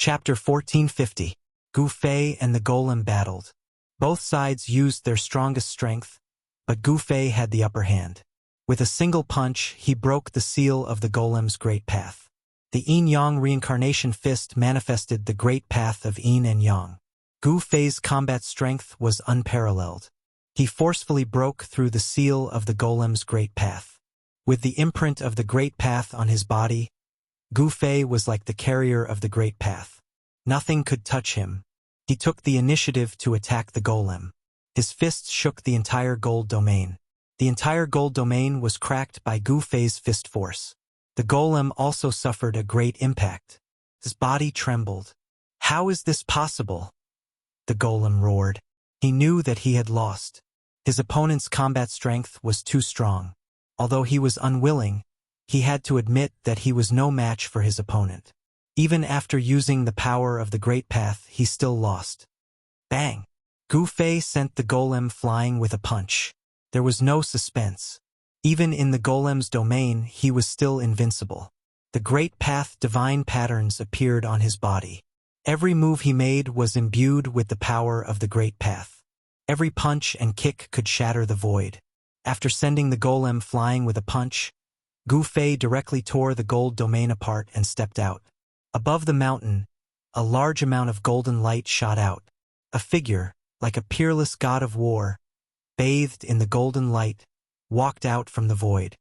Chapter 1450. Gu Fei and the Golem battled. Both sides used their strongest strength, but Gu Fei had the upper hand. With a single punch, he broke the seal of the Golem's great path. The Yin-Yang reincarnation fist manifested the great path of Yin and Yang. Gu Fei's combat strength was unparalleled. He forcefully broke through the seal of the Golem's great path. With the imprint of the great path on his body, Gu Fei was like the carrier of the great path. Nothing could touch him. He took the initiative to attack the Golem. His fists shook the entire gold domain. The entire gold domain was cracked by Gu Fei's fist force. The Golem also suffered a great impact. His body trembled. "How is this possible?" the Golem roared. He knew that he had lost. His opponent's combat strength was too strong. Although he was unwilling, he had to admit that he was no match for his opponent. Even after using the power of the Great Path, he still lost. Bang! Gu Fei sent the Golem flying with a punch. There was no suspense. Even in the Golem's domain, he was still invincible. The Great Path divine patterns appeared on his body. Every move he made was imbued with the power of the Great Path. Every punch and kick could shatter the void. After sending the Golem flying with a punch, Gu Fei directly tore the gold domain apart and stepped out. Above the mountain, a large amount of golden light shot out. A figure, like a peerless god of war, bathed in the golden light, walked out from the void.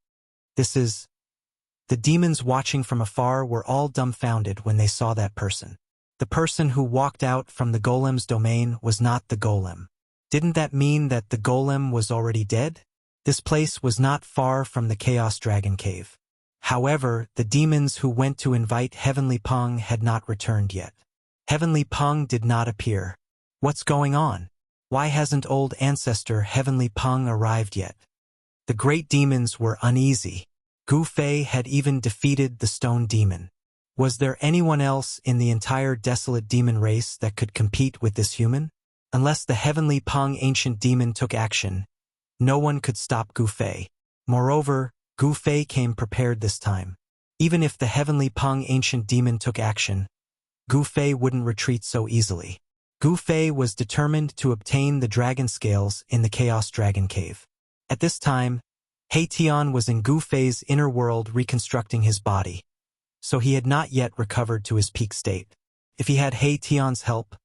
The demons watching from afar were all dumbfounded when they saw that person. The person who walked out from the Golem's domain was not the Golem. Didn't that mean that the Golem was already dead? This place was not far from the Chaos Dragon Cave. However, the demons who went to invite Heavenly Peng had not returned yet. Heavenly Peng did not appear. What's going on? Why hasn't old ancestor Heavenly Peng arrived yet? The great demons were uneasy. Gu Fei had even defeated the stone demon. Was there anyone else in the entire desolate demon race that could compete with this human? Unless the Heavenly Peng ancient demon took action, no one could stop Gu Fei. Moreover, Gu Fei came prepared this time. Even if the Heavenly Peng ancient demon took action, Gu Fei wouldn't retreat so easily. Gu Fei was determined to obtain the dragon scales in the Chaos Dragon Cave. At this time, He Tian was in Gu Fei's inner world reconstructing his body, so he had not yet recovered to his peak state. If he had He Tian's help,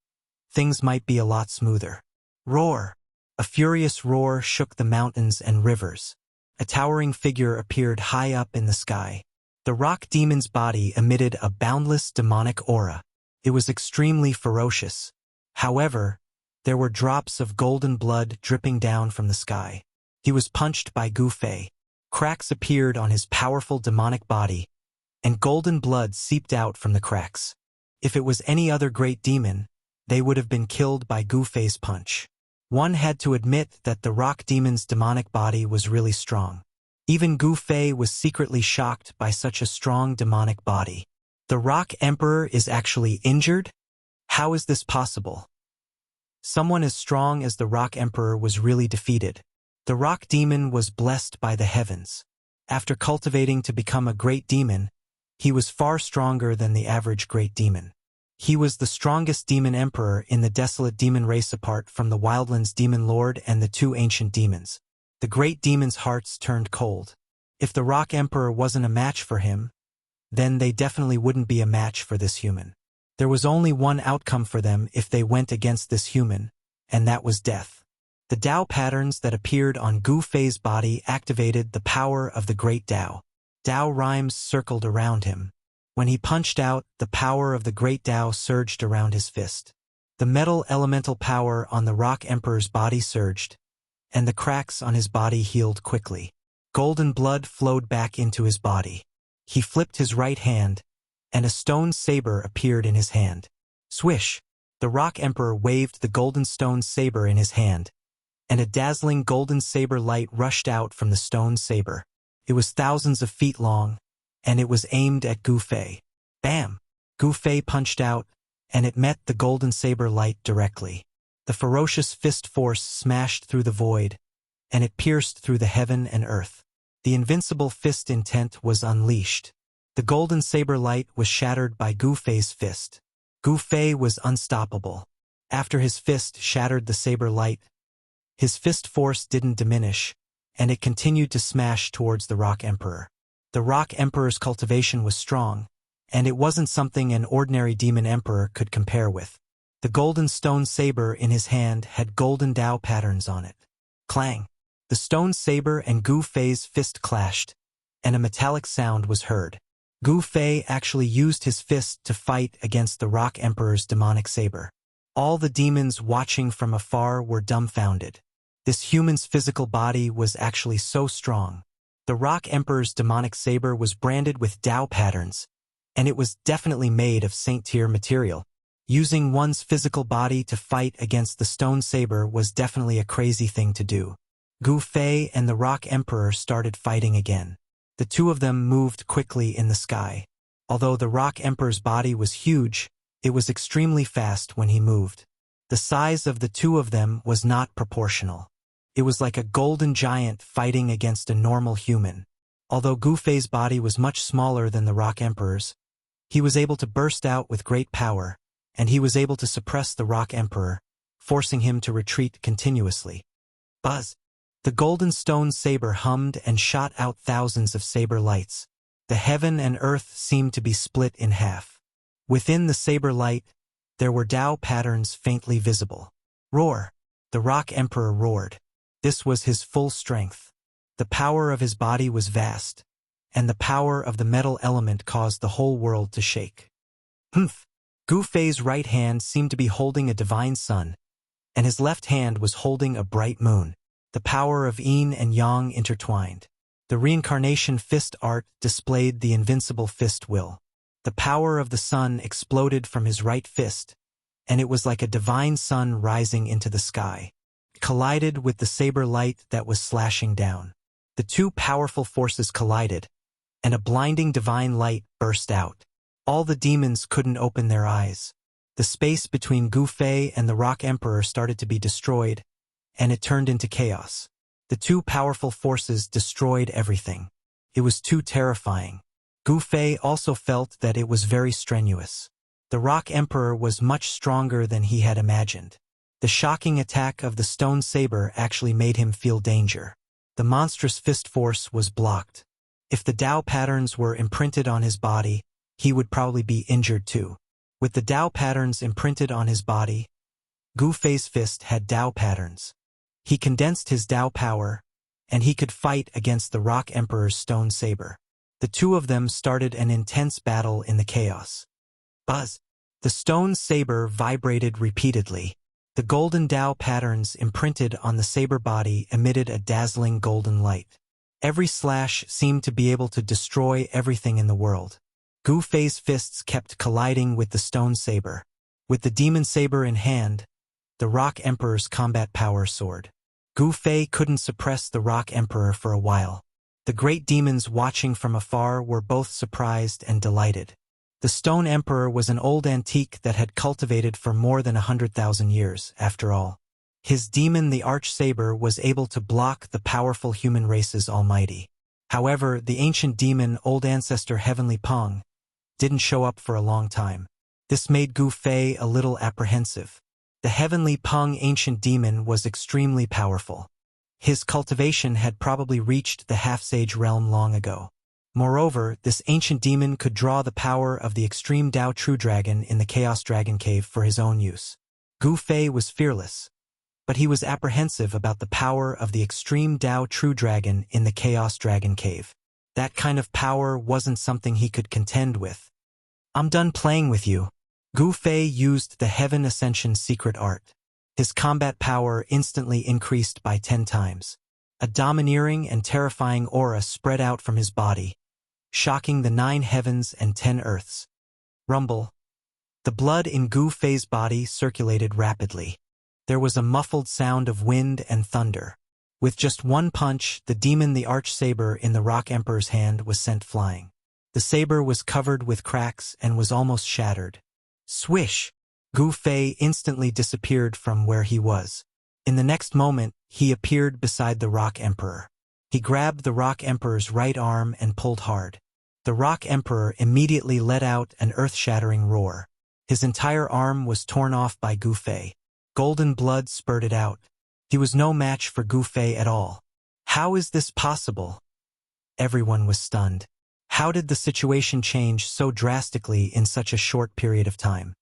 things might be a lot smoother. Roar! A furious roar shook the mountains and rivers. A towering figure appeared high up in the sky. The rock demon's body emitted a boundless demonic aura. It was extremely ferocious. However, there were drops of golden blood dripping down from the sky. He was punched by Gu Fei. Cracks appeared on his powerful demonic body, and golden blood seeped out from the cracks. If it was any other great demon, they would have been killed by Gu Fei's punch. One had to admit that the rock demon's demonic body was really strong. Even Gu Fei was secretly shocked by such a strong demonic body. The Rock Emperor is actually injured? How is this possible? Someone as strong as the Rock Emperor was really defeated. The rock demon was blessed by the heavens. After cultivating to become a great demon, he was far stronger than the average great demon. He was the strongest demon emperor in the desolate demon race apart from the Wildlands demon lord and the two ancient demons. The great demons' hearts turned cold. If the rock emperor wasn't a match for him, then they definitely wouldn't be a match for this human. There was only one outcome for them if they went against this human, and that was death. The Dao patterns that appeared on Gu Fei's body activated the power of the great Dao. Dao rhymes circled around him. When he punched out, the power of the great Dao surged around his fist. The metal elemental power on the Rock Emperor's body surged, and the cracks on his body healed quickly. Golden blood flowed back into his body. He flipped his right hand, and a stone saber appeared in his hand. Swish! The Rock Emperor waved the golden stone saber in his hand, and a dazzling golden saber light rushed out from the stone saber. It was thousands of feet long, and it was aimed at Gu Fei. Bam! Gu Fei punched out, and it met the golden saber light directly. The ferocious fist force smashed through the void, and it pierced through the heaven and earth. The invincible fist intent was unleashed. The golden saber light was shattered by Gu Fei's fist. Gu Fei was unstoppable. After his fist shattered the saber light, his fist force didn't diminish, and it continued to smash towards the Rock Emperor. The Rock Emperor's cultivation was strong, and it wasn't something an ordinary demon emperor could compare with. The golden stone saber in his hand had golden Dao patterns on it. Clang! The stone saber and Gu Fei's fist clashed, and a metallic sound was heard. Gu Fei actually used his fist to fight against the Rock Emperor's demonic saber. All the demons watching from afar were dumbfounded. This human's physical body was actually so strong. The Rock Emperor's demonic saber was branded with Dao patterns, and it was definitely made of Saint-tier material. Using one's physical body to fight against the stone saber was definitely a crazy thing to do. Gu Fei and the Rock Emperor started fighting again. The two of them moved quickly in the sky. Although the Rock Emperor's body was huge, it was extremely fast when he moved. The size of the two of them was not proportional. It was like a golden giant fighting against a normal human. Although Gu Fei's body was much smaller than the Rock Emperor's, he was able to burst out with great power, and he was able to suppress the Rock Emperor, forcing him to retreat continuously. Buzz! The golden stone saber hummed and shot out thousands of saber lights. The heaven and earth seemed to be split in half. Within the saber light, there were Dao patterns faintly visible. Roar! The Rock Emperor roared. This was his full strength. The power of his body was vast, and the power of the metal element caused the whole world to shake. Humph! Gu Fei's right hand seemed to be holding a divine sun, and his left hand was holding a bright moon. The power of yin and yang intertwined. The reincarnation fist art displayed the invincible fist will. The power of the sun exploded from his right fist, and it was like a divine sun rising into the sky. It collided with the saber light that was slashing down. The two powerful forces collided, and a blinding divine light burst out. All the demons couldn't open their eyes. The space between Gu Fei and the Rock Emperor started to be destroyed, and it turned into chaos. The two powerful forces destroyed everything. It was too terrifying. Gu Fei also felt that it was very strenuous. The Rock Emperor was much stronger than he had imagined. The shocking attack of the stone saber actually made him feel danger. The monstrous fist force was blocked. If the Dao patterns were imprinted on his body, he would probably be injured too. With the Dao patterns imprinted on his body, Gu Fei's fist had Dao patterns. He condensed his Dao power, and he could fight against the Rock Emperor's stone saber. The two of them started an intense battle in the chaos. Buzz! The stone saber vibrated repeatedly. The golden Dao patterns imprinted on the saber body emitted a dazzling golden light. Every slash seemed to be able to destroy everything in the world. Gu Fei's fists kept colliding with the stone saber. With the demon saber in hand, the Rock Emperor's combat power soared. Gu Fei couldn't suppress the Rock Emperor for a while. The great demons watching from afar were both surprised and delighted. The Stone Emperor was an old antique that had cultivated for more than 100,000 years, after all. His demon the Arch-Saber was able to block the powerful human race's almighty. However, the ancient demon Old Ancestor Heavenly Peng didn't show up for a long time. This made Gu Fei a little apprehensive. The Heavenly Peng ancient demon was extremely powerful. His cultivation had probably reached the half-sage realm long ago. Moreover, this ancient demon could draw the power of the extreme Dao True Dragon in the Chaos Dragon Cave for his own use. Gu Fei was fearless, but he was apprehensive about the power of the extreme Dao True Dragon in the Chaos Dragon Cave. That kind of power wasn't something he could contend with. "I'm done playing with you." Gu Fei used the Heaven Ascension secret art. His combat power instantly increased by 10 times. A domineering and terrifying aura spread out from his body, shocking the 9 heavens and 10 earths. Rumble. The blood in Gu Fei's body circulated rapidly. There was a muffled sound of wind and thunder. With just one punch, the demon the Arch-Saber in the Rock Emperor's hand was sent flying. The saber was covered with cracks and was almost shattered. Swish! Gu Fei instantly disappeared from where he was. In the next moment, he appeared beside the Rock Emperor. He grabbed the Rock Emperor's right arm and pulled hard. The Rock Emperor immediately let out an earth-shattering roar. His entire arm was torn off by Gu Fei. Golden blood spurted out. He was no match for Gu Fei at all. How is this possible? Everyone was stunned. How did the situation change so drastically in such a short period of time?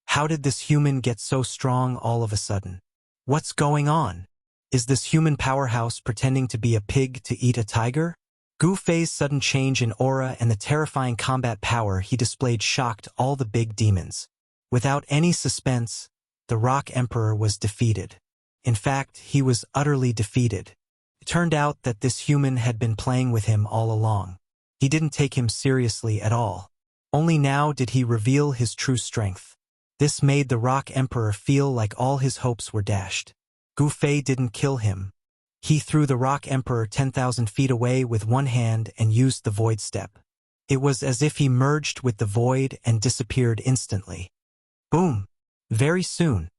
How did this human get so strong all of a sudden? What's going on? Is this human powerhouse pretending to be a pig to eat a tiger? Gu Fei's sudden change in aura and the terrifying combat power he displayed shocked all the big demons. Without any suspense, the Rock Emperor was defeated. In fact, he was utterly defeated. It turned out that this human had been playing with him all along. He didn't take him seriously at all. Only now did he reveal his true strength. This made the Rock Emperor feel like all his hopes were dashed. Gu Fei didn't kill him. He threw the Rock Emperor 10,000 feet away with one hand and used the Void Step. It was as if he merged with the void and disappeared instantly. Boom! Very soon,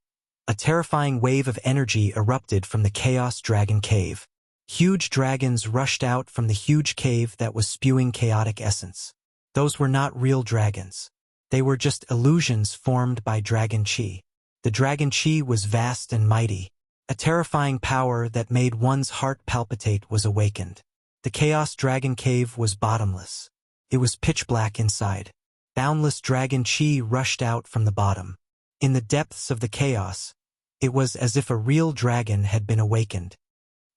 a terrifying wave of energy erupted from the Chaos Dragon Cave. Huge dragons rushed out from the huge cave that was spewing chaotic essence. Those were not real dragons. They were just illusions formed by dragon chi. The dragon chi was vast and mighty. A terrifying power that made one's heart palpitate was awakened. The Chaos Dragon Cave was bottomless. It was pitch black inside. Boundless dragon chi rushed out from the bottom. In the depths of the chaos, it was as if a real dragon had been awakened.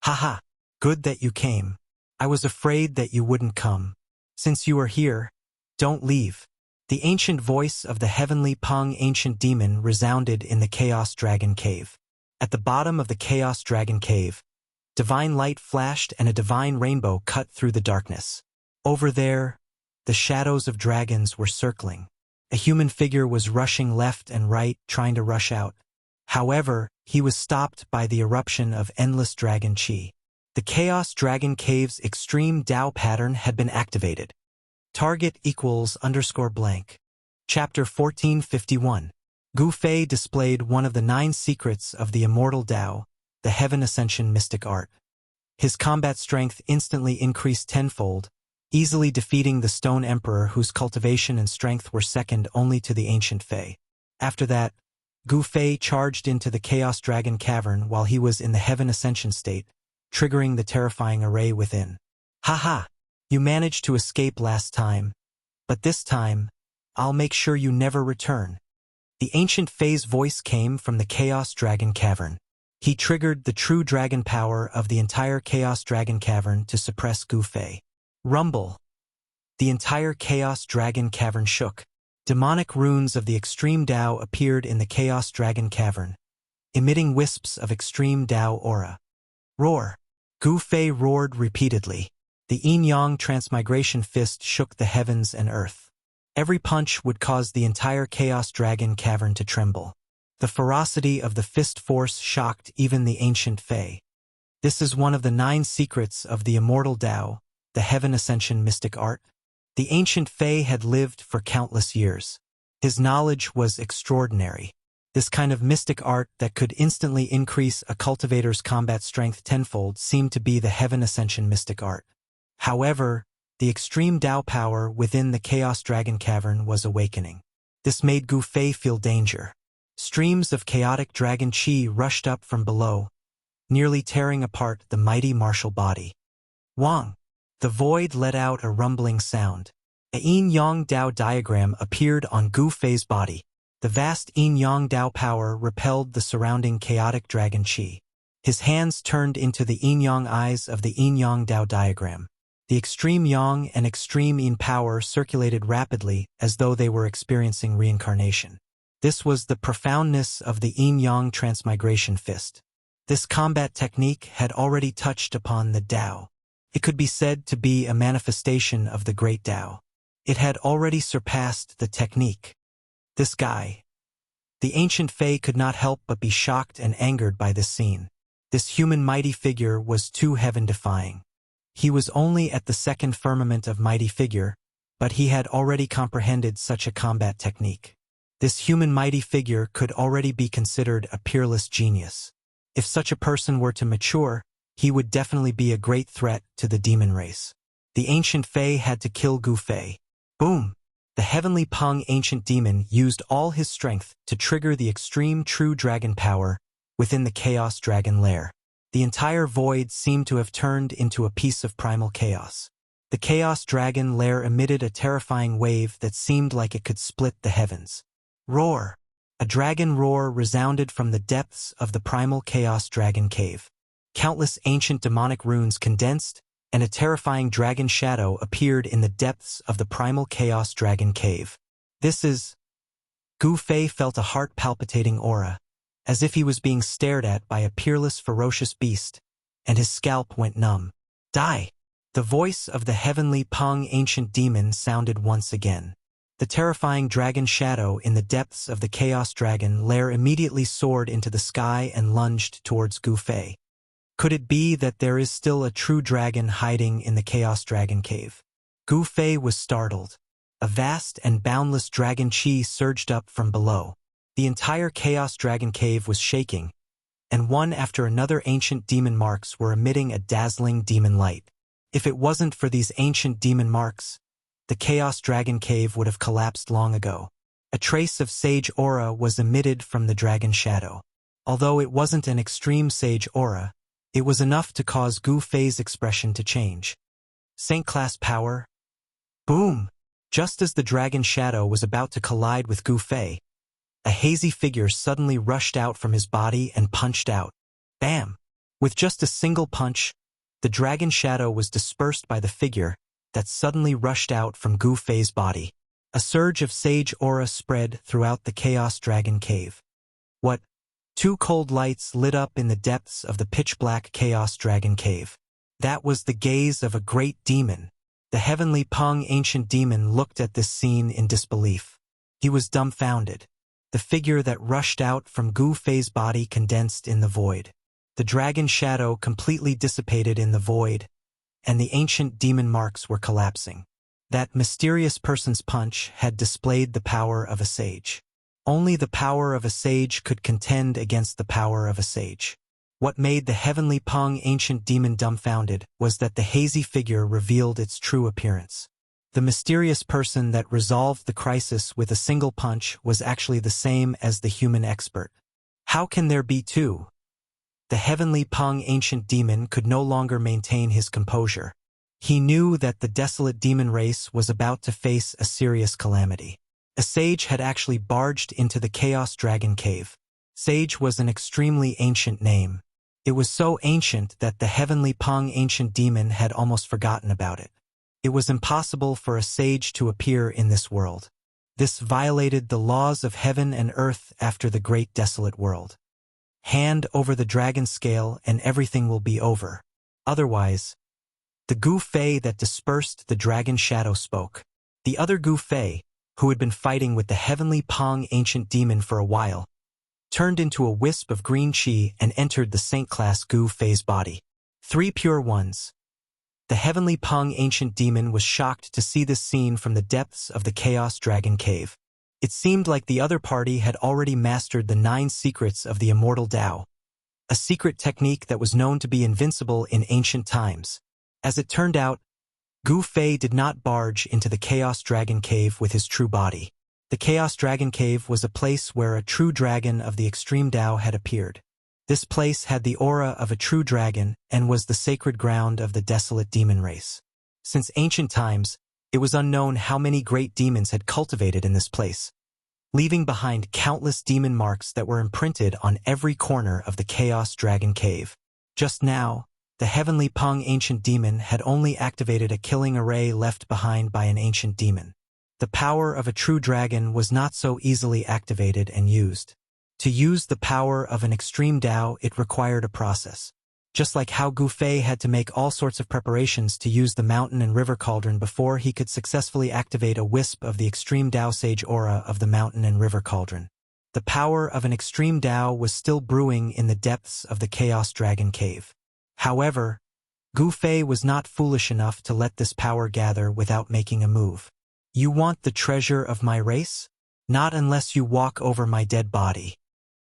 Haha, good that you came. I was afraid that you wouldn't come. Since you are here, don't leave. The ancient voice of the heavenly Peng ancient demon resounded in the Chaos Dragon Cave. At the bottom of the Chaos Dragon Cave, divine light flashed and a divine rainbow cut through the darkness. Over there, the shadows of dragons were circling. A human figure was rushing left and right, trying to rush out. However, he was stopped by the eruption of endless dragon chi. The Chaos Dragon Cave's extreme Dao pattern had been activated. Target =_ blank. Chapter 1451. Gu Fei displayed one of the 9 secrets of the Immortal Dao, the Heaven Ascension mystic art. His combat strength instantly increased tenfold, easily defeating the Stone Emperor whose cultivation and strength were second only to the ancient Fei. After that, Gu Fei charged into the Chaos Dragon Cavern while he was in the Heaven Ascension state, triggering the terrifying array within. Haha! You managed to escape last time, but this time, I'll make sure you never return. The ancient Fei's voice came from the Chaos Dragon Cavern. He triggered the true dragon power of the entire Chaos Dragon Cavern to suppress Gu Fei. Rumble! The entire Chaos Dragon Cavern shook. Demonic runes of the Extreme Dao appeared in the Chaos Dragon Cavern, emitting wisps of Extreme Dao aura. Roar! Gu Fei roared repeatedly. The Yin-Yang Transmigration Fist shook the heavens and earth. Every punch would cause the entire Chaos Dragon Cavern to tremble. The ferocity of the fist force shocked even the ancient Fei. This is one of the 9 secrets of the Immortal Dao, the Heaven Ascension mystic art. The ancient Fei had lived for countless years. His knowledge was extraordinary. This kind of mystic art that could instantly increase a cultivator's combat strength tenfold seemed to be the Heaven Ascension mystic art. However, the extreme Dao power within the Chaos Dragon Cavern was awakening. This made Gu Fei feel danger. Streams of chaotic dragon chi rushed up from below, nearly tearing apart the mighty martial body. Wang! The void let out a rumbling sound. A Yin-Yang Dao diagram appeared on Gu Fei's body. The vast Yin-Yang Dao power repelled the surrounding chaotic dragon chi. His hands turned into the Yin-Yang eyes of the Yin-Yang Dao diagram. The extreme Yang and extreme Yin power circulated rapidly as though they were experiencing reincarnation. This was the profoundness of the Yin-Yang Transmigration Fist. This combat technique had already touched upon the Dao. It could be said to be a manifestation of the Great Dao. It had already surpassed the technique. This guy. The ancient Fei could not help but be shocked and angered by this scene. This human mighty figure was too heaven-defying. He was only at the second firmament of mighty figure, but he had already comprehended such a combat technique. This human mighty figure could already be considered a peerless genius. If such a person were to mature, he would definitely be a great threat to the demon race. The ancient Fei had to kill Gu Fei. Boom! The heavenly Peng ancient demon used all his strength to trigger the extreme true dragon power within the chaos dragon lair. The entire void seemed to have turned into a piece of primal chaos. The chaos dragon lair emitted a terrifying wave that seemed like it could split the heavens. Roar! A dragon roar resounded from the depths of the primal chaos dragon cave. Countless ancient demonic runes condensed, and a terrifying dragon shadow appeared in the depths of the primal chaos dragon cave. This is... Gu Fei felt a heart-palpitating aura, as if he was being stared at by a peerless, ferocious beast, and his scalp went numb. Die! The voice of the heavenly Peng ancient demon sounded once again. The terrifying dragon shadow in the depths of the chaos dragon lair immediately soared into the sky and lunged towards Gu Fei. Could it be that there is still a true dragon hiding in the chaos dragon cave? Gu Fei was startled. A vast and boundless dragon chi surged up from below. The entire chaos dragon cave was shaking, and one after another ancient demon marks were emitting a dazzling demon light. If it wasn't for these ancient demon marks, the chaos dragon cave would have collapsed long ago. A trace of sage aura was emitted from the dragon shadow. Although it wasn't an extreme sage aura, it was enough to cause Gu Fei's expression to change. Saint-class power. Boom! Just as the dragon shadow was about to collide with Gu Fei, a hazy figure suddenly rushed out from his body and punched out. Bam! With just a single punch, the dragon shadow was dispersed by the figure that suddenly rushed out from Gu Fei's body. A surge of sage aura spread throughout the chaos dragon cave. What? Two cold lights lit up in the depths of the pitch-black chaos dragon cave. That was the gaze of a great demon. The heavenly Peng ancient demon looked at this scene in disbelief. He was dumbfounded. The figure that rushed out from Gu Fei's body condensed in the void. The dragon shadow completely dissipated in the void, and the ancient demon marks were collapsing. That mysterious person's punch had displayed the power of a sage. Only the power of a sage could contend against the power of a sage. What made the heavenly Peng ancient demon dumbfounded was that the hazy figure revealed its true appearance. The mysterious person that resolved the crisis with a single punch was actually the same as the human expert. How can there be two? The heavenly Peng ancient demon could no longer maintain his composure. He knew that the desolate demon race was about to face a serious calamity. A sage had actually barged into the chaos dragon cave. Sage was an extremely ancient name. It was so ancient that the heavenly Peng ancient demon had almost forgotten about it. It was impossible for a sage to appear in this world. This violated the laws of heaven and earth after the great desolate world. Hand over the dragon scale and everything will be over. Otherwise, the Gu Fei that dispersed the dragon shadow spoke. The other Gu Fei, who had been fighting with the heavenly Peng ancient demon for a while, turned into a wisp of green chi and entered the saint-class Gu Fei's body. 3 pure ones. The heavenly Peng ancient demon was shocked to see this scene from the depths of the chaos dragon cave. It seemed like the other party had already mastered the 9 secrets of the Immortal Tao, a secret technique that was known to be invincible in ancient times. As it turned out, Gu Fei did not barge into the Chaos Dragon Cave with his true body. The Chaos Dragon Cave was a place where a true dragon of the extreme Tao had appeared. This place had the aura of a true dragon and was the sacred ground of the desolate demon race. Since ancient times, it was unknown how many great demons had cultivated in this place, leaving behind countless demon marks that were imprinted on every corner of the Chaos Dragon Cave. Just now, the heavenly Peng ancient demon had only activated a killing array left behind by an ancient demon. The power of a true dragon was not so easily activated and used. To use the power of an extreme Tao, it required a process. Just like how Gu Fei had to make all sorts of preparations to use the mountain and river cauldron before he could successfully activate a wisp of the extreme Tao sage aura of the mountain and river cauldron. The power of an extreme Tao was still brewing in the depths of the Chaos Dragon Cave. However, Gu Fei was not foolish enough to let this power gather without making a move. You want the treasure of my race? Not unless you walk over my dead body.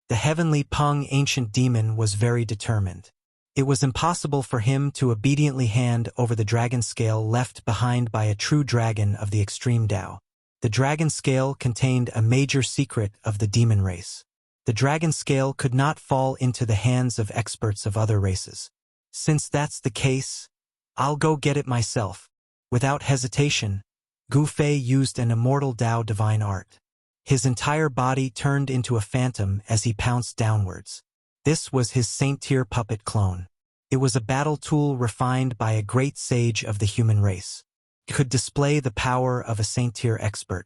The heavenly Peng ancient demon was very determined. It was impossible for him to obediently hand over the dragon scale left behind by a true dragon of the extreme Tao. The dragon scale contained a major secret of the demon race. The dragon scale could not fall into the hands of experts of other races. Since that's the case, I'll go get it myself. Without hesitation, Gu Fei used an immortal Dao divine art. His entire body turned into a phantom as he pounced downwards. This was his Saint-Tier puppet clone. It was a battle tool refined by a great sage of the human race. It could display the power of a Saint-Tier expert.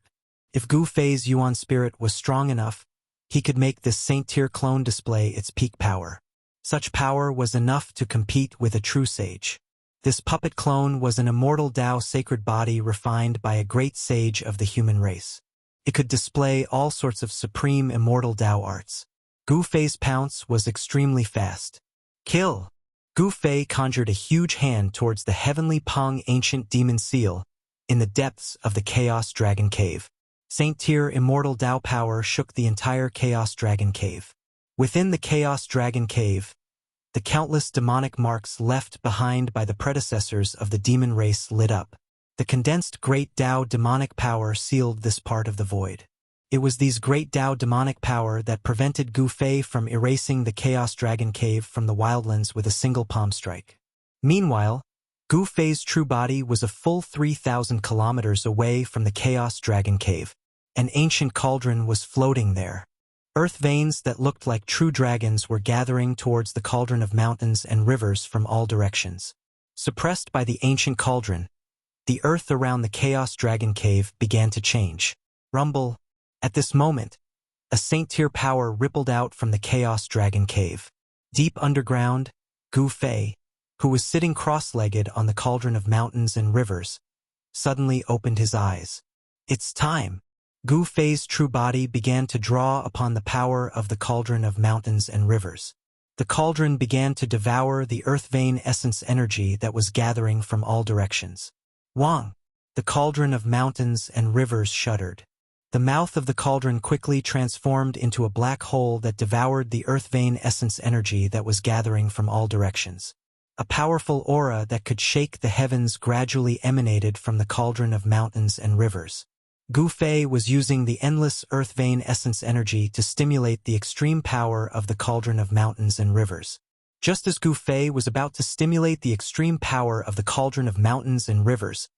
If Gu Fei's Yuan spirit was strong enough, he could make this Saint-Tier clone display its peak power. Such power was enough to compete with a true sage. This puppet clone was an immortal Dao sacred body refined by a great sage of the human race. It could display all sorts of supreme immortal Dao arts. Gu Fei's pounce was extremely fast. Kill! Gu Fei conjured a huge hand towards the heavenly Peng ancient demon seal in the depths of the Chaos Dragon Cave. Saint-Tier immortal Dao power shook the entire Chaos Dragon Cave. Within the Chaos Dragon Cave, the countless demonic marks left behind by the predecessors of the demon race lit up. The condensed great Dao demonic power sealed this part of the void. It was these great Dao demonic power that prevented Gu Fei from erasing the Chaos Dragon Cave from the wildlands with a single palm strike. Meanwhile, Gu Fei's true body was a full 3,000 kilometers away from the Chaos Dragon Cave. An ancient cauldron was floating there. Earth veins that looked like true dragons were gathering towards the cauldron of mountains and rivers from all directions. Suppressed by the ancient cauldron, the earth around the Chaos Dragon Cave began to change. Rumble. At this moment, a Saint-Tier power rippled out from the Chaos Dragon Cave. Deep underground, Gu Fei, who was sitting cross-legged on the cauldron of mountains and rivers, suddenly opened his eyes. It's time. Gu Fei's true body began to draw upon the power of the cauldron of mountains and rivers. The cauldron began to devour the earth vein essence energy that was gathering from all directions. Wang! The cauldron of mountains and rivers shuddered. The mouth of the cauldron quickly transformed into a black hole that devoured the earth vein essence energy that was gathering from all directions. A powerful aura that could shake the heavens gradually emanated from the cauldron of mountains and rivers. Gu Fei was using the endless earth vein essence energy to stimulate the extreme power of the cauldron of mountains and rivers. Just as Gu Fei was about to stimulate the extreme power of the cauldron of mountains and rivers,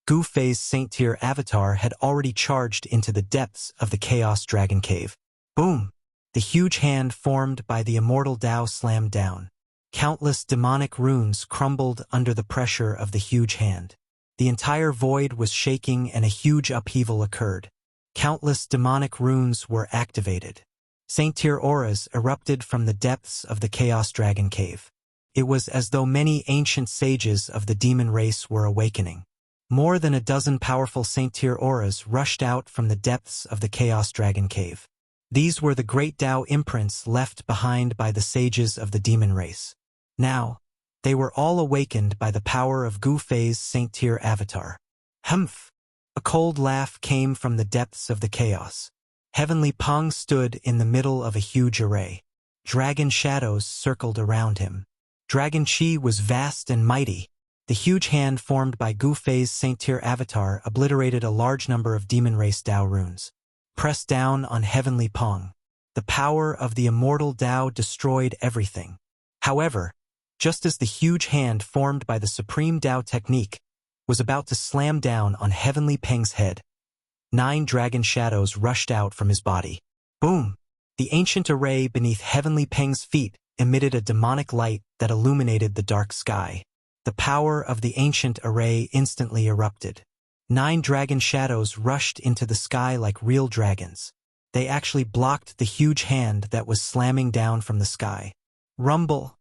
Gu Fei's Saint-Tier avatar had already charged into the depths of the Chaos Dragon Cave. Boom! The huge hand formed by the immortal Dao slammed down. Countless demonic runes crumbled under the pressure of the huge hand. The entire void was shaking and a huge upheaval occurred. Countless demonic runes were activated. Saint-Tier auras erupted from the depths of the Chaos Dragon Cave. It was as though many ancient sages of the demon race were awakening. More than a dozen powerful Saint-Tier auras rushed out from the depths of the Chaos Dragon Cave. These were the great Dao imprints left behind by the sages of the demon race. Now, they were all awakened by the power of Gu Fei's Saint-Tier avatar. Humph! A cold laugh came from the depths of the chaos. Heavenly Peng stood in the middle of a huge array. Dragon shadows circled around him. Dragon Chi was vast and mighty. The huge hand formed by Gu Fei's Saint-Tier avatar obliterated a large number of demon race Dao runes. Pressed down on Heavenly Peng, the power of the immortal Dao destroyed everything. However, just as the huge hand formed by the supreme Dao technique was about to slam down on Heavenly Peng's head, 9 dragon shadows rushed out from his body. Boom! The ancient array beneath Heavenly Peng's feet emitted a demonic light that illuminated the dark sky. The power of the ancient array instantly erupted. 9 dragon shadows rushed into the sky like real dragons. They actually blocked the huge hand that was slamming down from the sky. Rumble!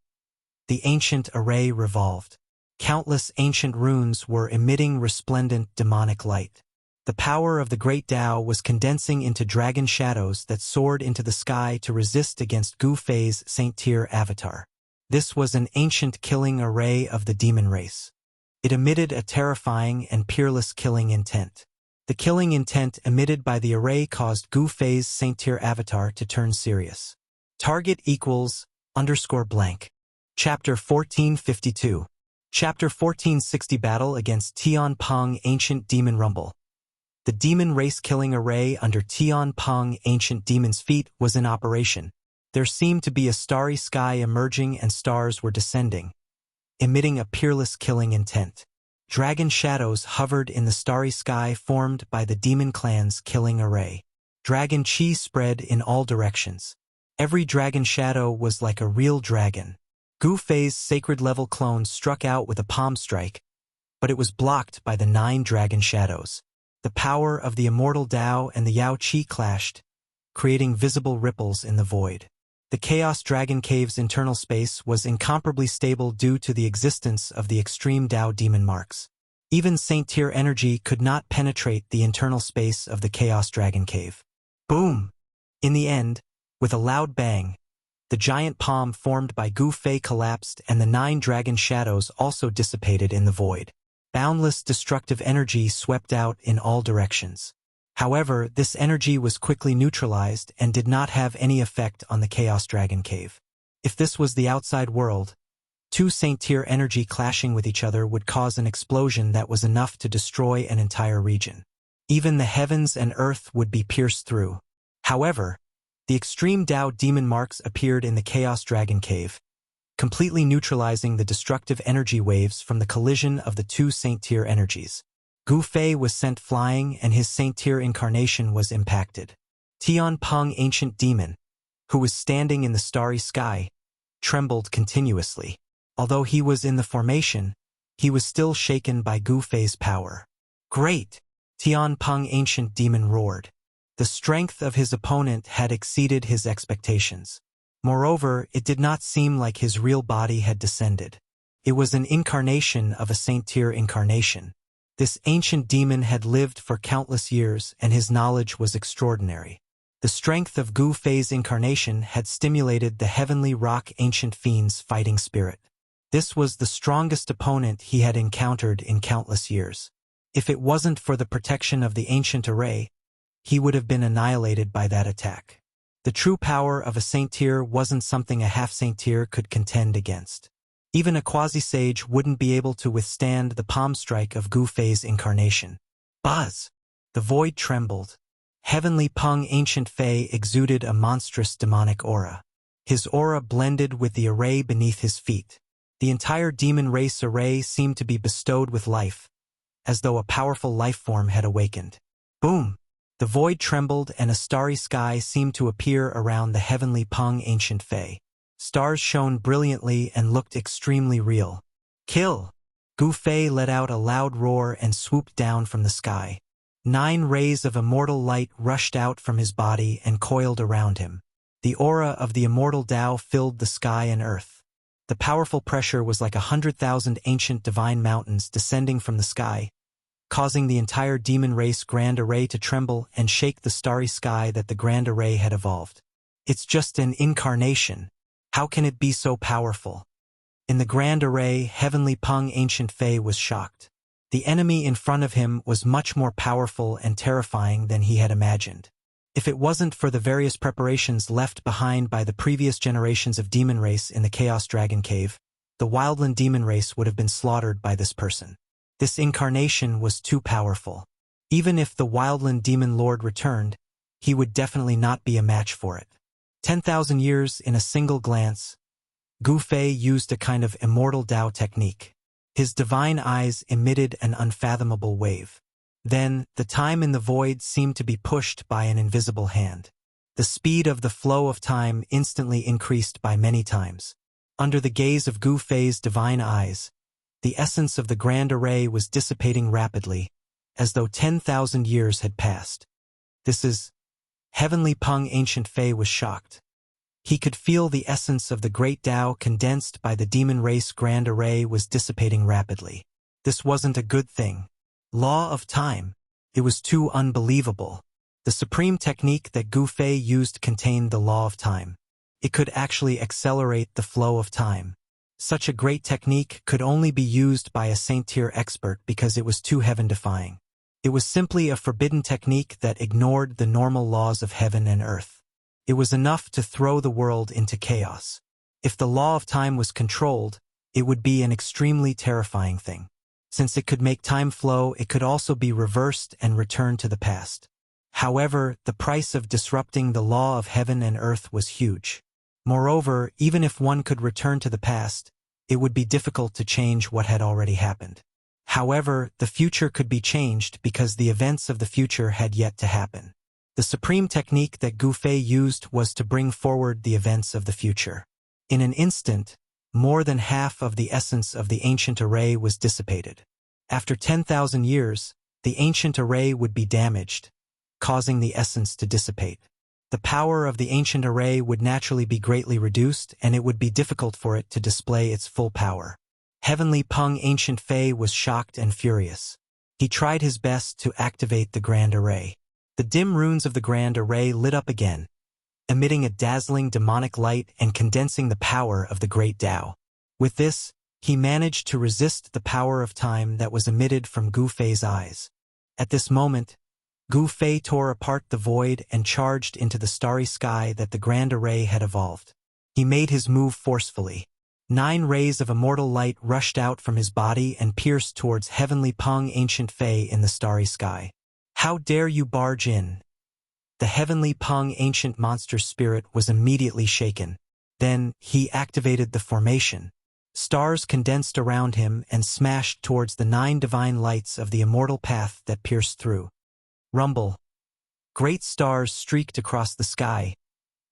The ancient array revolved. Countless ancient runes were emitting resplendent demonic light. The power of the great Dao was condensing into dragon shadows that soared into the sky to resist against Gu Fei's Saint-Tier avatar. This was an ancient killing array of the demon race. It emitted a terrifying and peerless killing intent. The killing intent emitted by the array caused Gu Fei's Saint-Tier avatar to turn serious. Target equals _blank. Chapter 1452. Chapter 1460 Battle against Tian Peng Ancient Demon Rumble. The demon race-killing array under Tian Peng Ancient Demon's feet was in operation. There seemed to be a starry sky emerging and stars were descending, emitting a peerless killing intent. Dragon shadows hovered in the starry sky formed by the demon clan's killing array. Dragon chi spread in all directions. Every dragon shadow was like a real dragon. Gu Fei's sacred-level clone struck out with a palm strike, but it was blocked by the 9 dragon shadows. The power of the Immortal Tao and the Yao Qi clashed, creating visible ripples in the void. The Chaos Dragon Cave's internal space was incomparably stable due to the existence of the extreme Tao demon marks. Even Saint-Tier energy could not penetrate the internal space of the Chaos Dragon Cave. Boom! In the end, with a loud bang, the giant palm formed by Gu Fei collapsed and the 9 dragon shadows also dissipated in the void. Boundless destructive energy swept out in all directions. However, this energy was quickly neutralized and did not have any effect on the Chaos Dragon Cave. If this was the outside world, 2 Saint-Tier energy clashing with each other would cause an explosion that was enough to destroy an entire region. Even the heavens and earth would be pierced through. However, the extreme Tao demon marks appeared in the Chaos Dragon Cave, completely neutralizing the destructive energy waves from the collision of the 2 Saint-Tier energies. Gu Fei was sent flying and his Saint-Tier incarnation was impacted. Tian Peng Ancient Demon, who was standing in the starry sky, trembled continuously. Although he was in the formation, he was still shaken by Gu Fei's power. Great! Tian Peng Ancient Demon roared. The strength of his opponent had exceeded his expectations. Moreover, it did not seem like his real body had descended. It was an incarnation of a Saint-Tier incarnation. This ancient demon had lived for countless years and his knowledge was extraordinary. The strength of Gu Fei's incarnation had stimulated the heavenly rock ancient fiend's fighting spirit. This was the strongest opponent he had encountered in countless years. If it wasn't for the protection of the ancient array, he would have been annihilated by that attack. The true power of a Saint-Tier wasn't something a half-Saint-Tier could contend against. Even a quasi-sage wouldn't be able to withstand the palm strike of Gu Fei's incarnation. Buzz! The void trembled. Heavenly Peng Ancient Fei exuded a monstrous demonic aura. His aura blended with the array beneath his feet. The entire demon race array seemed to be bestowed with life, as though a powerful life form had awakened. Boom! The void trembled and a starry sky seemed to appear around the heavenly Peng Ancient Fei. Stars shone brilliantly and looked extremely real. Kill! Gu Fei let out a loud roar and swooped down from the sky. 9 rays of immortal light rushed out from his body and coiled around him. The aura of the Immortal Tao filled the sky and earth. The powerful pressure was like 100,000 ancient divine mountains descending from the sky, causing the entire demon race grand array to tremble and shake the starry sky that the grand array had evolved. It's just an incarnation. How can it be so powerful? In the grand array, Heavenly Peng Ancient Fei was shocked. The enemy in front of him was much more powerful and terrifying than he had imagined. If it wasn't for the various preparations left behind by the previous generations of demon race in the Chaos Dragon Cave, the Wildland demon race would have been slaughtered by this person. This incarnation was too powerful. Even if the Wildland demon lord returned, he would definitely not be a match for it. 10,000 years in a single glance, Gu Fei used a kind of immortal Tao technique. His divine eyes emitted an unfathomable wave. Then, the time in the void seemed to be pushed by an invisible hand. The speed of the flow of time instantly increased by many times. Under the gaze of Gu Fei's divine eyes, the essence of the grand array was dissipating rapidly, as though 10,000 years had passed. This is... Heavenly Peng Ancient Fei was shocked. He could feel the essence of the great Tao condensed by the demon race grand array was dissipating rapidly. This wasn't a good thing. Law of time. It was too unbelievable. The supreme technique that Gu Fei used contained the law of time. It could actually accelerate the flow of time. Such a great technique could only be used by a Saint-Tier expert because it was too heaven-defying. It was simply a forbidden technique that ignored the normal laws of heaven and earth. It was enough to throw the world into chaos. If the law of time was controlled, it would be an extremely terrifying thing. Since it could make time flow, it could also be reversed and returned to the past. However, the price of disrupting the law of heaven and earth was huge. Moreover, even if one could return to the past, it would be difficult to change what had already happened. However, the future could be changed because the events of the future had yet to happen. The supreme technique that Gu Fei used was to bring forward the events of the future. In an instant, more than half of the essence of the ancient array was dissipated. After 10,000 years, the ancient array would be damaged, causing the essence to dissipate. The power of the ancient array would naturally be greatly reduced, and it would be difficult for it to display its full power. Heavenly Peng Ancient Fei was shocked and furious. He tried his best to activate the Grand Array. The dim runes of the Grand Array lit up again, emitting a dazzling demonic light and condensing the power of the Great Tao. With this, he managed to resist the power of time that was emitted from Gu Fei's eyes. At this moment, Gu Fei tore apart the void and charged into the starry sky that the Grand Array had evolved. He made his move forcefully. 9 rays of immortal light rushed out from his body and pierced towards Heavenly Peng Ancient Fei in the starry sky. "How dare you barge in?" The Heavenly Peng Ancient Monster Spirit was immediately shaken. Then, he activated the formation. Stars condensed around him and smashed towards the 9 divine lights of the immortal path that pierced through. Rumble. Great stars streaked across the sky,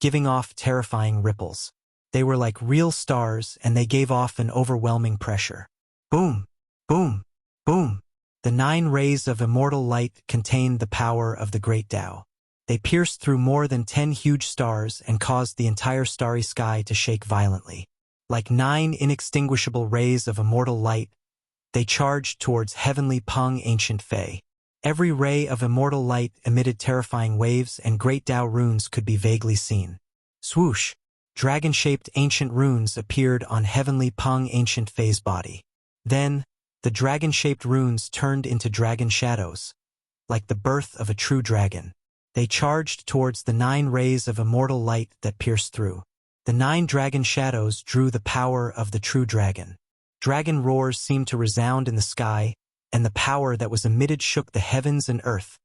giving off terrifying ripples. They were like real stars, and they gave off an overwhelming pressure. Boom! Boom! Boom! The 9 rays of immortal light contained the power of the Great Tao. They pierced through more than 10 huge stars and caused the entire starry sky to shake violently. Like 9 inextinguishable rays of immortal light, they charged towards Heavenly Peng Ancient Fei. Every ray of immortal light emitted terrifying waves, and Great Tao runes could be vaguely seen. Swoosh! Dragon-shaped ancient runes appeared on Heavenly Peng Ancient Fei's body. Then, the dragon-shaped runes turned into dragon shadows, like the birth of a true dragon. They charged towards the 9 rays of immortal light that pierced through. The 9 dragon shadows drew the power of the true dragon. Dragon roars seemed to resound in the sky, and the power that was emitted shook the heavens and earth,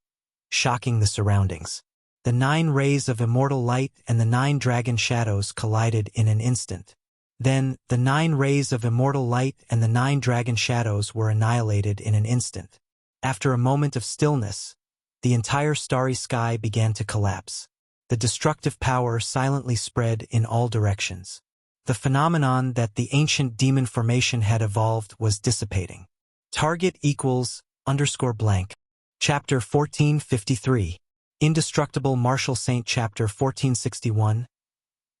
shocking the surroundings. The 9 rays of immortal light and the 9 dragon shadows collided in an instant. Then, the 9 rays of immortal light and the 9 dragon shadows were annihilated in an instant. After a moment of stillness, the entire starry sky began to collapse. The destructive power silently spread in all directions. The phenomenon that the ancient demon formation had evolved was dissipating. Target equals _blank. Chapter 1453. Indestructible Martial Saint. Chapter 1461.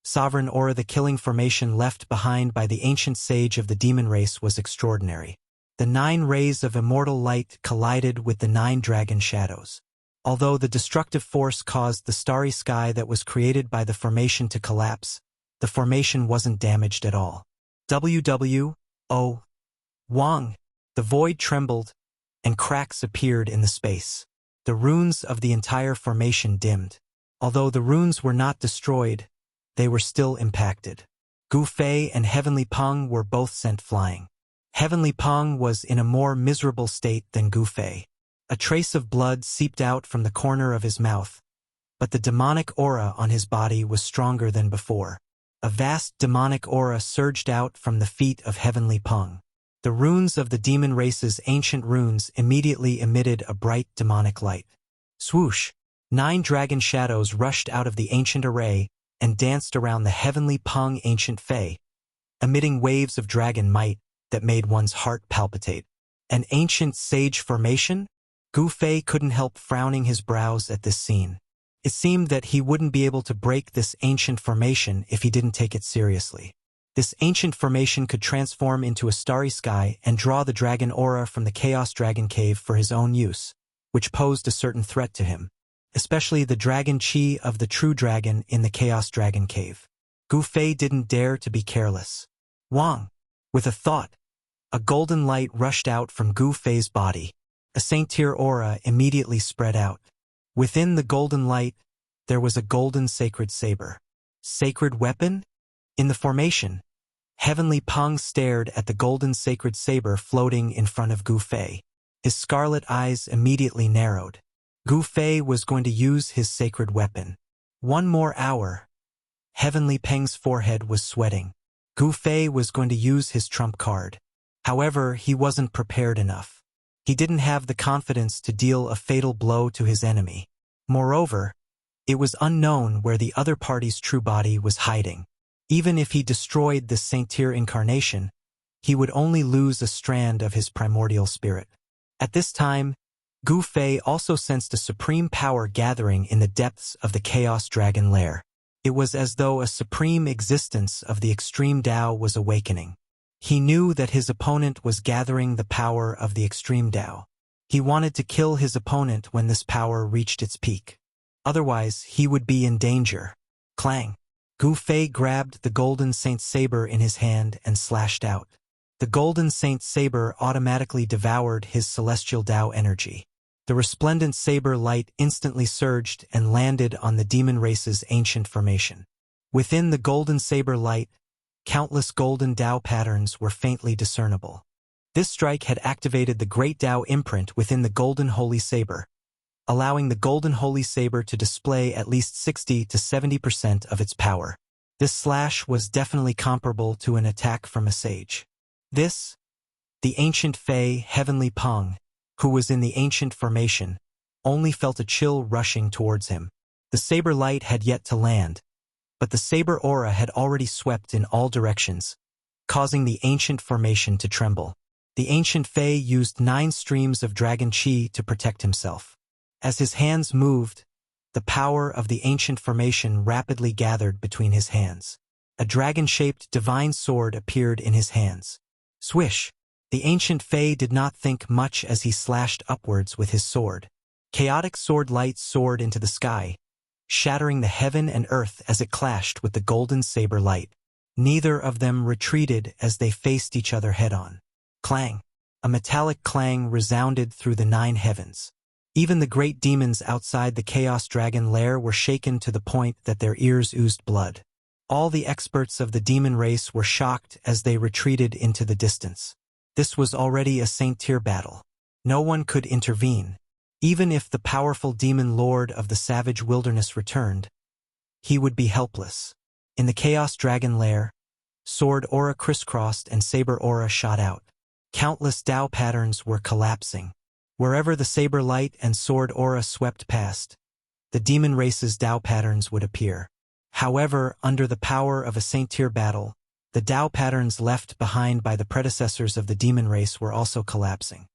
Sovereign Aura. The killing formation left behind by the ancient sage of the demon race was extraordinary. The 9 rays of immortal light collided with the 9 dragon shadows. Although the destructive force caused the starry sky that was created by the formation to collapse, the formation wasn't damaged at all. WWO. Wang. The void trembled, and cracks appeared in the space. The runes of the entire formation dimmed. Although the runes were not destroyed, they were still impacted. Gu Fei and Heavenly Peng were both sent flying. Heavenly Peng was in a more miserable state than Gu Fei. A trace of blood seeped out from the corner of his mouth, but the demonic aura on his body was stronger than before. A vast demonic aura surged out from the feet of Heavenly Peng. The runes of the demon race's ancient runes immediately emitted a bright demonic light. Swoosh! 9 dragon shadows rushed out of the ancient array and danced around the Heavenly Peng Ancient Fei, emitting waves of dragon might that made one's heart palpitate. An ancient sage formation? Gu Fei couldn't help frowning his brows at this scene. It seemed that he wouldn't be able to break this ancient formation if he didn't take it seriously. This ancient formation could transform into a starry sky and draw the dragon aura from the Chaos Dragon Cave for his own use, which posed a certain threat to him, especially the dragon chi of the true dragon in the Chaos Dragon Cave. Gu Fei didn't dare to be careless. Wang! With a thought, a golden light rushed out from Gu Fei's body. A saint-tier aura immediately spread out. Within the golden light, there was a golden sacred saber. Sacred weapon? In the formation, Heavenly Peng stared at the golden sacred saber floating in front of Gu Fei. His scarlet eyes immediately narrowed. Gu Fei was going to use his sacred weapon. One more hour. Heavenly Peng's forehead was sweating. Gu Fei was going to use his trump card. However, he wasn't prepared enough. He didn't have the confidence to deal a fatal blow to his enemy. Moreover, it was unknown where the other party's true body was hiding. Even if he destroyed this Saint-Tyr incarnation, he would only lose a strand of his primordial spirit. At this time, Gu Fei also sensed a supreme power gathering in the depths of the Chaos Dragon Lair. It was as though a supreme existence of the extreme Tao was awakening. He knew that his opponent was gathering the power of the extreme Tao. He wanted to kill his opponent when this power reached its peak. Otherwise, he would be in danger. Clang! Gu Fei grabbed the Golden Saint Saber in his hand and slashed out. The Golden Saint Saber automatically devoured his celestial Tao energy. The resplendent saber light instantly surged and landed on the demon race's ancient formation. Within the golden saber light, countless golden Tao patterns were faintly discernible. This strike had activated the great Tao imprint within the golden holy saber, allowing the golden holy saber to display at least 60 to 70% of its power. This slash was definitely comparable to an attack from a sage. This, the ancient Fei Heavenly Peng, who was in the ancient formation, only felt a chill rushing towards him. The saber light had yet to land, but the saber aura had already swept in all directions, causing the ancient formation to tremble. The ancient Fei used 9 streams of dragon chi to protect himself. As his hands moved, the power of the ancient formation rapidly gathered between his hands. A dragon-shaped divine sword appeared in his hands. Swish! The ancient Fei did not think much as he slashed upwards with his sword. Chaotic sword light soared into the sky, shattering the heaven and earth as it clashed with the golden saber light. Neither of them retreated as they faced each other head-on. Clang! A metallic clang resounded through the 9 heavens. Even the great demons outside the Chaos Dragon Lair were shaken to the point that their ears oozed blood. All the experts of the demon race were shocked as they retreated into the distance. This was already a Saint-Tyr battle. No one could intervene. Even if the powerful demon lord of the savage wilderness returned, he would be helpless. In the Chaos Dragon Lair, sword aura crisscrossed and saber aura shot out. Countless Tao patterns were collapsing. Wherever the saber light and sword aura swept past, the demon race's Tao patterns would appear. However, under the power of a Saint-Tyr battle, the Tao patterns left behind by the predecessors of the demon race were also collapsing.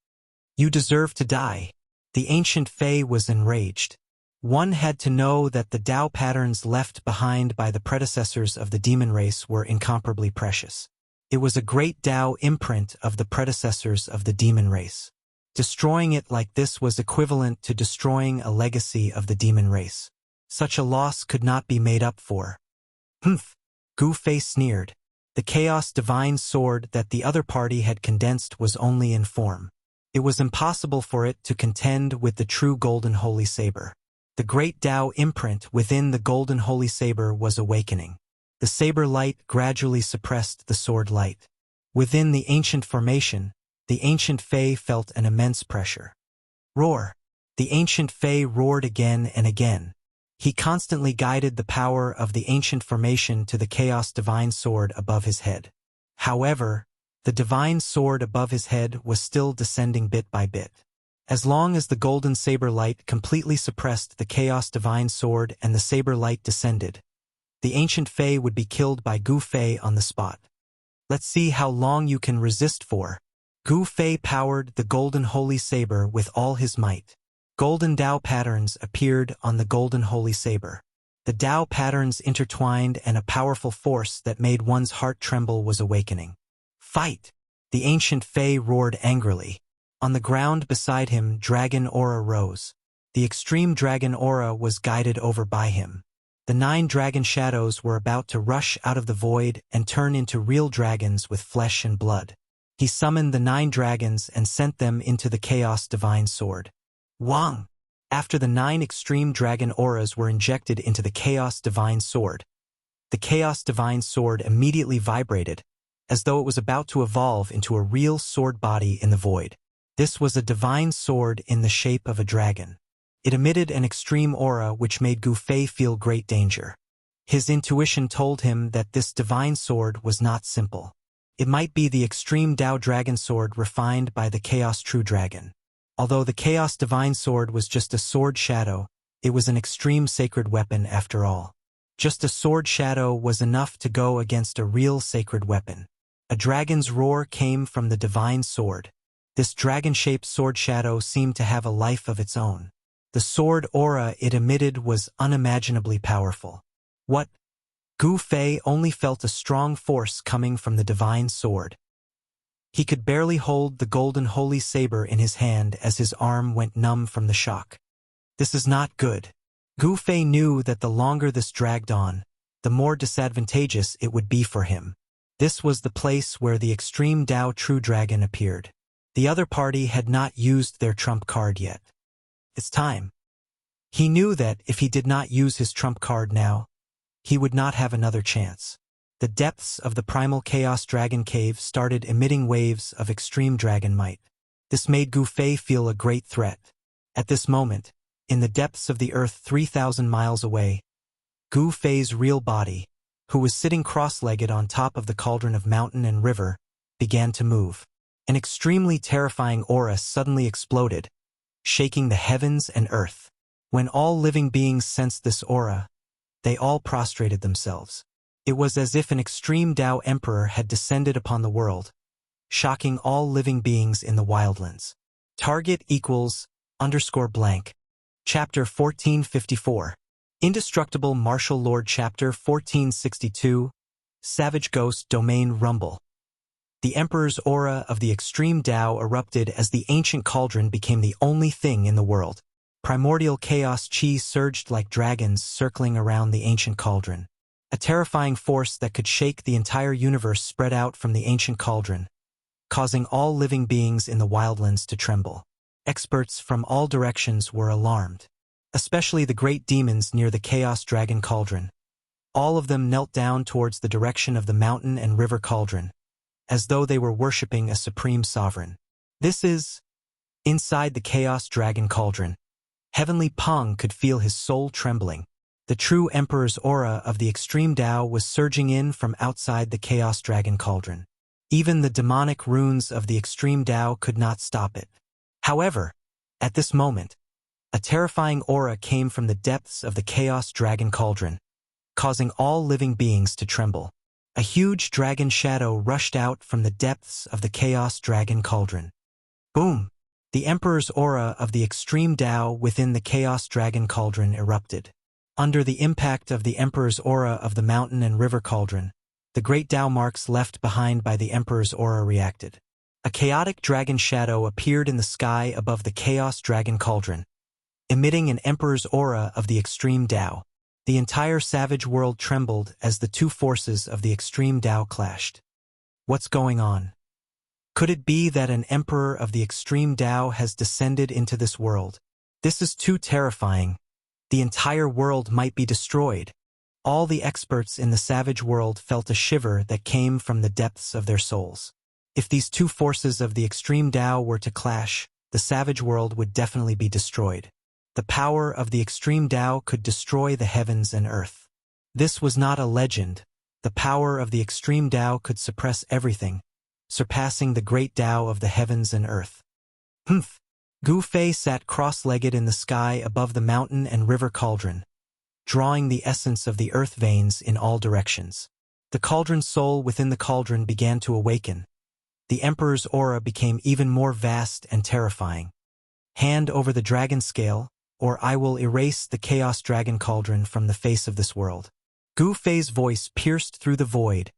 You deserve to die. The ancient Fei was enraged. One had to know that the Tao patterns left behind by the predecessors of the demon race were incomparably precious. It was a great Tao imprint of the predecessors of the demon race. Destroying it like this was equivalent to destroying a legacy of the demon race. Such a loss could not be made up for. Humph! Gu Fei sneered. The Chaos Divine Sword that the other party had condensed was only in form. It was impossible for it to contend with the true Golden Holy Saber. The great Tao imprint within the Golden Holy Saber was awakening. The saber light gradually suppressed the sword light. Within the ancient formation, the ancient Fei felt an immense pressure. Roar! The ancient Fei roared again and again. He constantly guided the power of the ancient formation to the Chaos Divine Sword above his head. However, the divine sword above his head was still descending bit by bit. As long as the golden saber light completely suppressed the Chaos Divine Sword and the saber light descended, the ancient Fei would be killed by Gu Fei on the spot. Let's see how long you can resist for. Gu Fei powered the golden holy saber with all his might. Golden Tao patterns appeared on the golden holy saber. The Tao patterns intertwined and a powerful force that made one's heart tremble was awakening. Fight! The ancient Fei roared angrily. On the ground beside him, dragon aura rose. The extreme dragon aura was guided over by him. The 9 dragon shadows were about to rush out of the void and turn into real dragons with flesh and blood. He summoned the 9 dragons and sent them into the Chaos Divine Sword. Wang! After the 9 extreme dragon auras were injected into the Chaos Divine Sword, the Chaos Divine Sword immediately vibrated, as though it was about to evolve into a real sword body in the void. This was a divine sword in the shape of a dragon. It emitted an extreme aura which made Gu Fei feel great danger. His intuition told him that this divine sword was not simple. It might be the extreme Dao dragon sword refined by the Chaos True Dragon. Although the Chaos Divine Sword was just a sword shadow, it was an extreme sacred weapon after all. Just a sword shadow was enough to go against a real sacred weapon. A dragon's roar came from the divine sword. This dragon-shaped sword shadow seemed to have a life of its own. The sword aura it emitted was unimaginably powerful. What? Gu Fei only felt a strong force coming from the divine sword. He could barely hold the golden holy saber in his hand as his arm went numb from the shock. This is not good. Gu Fei knew that the longer this dragged on, the more disadvantageous it would be for him. This was the place where the extreme Dao True Dragon appeared. The other party had not used their trump card yet. It's time. He knew that if he did not use his trump card now, he would not have another chance. The depths of the primal Chaos Dragon Cave started emitting waves of extreme dragon might. This made Gu Fei feel a great threat. At this moment, in the depths of the earth 3,000 miles away, Gu Fei's real body, who was sitting cross-legged on top of the cauldron of mountain and river, began to move. An extremely terrifying aura suddenly exploded, shaking the heavens and earth. When all living beings sensed this aura, they all prostrated themselves. It was as if an extreme Dao Emperor had descended upon the world, shocking all living beings in the wildlands. Target equals _blank. Chapter 1454. Indestructible Martial Lord Chapter 1462. Savage Ghost Domain Rumble. The Emperor's aura of the extreme Dao erupted as the ancient cauldron became the only thing in the world. Primordial chaos chi surged like dragons circling around the ancient cauldron. A terrifying force that could shake the entire universe spread out from the ancient cauldron, causing all living beings in the wildlands to tremble. Experts from all directions were alarmed, especially the great demons near the Chaos Dragon Cauldron. All of them knelt down towards the direction of the mountain and river cauldron, as though they were worshipping a supreme sovereign. This is inside the Chaos Dragon Cauldron. Heavenly Peng could feel his soul trembling. The true Emperor's aura of the extreme Dao was surging in from outside the Chaos Dragon Cauldron. Even the demonic runes of the extreme Dao could not stop it. However, at this moment, a terrifying aura came from the depths of the Chaos Dragon Cauldron, causing all living beings to tremble. A huge dragon shadow rushed out from the depths of the Chaos Dragon Cauldron. Boom! The Emperor's aura of the extreme Dao within the Chaos Dragon Cauldron erupted. Under the impact of the Emperor's aura of the mountain and river cauldron, the great Dao marks left behind by the Emperor's aura reacted. A chaotic dragon shadow appeared in the sky above the Chaos Dragon Cauldron, emitting an Emperor's aura of the extreme Dao. The entire savage world trembled as the two forces of the extreme Dao clashed. What's going on? Could it be that an Emperor of the extreme Dao has descended into this world? This is too terrifying. The entire world might be destroyed. All the experts in the savage world felt a shiver that came from the depths of their souls. If these two forces of the extreme Dao were to clash, the savage world would definitely be destroyed. The power of the extreme Dao could destroy the heavens and earth. This was not a legend. The power of the extreme Dao could suppress everything, surpassing the great Dao of the heavens and earth. Humph! Gu Fei sat cross-legged in the sky above the mountain and river cauldron, drawing the essence of the earth veins in all directions. The cauldron soul within the cauldron began to awaken. The Emperor's aura became even more vast and terrifying. Hand over the dragon scale, or I will erase the Chaos Dragon Cauldron from the face of this world. Gu Fei's voice pierced through the void,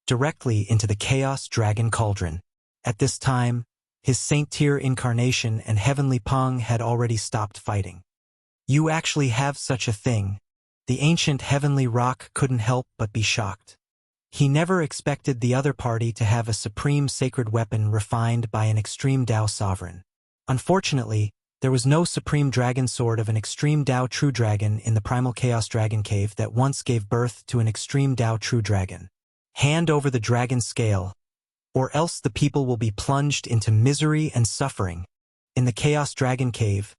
directly into the Chaos Dragon Cauldron. At this time, his Saint-Tier incarnation and Heavenly Peng had already stopped fighting. You actually have such a thing. The ancient heavenly rock couldn't help but be shocked. He never expected the other party to have a supreme sacred weapon refined by an extreme Dao sovereign. Unfortunately, there was no supreme dragon sword of an extreme Dao True Dragon in the primal Chaos Dragon Cave that once gave birth to an extreme Dao True Dragon. Hand over the dragon scale, or else the people will be plunged into misery and suffering. In the Chaos Dragon Cave,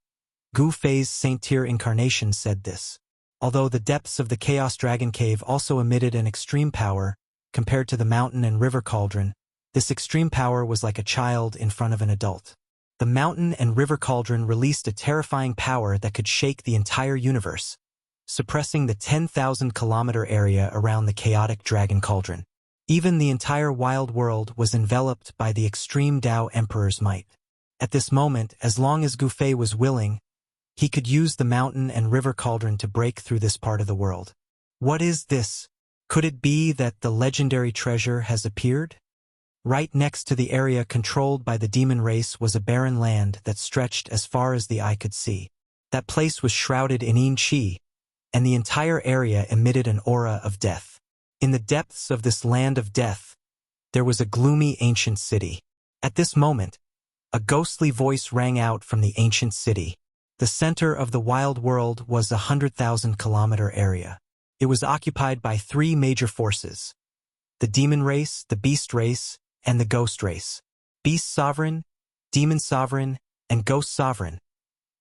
Gu Fei's Saint Tier incarnation said this. Although the depths of the Chaos Dragon Cave also emitted an extreme power, compared to the mountain and river cauldron, this extreme power was like a child in front of an adult. The mountain and river cauldron released a terrifying power that could shake the entire universe, suppressing the 10,000-kilometer area around the chaotic dragon cauldron. Even the entire wild world was enveloped by the extreme Tao Emperor's might. At this moment, as long as Gu Fei was willing, he could use the mountain and river cauldron to break through this part of the world. What is this? Could it be that the legendary treasure has appeared? Right next to the area controlled by the demon race was a barren land that stretched as far as the eye could see. That place was shrouded in yin qi, and the entire area emitted an aura of death. In the depths of this land of death, there was a gloomy ancient city. At this moment, a ghostly voice rang out from the ancient city. The center of the wild world was a 100,000-kilometer area. It was occupied by three major forces: the demon race, the beast race, and the ghost race. Beast sovereign, demon sovereign, and ghost sovereign.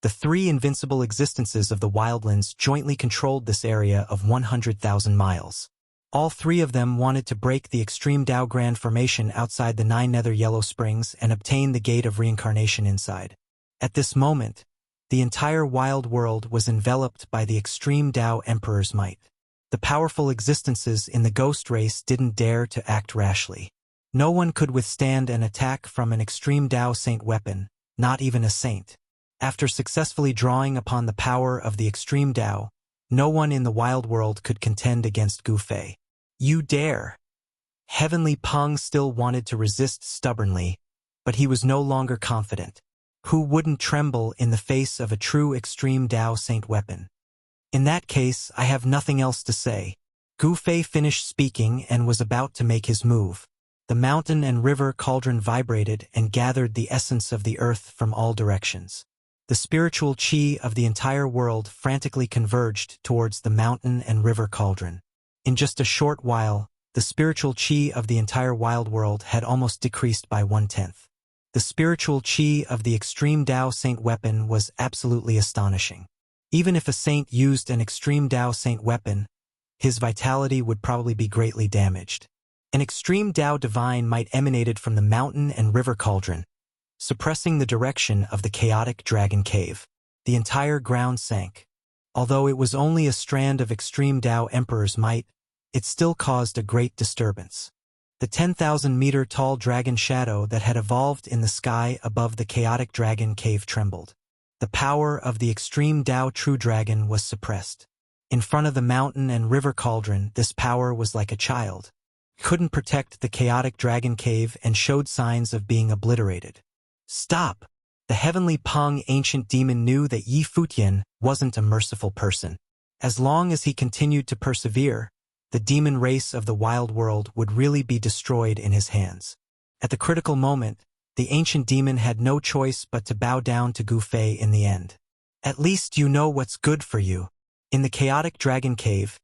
The three invincible existences of the wildlands jointly controlled this area of 100,000 miles. All three of them wanted to break the extreme Tao Grand Formation outside the 9 Nether Yellow Springs and obtain the Gate of Reincarnation inside. At this moment, the entire wild world was enveloped by the extreme Tao Emperor's might. The powerful existences in the ghost race didn't dare to act rashly. No one could withstand an attack from an extreme Tao Saint weapon, not even a saint. After successfully drawing upon the power of the extreme Tao, no one in the wild world could contend against Gu Fei. You dare! Heavenly Peng still wanted to resist stubbornly, but he was no longer confident. Who wouldn't tremble in the face of a true extreme Tao Saint weapon? In that case, I have nothing else to say. Gu Fei finished speaking and was about to make his move. The mountain and river cauldron vibrated and gathered the essence of the earth from all directions. The spiritual qi of the entire world frantically converged towards the mountain and river cauldron. In just a short while, the spiritual qi of the entire wild world had almost decreased by 1/10. The spiritual qi of the extreme Tao Saint weapon was absolutely astonishing. Even if a saint used an extreme Tao Saint weapon, his vitality would probably be greatly damaged. An extreme Tao divine might emanated from the mountain and river cauldron, suppressing the direction of the chaotic dragon cave. The entire ground sank. Although it was only a strand of extreme Tao Emperor's might, it still caused a great disturbance. The 10,000-meter tall dragon shadow that had evolved in the sky above the chaotic dragon cave trembled. The power of the extreme Tao True Dragon was suppressed. In front of the mountain and river cauldron, this power was like a child. Couldn't protect the chaotic dragon cave and showed signs of being obliterated. Stop! The heavenly Peng ancient demon knew that Yi Futian wasn't a merciful person. As long as he continued to persevere, the demon race of the wild world would really be destroyed in his hands. At the critical moment, the ancient demon had no choice but to bow down to Gu Fei in the end. At least you know what's good for you. In the chaotic dragon cave,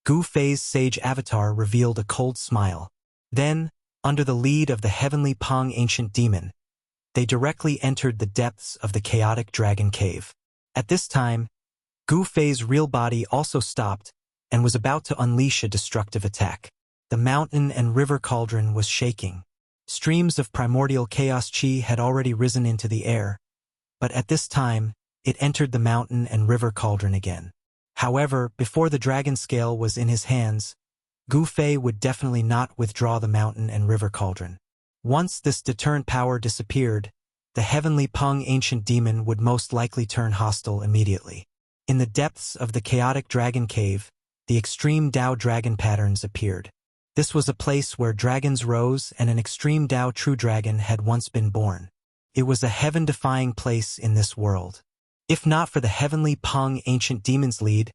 Gu Fei's sage avatar revealed a cold smile. Then, under the lead of the heavenly Peng ancient demon, they directly entered the depths of the chaotic dragon cave. At this time, Gu Fei's real body also stopped and was about to unleash a destructive attack. The mountain and river cauldron was shaking. Streams of primordial chaos chi had already risen into the air, but at this time, it entered the mountain and river cauldron again. However, before the dragon scale was in his hands, Gu Fei would definitely not withdraw the mountain and river cauldron. Once this deterrent power disappeared, the heavenly Peng ancient demon would most likely turn hostile immediately. In the depths of the chaotic dragon cave, the extreme Tao dragon patterns appeared. This was a place where dragons rose and an extreme Tao true dragon had once been born. It was a heaven-defying place in this world. If not for the heavenly Peng ancient demon's lead,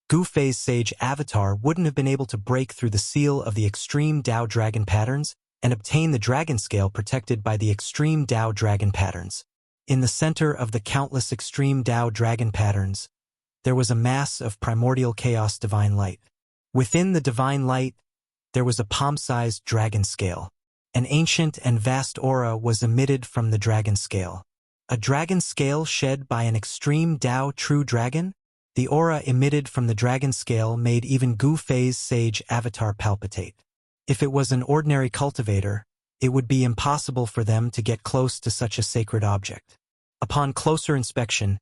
Gu Fei's sage avatar wouldn't have been able to break through the seal of the extreme Tao dragon patterns and obtain the dragon scale protected by the extreme Tao dragon patterns. In the center of the countless extreme Tao dragon patterns, there was a mass of primordial chaos divine light. Within the divine light, there was a palm-sized dragon scale. An ancient and vast aura was emitted from the dragon scale. A dragon scale shed by an extreme Tao true dragon? The aura emitted from the dragon scale made even Gu Fei's sage avatar palpitate. If it was an ordinary cultivator, it would be impossible for them to get close to such a sacred object. Upon closer inspection,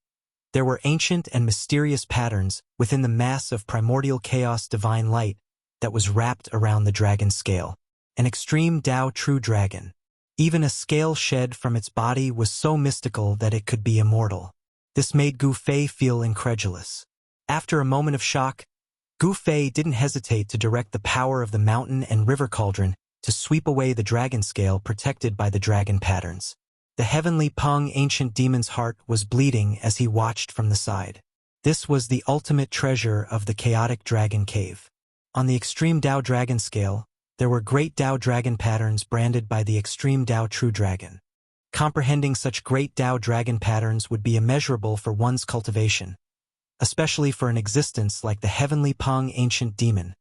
there were ancient and mysterious patterns within the mass of primordial chaos divine light that was wrapped around the dragon scale. An extreme Tao true dragon. Even a scale shed from its body was so mystical that it could be immortal. This made Gu Fei feel incredulous. After a moment of shock, Gu Fei didn't hesitate to direct the power of the mountain and river cauldron to sweep away the dragon scale protected by the dragon patterns. The heavenly Peng ancient demon's heart was bleeding as he watched from the side. This was the ultimate treasure of the chaotic dragon cave. On the extreme Tao dragon scale, there were great Tao dragon patterns branded by the extreme Tao true dragon. Comprehending such great Tao dragon patterns would be immeasurable for one's cultivation, especially for an existence like the heavenly Peng ancient demon,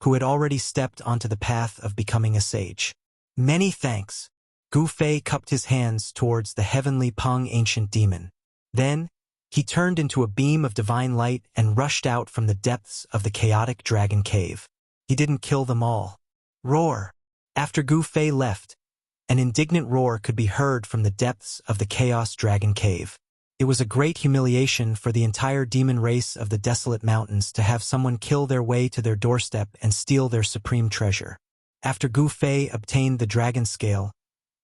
who had already stepped onto the path of becoming a sage. Many thanks. Gu Fei cupped his hands towards the heavenly Peng ancient demon. Then, he turned into a beam of divine light and rushed out from the depths of the chaotic dragon cave. He didn't kill them all. Roar! After Gu Fei left, an indignant roar could be heard from the depths of the chaos dragon cave. It was a great humiliation for the entire demon race of the desolate mountains to have someone kill their way to their doorstep and steal their supreme treasure. After Gu Fei obtained the dragon scale,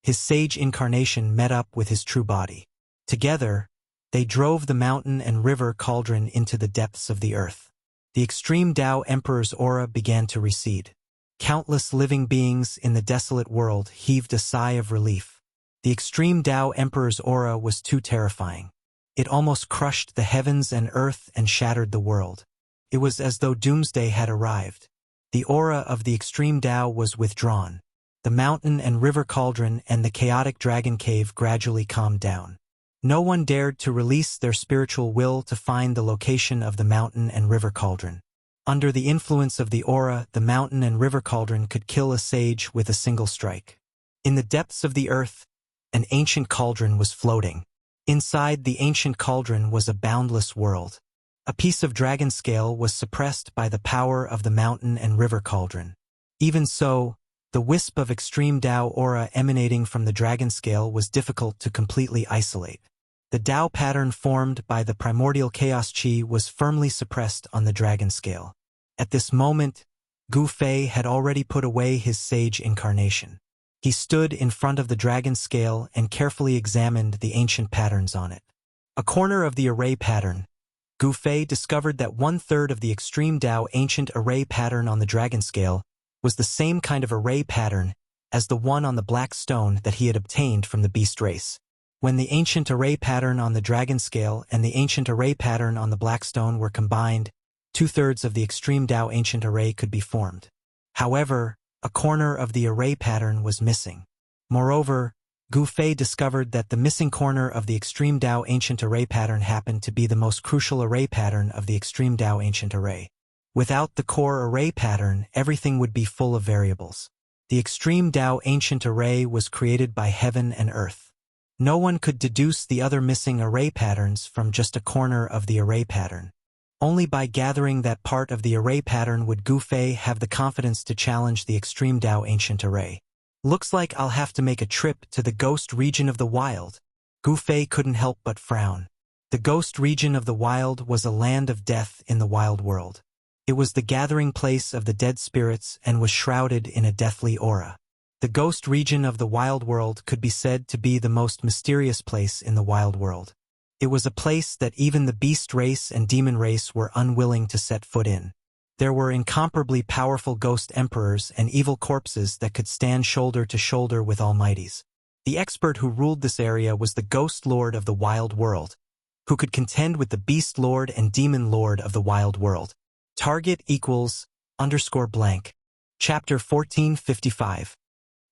his sage incarnation met up with his true body. Together, they drove the mountain and river cauldron into the depths of the earth. The extreme Tao Emperor's aura began to recede. Countless living beings in the desolate world heaved a sigh of relief. The extreme Tao Emperor's aura was too terrifying. It almost crushed the heavens and earth and shattered the world. It was as though doomsday had arrived. The aura of the extreme Tao was withdrawn. The mountain and river cauldron and the chaotic dragon cave gradually calmed down. No one dared to release their spiritual will to find the location of the mountain and river cauldron. Under the influence of the aura, the mountain and river cauldron could kill a sage with a single strike. In the depths of the earth, an ancient cauldron was floating. Inside the ancient cauldron was a boundless world. A piece of dragon scale was suppressed by the power of the mountain and river cauldron. Even so, the wisp of extreme Tao aura emanating from the dragon scale was difficult to completely isolate. The Tao pattern formed by the primordial chaos chi was firmly suppressed on the dragon scale. At this moment, Gu Fei had already put away his sage incarnation. He stood in front of the dragon scale and carefully examined the ancient patterns on it. A corner of the array pattern, Gu Fei discovered that 1/3 of the extreme Tao ancient array pattern on the dragon scale was the same kind of array pattern as the one on the black stone that he had obtained from the beast race. When the ancient array pattern on the dragon scale and the ancient array pattern on the black stone were combined, 2/3 of the extreme Tao ancient array could be formed. However, a corner of the array pattern was missing. Moreover, Gu Fei discovered that the missing corner of the extreme Tao ancient array pattern happened to be the most crucial array pattern of the extreme Tao ancient array. Without the core array pattern, everything would be full of variables. The extreme Tao ancient array was created by heaven and earth. No one could deduce the other missing array patterns from just a corner of the array pattern. Only by gathering that part of the array pattern would Gu Fei have the confidence to challenge the extreme Tao ancient array. Looks like I'll have to make a trip to the ghost region of the wild. Gu Fei couldn't help but frown. The ghost region of the wild was a land of death in the wild world. It was the gathering place of the dead spirits and was shrouded in a deathly aura. The ghost region of the wild world could be said to be the most mysterious place in the wild world. It was a place that even the beast race and demon race were unwilling to set foot in. There were incomparably powerful ghost emperors and evil corpses that could stand shoulder to shoulder with almighties. The expert who ruled this area was the ghost lord of the wild world, who could contend with the beast lord and demon lord of the wild world. Target =_blank. Chapter 1455.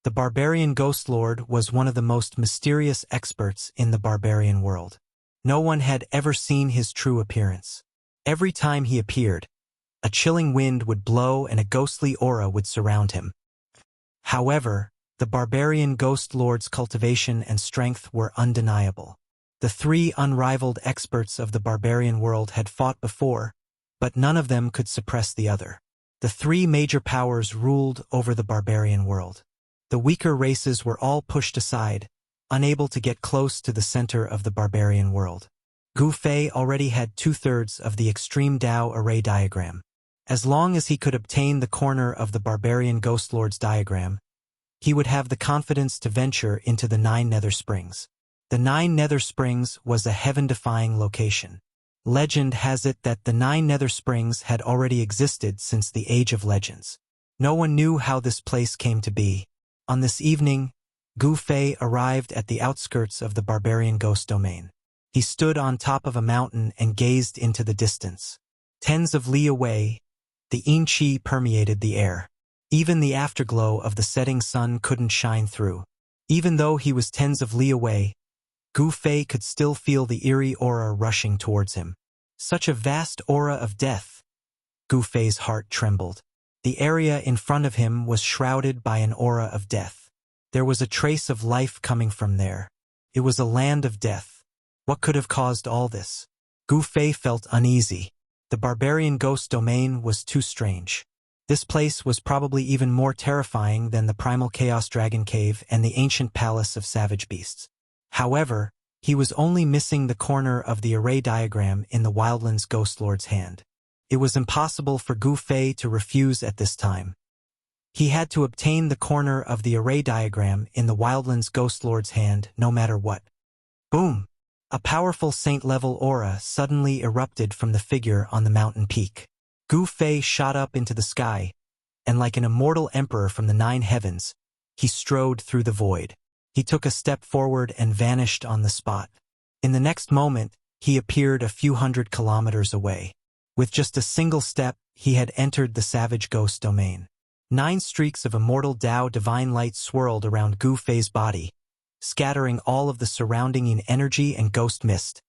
The barbarian ghost lord was one of the most mysterious experts in the barbarian world. No one had ever seen his true appearance. Every time he appeared, A chilling wind would blow and a ghostly aura would surround him. However, the barbarian ghost lord's cultivation and strength were undeniable. The three unrivaled experts of the barbarian world had fought before, but none of them could suppress the other. The three major powers ruled over the barbarian world. The weaker races were all pushed aside, unable to get close to the center of the barbarian world. Gu Fei already had 2/3 of the extreme Dao array diagram. As long as he could obtain the corner of the barbarian ghost lord's diagram, he would have the confidence to venture into the 9 nether springs. The 9 nether springs was a heaven-defying location. Legend has it that the 9 nether springs had already existed since the Age of Legends. No one knew how this place came to be. On this evening, Gu Fei arrived at the outskirts of the barbarian ghost domain. He stood on top of a mountain and gazed into the distance. Tens of li away, the yin qi permeated the air. Even the afterglow of the setting sun couldn't shine through. Even though he was tens of li away, Gu Fei could still feel the eerie aura rushing towards him. Such a vast aura of death. Gu Fei's heart trembled. The area in front of him was shrouded by an aura of death. There was a trace of life coming from there. It was a land of death. What could have caused all this? Gu Fei felt uneasy. The barbarian ghost domain was too strange. This place was probably even more terrifying than the primal chaos dragon cave and the ancient palace of savage beasts. However, he was only missing the corner of the array diagram in the Wildlands Ghost Lord's hand. It was impossible for Gu Fei to refuse at this time. He had to obtain the corner of the array diagram in the Wildlands Ghost Lord's hand no matter what. Boom! A powerful saint-level aura suddenly erupted from the figure on the mountain peak. Gu Fei shot up into the sky, and like an immortal emperor from the 9 heavens, he strode through the void. He took a step forward and vanished on the spot. In the next moment, he appeared a few hundred kilometers away. With just a single step, he had entered the savage ghost domain. 9 streaks of immortal Dao divine light swirled around Gu Fei's body, scattering all of the surrounding yin energy and ghost mist,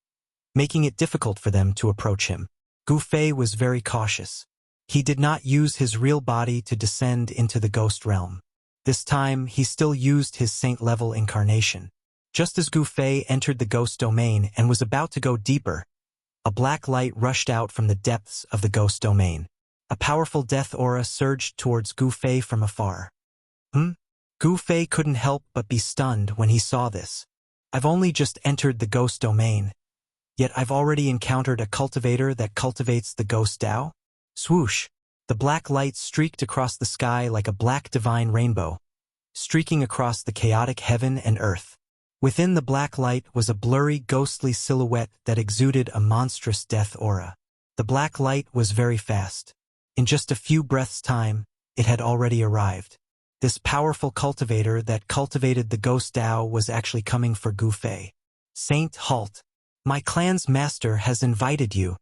making it difficult for them to approach him. Gu Fei was very cautious. He did not use his real body to descend into the ghost realm. This time, he still used his saint-level incarnation. Just as Gu Fei entered the ghost domain and was about to go deeper, a black light rushed out from the depths of the ghost domain. A powerful death aura surged towards Gu Fei from afar. Gu Fei couldn't help but be stunned when he saw this. I've only just entered the ghost domain, yet I've already encountered a cultivator that cultivates the ghost Dao? Swoosh! The black light streaked across the sky like a black divine rainbow, streaking across the chaotic heaven and earth. Within the black light was a blurry, ghostly silhouette that exuded a monstrous death aura. The black light was very fast. In just a few breaths' time, it had already arrived. This powerful cultivator that cultivated the ghost Dao was actually coming for Gu Fei. Saint, halt! My clan's master has invited you.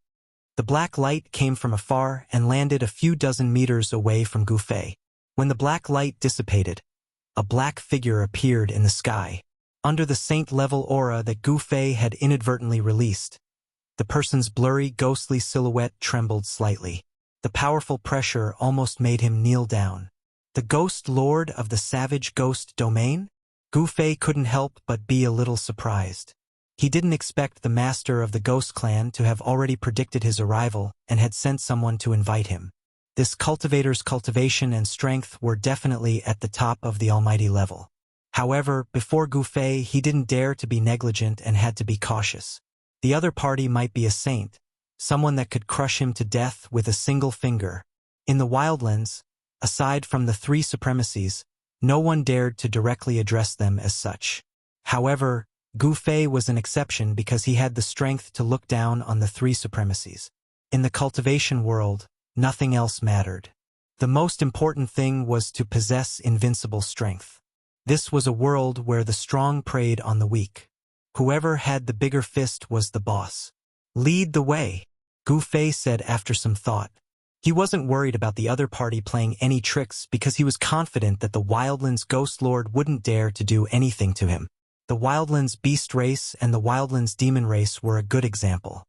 The black light came from afar and landed a few dozen meters away from Gu Fei. When the black light dissipated, a black figure appeared in the sky, under the saint-level aura that Gu Fei had inadvertently released. The person's blurry, ghostly silhouette trembled slightly. The powerful pressure almost made him kneel down. The ghost lord of the savage ghost domain? Gu Fei couldn't help but be a little surprised. He didn't expect the master of the ghost clan to have already predicted his arrival and had sent someone to invite him. This cultivator's cultivation and strength were definitely at the top of the almighty level. However, before Gu Fei, he didn't dare to be negligent and had to be cautious. The other party might be a saint, someone that could crush him to death with a single finger. In the Wildlands, aside from the 3 supremacies, no one dared to directly address them as such. However, Gu Fei was an exception because he had the strength to look down on the 3 supremacies. In the cultivation world, nothing else mattered. The most important thing was to possess invincible strength. This was a world where the strong preyed on the weak. Whoever had the bigger fist was the boss. Lead the way, Gu Fei said after some thought. He wasn't worried about the other party playing any tricks because he was confident that the Wildlands Ghost Lord wouldn't dare to do anything to him. The Wildlands Beast race and the Wildlands Demon race were a good example.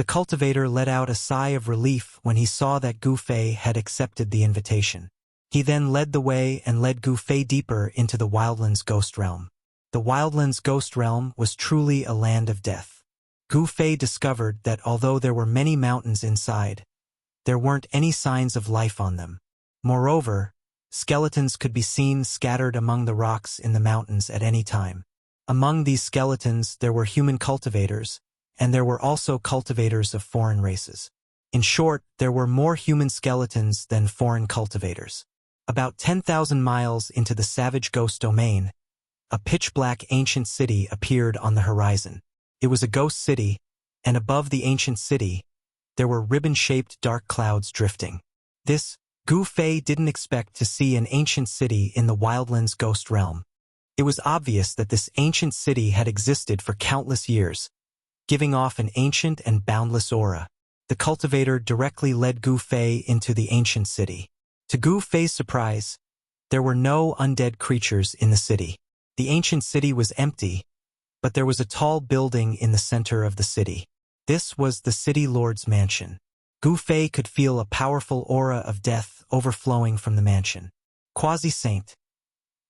The cultivator let out a sigh of relief when he saw that Gu Fei had accepted the invitation. He then led the way and led Gu Fei deeper into the Wildlands Ghost Realm. The Wildlands Ghost Realm was truly a land of death. Gu Fei discovered that although there were many mountains inside, there weren't any signs of life on them. Moreover, skeletons could be seen scattered among the rocks in the mountains at any time. Among these skeletons there were human cultivators, and there were also cultivators of foreign races. In short, there were more human skeletons than foreign cultivators. About 10,000 miles into the savage ghost domain, a pitch-black ancient city appeared on the horizon. It was a ghost city, and above the ancient city, there were ribbon-shaped dark clouds drifting. This, Gu Fei didn't expect to see an ancient city in the Wildlands Ghost Realm. It was obvious that this ancient city had existed for countless years, giving off an ancient and boundless aura. The cultivator directly led Gu Fei into the ancient city. To Gu Fei's surprise, there were no undead creatures in the city. The ancient city was empty, but there was a tall building in the center of the city. This was the city lord's mansion. Gu Fei could feel a powerful aura of death overflowing from the mansion. Quasi-saint.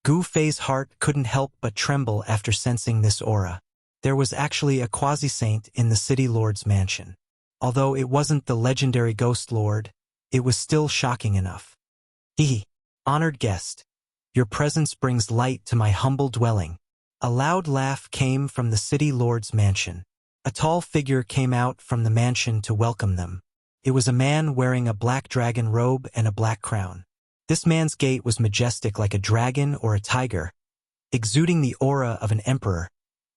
Gu Fei's heart couldn't help but tremble after sensing this aura. There was actually a quasi-saint in the city lord's mansion. Although it wasn't the legendary ghost lord, it was still shocking enough. Honored guest, your presence brings light to my humble dwelling. A loud laugh came from the city lord's mansion. A tall figure came out from the mansion to welcome them. It was a man wearing a black dragon robe and a black crown. This man's gait was majestic like a dragon or a tiger, exuding the aura of an emperor,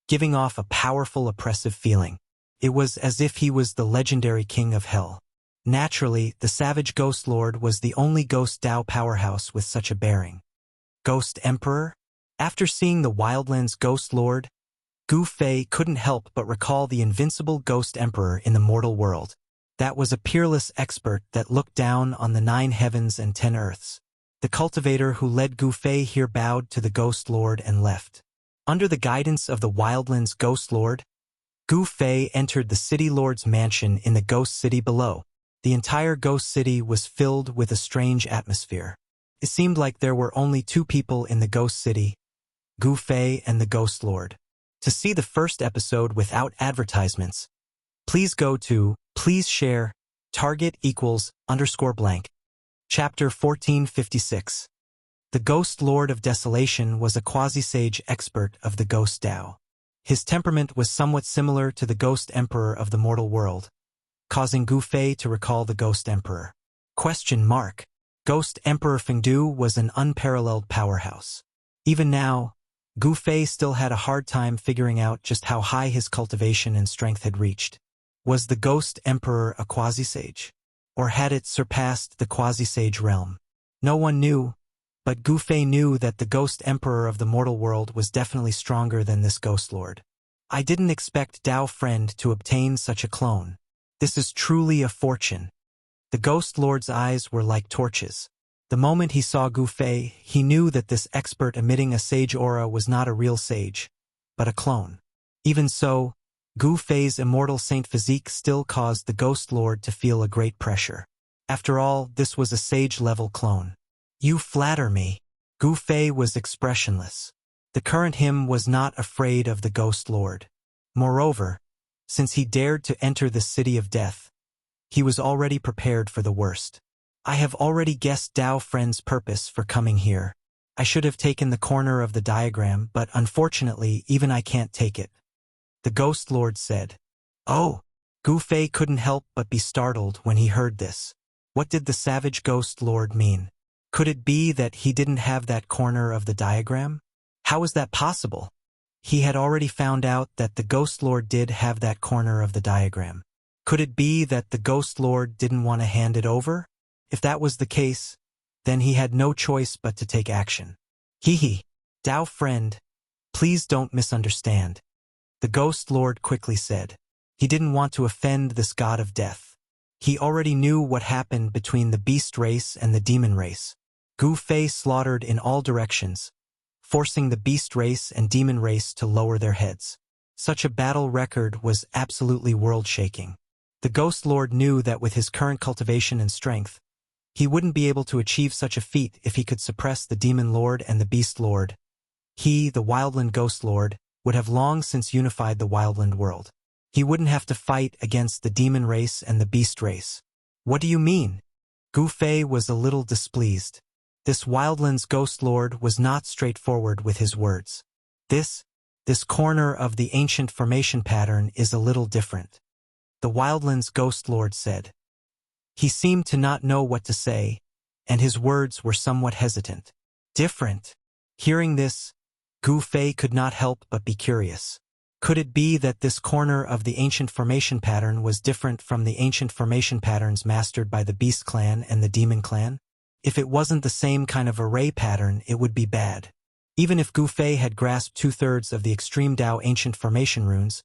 giving off a powerful, oppressive feeling. It was as if he was the legendary king of hell. Naturally, the savage ghost lord was the only ghost Dao powerhouse with such a bearing. Ghost Emperor? After seeing the Wildlands Ghost Lord, Gu Fei couldn't help but recall the invincible Ghost Emperor in the mortal world. That was a peerless expert that looked down on the 9 heavens and 10 earths. The cultivator who led Gu Fei here bowed to the Ghost Lord and left. Under the guidance of the Wildlands Ghost Lord, Gu Fei entered the City Lord's mansion in the Ghost City below. The entire Ghost City was filled with a strange atmosphere. It seemed like there were only 2 people in the Ghost City, Gu Fei and the Ghost Lord. To see the first episode without advertisements, please go to Please Share, Target =_ blank. Chapter 1456. The Ghost Lord of Desolation was a quasi-sage expert of the Ghost Dao. His temperament was somewhat similar to the Ghost Emperor of the mortal world, causing Gu Fei to recall the Ghost Emperor. Ghost Emperor Fengdu was an unparalleled powerhouse. Even now, Gu Fei still had a hard time figuring out just how high his cultivation and strength had reached. Was the Ghost Emperor a quasi-sage? Or had it surpassed the quasi-sage realm? No one knew, but Gu Fei knew that the Ghost Emperor of the mortal world was definitely stronger than this Ghost Lord. I didn't expect Dao Friend to obtain such a clone. This is truly a fortune. The Ghost Lord's eyes were like torches. The moment he saw Gu Fei, he knew that this expert emitting a sage aura was not a real sage, but a clone. Even so, Gu Fei's immortal saint physique still caused the Ghost Lord to feel a great pressure. After all, this was a sage-level clone. You flatter me. Gu Fei was expressionless. The current him was not afraid of the Ghost Lord. Moreover, since he dared to enter the city of death, he was already prepared for the worst. I have already guessed Dao Friend's purpose for coming here. I should have taken the corner of the diagram, but unfortunately, even I can't take it. The Ghost Lord said. Oh! Gu Fei couldn't help but be startled when he heard this. What did the savage Ghost Lord mean? Could it be that he didn't have that corner of the diagram? How was that possible? He had already found out that the Ghost Lord did have that corner of the diagram. Could it be that the Ghost Lord didn't want to hand it over? If that was the case, then he had no choice but to take action. Dao Friend, please don't misunderstand. The Ghost Lord quickly said. He didn't want to offend this god of death. He already knew what happened between the beast race and the demon race. Gu Fei slaughtered in all directions, forcing the beast race and demon race to lower their heads. Such a battle record was absolutely world-shaking. The Ghost Lord knew that with his current cultivation and strength, he wouldn't be able to achieve such a feat if he could suppress the Demon Lord and the Beast Lord. He, the Wildland Ghost Lord, would have long since unified the Wildland world. He wouldn't have to fight against the Demon race and the Beast race. What do you mean? Gu Fei was a little displeased. This Wildland's Ghost Lord was not straightforward with his words. This corner of the ancient formation pattern is a little different. The Wildland's Ghost Lord said. He seemed to not know what to say, and his words were somewhat hesitant. Different. Hearing this, Gu Fei could not help but be curious. Could it be that this corner of the ancient formation pattern was different from the ancient formation patterns mastered by the Beast Clan and the Demon Clan? If it wasn't the same kind of array pattern, it would be bad. Even if Gu Fei had grasped 2/3 of the Extreme Dao ancient formation runes,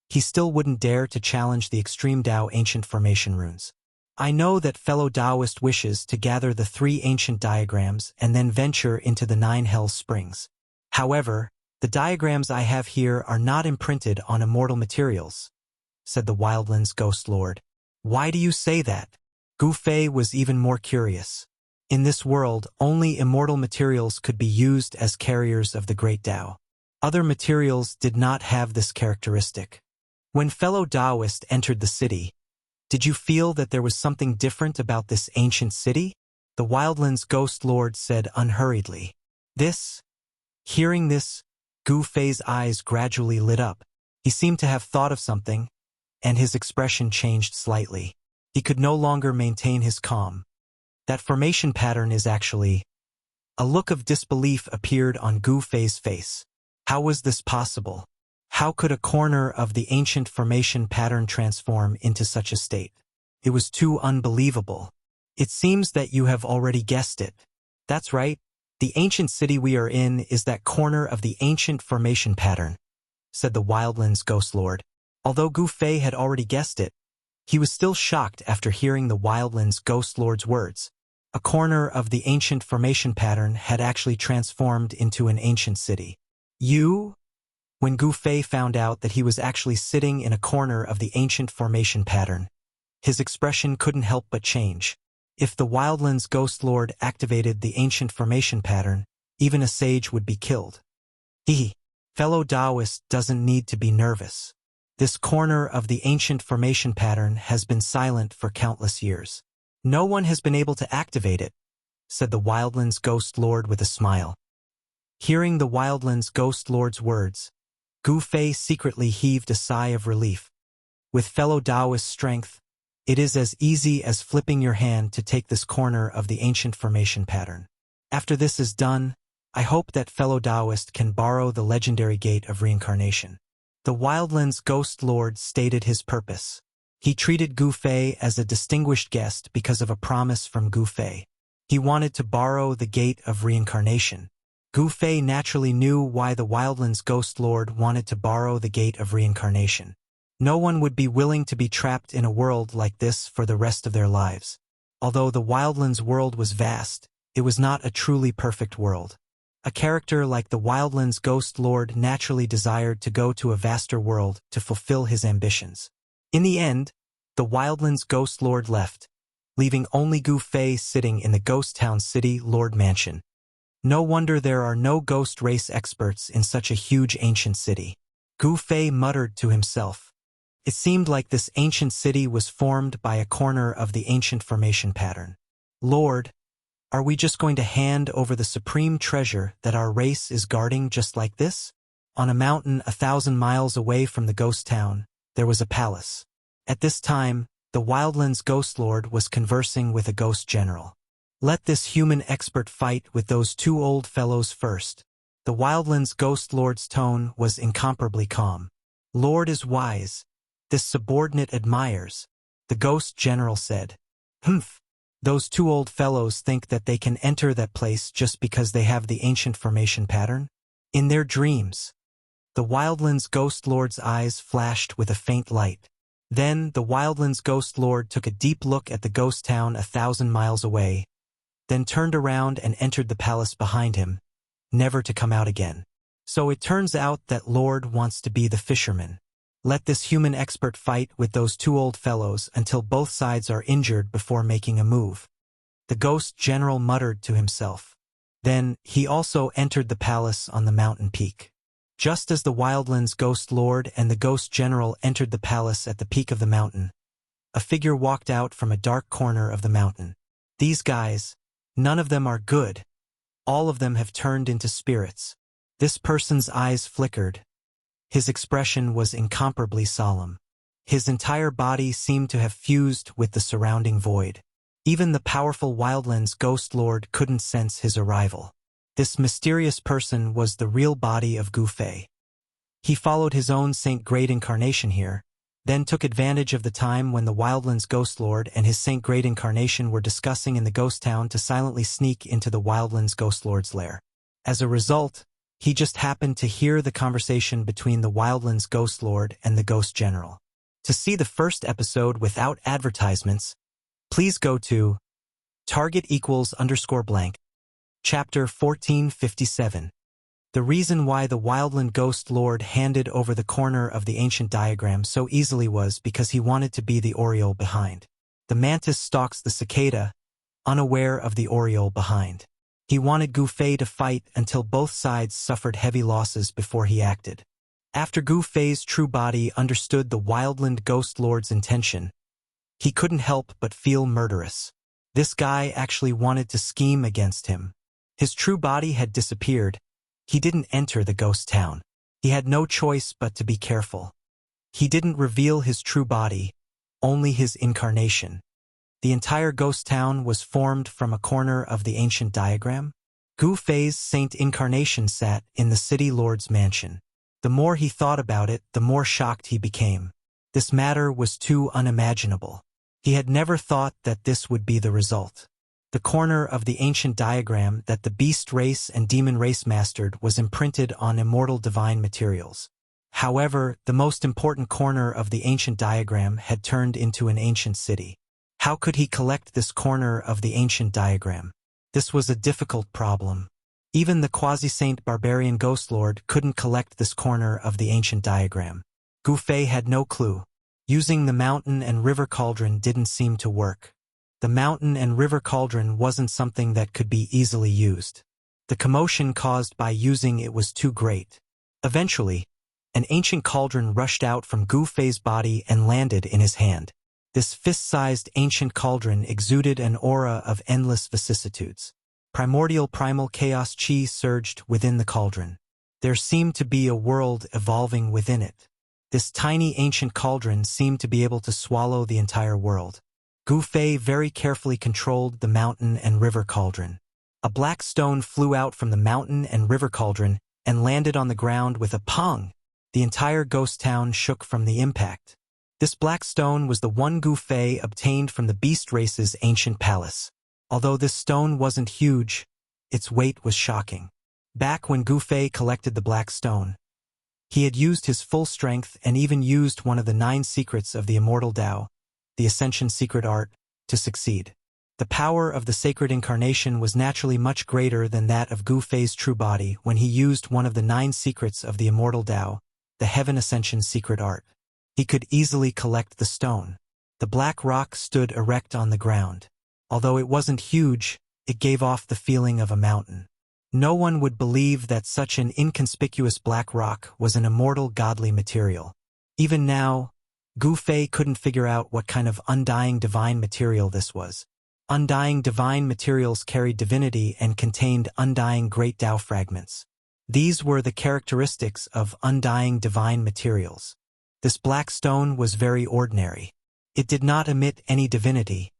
he still wouldn't dare to challenge the Extreme Dao ancient formation runes. I know that fellow Taoist wishes to gather the 3 ancient diagrams and then venture into the 9 hell springs. However, the diagrams I have here are not imprinted on immortal materials, said the Wildland's Ghost Lord. Why do you say that? Gu Fei was even more curious. In this world, only immortal materials could be used as carriers of the Great Tao. Other materials did not have this characteristic. When fellow Taoist entered the city, did you feel that there was something different about this ancient city? The Wildland's Ghost Lord said unhurriedly. Hearing this, Gu Fei's eyes gradually lit up. He seemed to have thought of something, and his expression changed slightly. He could no longer maintain his calm. That formation pattern is actually... A look of disbelief appeared on Gu Fei's face. How was this possible? How could a corner of the ancient formation pattern transform into such a state? It was too unbelievable. It seems that you have already guessed it. That's right. The ancient city we are in is that corner of the ancient formation pattern, said the Wildland's Ghost Lord. Although Gu Fei had already guessed it, he was still shocked after hearing the Wildland's Ghost Lord's words. A corner of the ancient formation pattern had actually transformed into an ancient city. You? When Gu Fei found out that he was actually sitting in a corner of the ancient formation pattern, his expression couldn't help but change. If the Wildland's Ghost Lord activated the ancient formation pattern, even a sage would be killed. Fellow Taoist doesn't need to be nervous. This corner of the ancient formation pattern has been silent for countless years. No one has been able to activate it, said the Wildland's Ghost Lord with a smile. Hearing the Wildland's Ghost Lord's words, Gu Fei secretly heaved a sigh of relief. With fellow Taoist strength, it is as easy as flipping your hand to take this corner of the ancient formation pattern. After this is done, I hope that fellow Taoist can borrow the legendary gate of reincarnation. The Wildland's Ghost Lord stated his purpose. He treated Gu Fei as a distinguished guest because of a promise from Gu Fei. He wanted to borrow the gate of reincarnation. Gu Fei naturally knew why the Wildland's Ghost Lord wanted to borrow the gate of reincarnation. No one would be willing to be trapped in a world like this for the rest of their lives. Although the Wildland's world was vast, it was not a truly perfect world. A character like the Wildland's Ghost Lord naturally desired to go to a vaster world to fulfill his ambitions. In the end, the Wildland's Ghost Lord left, leaving only Gu Fei sitting in the Ghost Town City Lord Mansion. No wonder there are no ghost race experts in such a huge ancient city. Gu Fei muttered to himself. It seemed like this ancient city was formed by a corner of the ancient formation pattern. Lord, are we just going to hand over the supreme treasure that our race is guarding just like this? On a mountain 1,000 miles away from the ghost town, there was a palace. At this time, the Wildland's Ghost Lord was conversing with a ghost general. Let this human expert fight with those 2 old fellows first. The Wildland's Ghost Lord's tone was incomparably calm. Lord is wise. This subordinate admires, the ghost general said. Humph. Those 2 old fellows think that they can enter that place just because they have the ancient formation pattern? In their dreams. The Wildland's Ghost Lord's eyes flashed with a faint light. Then the Wildland's Ghost Lord took a deep look at the ghost town 1,000 miles away, then turned around and entered the palace behind him, never to come out again. So it turns out that Lord wants to be the fisherman. Let this human expert fight with those two old fellows until both sides are injured before making a move. The ghost general muttered to himself. Then, he also entered the palace on the mountain peak. Just as the Wildlands Ghost Lord and the Ghost General entered the palace at the peak of the mountain, a figure walked out from a dark corner of the mountain. These guys, none of them are good. All of them have turned into spirits. This person's eyes flickered. His expression was incomparably solemn. His entire body seemed to have fused with the surrounding void. Even the powerful Wildlands Ghost Lord couldn't sense his arrival. This mysterious person was the real body of Gu Fei. He followed his own Saint Great Incarnation here, then took advantage of the time when the Wildlands Ghost Lord and his Saint Great Incarnation were discussing in the ghost town to silently sneak into the Wildlands Ghost Lord's lair. As a result, he just happened to hear the conversation between the Wildlands Ghost Lord and the Ghost General. To see the first episode without advertisements, please go to target=_blank. Chapter 1457. The reason why the Wildland Ghost Lord handed over the corner of the ancient diagram so easily was because he wanted to be the aureole behind. The mantis stalks the cicada, unaware of the aureole behind. He wanted Gu Fei to fight until both sides suffered heavy losses before he acted. After Gu Fei's true body understood the Wildland Ghost Lord's intention, he couldn't help but feel murderous. This guy actually wanted to scheme against him. His true body had disappeared. He didn't enter the ghost town. He had no choice but to be careful. He didn't reveal his true body, only his incarnation. The entire ghost town was formed from a corner of the ancient diagram. Gu Fei's Saint Incarnation sat in the city lord's mansion. The more he thought about it, the more shocked he became. This matter was too unimaginable. He had never thought that this would be the result. The corner of the ancient diagram that the beast race and demon race mastered was imprinted on immortal divine materials. However, the most important corner of the ancient diagram had turned into an ancient city. How could he collect this corner of the ancient diagram? This was a difficult problem. Even the quasi-saint barbarian ghost lord couldn't collect this corner of the ancient diagram. Gu Fei had no clue. Using the mountain and river cauldron didn't seem to work. The mountain and river cauldron wasn't something that could be easily used. The commotion caused by using it was too great. Eventually, an ancient cauldron rushed out from Gu Fei's body and landed in his hand. This fist-sized ancient cauldron exuded an aura of endless vicissitudes. Primordial primal chaos chi surged within the cauldron. There seemed to be a world evolving within it. This tiny ancient cauldron seemed to be able to swallow the entire world. Gu Fei very carefully controlled the mountain and river cauldron. A black stone flew out from the mountain and river cauldron and landed on the ground with a pong. The entire ghost town shook from the impact. This black stone was the one Gu Fei obtained from the beast race's ancient palace. Although this stone wasn't huge, its weight was shocking. Back when Gu Fei collected the black stone, he had used his full strength and even used one of the 9 secrets of the Immortal Tao, the Ascension Secret Art, to succeed. The power of the Sacred Incarnation was naturally much greater than that of Gu Fei's true body when he used one of the 9 secrets of the Immortal Tao, the Heaven Ascension Secret Art. He could easily collect the stone. The black rock stood erect on the ground. Although it wasn't huge, it gave off the feeling of a mountain. No one would believe that such an inconspicuous black rock was an immortal godly material. Even now, Gu Fei couldn't figure out what kind of undying divine material this was. Undying divine materials carried divinity and contained undying great Tao fragments. These were the characteristics of undying divine materials. This black stone was very ordinary. It did not emit any divinity,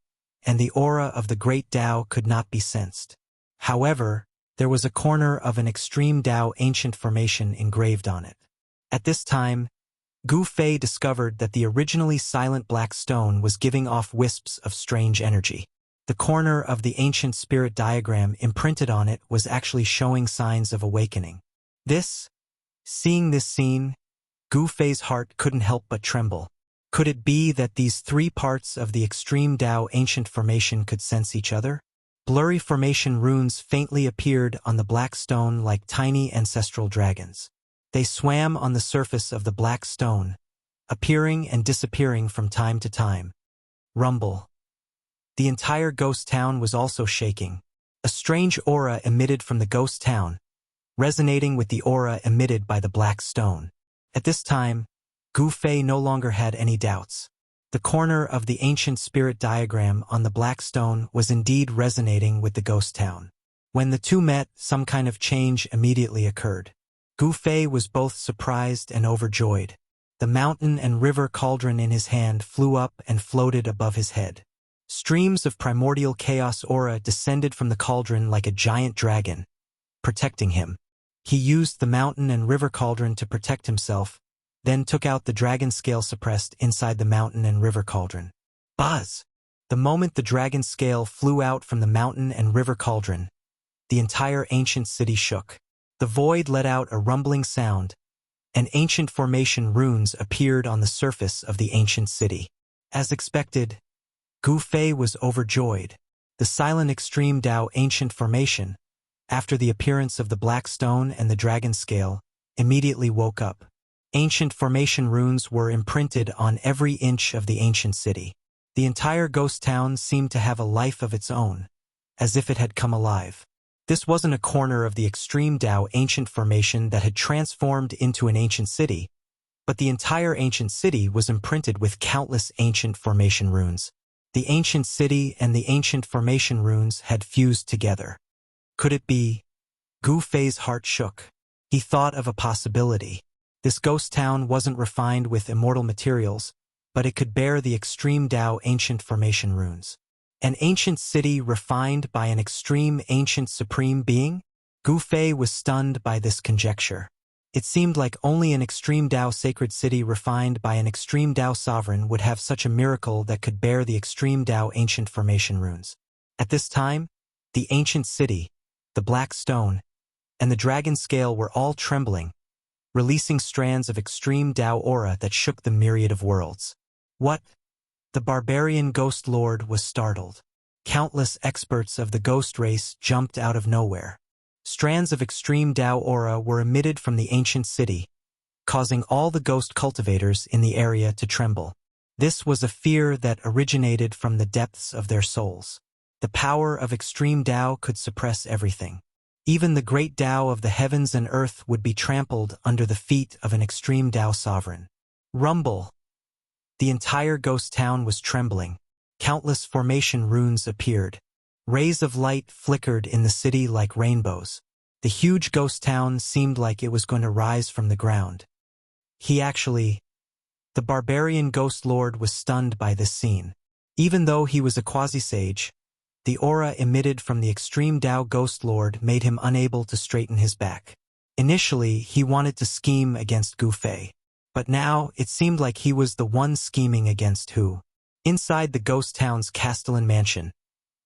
and the aura of the great Tao could not be sensed. However, there was a corner of an extreme Tao ancient formation engraved on it. At this time, Gu Fei discovered that the originally silent black stone was giving off wisps of strange energy. The corner of the ancient spirit diagram imprinted on it was actually showing signs of awakening. Seeing this scene, Gu Fei's heart couldn't help but tremble. Could it be that these 3 parts of the extreme Tao ancient formation could sense each other? Blurry formation runes faintly appeared on the black stone like tiny ancestral dragons. They swam on the surface of the black stone, appearing and disappearing from time to time. Rumble. The entire ghost town was also shaking. A strange aura emitted from the ghost town, resonating with the aura emitted by the black stone. At this time, Gu Fei no longer had any doubts. The corner of the ancient spirit diagram on the black stone was indeed resonating with the ghost town. When the two met, some kind of change immediately occurred. Gu Fei was both surprised and overjoyed. The mountain and river cauldron in his hand flew up and floated above his head. Streams of primordial chaos aura descended from the cauldron like a giant dragon, protecting him. He used the mountain and river cauldron to protect himself, then took out the dragon scale suppressed inside the mountain and river cauldron. Buzz! The moment the dragon scale flew out from the mountain and river cauldron, the entire ancient city shook. The void let out a rumbling sound, and ancient formation runes appeared on the surface of the ancient city. As expected, Gu Fei was overjoyed. The silent extreme Dao ancient formation, after the appearance of the black stone and the dragon scale, immediately woke up. Ancient formation runes were imprinted on every inch of the ancient city. The entire ghost town seemed to have a life of its own, as if it had come alive. This wasn't a corner of the extreme Dao ancient formation that had transformed into an ancient city, but the entire ancient city was imprinted with countless ancient formation runes. The ancient city and the ancient formation runes had fused together. Could it be? Gu Fei's heart shook. He thought of a possibility. This ghost town wasn't refined with immortal materials, but it could bear the extreme Dao ancient formation runes. An ancient city refined by an extreme ancient supreme being? Gu Fei was stunned by this conjecture. It seemed like only an extreme Dao sacred city refined by an extreme Dao sovereign would have such a miracle that could bear the extreme Dao ancient formation runes. At this time, the ancient city, the black stone, and the dragon scale were all trembling, releasing strands of extreme Dao aura that shook the myriad of worlds. What? The barbarian ghost lord was startled. Countless experts of the ghost race jumped out of nowhere. Strands of extreme Dao aura were emitted from the ancient city, causing all the ghost cultivators in the area to tremble. This was a fear that originated from the depths of their souls. The power of extreme Dao could suppress everything. Even the great Dao of the heavens and earth would be trampled under the feet of an extreme Dao sovereign. Rumble! The entire ghost town was trembling. Countless formation runes appeared. Rays of light flickered in the city like rainbows. The huge ghost town seemed like it was going to rise from the ground. The barbarian ghost lord was stunned by this scene. Even though he was a quasi-sage, the aura emitted from the extreme Dao ghost lord made him unable to straighten his back. Initially, he wanted to scheme against Gu Fei, but now it seemed like he was the one scheming against who. Inside the ghost town's Castellan mansion,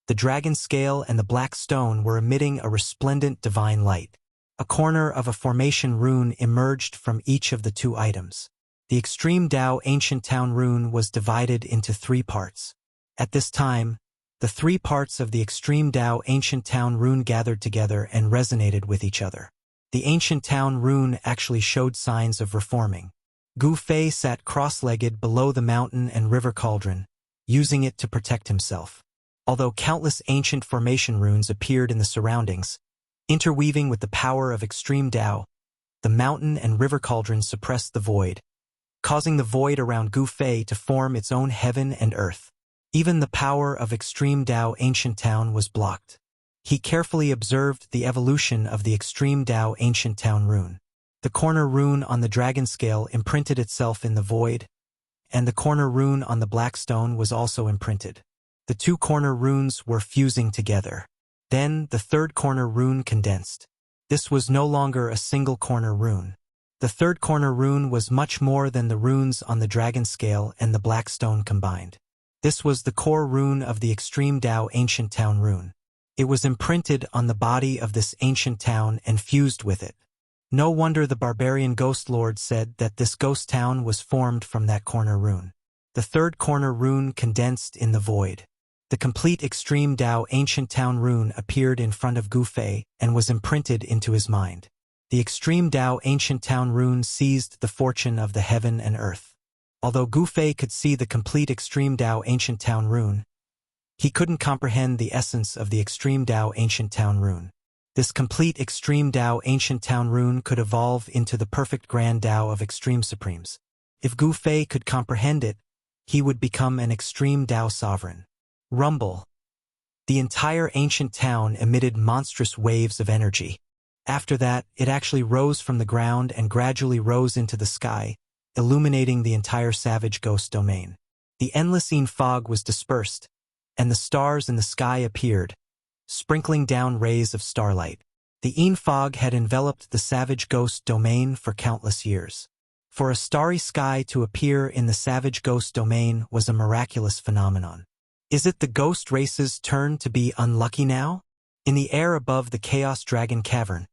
the dragon scale and the black stone were emitting a resplendent divine light. A corner of a formation rune emerged from each of the two items. The extreme Dao ancient town rune was divided into 3 parts. At this time, the 3 parts of the extreme Dao ancient town rune gathered together and resonated with each other. The ancient town rune actually showed signs of reforming. Gu Fei sat cross-legged below the mountain and river cauldron, using it to protect himself. Although countless ancient formation runes appeared in the surroundings, interweaving with the power of extreme Dao, the mountain and river cauldron suppressed the void, causing the void around Gu Fei to form its own heaven and earth. Even the power of extreme Dao ancient town was blocked. He carefully observed the evolution of the extreme Dao ancient town rune. The corner rune on the dragon scale imprinted itself in the void, and the corner rune on the black stone was also imprinted. The 2 corner runes were fusing together. Then the 3rd corner rune condensed. This was no longer a single corner rune. The 3rd corner rune was much more than the runes on the dragon scale and the black stone combined. This was the core rune of the extreme Dao ancient town rune. It was imprinted on the body of this ancient town and fused with it. No wonder the barbarian ghost lord said that this ghost town was formed from that corner rune. The 3rd corner rune condensed in the void. The complete extreme Dao ancient town rune appeared in front of Gu Fei and was imprinted into his mind. The extreme Dao ancient town rune seized the fortune of the heaven and earth. Although Gu Fei could see the complete Extreme Dao Ancient Town rune, he couldn't comprehend the essence of the Extreme Dao Ancient Town rune. This complete Extreme Dao Ancient Town rune could evolve into the perfect Grand Dao of Extreme Supremes. If Gu Fei could comprehend it, he would become an Extreme Dao Sovereign. Rumble. The entire ancient town emitted monstrous waves of energy. After that, it actually rose from the ground and gradually rose into the sky, illuminating the entire Savage Ghost domain. The endless fog was dispersed, and the stars in the sky appeared, sprinkling down rays of starlight. The fog had enveloped the Savage Ghost domain for countless years. For a starry sky to appear in the Savage Ghost domain was a miraculous phenomenon. Is it the ghost race's turn to be unlucky now? In the air above the Chaos Dragon Cavern,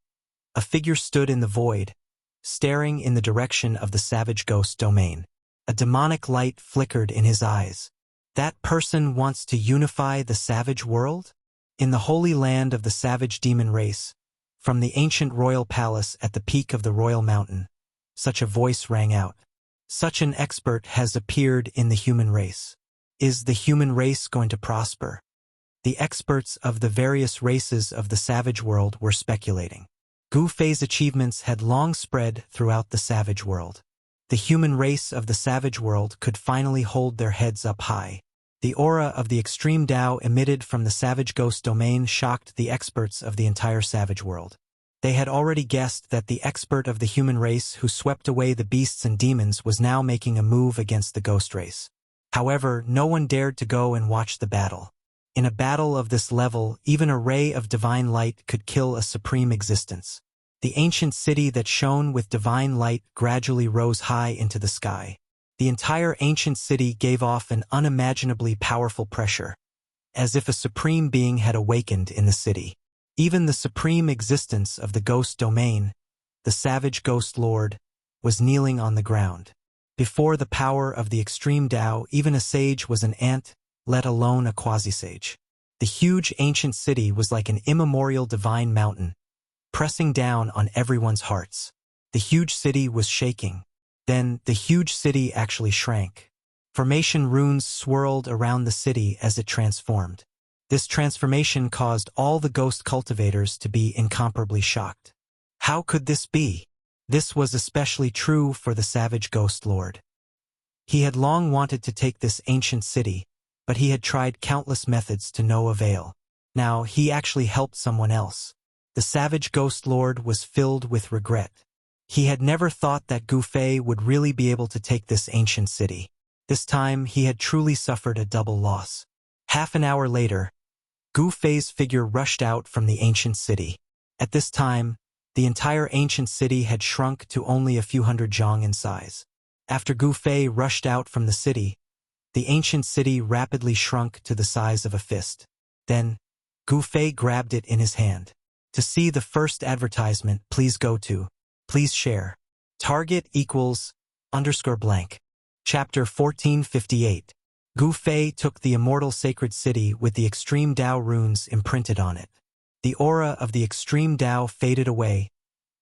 a figure stood in the void, staring in the direction of the Savage Ghost domain. A demonic light flickered in his eyes. That person wants to unify the savage world? In the holy land of the savage demon race, from the ancient royal palace at the peak of the royal mountain, such a voice rang out. Such an expert has appeared in the human race. Is the human race going to prosper? The experts of the various races of the savage world were speculating. Gu Fei's achievements had long spread throughout the savage world. The human race of the savage world could finally hold their heads up high. The aura of the Extreme Dao emitted from the Savage Ghost domain shocked the experts of the entire savage world. They had already guessed that the expert of the human race who swept away the beasts and demons was now making a move against the ghost race. However, no one dared to go and watch the battle. In a battle of this level, even a ray of divine light could kill a supreme existence. The ancient city that shone with divine light gradually rose high into the sky. The entire ancient city gave off an unimaginably powerful pressure, as if a supreme being had awakened in the city. Even the supreme existence of the ghost domain, the savage ghost lord, was kneeling on the ground. Before the power of the Extreme Dao, even a sage was an ant, let alone a quasi-sage. The huge ancient city was like an immemorial divine mountain, pressing down on everyone's hearts. The huge city was shaking. Then, the huge city actually shrank. Formation runes swirled around the city as it transformed. This transformation caused all the ghost cultivators to be incomparably shocked. How could this be? This was especially true for the savage ghost lord. He had long wanted to take this ancient city, but he had tried countless methods to no avail. Now, he actually helped someone else. The savage ghost lord was filled with regret. He had never thought that Gu Fei would really be able to take this ancient city. This time, he had truly suffered a double loss. Half an hour later, Gu Fei's figure rushed out from the ancient city. At this time, the entire ancient city had shrunk to only a few hundred zhang in size. After Gu Fei rushed out from the city, the ancient city rapidly shrunk to the size of a fist. Then, Gu Fei grabbed it in his hand. To see the first advertisement, please go to, please share. Target equals _blank. Chapter 1458. Gu Fei took the immortal sacred city with the Extreme Dao runes imprinted on it. The aura of the Extreme Dao faded away,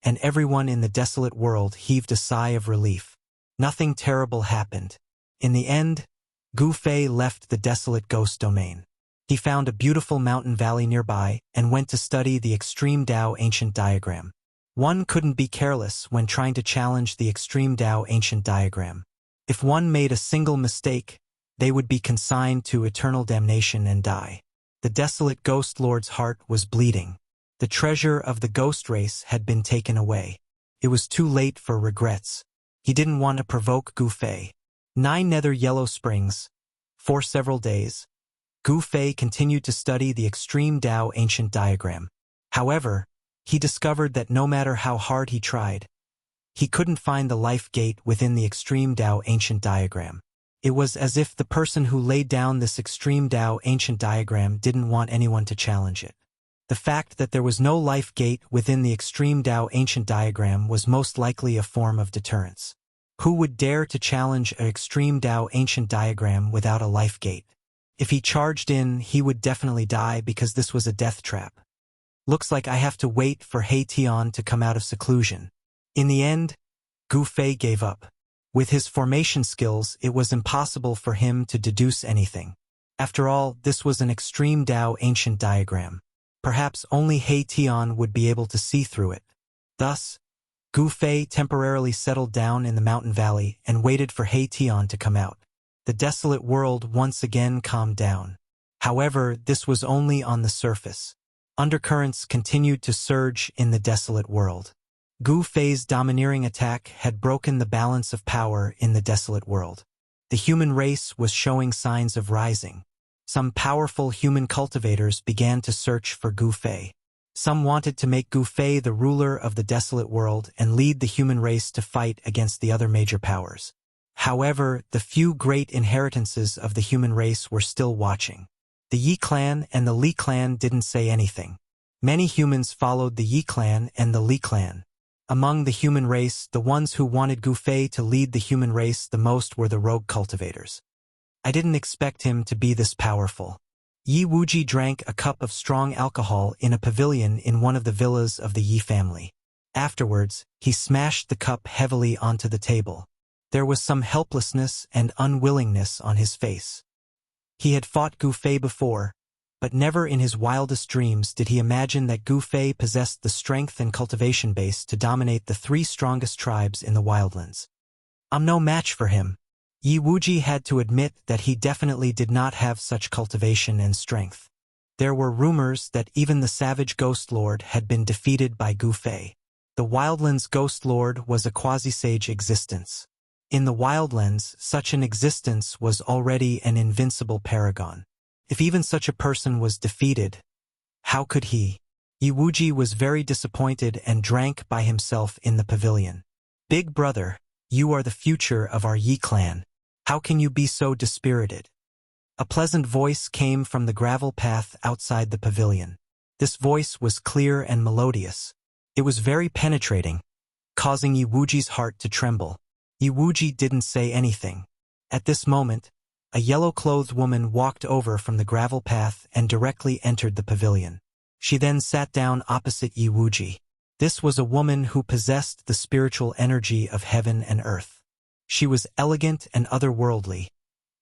and everyone in the desolate world heaved a sigh of relief. Nothing terrible happened. In the end, Gu Fei left the desolate ghost domain. He found a beautiful mountain valley nearby and went to study the Extreme Dao ancient diagram. One couldn't be careless when trying to challenge the Extreme Dao ancient diagram. If one made a single mistake, they would be consigned to eternal damnation and die. The desolate ghost lord's heart was bleeding. The treasure of the ghost race had been taken away. It was too late for regrets. He didn't want to provoke Gu Fei. 9 Nether Yellow Springs. For several days, Gu Fei continued to study the Extreme Dao ancient diagram. However, he discovered that no matter how hard he tried, he couldn't find the life gate within the Extreme Dao ancient diagram. It was as if the person who laid down this Extreme Dao ancient diagram didn't want anyone to challenge it. The fact that there was no life gate within the Extreme Dao ancient diagram was most likely a form of deterrence. Who would dare to challenge an Extreme Dao ancient diagram without a life gate? If he charged in, he would definitely die because this was a death trap. Looks like I have to wait for He Tian to come out of seclusion. In the end, Gu Fei gave up. With his formation skills, it was impossible for him to deduce anything. After all, this was an extreme Dao ancient diagram. Perhaps only He Tian would be able to see through it. Thus, Gu Fei temporarily settled down in the mountain valley and waited for He Tian to come out. The desolate world once again calmed down. However, this was only on the surface. Undercurrents continued to surge in the desolate world. Gu Fei's domineering attack had broken the balance of power in the desolate world. The human race was showing signs of rising. Some powerful human cultivators began to search for Gu Fei. Some wanted to make Gu Fei the ruler of the desolate world and lead the human race to fight against the other major powers. However, the few great inheritances of the human race were still watching. The Yi clan and the Li clan didn't say anything. Many humans followed the Yi clan and the Li clan. Among the human race, the ones who wanted Gu Fei to lead the human race the most were the rogue cultivators. I didn't expect him to be this powerful. Yi Wuji drank a cup of strong alcohol in a pavilion in one of the villas of the Yi family. Afterwards, he smashed the cup heavily onto the table. There was some helplessness and unwillingness on his face. He had fought Gu Fei before, but never in his wildest dreams did he imagine that Gu Fei possessed the strength and cultivation base to dominate the 3 strongest tribes in the wildlands. I'm no match for him. Yi Wuji had to admit that he definitely did not have such cultivation and strength. There were rumors that even the savage Ghost Lord had been defeated by Gu Fei. The Wildlands Ghost Lord was a quasi-sage existence. In the Wildlands, such an existence was already an invincible paragon. If even such a person was defeated, how could he? Yi Wuji was very disappointed and drank by himself in the pavilion. Big brother, you are the future of our Yi clan. How can you be so dispirited? A pleasant voice came from the gravel path outside the pavilion. This voice was clear and melodious. It was very penetrating, causing Yi Wuji's heart to tremble. Yi Wuji didn't say anything. At this moment, a yellow-clothed woman walked over from the gravel path and directly entered the pavilion. She then sat down opposite Yi Wuji. This was a woman who possessed the spiritual energy of heaven and earth. She was elegant and otherworldly,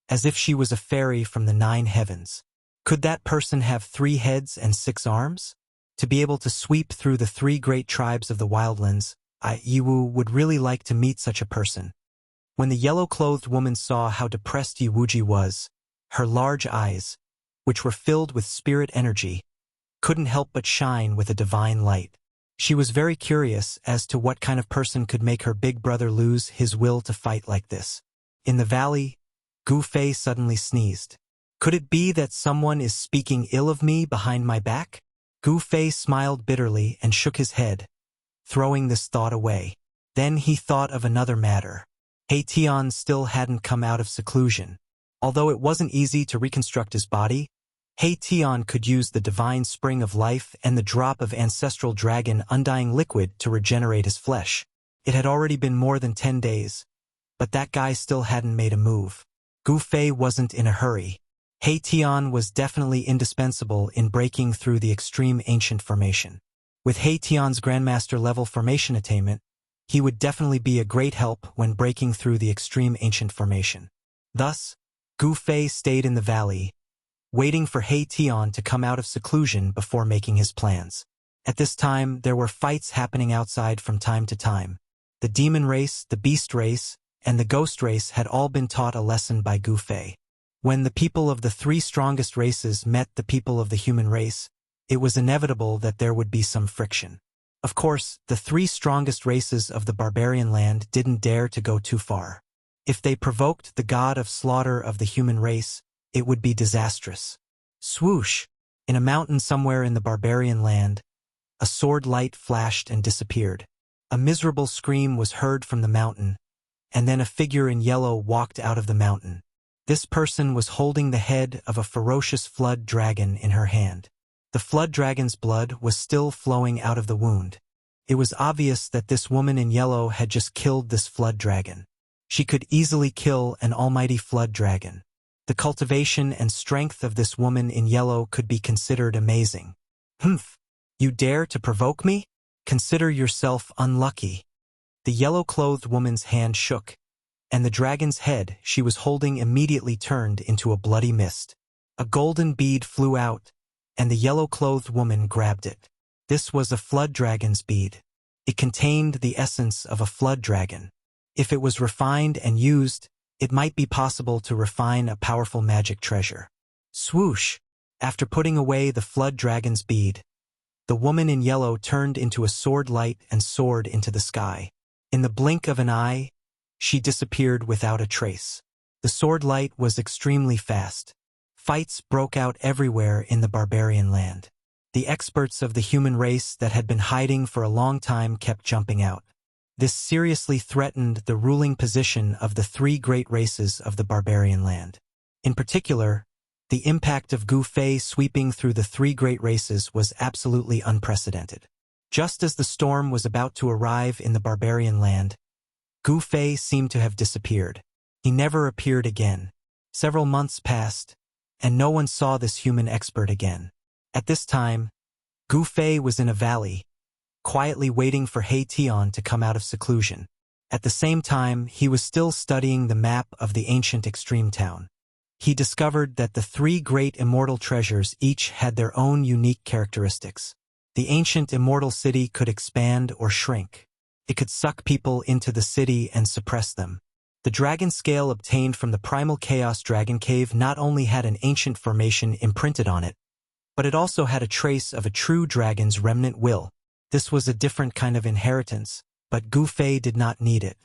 as if she was a fairy from the 9 heavens. Could that person have 3 heads and 6 arms? To be able to sweep through the 3 great tribes of the wildlands, Yi Wu would really like to meet such a person. When the yellow-clothed woman saw how depressed Yi Wuji was, her large eyes, which were filled with spirit energy, couldn't help but shine with a divine light. She was very curious as to what kind of person could make her big brother lose his will to fight like this. In the valley, Gu Fei suddenly sneezed. Could it be that someone is speaking ill of me behind my back? Gu Fei smiled bitterly and shook his head, throwing this thought away. Then he thought of another matter. He Tian still hadn't come out of seclusion. Although it wasn't easy to reconstruct his body, He Tian could use the divine spring of life and the drop of ancestral dragon undying liquid to regenerate his flesh. It had already been more than 10 days, but that guy still hadn't made a move. Gu Fei wasn't in a hurry. He Tian was definitely indispensable in breaking through the extreme ancient formation. With He Tian's Grandmaster level formation attainment, he would definitely be a great help when breaking through the extreme ancient formation. Thus, Gu Fei stayed in the valley, waiting for He Tian to come out of seclusion before making his plans. At this time, there were fights happening outside from time to time. The demon race, the beast race, and the ghost race had all been taught a lesson by Gu Fei. When the people of the 3 strongest races met the people of the human race, it was inevitable that there would be some friction. Of course, the 3 strongest races of the barbarian land didn't dare to go too far. If they provoked the god of slaughter of the human race, it would be disastrous. Swoosh! In a mountain somewhere in the barbarian land, a sword light flashed and disappeared. A miserable scream was heard from the mountain, and then a figure in yellow walked out of the mountain. This person was holding the head of a ferocious flood dragon in her hand. The flood dragon's blood was still flowing out of the wound. It was obvious that this woman in yellow had just killed this flood dragon. She could easily kill an almighty flood dragon. The cultivation and strength of this woman in yellow could be considered amazing. Humph! You dare to provoke me? Consider yourself unlucky. The yellow-clothed woman's hand shook, and the dragon's head she was holding immediately turned into a bloody mist. A golden bead flew out, and the yellow-clothed woman grabbed it. This was a flood dragon's bead. It contained the essence of a flood dragon. If it was refined and used, it might be possible to refine a powerful magic treasure. Swoosh! After putting away the flood dragon's bead, the woman in yellow turned into a sword light and soared into the sky. In the blink of an eye, she disappeared without a trace. The sword light was extremely fast. Fights broke out everywhere in the barbarian land. The experts of the human race that had been hiding for a long time kept jumping out. This seriously threatened the ruling position of the three great races of the barbarian land. In particular, the impact of Gu Fei sweeping through the three great races was absolutely unprecedented. Just as the storm was about to arrive in the barbarian land, Gu Fei seemed to have disappeared. He never appeared again. Several months passed, and no one saw this human expert again. At this time, Gu Fei was in a valley, quietly waiting for He Tian to come out of seclusion. At the same time, he was still studying the map of the ancient extreme town. He discovered that the three great immortal treasures each had their own unique characteristics. The ancient immortal city could expand or shrink. It could suck people into the city and suppress them. The dragon scale obtained from the primal chaos dragon cave not only had an ancient formation imprinted on it, but it also had a trace of a true dragon's remnant will. This was a different kind of inheritance, but Gu Fei did not need it.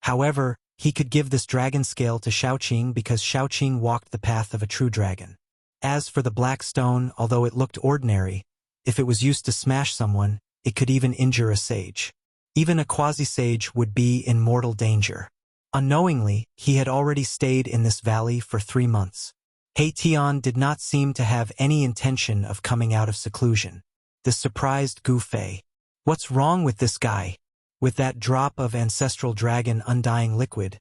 However, he could give this dragon scale to Shaoqing because Shaoqing walked the path of a true dragon. As for the black stone, although it looked ordinary, if it was used to smash someone, it could even injure a sage. Even a quasi-sage would be in mortal danger. Unknowingly, he had already stayed in this valley for 3 months. He Tian did not seem to have any intention of coming out of seclusion. This surprised Gu Fei. What's wrong with this guy? With that drop of ancestral dragon undying liquid,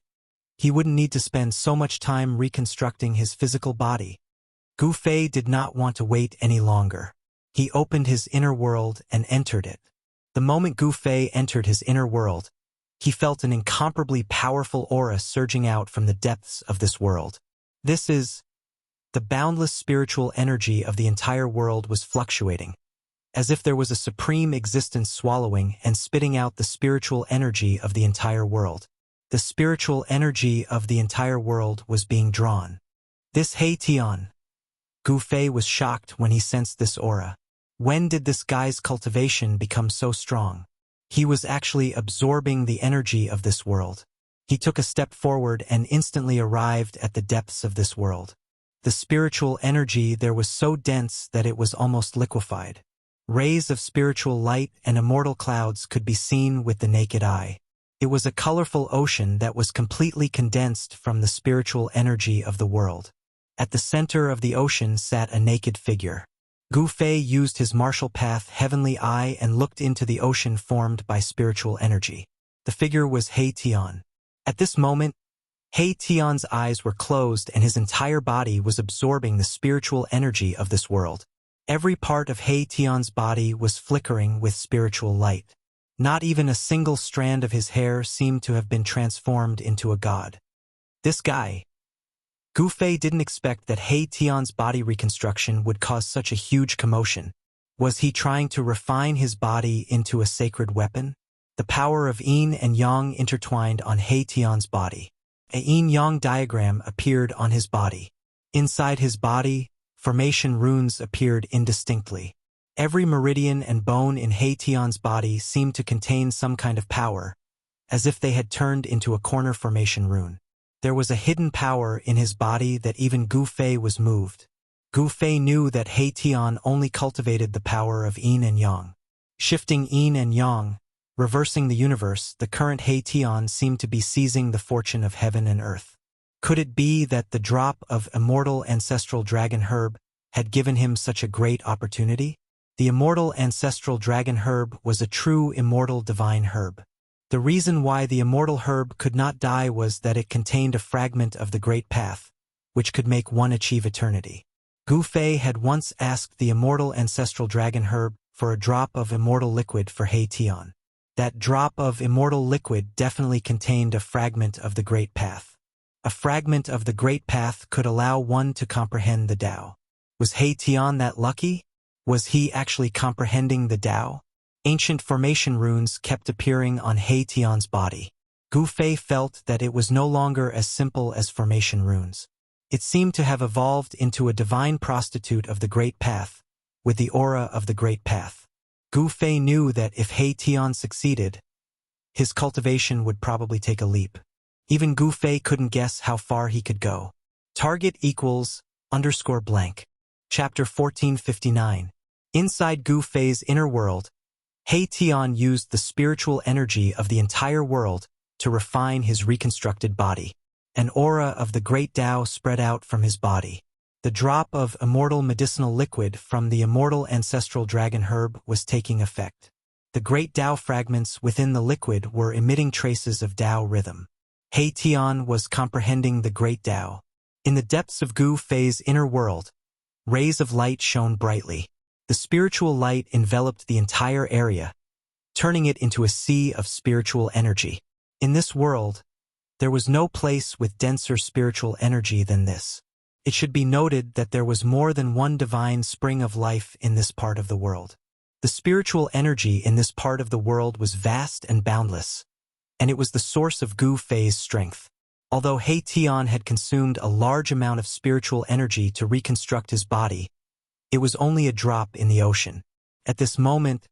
he wouldn't need to spend so much time reconstructing his physical body. Gu Fei did not want to wait any longer. He opened his inner world and entered it. The moment Gu Fei entered his inner world, he felt an incomparably powerful aura surging out from the depths of this world. This is the boundless spiritual energy of the entire world was fluctuating, as if there was a supreme existence swallowing and spitting out the spiritual energy of the entire world. The spiritual energy of the entire world was being drawn. This He Tian. Gu Fei was shocked when he sensed this aura. When did this guy's cultivation become so strong? He was actually absorbing the energy of this world. He took a step forward and instantly arrived at the depths of this world. The spiritual energy there was so dense that it was almost liquefied. Rays of spiritual light and immortal clouds could be seen with the naked eye. It was a colorful ocean that was completely condensed from the spiritual energy of the world. At the center of the ocean sat a naked figure. Gu Fei used his martial path Heavenly Eye and looked into the ocean formed by spiritual energy. The figure was He Tian. At this moment, He Tian's eyes were closed and his entire body was absorbing the spiritual energy of this world. Every part of He Tian's body was flickering with spiritual light. Not even a single strand of his hair seemed to have been transformed into a god. This guy. Gu Fei didn't expect that He Tian's body reconstruction would cause such a huge commotion. Was he trying to refine his body into a sacred weapon? The power of yin and yang intertwined on He Tian's body. A yin-yang diagram appeared on his body. Inside his body, formation runes appeared indistinctly. Every meridian and bone in He Tian's body seemed to contain some kind of power, as if they had turned into a corner formation rune. There was a hidden power in his body that even Gu Fei was moved. Gu Fei knew that He Tian only cultivated the power of yin and yang. Shifting yin and yang, reversing the universe, the current He Tian seemed to be seizing the fortune of heaven and earth. Could it be that the drop of immortal ancestral dragon herb had given him such a great opportunity? The immortal ancestral dragon herb was a true immortal divine herb. The reason why the immortal herb could not die was that it contained a fragment of the great path, which could make one achieve eternity. Gu Fei had once asked the immortal ancestral dragon herb for a drop of immortal liquid for He Tian. That drop of immortal liquid definitely contained a fragment of the Great Path. A fragment of the Great Path could allow one to comprehend the Tao. Was He Tian that lucky? Was he actually comprehending the Tao? Ancient formation runes kept appearing on He Tian's body. Gu Fei felt that it was no longer as simple as formation runes. It seemed to have evolved into a divine prostitute of the Great Path, with the aura of the Great Path. Gu Fei knew that if He Tian succeeded, his cultivation would probably take a leap. Even Gu Fei couldn't guess how far he could go. Target equals _blank. Chapter 1459. Inside Gu Fei's inner world, He Tian used the spiritual energy of the entire world to refine his reconstructed body. An aura of the great Tao spread out from his body. The drop of immortal medicinal liquid from the immortal ancestral dragon herb was taking effect. The great Tao fragments within the liquid were emitting traces of Tao rhythm. He Tian was comprehending the great Tao. In the depths of Gu Fei's inner world, rays of light shone brightly. The spiritual light enveloped the entire area, turning it into a sea of spiritual energy. In this world, there was no place with denser spiritual energy than this. It should be noted that there was more than one divine spring of life in this part of the world. The spiritual energy in this part of the world was vast and boundless, and it was the source of Gu Fei's strength. Although He Tian had consumed a large amount of spiritual energy to reconstruct his body, it was only a drop in the ocean. At this moment,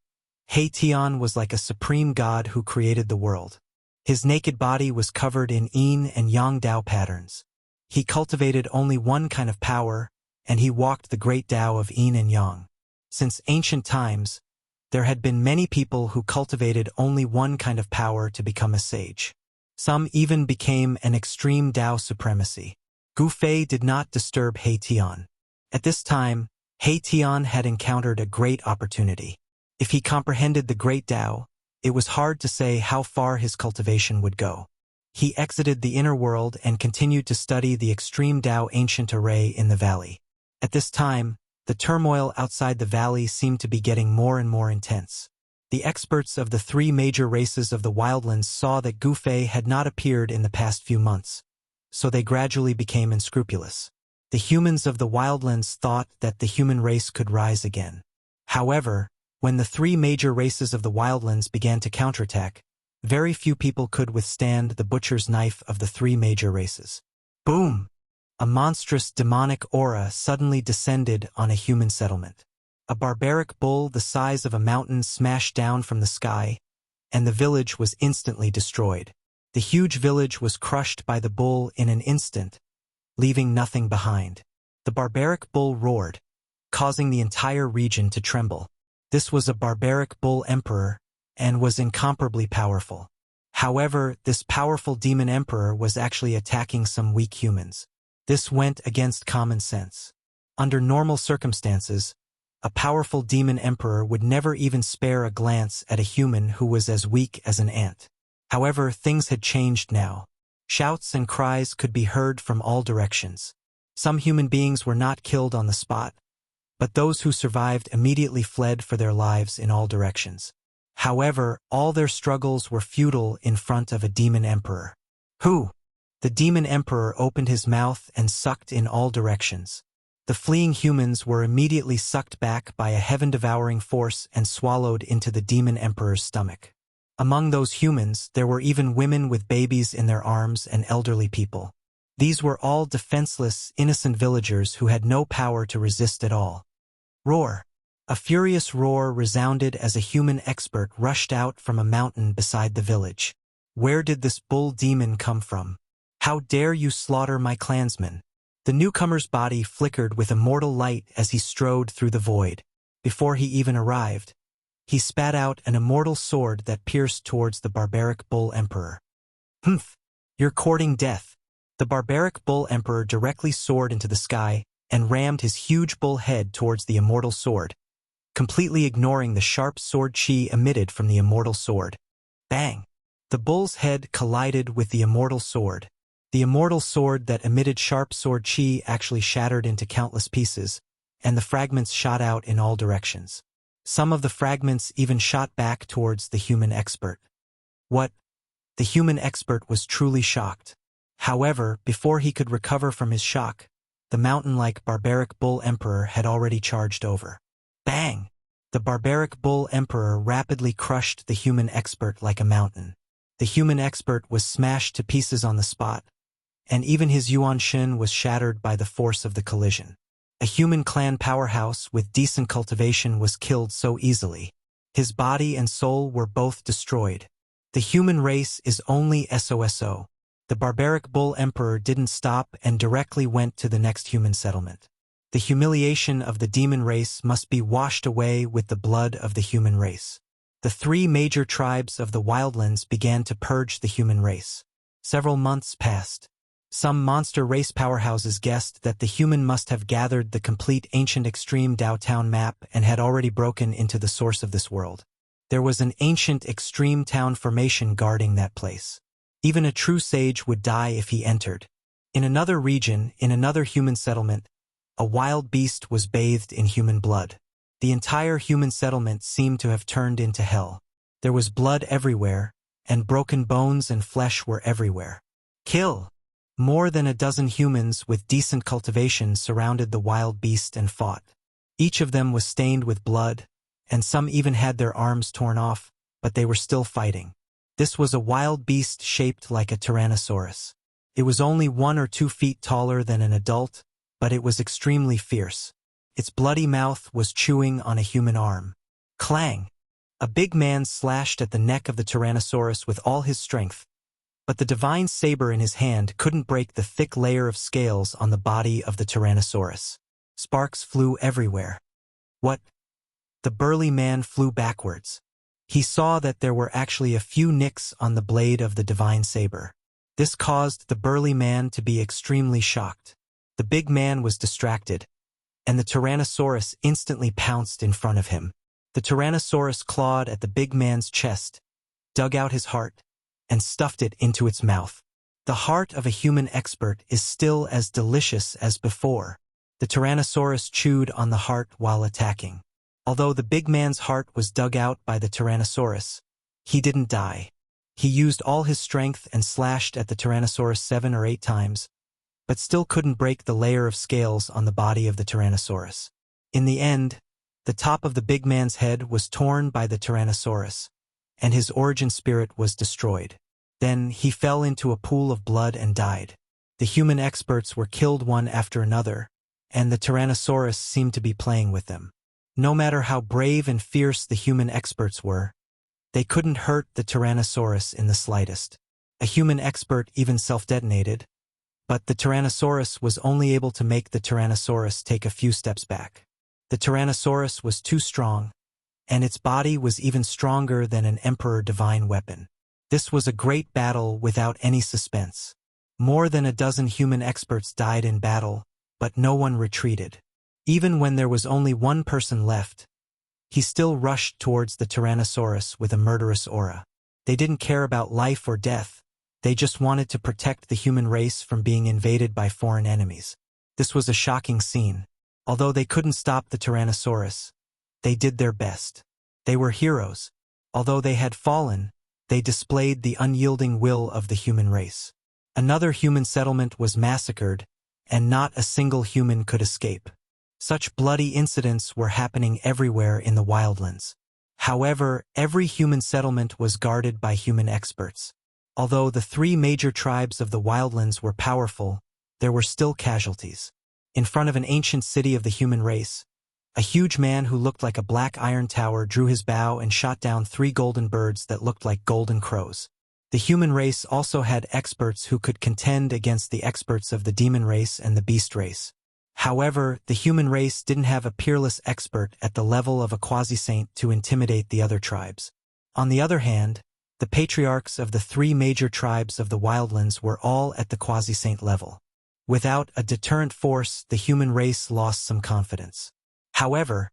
He Tian was like a supreme god who created the world. His naked body was covered in yin and yang Tao patterns. He cultivated only one kind of power, and he walked the great Tao of yin and yang. Since ancient times, there had been many people who cultivated only one kind of power to become a sage. Some even became an extreme Tao supremacy. Gu Fei did not disturb He Tian. At this time, He Tian had encountered a great opportunity. If he comprehended the great Tao, it was hard to say how far his cultivation would go. He exited the inner world and continued to study the extreme Tao ancient array in the valley. At this time, the turmoil outside the valley seemed to be getting more and more intense. The experts of the three major races of the wildlands saw that Gu Fei had not appeared in the past few months, so they gradually became unscrupulous. The humans of the wildlands thought that the human race could rise again. However, when the three major races of the wildlands began to counterattack, very few people could withstand the butcher's knife of the three major races. Boom! A monstrous demonic aura suddenly descended on a human settlement. A barbaric bull the size of a mountain smashed down from the sky, and the village was instantly destroyed. The huge village was crushed by the bull in an instant, leaving nothing behind. The barbaric bull roared, causing the entire region to tremble. This was a barbaric bull emperor, and was incomparably powerful. However, this powerful demon emperor was actually attacking some weak humans. This went against common sense. Under normal circumstances, a powerful demon emperor would never even spare a glance at a human who was as weak as an ant. However, things had changed now. Shouts and cries could be heard from all directions. Some human beings were not killed on the spot, but those who survived immediately fled for their lives in all directions. However, all their struggles were futile in front of a demon emperor. Who? The demon emperor opened his mouth and sucked in all directions. The fleeing humans were immediately sucked back by a heaven-devouring force and swallowed into the demon emperor's stomach. Among those humans, there were even women with babies in their arms and elderly people. These were all defenseless, innocent villagers who had no power to resist at all. Roar! A furious roar resounded as a human expert rushed out from a mountain beside the village. Where did this bull demon come from? How dare you slaughter my clansmen? The newcomer's body flickered with immortal light as he strode through the void. Before he even arrived, he spat out an immortal sword that pierced towards the barbaric bull emperor. Humph! You're courting death. The barbaric bull emperor directly soared into the sky and rammed his huge bull head towards the immortal sword, completely ignoring the sharp sword chi emitted from the immortal sword. Bang! The bull's head collided with the immortal sword. The immortal sword that emitted sharp sword chi actually shattered into countless pieces, and the fragments shot out in all directions. Some of the fragments even shot back towards the human expert. What? The human expert was truly shocked. However, before he could recover from his shock, the mountain-like barbaric bull emperor had already charged over. Bang! The barbaric bull emperor rapidly crushed the human expert like a mountain. The human expert was smashed to pieces on the spot, and even his Yuan Shin was shattered by the force of the collision. A human clan powerhouse with decent cultivation was killed so easily. His body and soul were both destroyed. The human race is only SOSO. The barbaric bull emperor didn't stop and directly went to the next human settlement. The humiliation of the demon race must be washed away with the blood of the human race. The three major tribes of the wildlands began to purge the human race. Several months passed. Some monster race powerhouses guessed that the human must have gathered the complete ancient extreme Dao Town map and had already broken into the source of this world. There was an ancient extreme town formation guarding that place. Even a true sage would die if he entered. In another region, in another human settlement, a wild beast was bathed in human blood. The entire human settlement seemed to have turned into hell. There was blood everywhere, and broken bones and flesh were everywhere. Kill! More than a dozen humans with decent cultivation surrounded the wild beast and fought. Each of them was stained with blood, and some even had their arms torn off, but they were still fighting. This was a wild beast shaped like a tyrannosaurus. It was only 1 or 2 feet taller than an adult, but it was extremely fierce. Its bloody mouth was chewing on a human arm. Clang! A big man slashed at the neck of the tyrannosaurus with all his strength, but the divine saber in his hand couldn't break the thick layer of scales on the body of the tyrannosaurus. Sparks flew everywhere. What? The burly man flew backwards. He saw that there were actually a few nicks on the blade of the divine saber. This caused the burly man to be extremely shocked. The big man was distracted, and the Tyrannosaurus instantly pounced in front of him. The Tyrannosaurus clawed at the big man's chest, dug out his heart, and stuffed it into its mouth. The heart of a human expert is still as delicious as before. The Tyrannosaurus chewed on the heart while attacking. Although the big man's heart was dug out by the Tyrannosaurus, he didn't die. He used all his strength and slashed at the Tyrannosaurus 7 or 8 times, but still couldn't break the layer of scales on the body of the Tyrannosaurus. In the end, the top of the big man's head was torn by the Tyrannosaurus, and his origin spirit was destroyed. Then he fell into a pool of blood and died. The human experts were killed one after another, and the Tyrannosaurus seemed to be playing with them. No matter how brave and fierce the human experts were, they couldn't hurt the Tyrannosaurus in the slightest. A human expert even self-detonated, but the Tyrannosaurus was only able to make the Tyrannosaurus take a few steps back. The Tyrannosaurus was too strong, and its body was even stronger than an Emperor divine weapon. This was a great battle without any suspense. More than a dozen human experts died in battle, but no one retreated. Even when there was only one person left, he still rushed towards the Tyrannosaurus with a murderous aura. They didn't care about life or death. They just wanted to protect the human race from being invaded by foreign enemies. This was a shocking scene. Although they couldn't stop the Tyrannosaurus, they did their best. They were heroes. Although they had fallen, they displayed the unyielding will of the human race. Another human settlement was massacred, and not a single human could escape. Such bloody incidents were happening everywhere in the wildlands. However, every human settlement was guarded by human experts. Although the 3 major tribes of the wildlands were powerful, there were still casualties. In front of an ancient city of the human race, a huge man who looked like a black iron tower drew his bow and shot down 3 golden birds that looked like golden crows. The human race also had experts who could contend against the experts of the demon race and the beast race. However, the human race didn't have a peerless expert at the level of a quasi-saint to intimidate the other tribes. On the other hand, the patriarchs of the 3 major tribes of the wildlands were all at the quasi-saint level. Without a deterrent force, the human race lost some confidence. However,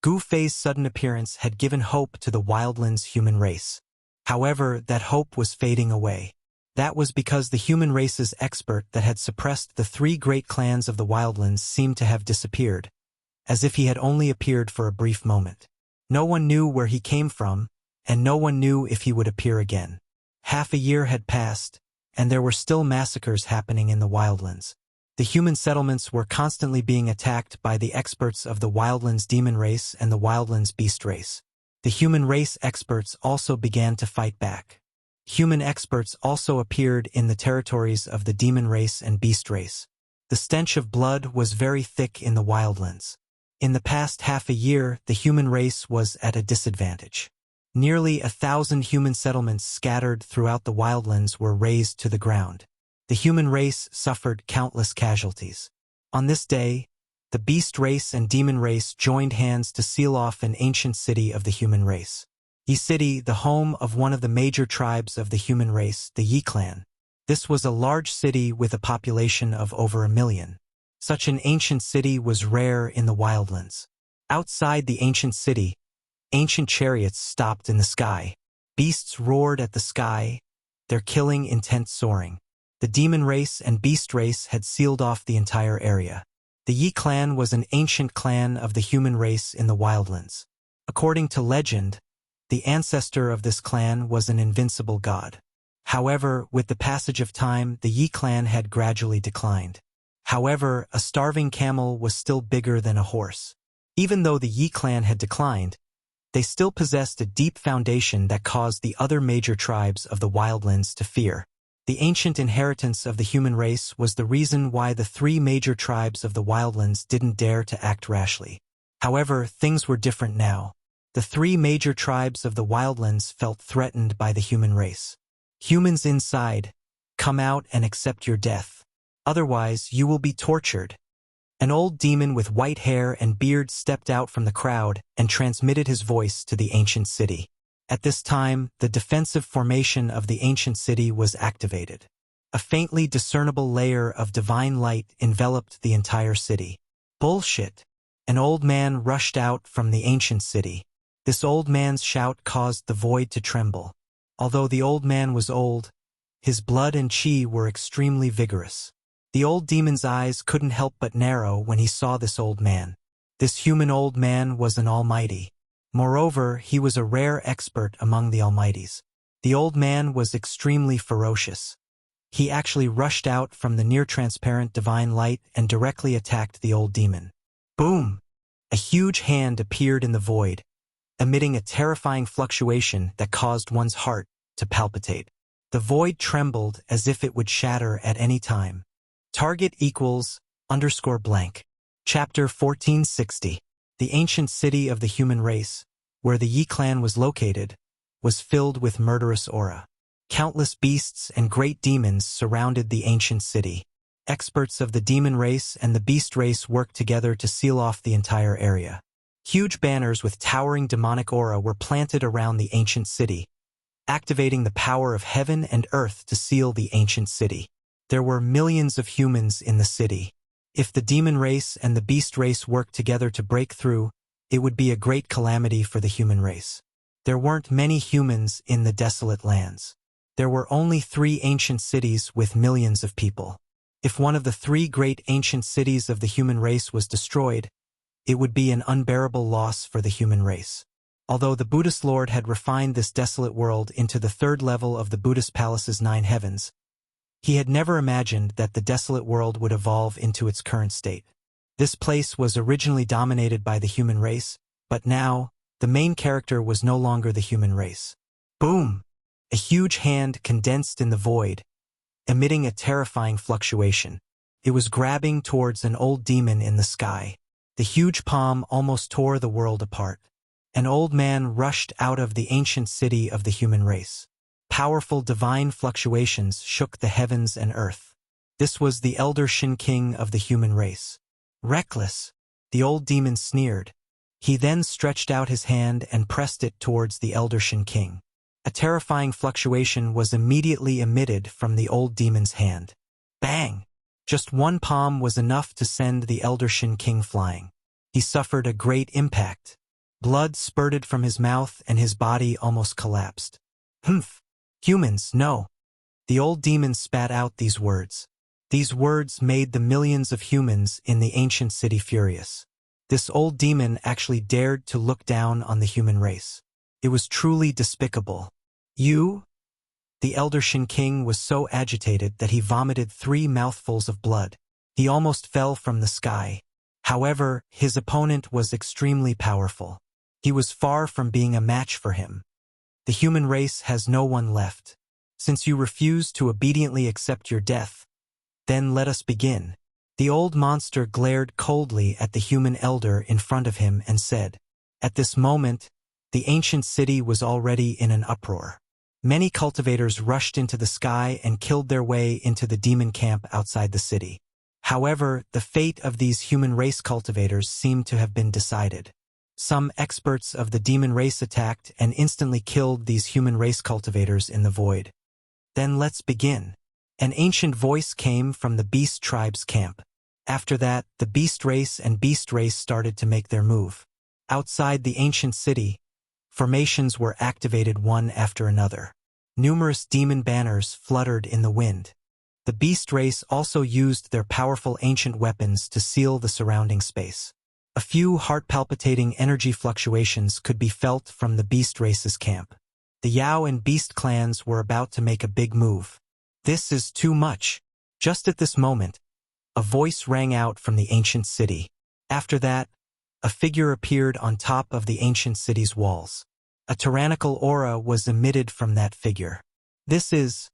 Gu Fei's sudden appearance had given hope to the wildlands human race. However, that hope was fading away. That was because the human race's expert that had suppressed the 3 great clans of the wildlands seemed to have disappeared, as if he had only appeared for a brief moment. No one knew where he came from, and no one knew if he would appear again. Half a year had passed, and there were still massacres happening in the wildlands. The human settlements were constantly being attacked by the experts of the wildlands demon race and the wildlands beast race. The human race experts also began to fight back. Human experts also appeared in the territories of the demon race and beast race. The stench of blood was very thick in the wildlands. In the past half a year, the human race was at a disadvantage. Nearly 1,000 human settlements scattered throughout the wildlands were razed to the ground. The human race suffered countless casualties. On this day, the beast race and demon race joined hands to seal off an ancient city of the human race. Yi City, the home of one of the major tribes of the human race, the Yi clan. This was a large city with a population of over 1 million. Such an ancient city was rare in the wildlands. Outside the ancient city, ancient chariots stopped in the sky. Beasts roared at the sky, their killing intent soaring. The demon race and beast race had sealed off the entire area. The Yi clan was an ancient clan of the human race in the wildlands. According to legend, the ancestor of this clan was an invincible god. However, with the passage of time, the Yi clan had gradually declined. However, a starving camel was still bigger than a horse. Even though the Yi clan had declined, they still possessed a deep foundation that caused the other major tribes of the wildlands to fear. The ancient inheritance of the human race was the reason why the 3 major tribes of the wildlands didn't dare to act rashly. However, things were different now. The 3 major tribes of the wildlands felt threatened by the human race. Humans inside, come out and accept your death. Otherwise, you will be tortured. An old demon with white hair and beard stepped out from the crowd and transmitted his voice to the ancient city. At this time, the defensive formation of the ancient city was activated. A faintly discernible layer of divine light enveloped the entire city. Bullshit! An old man rushed out from the ancient city. This old man's shout caused the void to tremble. Although the old man was old, his blood and chi were extremely vigorous. The old demon's eyes couldn't help but narrow when he saw this old man. This human old man was an almighty. Moreover, he was a rare expert among the almighties. The old man was extremely ferocious. He actually rushed out from the near-transparent divine light and directly attacked the old demon. Boom! A huge hand appeared in the void, emitting a terrifying fluctuation that caused one's heart to palpitate. The void trembled as if it would shatter at any time. Target equals _blank. Chapter 1460. The ancient city of the human race, where the Yi clan was located, was filled with murderous aura. Countless beasts and great demons surrounded the ancient city. Experts of the demon race and the beast race worked together to seal off the entire area. Huge banners with towering demonic aura were planted around the ancient city, activating the power of heaven and earth to seal the ancient city. There were millions of humans in the city. If the demon race and the beast race worked together to break through, it would be a great calamity for the human race. There weren't many humans in the desolate lands. There were only 3 ancient cities with millions of people. If one of the 3 great ancient cities of the human race was destroyed, it would be an unbearable loss for the human race. Although the Buddhist Lord had refined this desolate world into the 3rd level of the Buddhist palace's 9 heavens, he had never imagined that the desolate world would evolve into its current state. This place was originally dominated by the human race, but now, the main character was no longer the human race. Boom! A huge hand condensed in the void, emitting a terrifying fluctuation. It was grabbing towards an old demon in the sky. The huge palm almost tore the world apart. An old man rushed out of the ancient city of the human race. Powerful divine fluctuations shook the heavens and earth. This was the elder Shin King of the human race. Reckless, the old demon sneered. He then stretched out his hand and pressed it towards the elder Shin King. A terrifying fluctuation was immediately emitted from the old demon's hand. Bang! Just one palm was enough to send the elder Shin King flying. He suffered a great impact. Blood spurted from his mouth and his body almost collapsed. Humph! Humans, no! The old demon spat out these words. These words made the millions of humans in the ancient city furious. This old demon actually dared to look down on the human race. It was truly despicable. You? The elder Shin King was so agitated that he vomited 3 mouthfuls of blood. He almost fell from the sky. However, his opponent was extremely powerful. He was far from being a match for him. The human race has no one left. Since you refuse to obediently accept your death, then let us begin. The old monster glared coldly at the human elder in front of him and said. At this moment, the ancient city was already in an uproar. Many cultivators rushed into the sky and killed their way into the demon camp outside the city. However, the fate of these human race cultivators seemed to have been decided. Some experts of the demon race attacked and instantly killed these human race cultivators in the void. Then let's begin. An ancient voice came from the beast tribe's camp. After that, the beast race and beast race started to make their move. Outside the ancient city, formations were activated one after another. Numerous demon banners fluttered in the wind. The beast race also used their powerful ancient weapons to seal the surrounding space. A few heart-palpitating energy fluctuations could be felt from the beast race's camp. The Yao and Beast clans were about to make a big move. This is too much. Just at this moment, a voice rang out from the ancient city. After that, a figure appeared on top of the ancient city's walls. A tyrannical aura was emitted from that figure. This is...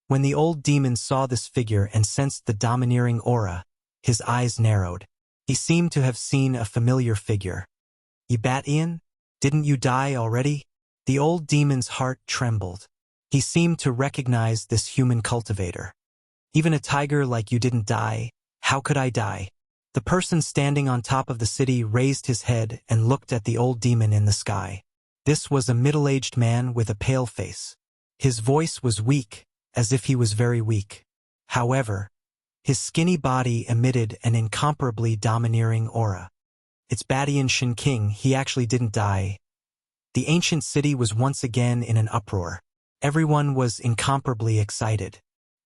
When the old demon saw this figure and sensed the domineering aura, his eyes narrowed. He seemed to have seen a familiar figure. Yibatian? Didn't you die already? The old demon's heart trembled. He seemed to recognize this human cultivator. Even a tiger like you didn't die. How could I die? The person standing on top of the city raised his head and looked at the old demon in the sky. This was a middle-aged man with a pale face. His voice was weak, as if he was very weak. However, his skinny body emitted an incomparably domineering aura. It's Badian Shin King, he actually didn't die. The ancient city was once again in an uproar. Everyone was incomparably excited.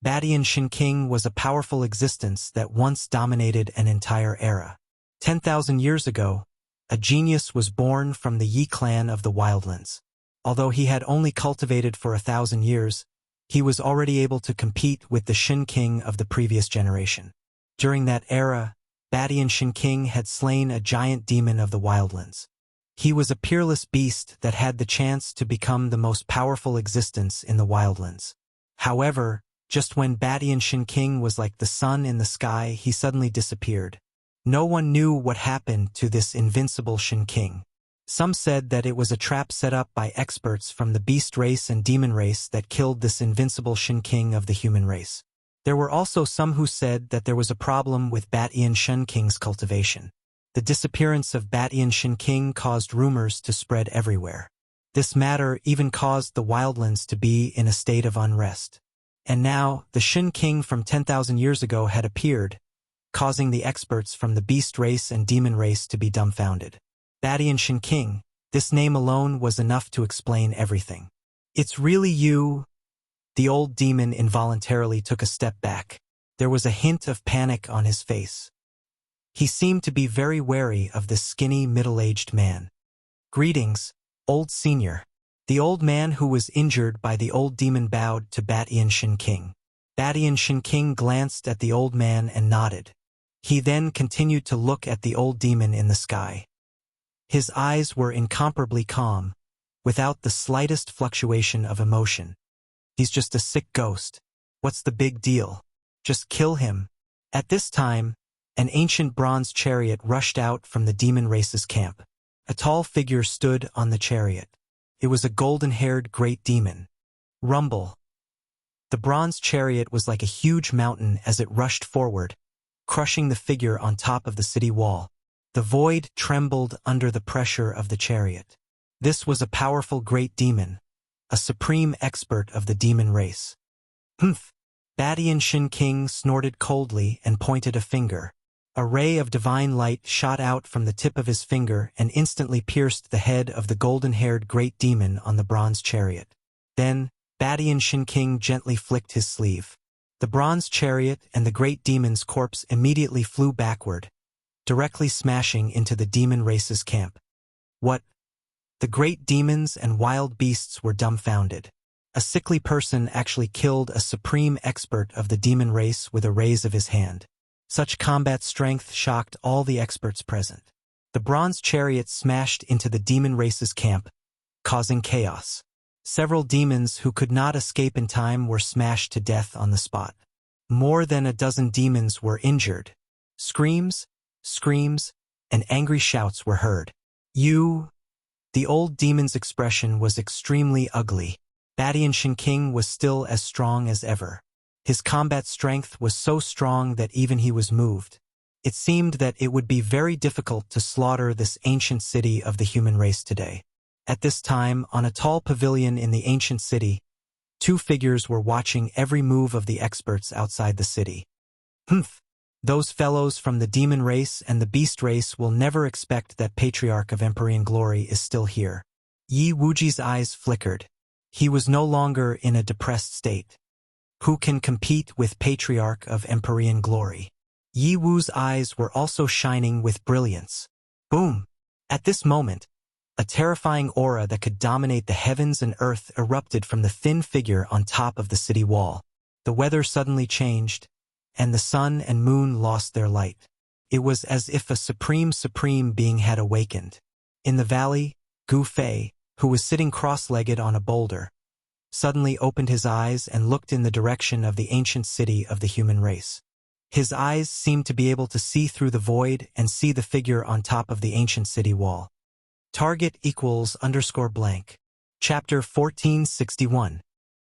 Badian Shin King was a powerful existence that once dominated an entire era. 10,000 years ago, a genius was born from the Yi clan of the Wildlands. Although he had only cultivated for 1,000 years, he was already able to compete with the Shin King of the previous generation. During that era, Badian Shin King had slain a giant demon of the Wildlands. He was a peerless beast that had the chance to become the most powerful existence in the Wildlands. However, just when Badian Shin King was like the sun in the sky, he suddenly disappeared. No one knew what happened to this invincible Shin King. Some said that it was a trap set up by experts from the beast race and demon race that killed this invincible Shin King of the human race. There were also some who said that there was a problem with Badian Shin King's cultivation. The disappearance of Badian Shin King caused rumors to spread everywhere. This matter even caused the Wildlands to be in a state of unrest. And now, the Shin King from 10,000 years ago had appeared, causing the experts from the beast race and demon race to be dumbfounded. Badian Shin King, this name alone was enough to explain everything. It's really you? The old demon involuntarily took a step back. There was a hint of panic on his face. He seemed to be very wary of the skinny, middle-aged man. Greetings, old senior. The old man who was injured by the old demon bowed to Badian Shin King. Badian Shin King glanced at the old man and nodded. He then continued to look at the old demon in the sky. His eyes were incomparably calm, without the slightest fluctuation of emotion. He's just a sick ghost. What's the big deal? Just kill him. At this time, an ancient bronze chariot rushed out from the demon race's camp. A tall figure stood on the chariot. It was a golden-haired great demon. Rumble. The bronze chariot was like a huge mountain as it rushed forward, crushing the figure on top of the city wall. The void trembled under the pressure of the chariot. This was a powerful great demon, a supreme expert of the demon race. Humph! Badian Shin King snorted coldly and pointed a finger. A ray of divine light shot out from the tip of his finger and instantly pierced the head of the golden-haired great demon on the bronze chariot. Then, Badian Shin King gently flicked his sleeve. The bronze chariot and the great demon's corpse immediately flew backward, directly smashing into the demon race's camp. What? The great demons and wild beasts were dumbfounded. A sickly person actually killed a supreme expert of the demon race with a raise of his hand. Such combat strength shocked all the experts present. The bronze chariot smashed into the demon race's camp, causing chaos. Several demons who could not escape in time were smashed to death on the spot. More than a dozen demons were injured. Screams, and angry shouts were heard. "You!" The old demon's expression was extremely ugly. Badian Shinking was still as strong as ever. His combat strength was so strong that even he was moved. It seemed that it would be very difficult to slaughter this ancient city of the human race today. At this time, on a tall pavilion in the ancient city, two figures were watching every move of the experts outside the city. "Humph! Those fellows from the demon race and the beast race will never expect that Patriarch of Empyrean Glory is still here." Yi Wuji's eyes flickered. He was no longer in a depressed state. Who can compete with Patriarch of Empyrean Glory? Yi Wu's eyes were also shining with brilliance. Boom! At this moment, a terrifying aura that could dominate the heavens and earth erupted from the thin figure on top of the city wall. The weather suddenly changed, and the sun and moon lost their light. It was as if a supreme being had awakened. In the valley, Gu Fei, who was sitting cross-legged on a boulder, suddenly opened his eyes and looked in the direction of the ancient city of the human race. His eyes seemed to be able to see through the void and see the figure on top of the ancient city wall. Target =_blank. Chapter 1461.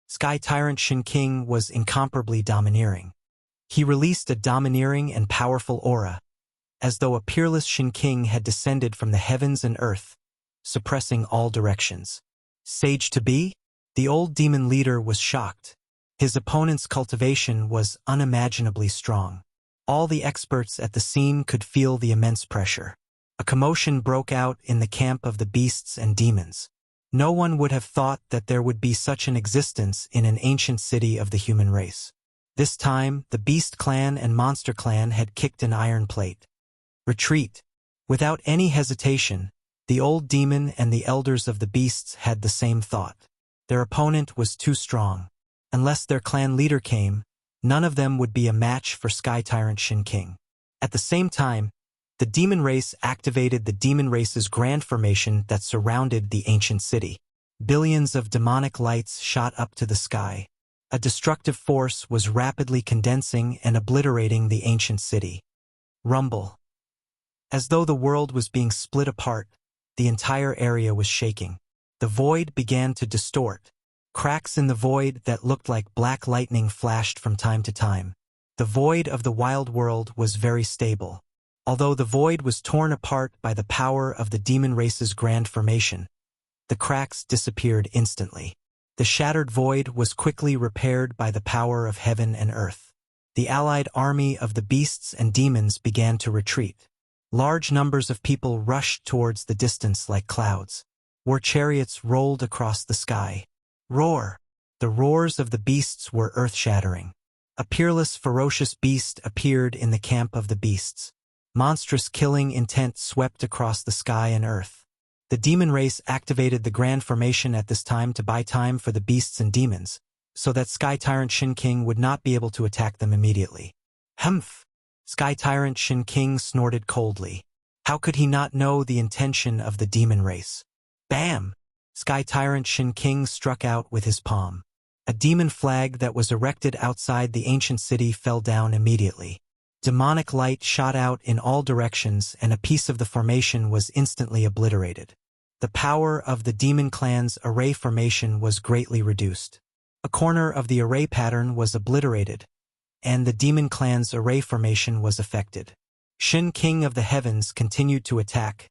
Sky Tyrant Shinking was incomparably domineering. He released a domineering and powerful aura, as though a peerless Shinking had descended from the heavens and earth, suppressing all directions. Sage to be? The old demon leader was shocked. His opponent's cultivation was unimaginably strong. All the experts at the scene could feel the immense pressure. A commotion broke out in the camp of the beasts and demons. No one would have thought that there would be such an existence in an ancient city of the human race. This time, the Beast Clan and Monster Clan had kicked an iron plate. Retreat. Without any hesitation, the old demon and the elders of the beasts had the same thought. Their opponent was too strong. Unless their clan leader came, none of them would be a match for Sky Tyrant Shinking. At the same time, the demon race activated the demon race's grand formation that surrounded the ancient city. Billions of demonic lights shot up to the sky. A destructive force was rapidly condensing and obliterating the ancient city. Rumble. As though the world was being split apart, the entire area was shaking. The void began to distort. Cracks in the void that looked like black lightning flashed from time to time. The void of the wild world was very stable. Although the void was torn apart by the power of the demon race's grand formation, the cracks disappeared instantly. The shattered void was quickly repaired by the power of heaven and earth. The allied army of the beasts and demons began to retreat. Large numbers of people rushed towards the distance like clouds. War chariots rolled across the sky. Roar! The roars of the beasts were earth-shattering. A peerless, ferocious beast appeared in the camp of the beasts. Monstrous killing intent swept across the sky and earth. The demon race activated the grand formation at this time to buy time for the beasts and demons, so that Sky Tyrant Shinking would not be able to attack them immediately. Humph! Sky Tyrant Shinking snorted coldly. How could he not know the intention of the demon race? Bam! Sky Tyrant Shinking struck out with his palm. A demon flag that was erected outside the ancient city fell down immediately. Demonic light shot out in all directions and a piece of the formation was instantly obliterated. The power of the demon clan's array formation was greatly reduced. A corner of the array pattern was obliterated, and the demon clan's array formation was affected. Shin King of the Heavens continued to attack,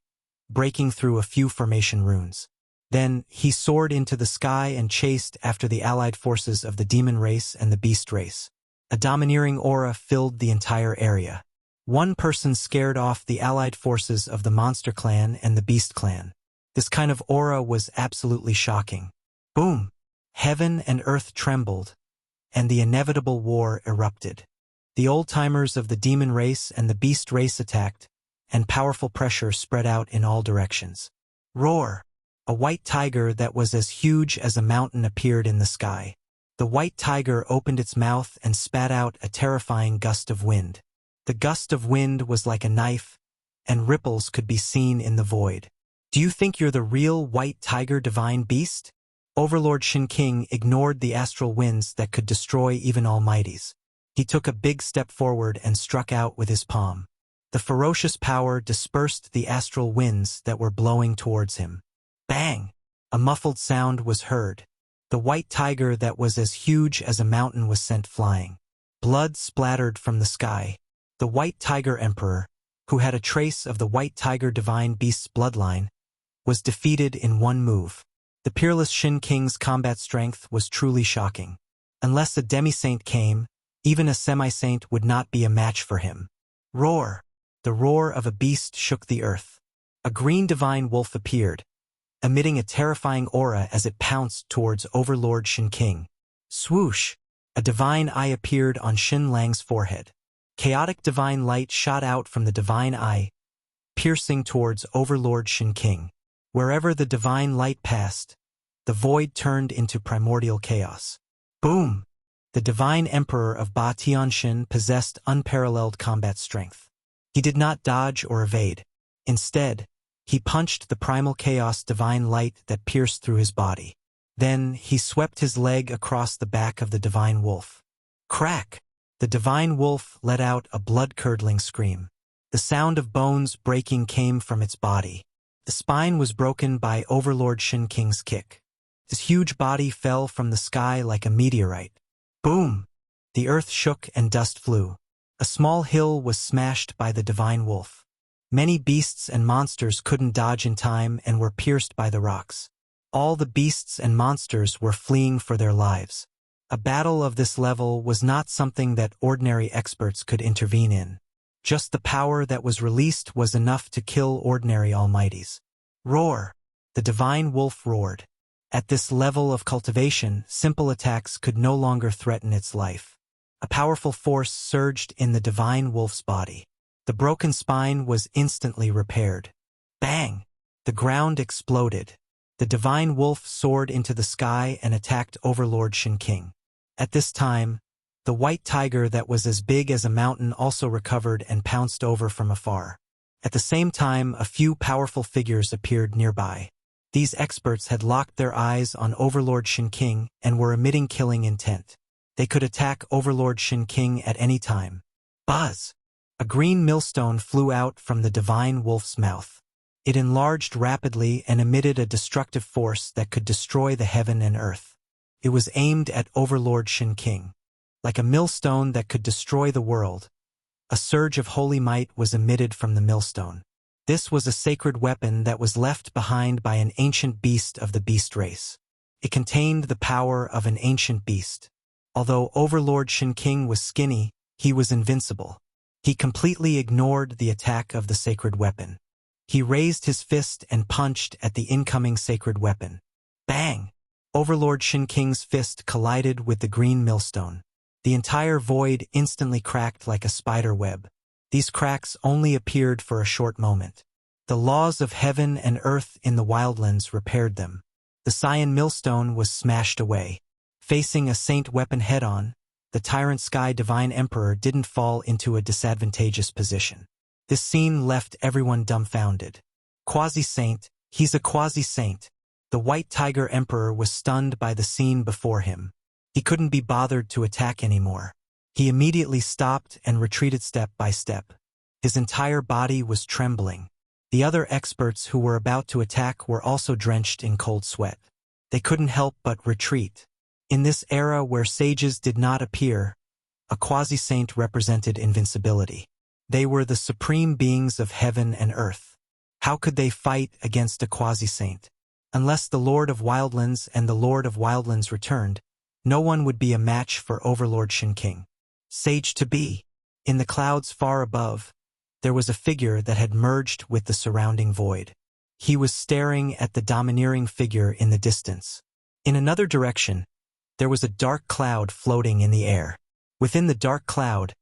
breaking through a few formation runes. Then, he soared into the sky and chased after the allied forces of the demon race and the beast race. A domineering aura filled the entire area. One person scared off the allied forces of the Monster Clan and the Beast Clan. This kind of aura was absolutely shocking. Boom! Heaven and earth trembled, and the inevitable war erupted. The old-timers of the demon race and the beast race attacked, and powerful pressure spread out in all directions. Roar! A white tiger that was as huge as a mountain appeared in the sky. The white tiger opened its mouth and spat out a terrifying gust of wind. The gust of wind was like a knife, and ripples could be seen in the void. Do you think you're the real white tiger divine beast? Overlord Shin King ignored the astral winds that could destroy even almighties. He took a big step forward and struck out with his palm. The ferocious power dispersed the astral winds that were blowing towards him. Bang! A muffled sound was heard. The white tiger that was as huge as a mountain was sent flying. Blood splattered from the sky. The white tiger emperor, who had a trace of the white tiger divine beast's bloodline, was defeated in one move. The peerless Shin King's combat strength was truly shocking. Unless a demi-saint came, even a semi-saint would not be a match for him. Roar! The roar of a beast shook the earth. A green divine wolf appeared, emitting a terrifying aura as it pounced towards Overlord Shin King. Swoosh! A divine eye appeared on Shin Lang's forehead. Chaotic divine light shot out from the divine eye, piercing towards Overlord Shin King. Wherever the divine light passed, the void turned into primordial chaos. Boom! The divine emperor of Ba Tianxin possessed unparalleled combat strength. He did not dodge or evade. Instead, he punched the primal chaos divine light that pierced through his body. Then he swept his leg across the back of the divine wolf. Crack! The divine wolf let out a blood-curdling scream. The sound of bones breaking came from its body. The spine was broken by Overlord Shin King's kick. His huge body fell from the sky like a meteorite. Boom! The earth shook and dust flew. A small hill was smashed by the divine wolf. Many beasts and monsters couldn't dodge in time and were pierced by the rocks. All the beasts and monsters were fleeing for their lives. A battle of this level was not something that ordinary experts could intervene in. Just the power that was released was enough to kill ordinary almighties. Roar! The divine wolf roared. At this level of cultivation, simple attacks could no longer threaten its life. A powerful force surged in the divine wolf's body. The broken spine was instantly repaired. Bang! The ground exploded. The divine wolf soared into the sky and attacked Overlord Shin King. At this time, the white tiger that was as big as a mountain also recovered and pounced over from afar. At the same time, a few powerful figures appeared nearby. These experts had locked their eyes on Overlord Shin King and were emitting killing intent. They could attack Overlord Shin King at any time. Buzz! A green millstone flew out from the divine wolf's mouth. It enlarged rapidly and emitted a destructive force that could destroy the heaven and earth. It was aimed at Overlord Shin King. Like a millstone that could destroy the world, a surge of holy might was emitted from the millstone. This was a sacred weapon that was left behind by an ancient beast of the beast race. It contained the power of an ancient beast. Although Overlord Shin King was skinny, he was invincible. He completely ignored the attack of the sacred weapon. He raised his fist and punched at the incoming sacred weapon. Bang! Overlord Shin King's fist collided with the green millstone. The entire void instantly cracked like a spider web. These cracks only appeared for a short moment. The laws of heaven and earth in the wildlands repaired them. The cyan millstone was smashed away. Facing a saint weapon head-on, the Tyrant Sky Divine Emperor didn't fall into a disadvantageous position. This scene left everyone dumbfounded. Quasi-saint, he's a quasi-saint. The White Tiger Emperor was stunned by the scene before him. He couldn't be bothered to attack anymore. He immediately stopped and retreated step by step. His entire body was trembling. The other experts who were about to attack were also drenched in cold sweat. They couldn't help but retreat. In this era where sages did not appear, a quasi-saint represented invincibility. They were the supreme beings of heaven and earth. How could they fight against a quasi-saint? Unless the Lord of Wildlands and the Lord of Wildlands returned, no one would be a match for Overlord Shin King. Sage to be. In the clouds far above, there was a figure that had merged with the surrounding void. He was staring at the domineering figure in the distance. In another direction, there was a dark cloud floating in the air. Within the dark cloud,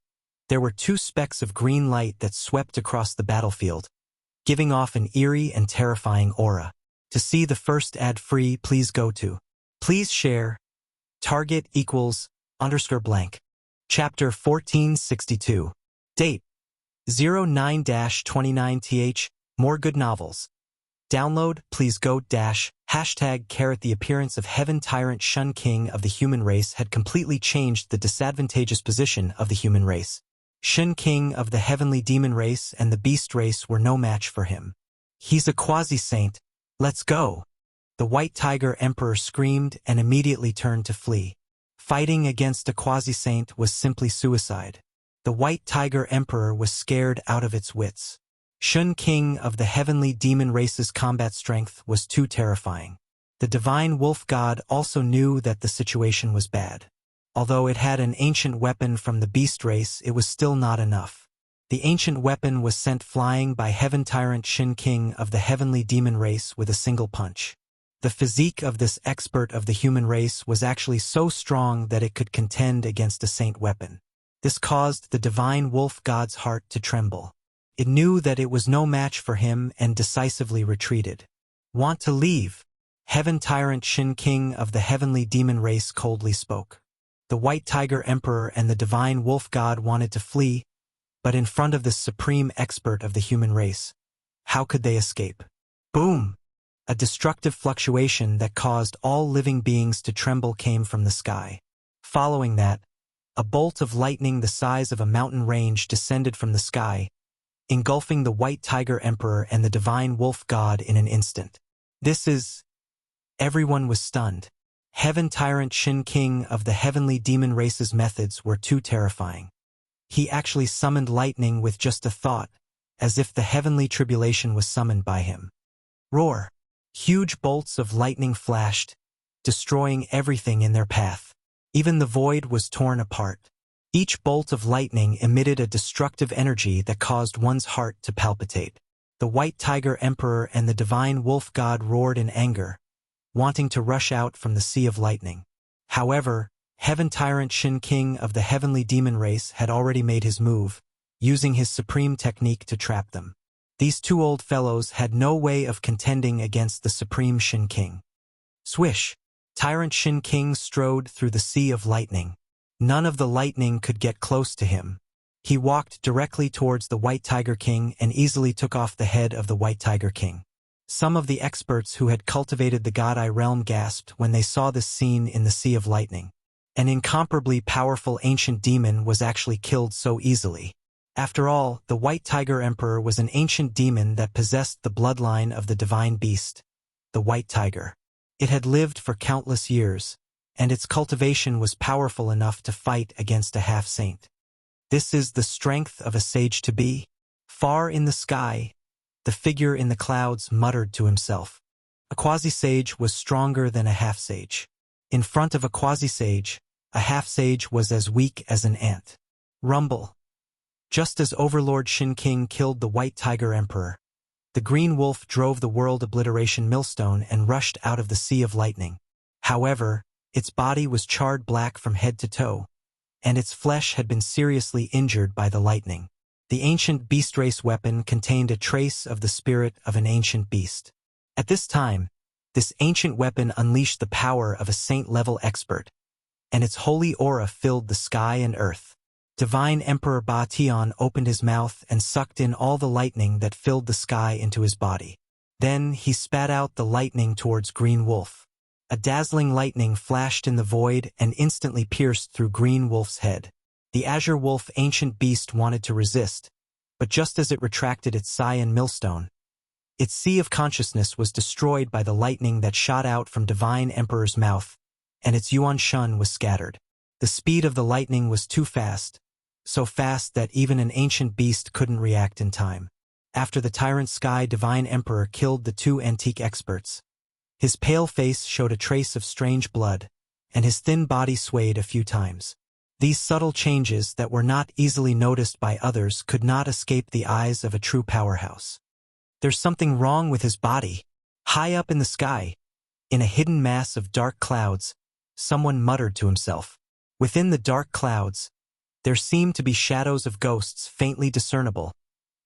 There were two specks of green light that swept across the battlefield, giving off an eerie and terrifying aura. To see the first ad-free, please go to. Please share. Target equals _blank. Chapter 1462. Date 09-29th. More good novels. Download, please go #. The appearance of Heaven Tyrant Shun King of the human race had completely changed the disadvantageous position of the human race. Shun King of the heavenly demon race and the beast race were no match for him. He's a quasi-saint. Let's go. The White Tiger Emperor screamed and immediately turned to flee. Fighting against a quasi-saint was simply suicide. The White Tiger Emperor was scared out of its wits. Shun King of the heavenly demon race's combat strength was too terrifying. The divine wolf god also knew that the situation was bad. Although it had an ancient weapon from the beast race, it was still not enough. The ancient weapon was sent flying by Heaven Tyrant Shun King of the heavenly demon race with a single punch. The physique of this expert of the human race was actually so strong that it could contend against a saint weapon. This caused the divine wolf god's heart to tremble. It knew that it was no match for him and decisively retreated. Want to leave? Heaven Tyrant Shun King of the heavenly demon race coldly spoke. The White Tiger Emperor and the divine wolf god wanted to flee, but in front of this supreme expert of the human race, how could they escape? Boom! A destructive fluctuation that caused all living beings to tremble came from the sky. Following that, a bolt of lightning the size of a mountain range descended from the sky, engulfing the White Tiger Emperor and the divine wolf god in an instant. Everyone was stunned. Heaven Tyrant Shun King of the heavenly demon race's methods were too terrifying. He actually summoned lightning with just a thought, as if the heavenly tribulation was summoned by him. Roar! Huge bolts of lightning flashed, destroying everything in their path. Even the void was torn apart. Each bolt of lightning emitted a destructive energy that caused one's heart to palpitate. The White Tiger Emperor and the divine wolf god roared in anger, wanting to rush out from the sea of lightning. However, Heaven Tyrant Shun King of the heavenly demon race had already made his move, using his supreme technique to trap them. These two old fellows had no way of contending against the supreme Shun King. Swish! Tyrant Shun King strode through the sea of lightning. None of the lightning could get close to him. He walked directly towards the White Tiger King and easily took off the head of the White Tiger King. Some of the experts who had cultivated the God-Eye realm gasped when they saw this scene in the Sea of Lightning. An incomparably powerful ancient demon was actually killed so easily. After all, the White Tiger Emperor was an ancient demon that possessed the bloodline of the divine beast, the White Tiger. It had lived for countless years, and its cultivation was powerful enough to fight against a half-saint. This is the strength of a sage to be. Far in the sky, the figure in the clouds muttered to himself. A quasi-sage was stronger than a half-sage. In front of a quasi-sage, a half-sage was as weak as an ant. Rumble. Just as Overlord Shun King killed the White Tiger Emperor, the Green Wolf drove the World Obliteration Millstone and rushed out of the Sea of Lightning. However, its body was charred black from head to toe, and its flesh had been seriously injured by the lightning. The ancient beast race weapon contained a trace of the spirit of an ancient beast. At this time, this ancient weapon unleashed the power of a saint-level expert, and its holy aura filled the sky and earth. Divine Emperor Ba Tian opened his mouth and sucked in all the lightning that filled the sky into his body. Then he spat out the lightning towards Green Wolf. A dazzling lightning flashed in the void and instantly pierced through Green Wolf's head. The Azure Wolf ancient beast wanted to resist, but just as it retracted its Cyan millstone, its sea of consciousness was destroyed by the lightning that shot out from Divine Emperor's mouth, and its Yuan Shun was scattered. The speed of the lightning was too fast, so fast that even an ancient beast couldn't react in time. After the Tyrant Sky Divine Emperor killed the two antique experts, his pale face showed a trace of strange blood, and his thin body swayed a few times. These subtle changes that were not easily noticed by others could not escape the eyes of a true powerhouse. There's something wrong with his body. High up in the sky, in a hidden mass of dark clouds, someone muttered to himself. Within the dark clouds, There seemed to be shadows of ghosts faintly discernible,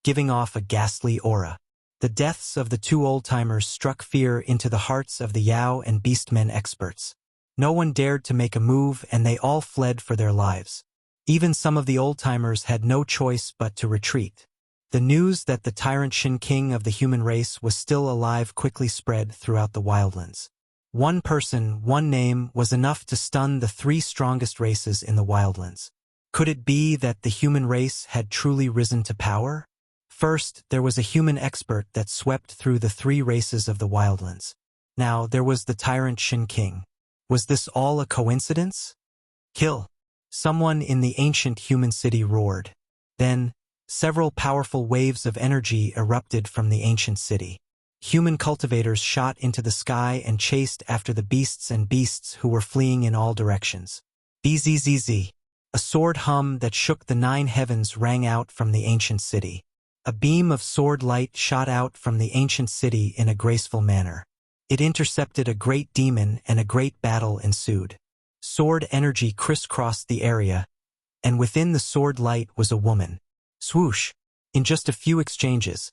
giving off a ghastly aura. The deaths of the two old-timers struck fear into the hearts of the Yao and Beastmen experts. No one dared to make a move, and they all fled for their lives. Even some of the old-timers had no choice but to retreat. The news that the tyrant Shin King of the human race was still alive quickly spread throughout the wildlands. One person, one name, was enough to stun the three strongest races in the wildlands. Could it be that the human race had truly risen to power? First, there was a human expert that swept through the three races of the wildlands. Now, there was the tyrant Shin King. Was this all a coincidence? Kill! Someone in the ancient human city roared. Then, several powerful waves of energy erupted from the ancient city. Human cultivators shot into the sky and chased after the beasts who were fleeing in all directions. Bzzz. A sword hum that shook the 9 heavens rang out from the ancient city. A beam of sword light shot out from the ancient city in a graceful manner. It intercepted a great demon, and a great battle ensued. Sword energy crisscrossed the area, and within the sword light was a woman. Swoosh! In just a few exchanges,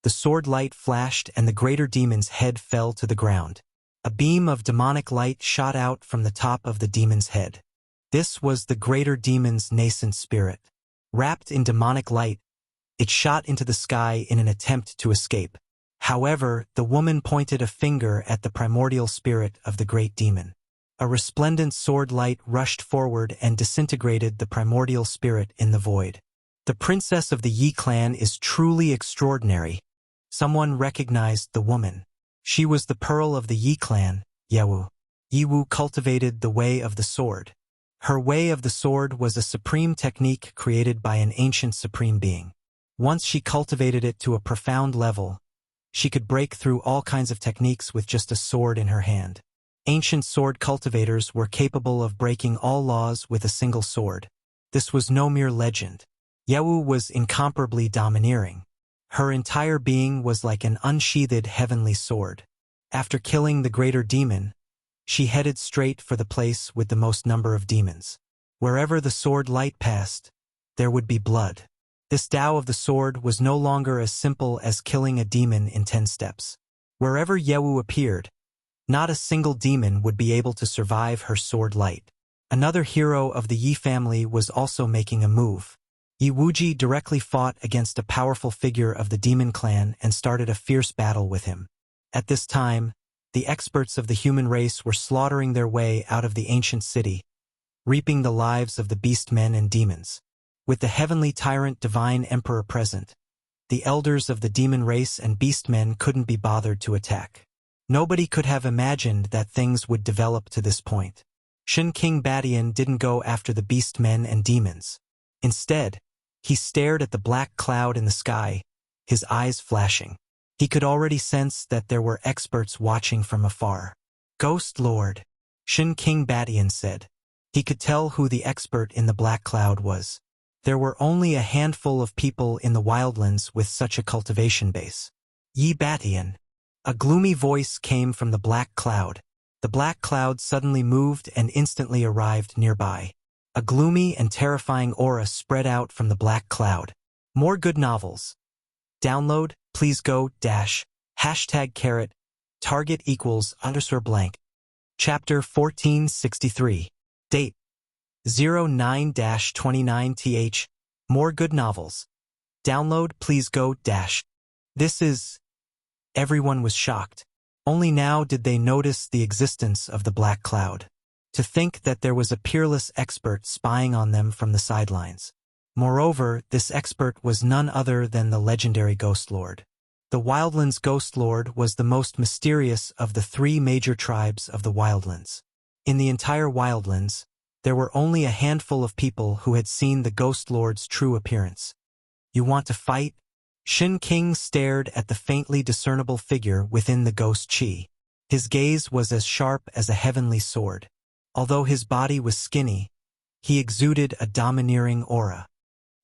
the sword light flashed and the greater demon's head fell to the ground. A beam of demonic light shot out from the top of the demon's head. This was the greater demon's nascent spirit. Wrapped in demonic light, it shot into the sky in an attempt to escape. However, the woman pointed a finger at the primordial spirit of the great demon. A resplendent sword light rushed forward and disintegrated the primordial spirit in the void. The princess of the Yi clan is truly extraordinary. Someone recognized the woman. She was the pearl of the Yi clan, Yewu. Yiwu cultivated the way of the sword. Her way of the sword was a supreme technique created by an ancient supreme being. Once she cultivated it to a profound level, she could break through all kinds of techniques with just a sword in her hand. Ancient sword cultivators were capable of breaking all laws with a single sword. This was no mere legend. Yewu was incomparably domineering. Her entire being was like an unsheathed heavenly sword. After killing the greater demon, she headed straight for the place with the most number of demons. Wherever the sword light passed, there would be blood. This Tao of the sword was no longer as simple as killing a demon in 10 steps. Wherever Yewu appeared, not a single demon would be able to survive her sword light. Another hero of the Yi family was also making a move. Yi Wuji directly fought against a powerful figure of the demon clan and started a fierce battle with him. At this time, the experts of the human race were slaughtering their way out of the ancient city, reaping the lives of the beastmen and demons. With the heavenly tyrant divine emperor present, the elders of the demon race and beastmen couldn't be bothered to attack. Nobody could have imagined that things would develop to this point. Shin King Badian didn't go after the beastmen and demons. Instead, he stared at the black cloud in the sky, his eyes flashing. He could already sense that there were experts watching from afar. "Ghost Lord," Shin King Badian said. He could tell who the expert in the black cloud was. There were only a handful of people in the wildlands with such a cultivation base. "Yi Badian." A gloomy voice came from the black cloud. The black cloud suddenly moved and instantly arrived nearby. A gloomy and terrifying aura spread out from the black cloud. More good novels. Download, please go, #, target equals _blank. Chapter 1463. Date 09-29th. More good novels. Download, please go, -- This is... Everyone was shocked. Only now did they notice the existence of the black cloud. To think that there was a peerless expert spying on them from the sidelines. Moreover, this expert was none other than the legendary Ghost Lord. The Wildlands Ghost Lord was the most mysterious of the 3 major tribes of the Wildlands. In the entire Wildlands, there were only a handful of people who had seen the Ghost Lord's true appearance. "You want to fight?" Shin King stared at the faintly discernible figure within the ghost chi. His gaze was as sharp as a heavenly sword. Although his body was skinny, he exuded a domineering aura.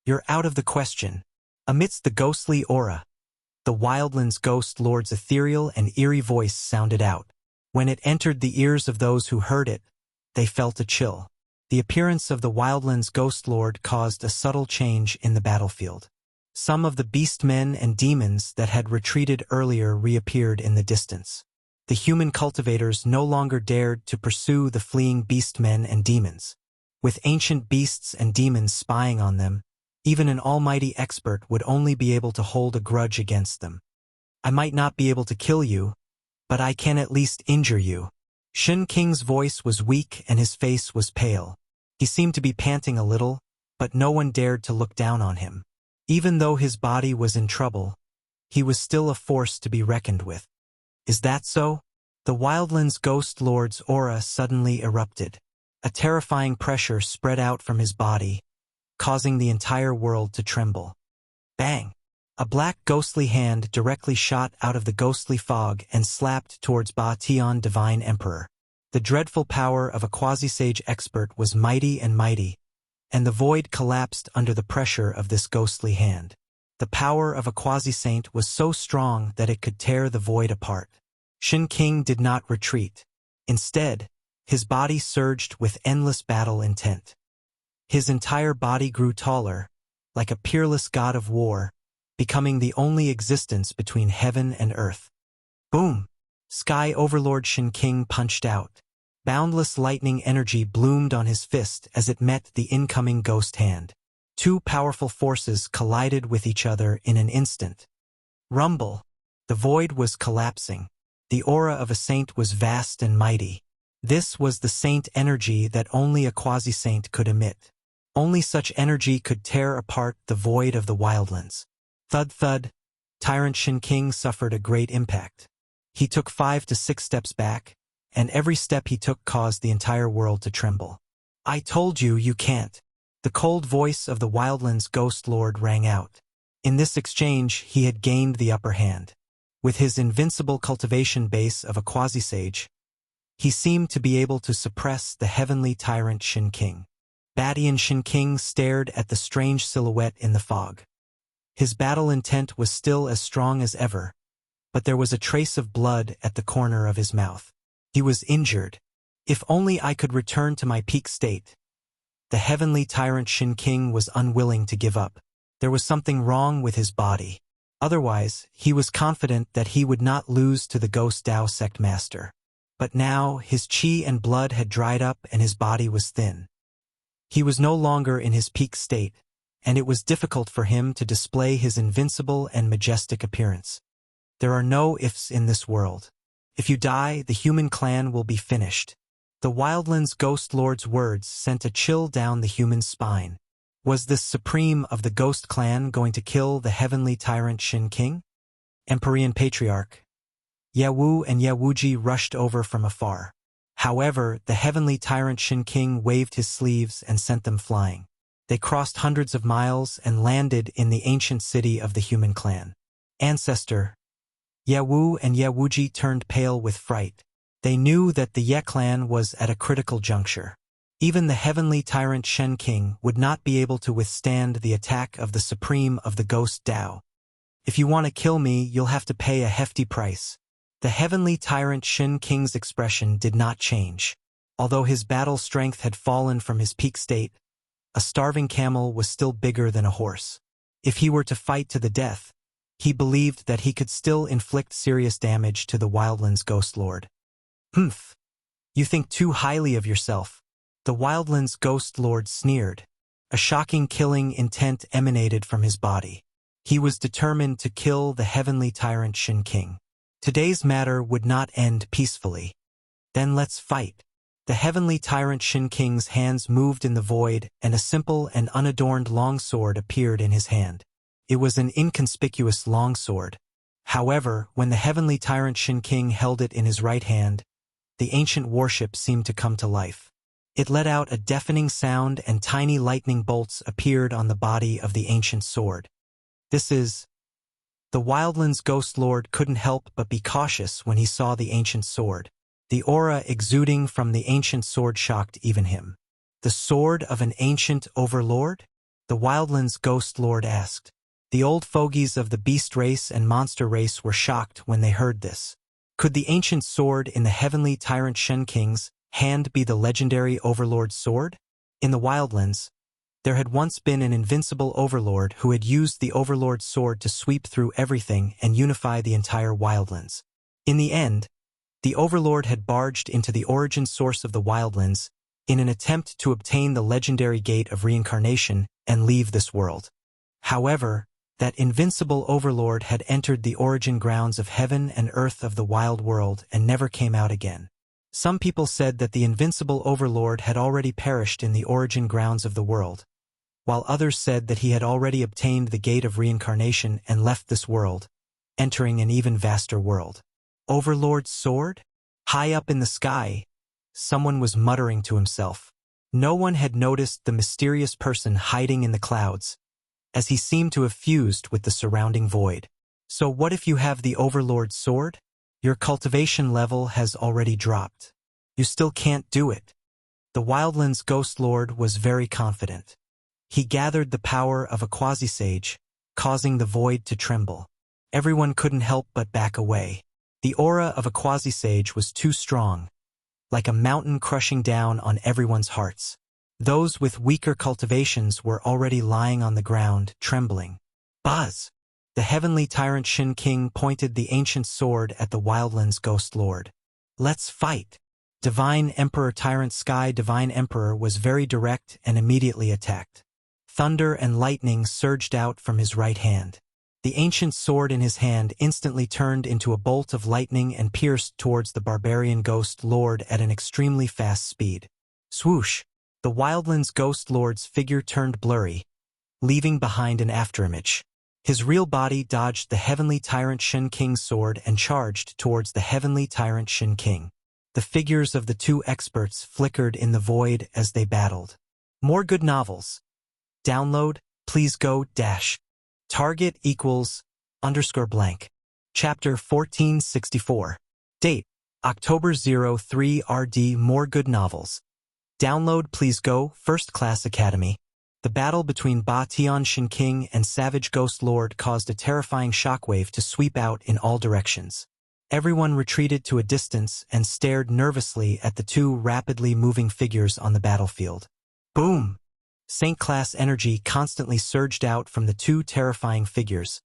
"You're out of the question." Amidst the ghostly aura, the Wildlands Ghost Lord's ethereal and eerie voice sounded out. When it entered the ears of those who heard it, they felt a chill. The appearance of the Wildlands Ghost Lord caused a subtle change in the battlefield. Some of the beast men and demons that had retreated earlier reappeared in the distance. The human cultivators no longer dared to pursue the fleeing beast men and demons. With ancient beasts and demons spying on them, even an almighty expert would only be able to hold a grudge against them. I might not be able to kill you, but I can at least injure you. Shin King's voice was weak and his face was pale. He seemed to be panting a little, but no one dared to look down on him. Even though his body was in trouble, he was still a force to be reckoned with. Is that so? The Wildlands Ghost Lord's aura suddenly erupted. A terrifying pressure spread out from his body, causing the entire world to tremble. Bang! A black ghostly hand directly shot out of the ghostly fog and slapped towards Ba Tian Divine Emperor. The dreadful power of a quasi-sage expert was mighty, and the void collapsed under the pressure of this ghostly hand. The power of a quasi-saint was so strong that it could tear the void apart. Shin King did not retreat. Instead, his body surged with endless battle intent. His entire body grew taller, like a peerless god of war, becoming the only existence between heaven and earth. Boom! Sky Overlord Shin King punched out. Boundless lightning energy bloomed on his fist as it met the incoming ghost hand. Two powerful forces collided with each other in an instant. Rumble! The void was collapsing. The aura of a saint was vast and mighty. This was the saint energy that only a quasi-saint could emit. Only such energy could tear apart the void of the wildlands. Thud thud, Tyrant Shin King suffered a great impact. He took 5 to 6 steps back, and every step he took caused the entire world to tremble. I told you, you can't. The cold voice of the Wildlands Ghost Lord rang out. In this exchange, he had gained the upper hand. With his invincible cultivation base of a quasi-sage, he seemed to be able to suppress the heavenly tyrant Shin King. Badian Shin King stared at the strange silhouette in the fog. His battle intent was still as strong as ever, but there was a trace of blood at the corner of his mouth. He was injured. If only I could return to my peak state. The heavenly tyrant Shin King was unwilling to give up. There was something wrong with his body. Otherwise, he was confident that he would not lose to the Ghost Dao sect master. But now, his chi and blood had dried up and his body was thin. He was no longer in his peak state, and it was difficult for him to display his invincible and majestic appearance. There are no ifs in this world. If you die, the human clan will be finished. The Wildlands Ghost Lord's words sent a chill down the human spine. Was this supreme of the Ghost Clan going to kill the heavenly tyrant Shin King? Empyrean Patriarch Yawu and Yawuji rushed over from afar. However, the heavenly tyrant Shin King waved his sleeves and sent them flying. They crossed hundreds of miles and landed in the ancient city of the human clan. Ancestor Yawu and Yawuji turned pale with fright. They knew that the Ye clan was at a critical juncture. Even the heavenly tyrant Shen King would not be able to withstand the attack of the supreme of the Ghost Dao. If you want to kill me, you'll have to pay a hefty price. The heavenly tyrant Shen King's expression did not change. Although his battle strength had fallen from his peak state, a starving camel was still bigger than a horse. If he were to fight to the death, he believed that he could still inflict serious damage to the Wildlands Ghost Lord. Humph! You think too highly of yourself. The Wildlands Ghost Lord sneered. A shocking killing intent emanated from his body. He was determined to kill the heavenly tyrant Shin King. Today's matter would not end peacefully. Then let's fight. The heavenly tyrant Shin King's hands moved in the void, and a simple and unadorned longsword appeared in his hand. It was an inconspicuous longsword. However, when the heavenly tyrant Shin King held it in his right hand, the ancient warship seemed to come to life. It let out a deafening sound and tiny lightning bolts appeared on the body of the ancient sword. This is... The Wildlands Ghost Lord couldn't help but be cautious when he saw the ancient sword. The aura exuding from the ancient sword shocked even him. The sword of an ancient overlord? The Wildlands Ghost Lord asked. The old fogies of the beast race and monster race were shocked when they heard this. Could the ancient sword in the heavenly tyrant Shen King's hand be the legendary overlord's sword? In the wildlands, there had once been an invincible overlord who had used the overlord's sword to sweep through everything and unify the entire wildlands. In the end, the overlord had barged into the origin source of the wildlands in an attempt to obtain the legendary gate of reincarnation and leave this world. However, that invincible overlord had entered the origin grounds of heaven and earth of the wild world and never came out again. Some people said that the invincible overlord had already perished in the origin grounds of the world, while others said that he had already obtained the gate of reincarnation and left this world, entering an even vaster world. Overlord's sword? High up in the sky, someone was muttering to himself. No one had noticed the mysterious person hiding in the clouds, as he seemed to have fused with the surrounding void. So what if you have the overlord's sword? Your cultivation level has already dropped. You still can't do it. The wildlands ghost lord was very confident. He gathered the power of a quasi-sage, causing the void to tremble. Everyone couldn't help but back away. The aura of a quasi-sage was too strong, like a mountain crushing down on everyone's hearts. Those with weaker cultivations were already lying on the ground, trembling. Buzz! The heavenly tyrant Shin King pointed the ancient sword at the wildlands ghost lord. Let's fight! Divine Emperor Tyrant Sky Divine Emperor was very direct and immediately attacked. Thunder and lightning surged out from his right hand. The ancient sword in his hand instantly turned into a bolt of lightning and pierced towards the barbarian ghost lord at an extremely fast speed. Swoosh! The wildlands ghost lord's figure turned blurry, leaving behind an afterimage. His real body dodged the heavenly tyrant Shin King's sword and charged towards the heavenly tyrant Shin King. The figures of the two experts flickered in the void as they battled. More good novels. Download, please go dash. Target equals _blank. Chapter 1464. Date, October 03 RD. More good novels. Download please go. First Class Academy. The battle between Ba Tian Shin King and Savage Ghost Lord caused a terrifying shockwave to sweep out in all directions. Everyone retreated to a distance and stared nervously at the two rapidly moving figures on the battlefield. Boom! Saint class energy constantly surged out from the two terrifying figures,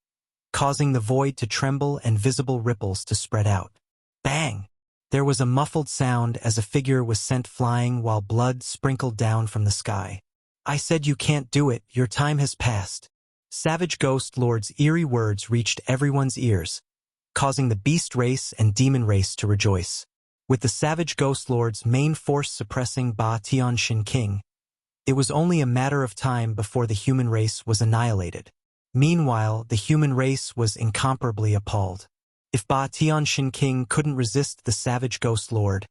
causing the void to tremble and visible ripples to spread out. Bang! There was a muffled sound as a figure was sent flying while blood sprinkled down from the sky. I said you can't do it, your time has passed. Savage Ghost Lord's eerie words reached everyone's ears, causing the beast race and demon race to rejoice. With the Savage Ghost Lord's main force suppressing Ba Tian Shin King, it was only a matter of time before the human race was annihilated. Meanwhile, the human race was incomparably appalled. If Ba Tian Shin King couldn't resist the Savage Ghost Lord,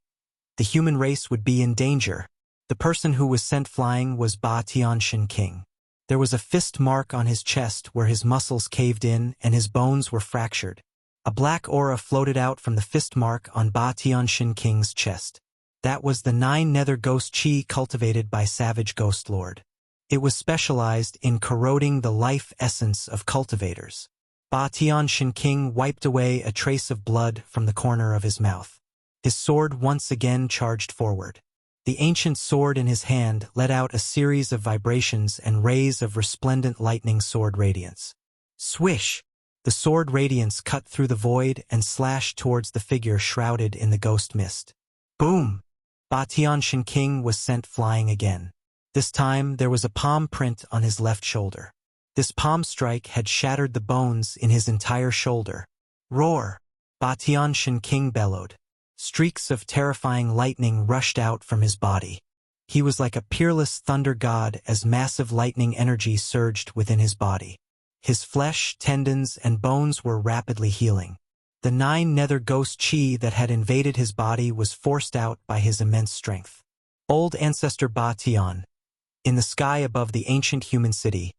the human race would be in danger. The person who was sent flying was Ba Tian Shin King. There was a fist mark on his chest where his muscles caved in and his bones were fractured. A black aura floated out from the fist mark on Ba Tian Shin King's chest. That was the 9 nether ghost chi cultivated by Savage Ghost Lord. It was specialized in corroding the life essence of cultivators. Ba Tian Shin King wiped away a trace of blood from the corner of his mouth. His sword once again charged forward. The ancient sword in his hand let out a series of vibrations and rays of resplendent lightning sword radiance. Swish! The sword radiance cut through the void and slashed towards the figure shrouded in the ghost mist. Boom! Ba Tian Shin King was sent flying again. This time there was a palm print on his left shoulder. This palm strike had shattered the bones in his entire shoulder. Roar! Ba Tian Shin King bellowed. Streaks of terrifying lightning rushed out from his body. He was like a peerless thunder god as massive lightning energy surged within his body. His flesh, tendons, and bones were rapidly healing. The 9 nether ghost chi that had invaded his body was forced out by his immense strength. Old Ancestor Ba Tian. In the sky above the ancient human city,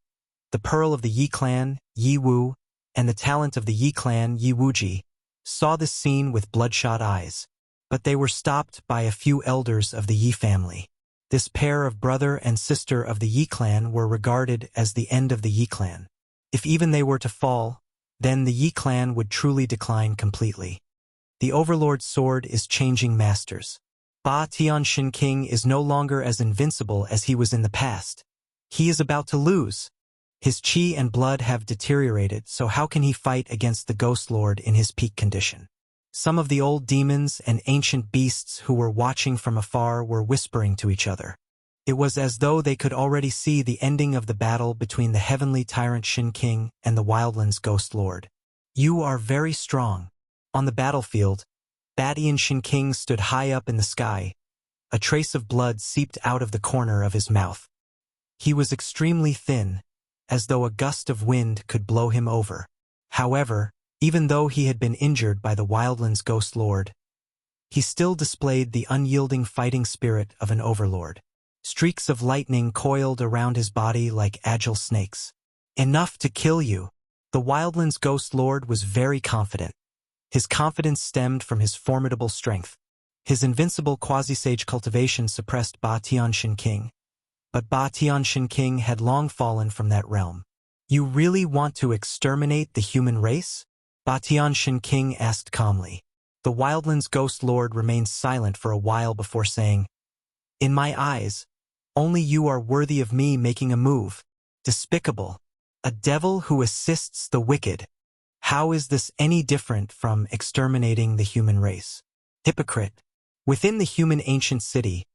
the pearl of the Yi clan, Yi Wu, and the talent of the Yi clan, Yi Wuji, saw this scene with bloodshot eyes, but they were stopped by a few elders of the Yi family. This pair of brother and sister of the Yi clan were regarded as the end of the Yi clan. If even they were to fall, then the Yi clan would truly decline completely. The Overlord's sword is changing masters. Ba Tianxin King is no longer as invincible as he was in the past. He is about to lose. His qi and blood have deteriorated, so how can he fight against the Ghost Lord in his peak condition? Some of the old demons and ancient beasts who were watching from afar were whispering to each other. It was as though they could already see the ending of the battle between the heavenly tyrant Shin King and the Wildlands Ghost Lord. You are very strong. On the battlefield, Batian Shin King stood high up in the sky. A trace of blood seeped out of the corner of his mouth. He was extremely thin, as though a gust of wind could blow him over. However, even though he had been injured by the Wildlands Ghost Lord, he still displayed the unyielding fighting spirit of an overlord. Streaks of lightning coiled around his body like agile snakes. Enough to kill you. The Wildlands Ghost Lord was very confident. His confidence stemmed from his formidable strength. His invincible quasi-sage cultivation suppressed Ba Tianxin King. But Ba Tianxin King had long fallen from that realm. You really want to exterminate the human race? Ba Tianxin King asked calmly. The Wildlands Ghost Lord remained silent for a while before saying, In my eyes, only you are worthy of me making a move. Despicable. A devil who assists the wicked. How is this any different from exterminating the human race? Hypocrite. Within the human ancient city,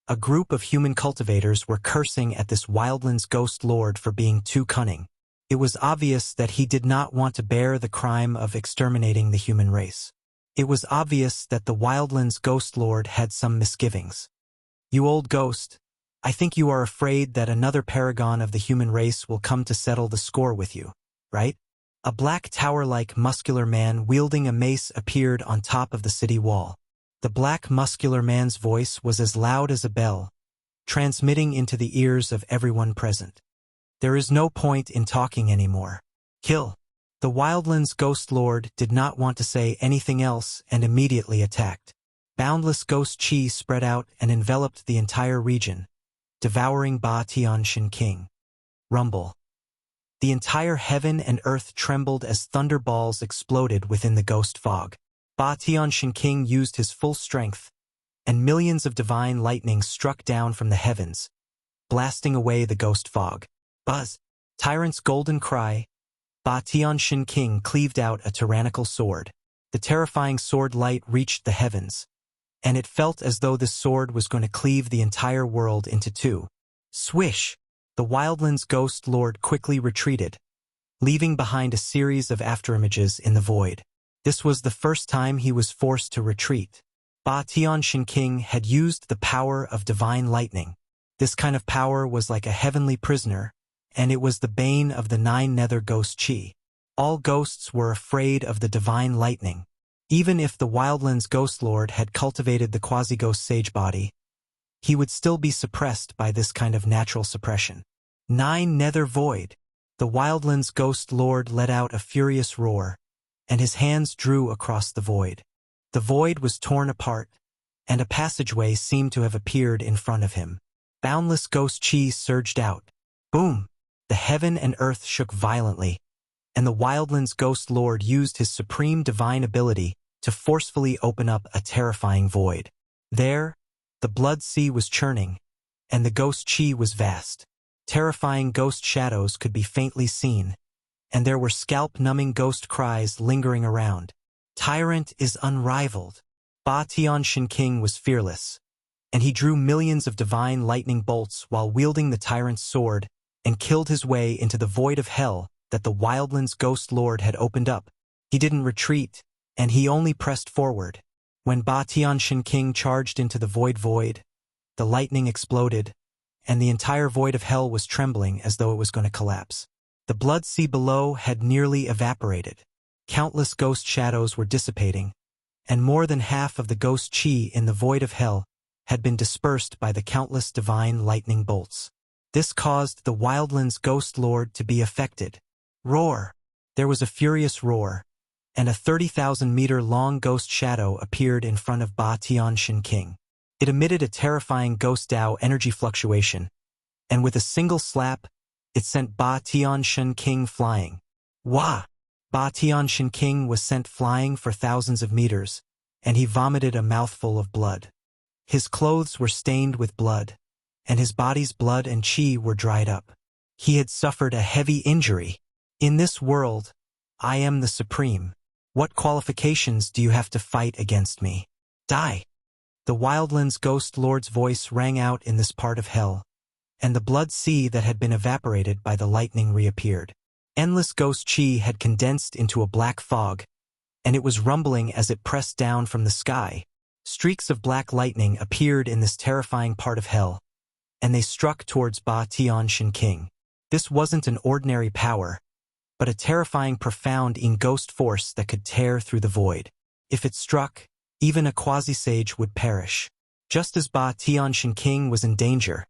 a group of human cultivators were cursing at this Wildlands Ghost Lord for being too cunning. It was obvious that he did not want to bear the crime of exterminating the human race. It was obvious that the Wildlands Ghost Lord had some misgivings. You old ghost, I think you are afraid that another paragon of the human race will come to settle the score with you, right? A black tower-like muscular man wielding a mace appeared on top of the city wall. The black muscular man's voice was as loud as a bell, transmitting into the ears of everyone present. There is no point in talking anymore. Kill. The Wildlands Ghost Lord did not want to say anything else and immediately attacked. Boundless ghost chi spread out and enveloped the entire region, devouring Ba Tianxin King. Rumble. The entire heaven and earth trembled as thunderballs exploded within the ghost fog. Ba Tianxin King used his full strength, and millions of divine lightning struck down from the heavens, blasting away the ghost fog. Buzz! Tyrant's golden cry. Ba Tianxin King cleaved out a tyrannical sword. The terrifying sword light reached the heavens, and it felt as though this sword was going to cleave the entire world into two. Swish! The Wildlands Ghost Lord quickly retreated, leaving behind a series of afterimages in the void. This was the first time he was forced to retreat. Ba Tianxin King had used the power of divine lightning. This kind of power was like a heavenly prisoner, and it was the bane of the 9 nether ghost chi. All ghosts were afraid of the divine lightning. Even if the Wildlands Ghost Lord had cultivated the quasi-ghost sage body, he would still be suppressed by this kind of natural suppression. 9 nether void. The Wildlands Ghost Lord let out a furious roar, and his hands drew across the void. The void was torn apart, and a passageway seemed to have appeared in front of him. Boundless ghost chi surged out. Boom! The heaven and earth shook violently, and the Wildlands Ghost Lord used his supreme divine ability to forcefully open up a terrifying void. There, the blood sea was churning, and the ghost chi was vast. Terrifying ghost shadows could be faintly seen, and there were scalp-numbing ghost cries lingering around. Tyrant is unrivaled. Ba Tianxin King was fearless, and he drew millions of divine lightning bolts while wielding the tyrant's sword and killed his way into the void of hell that the Wildlands Ghost Lord had opened up. He didn't retreat, and he only pressed forward. When Ba Tianxin King charged into the void, the lightning exploded, and the entire void of hell was trembling as though it was going to collapse. The blood sea below had nearly evaporated. Countless ghost shadows were dissipating, and more than half of the ghost chi in the void of hell had been dispersed by the countless divine lightning bolts. This caused the Wildlands Ghost Lord to be affected. Roar! There was a furious roar, and a 30,000-meter-long ghost shadow appeared in front of Ba Tianxin King. It emitted a terrifying ghost Dao energy fluctuation, and with a single slap, it sent Ba Tianxin King flying. Wah! Ba Tianxin King was sent flying for thousands of meters, and he vomited a mouthful of blood. His clothes were stained with blood, and his body's blood and chi were dried up. He had suffered a heavy injury. In this world, I am the supreme. What qualifications do you have to fight against me? Die! The Wildlands Ghost Lord's voice rang out in this part of hell, and the blood sea that had been evaporated by the lightning reappeared. Endless ghost chi had condensed into a black fog, and it was rumbling as it pressed down from the sky. Streaks of black lightning appeared in this terrifying part of hell, and they struck towards Ba Tian Shin King. This wasn't an ordinary power, but a terrifying profound ghost force that could tear through the void. If it struck, even a quasi-sage would perish. Just as Ba Tian Shin King was in danger,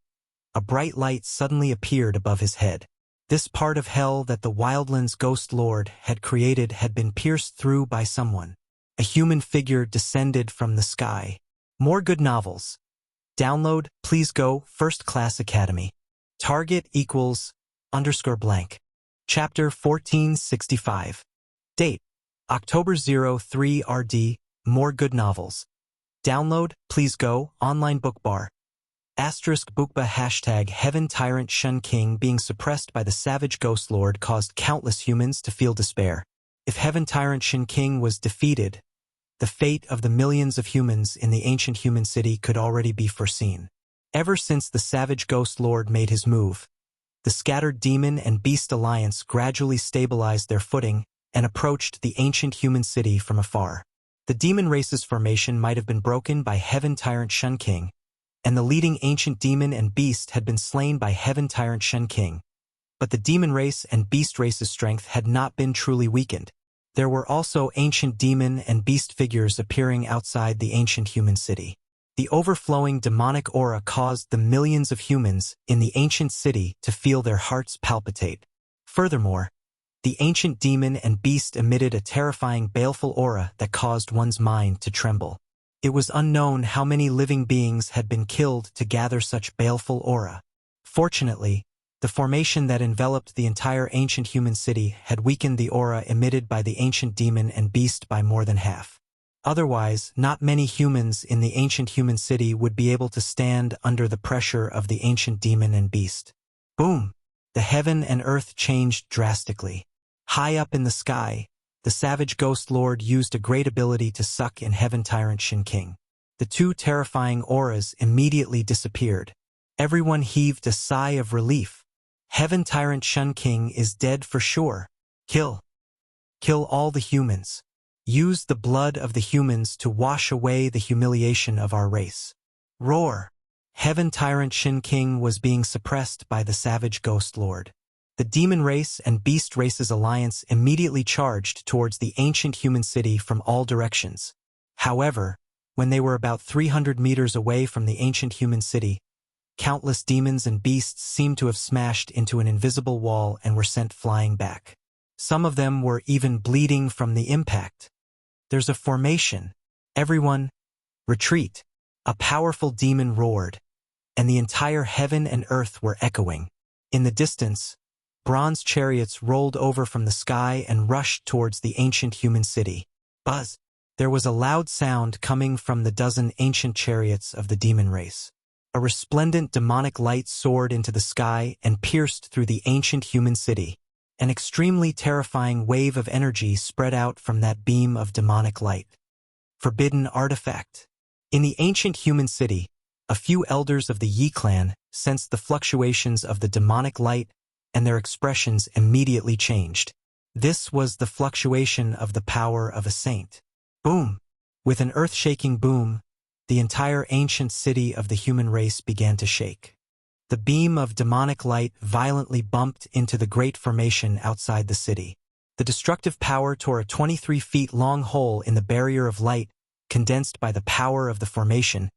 a bright light suddenly appeared above his head. This part of hell that the Wildlands Ghost Lord had created had been pierced through by someone. A human figure descended from the sky. More good novels. Download, please go, First Class Academy. Target equals _blank. Chapter 1465. Date: October 03 RD. More good novels. Download, please go, online book bar. *bookba # Heaven Tyrant Shun King being suppressed by the savage Ghost Lord caused countless humans to feel despair. If Heaven Tyrant Shin King was defeated, the fate of the millions of humans in the ancient human city could already be foreseen. Ever since the savage Ghost Lord made his move, the scattered demon and beast alliance gradually stabilized their footing and approached the ancient human city from afar. The demon race's formation might have been broken by Heaven Tyrant Shun King, and the leading ancient demon and beast had been slain by Heaven Tyrant Shen King. But the demon race and beast race's strength had not been truly weakened. There were also ancient demon and beast figures appearing outside the ancient human city. The overflowing demonic aura caused the millions of humans in the ancient city to feel their hearts palpitate. Furthermore, the ancient demon and beast emitted a terrifying baleful aura that caused one's mind to tremble. It was unknown how many living beings had been killed to gather such baleful aura. Fortunately, the formation that enveloped the entire ancient human city had weakened the aura emitted by the ancient demon and beast by more than half. Otherwise, not many humans in the ancient human city would be able to stand under the pressure of the ancient demon and beast. Boom! The heaven and earth changed drastically. High up in the sky, the savage Ghost Lord used a great ability to suck in Heaven Tyrant Shin King. The two terrifying auras immediately disappeared. Everyone heaved a sigh of relief. Heaven Tyrant Shin King is dead for sure. Kill. Kill all the humans. Use the blood of the humans to wash away the humiliation of our race. Roar. Heaven Tyrant Shin King was being suppressed by the savage Ghost Lord. The demon race and beast race's alliance immediately charged towards the ancient human city from all directions. However, when they were about 300 meters away from the ancient human city, countless demons and beasts seemed to have smashed into an invisible wall and were sent flying back. Some of them were even bleeding from the impact. There's a formation. Everyone, retreat. A powerful demon roared, and the entire heaven and earth were echoing. In the distance, bronze chariots rolled over from the sky and rushed towards the ancient human city. Buzz! There was a loud sound coming from the dozen ancient chariots of the demon race. A resplendent demonic light soared into the sky and pierced through the ancient human city. An extremely terrifying wave of energy spread out from that beam of demonic light. Forbidden artifact. In the ancient human city, a few elders of the Yi clan sensed the fluctuations of the demonic light, and their expressions immediately changed. This was the fluctuation of the power of a saint. Boom! With an earth-shaking boom, the entire ancient city of the human race began to shake. The beam of demonic light violently bumped into the great formation outside the city. The destructive power tore a 23-feet-long hole in the barrier of light, condensed by the power of the formation,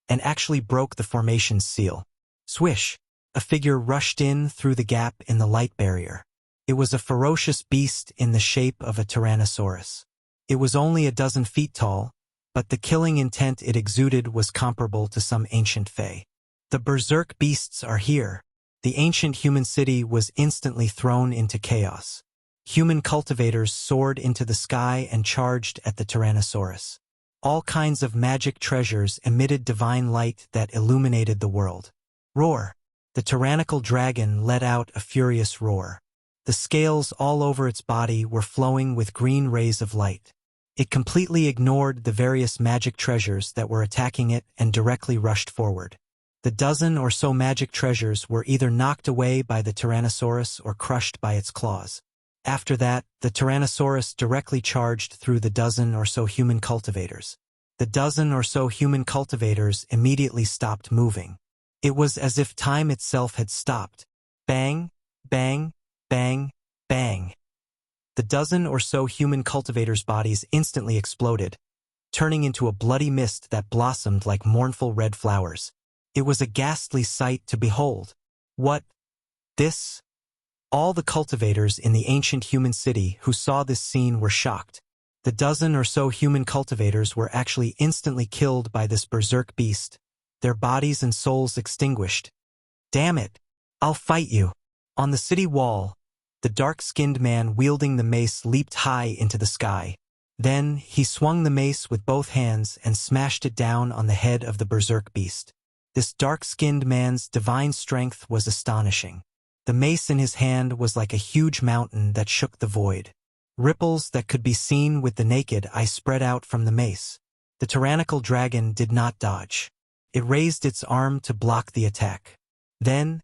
and actually broke the formation's seal. Swish! A figure rushed in through the gap in the light barrier. It was a ferocious beast in the shape of a Tyrannosaurus. It was only a dozen feet tall, but the killing intent it exuded was comparable to some ancient fae. The berserk beasts are here. The ancient human city was instantly thrown into chaos. Human cultivators soared into the sky and charged at the Tyrannosaurus. all kinds of magic treasures emitted divine light that illuminated the world. Roar! The tyrannical dragon let out a furious roar. The scales all over its body were flowing with green rays of light. It completely ignored the various magic treasures that were attacking it and directly rushed forward. The dozen or so magic treasures were either knocked away by the Tyrannosaurus or crushed by its claws. After that, the Tyrannosaurus directly charged through the dozen or so human cultivators. The dozen or so human cultivators immediately stopped moving. It was as if time itself had stopped. Bang, bang, bang, bang. The dozen or so human cultivators' bodies instantly exploded, turning into a bloody mist that blossomed like mournful red flowers. It was a ghastly sight to behold. What? This? All the cultivators in the ancient human city who saw this scene were shocked. The dozen or so human cultivators were actually instantly killed by this berserk beast, their bodies and souls extinguished. Damn it! I'll fight you! On the city wall, the dark-skinned man wielding the mace leaped high into the sky. Then, he swung the mace with both hands and smashed it down on the head of the berserk beast. This dark-skinned man's divine strength was astonishing. The mace in his hand was like a huge mountain that shook the void. Ripples that could be seen with the naked eye spread out from the mace. The tyrannical dragon did not dodge. It raised its arm to block the attack. Then,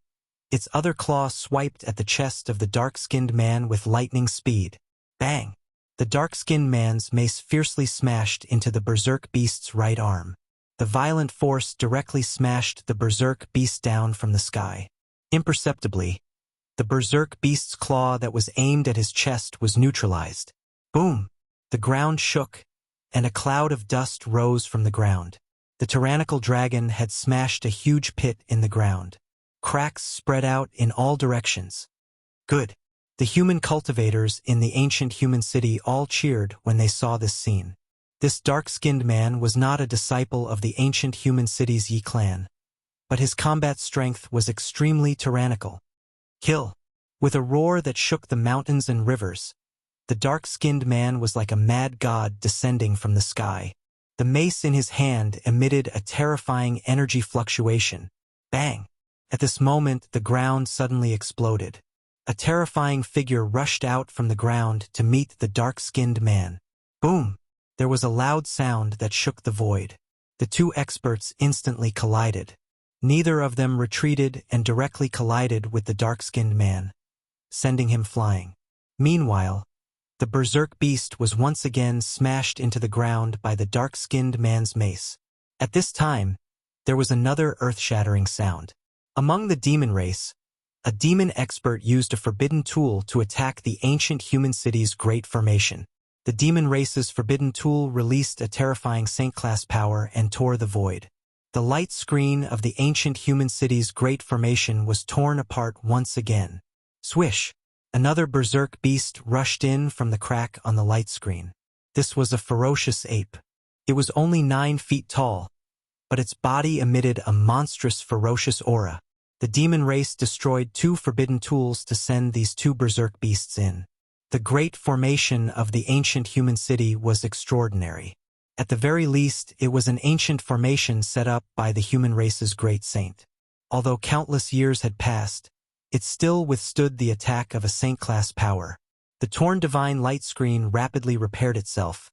its other claw swiped at the chest of the dark-skinned man with lightning speed. Bang! The dark-skinned man's mace fiercely smashed into the berserk beast's right arm. The violent force directly smashed the berserk beast down from the sky. Imperceptibly, the berserk beast's claw that was aimed at his chest was neutralized. Boom! The ground shook, and a cloud of dust rose from the ground. The tyrannical dragon had smashed a huge pit in the ground. Cracks spread out in all directions. Good. The human cultivators in the ancient human city all cheered when they saw this scene. This dark-skinned man was not a disciple of the ancient human city's Yi clan, but his combat strength was extremely tyrannical. Kill! With a roar that shook the mountains and rivers, the dark-skinned man was like a mad god descending from the sky. The mace in his hand emitted a terrifying energy fluctuation. Bang! At this moment, the ground suddenly exploded. A terrifying figure rushed out from the ground to meet the dark-skinned man. Boom! There was a loud sound that shook the void. The two experts instantly collided. Neither of them retreated and directly collided with the dark-skinned man, sending him flying. Meanwhile, the berserk beast was once again smashed into the ground by the dark-skinned man's mace. At this time, there was another earth-shattering sound. Among the demon race, a demon expert used a forbidden tool to attack the ancient human city's great formation. The demon race's forbidden tool released a terrifying saint-class power and tore the void. The light screen of the ancient human city's great formation was torn apart once again. Swish! Another berserk beast rushed in from the crack on the light screen. This was a ferocious ape. It was only 9 feet tall, but its body emitted a monstrous ferocious aura. The demon race destroyed 2 forbidden tools to send these 2 berserk beasts in. The great formation of the ancient human city was extraordinary. At the very least, it was an ancient formation set up by the human race's great saint. Although countless years had passed, it still withstood the attack of a saint-class power. The torn divine light screen rapidly repaired itself,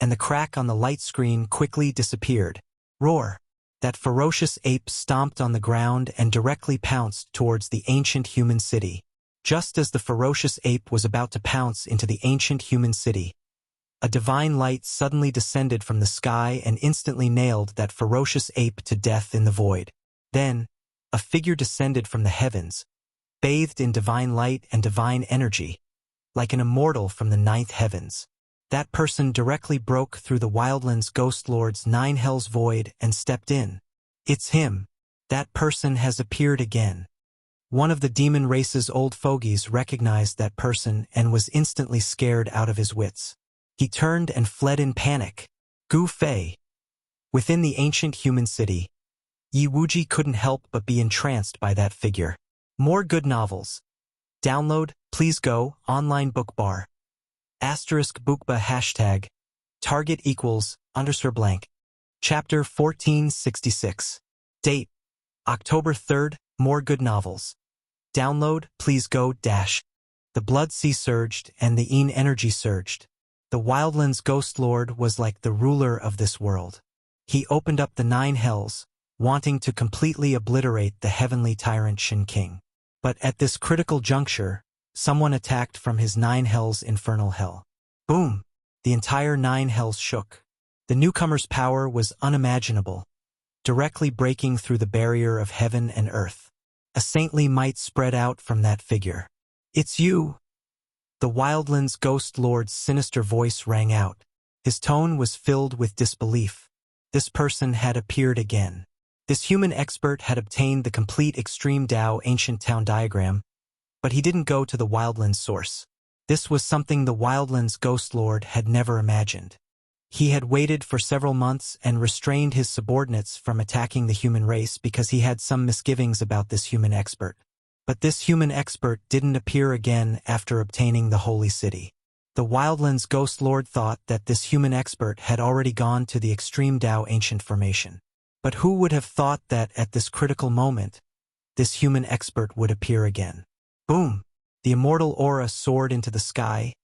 and the crack on the light screen quickly disappeared. Roar! That ferocious ape stomped on the ground and directly pounced towards the ancient human city. Just as the ferocious ape was about to pounce into the ancient human city, a divine light suddenly descended from the sky and instantly nailed that ferocious ape to death in the void. Then, a figure descended from the heavens, bathed in divine light and divine energy, like an immortal from the 9th heavens. That person directly broke through the Wildlands Ghost Lord's 9 hells void and stepped in. It's him. That person has appeared again. One of the demon race's old fogies recognized that person and was instantly scared out of his wits. He turned and fled in panic. Gu Fei. Within the ancient human city, Yi Wuji couldn't help but be entranced by that figure. More good novels. Download, please go, online book bar. *bookba #. Target equals _blank. Chapter 1466. Date: October 3rd. More good novels. Download, please go dash. The blood sea surged and the Een energy surged. The Wildlands Ghost Lord was like the ruler of this world. He opened up the 9 hells, wanting to completely obliterate the heavenly tyrant Shin King. But at this critical juncture, someone attacked from his 9 hells infernal hell. Boom! The entire 9 hells shook. The newcomer's power was unimaginable, directly breaking through the barrier of heaven and earth. A saintly might spread out from that figure. "It's you!" The Wildlands Ghost Lord's sinister voice rang out. His tone was filled with disbelief. This person had appeared again. This human expert had obtained the complete Extreme Tao ancient town diagram, but he didn't go to the Wildlands source. This was something the Wildlands Ghost Lord had never imagined. He had waited for several months and restrained his subordinates from attacking the human race because he had some misgivings about this human expert. But this human expert didn't appear again after obtaining the Holy City. The Wildlands Ghost Lord thought that this human expert had already gone to the Extreme Tao ancient formation. But who would have thought that at this critical moment, this human expert would appear again? Boom! The immortal aura soared into the sky,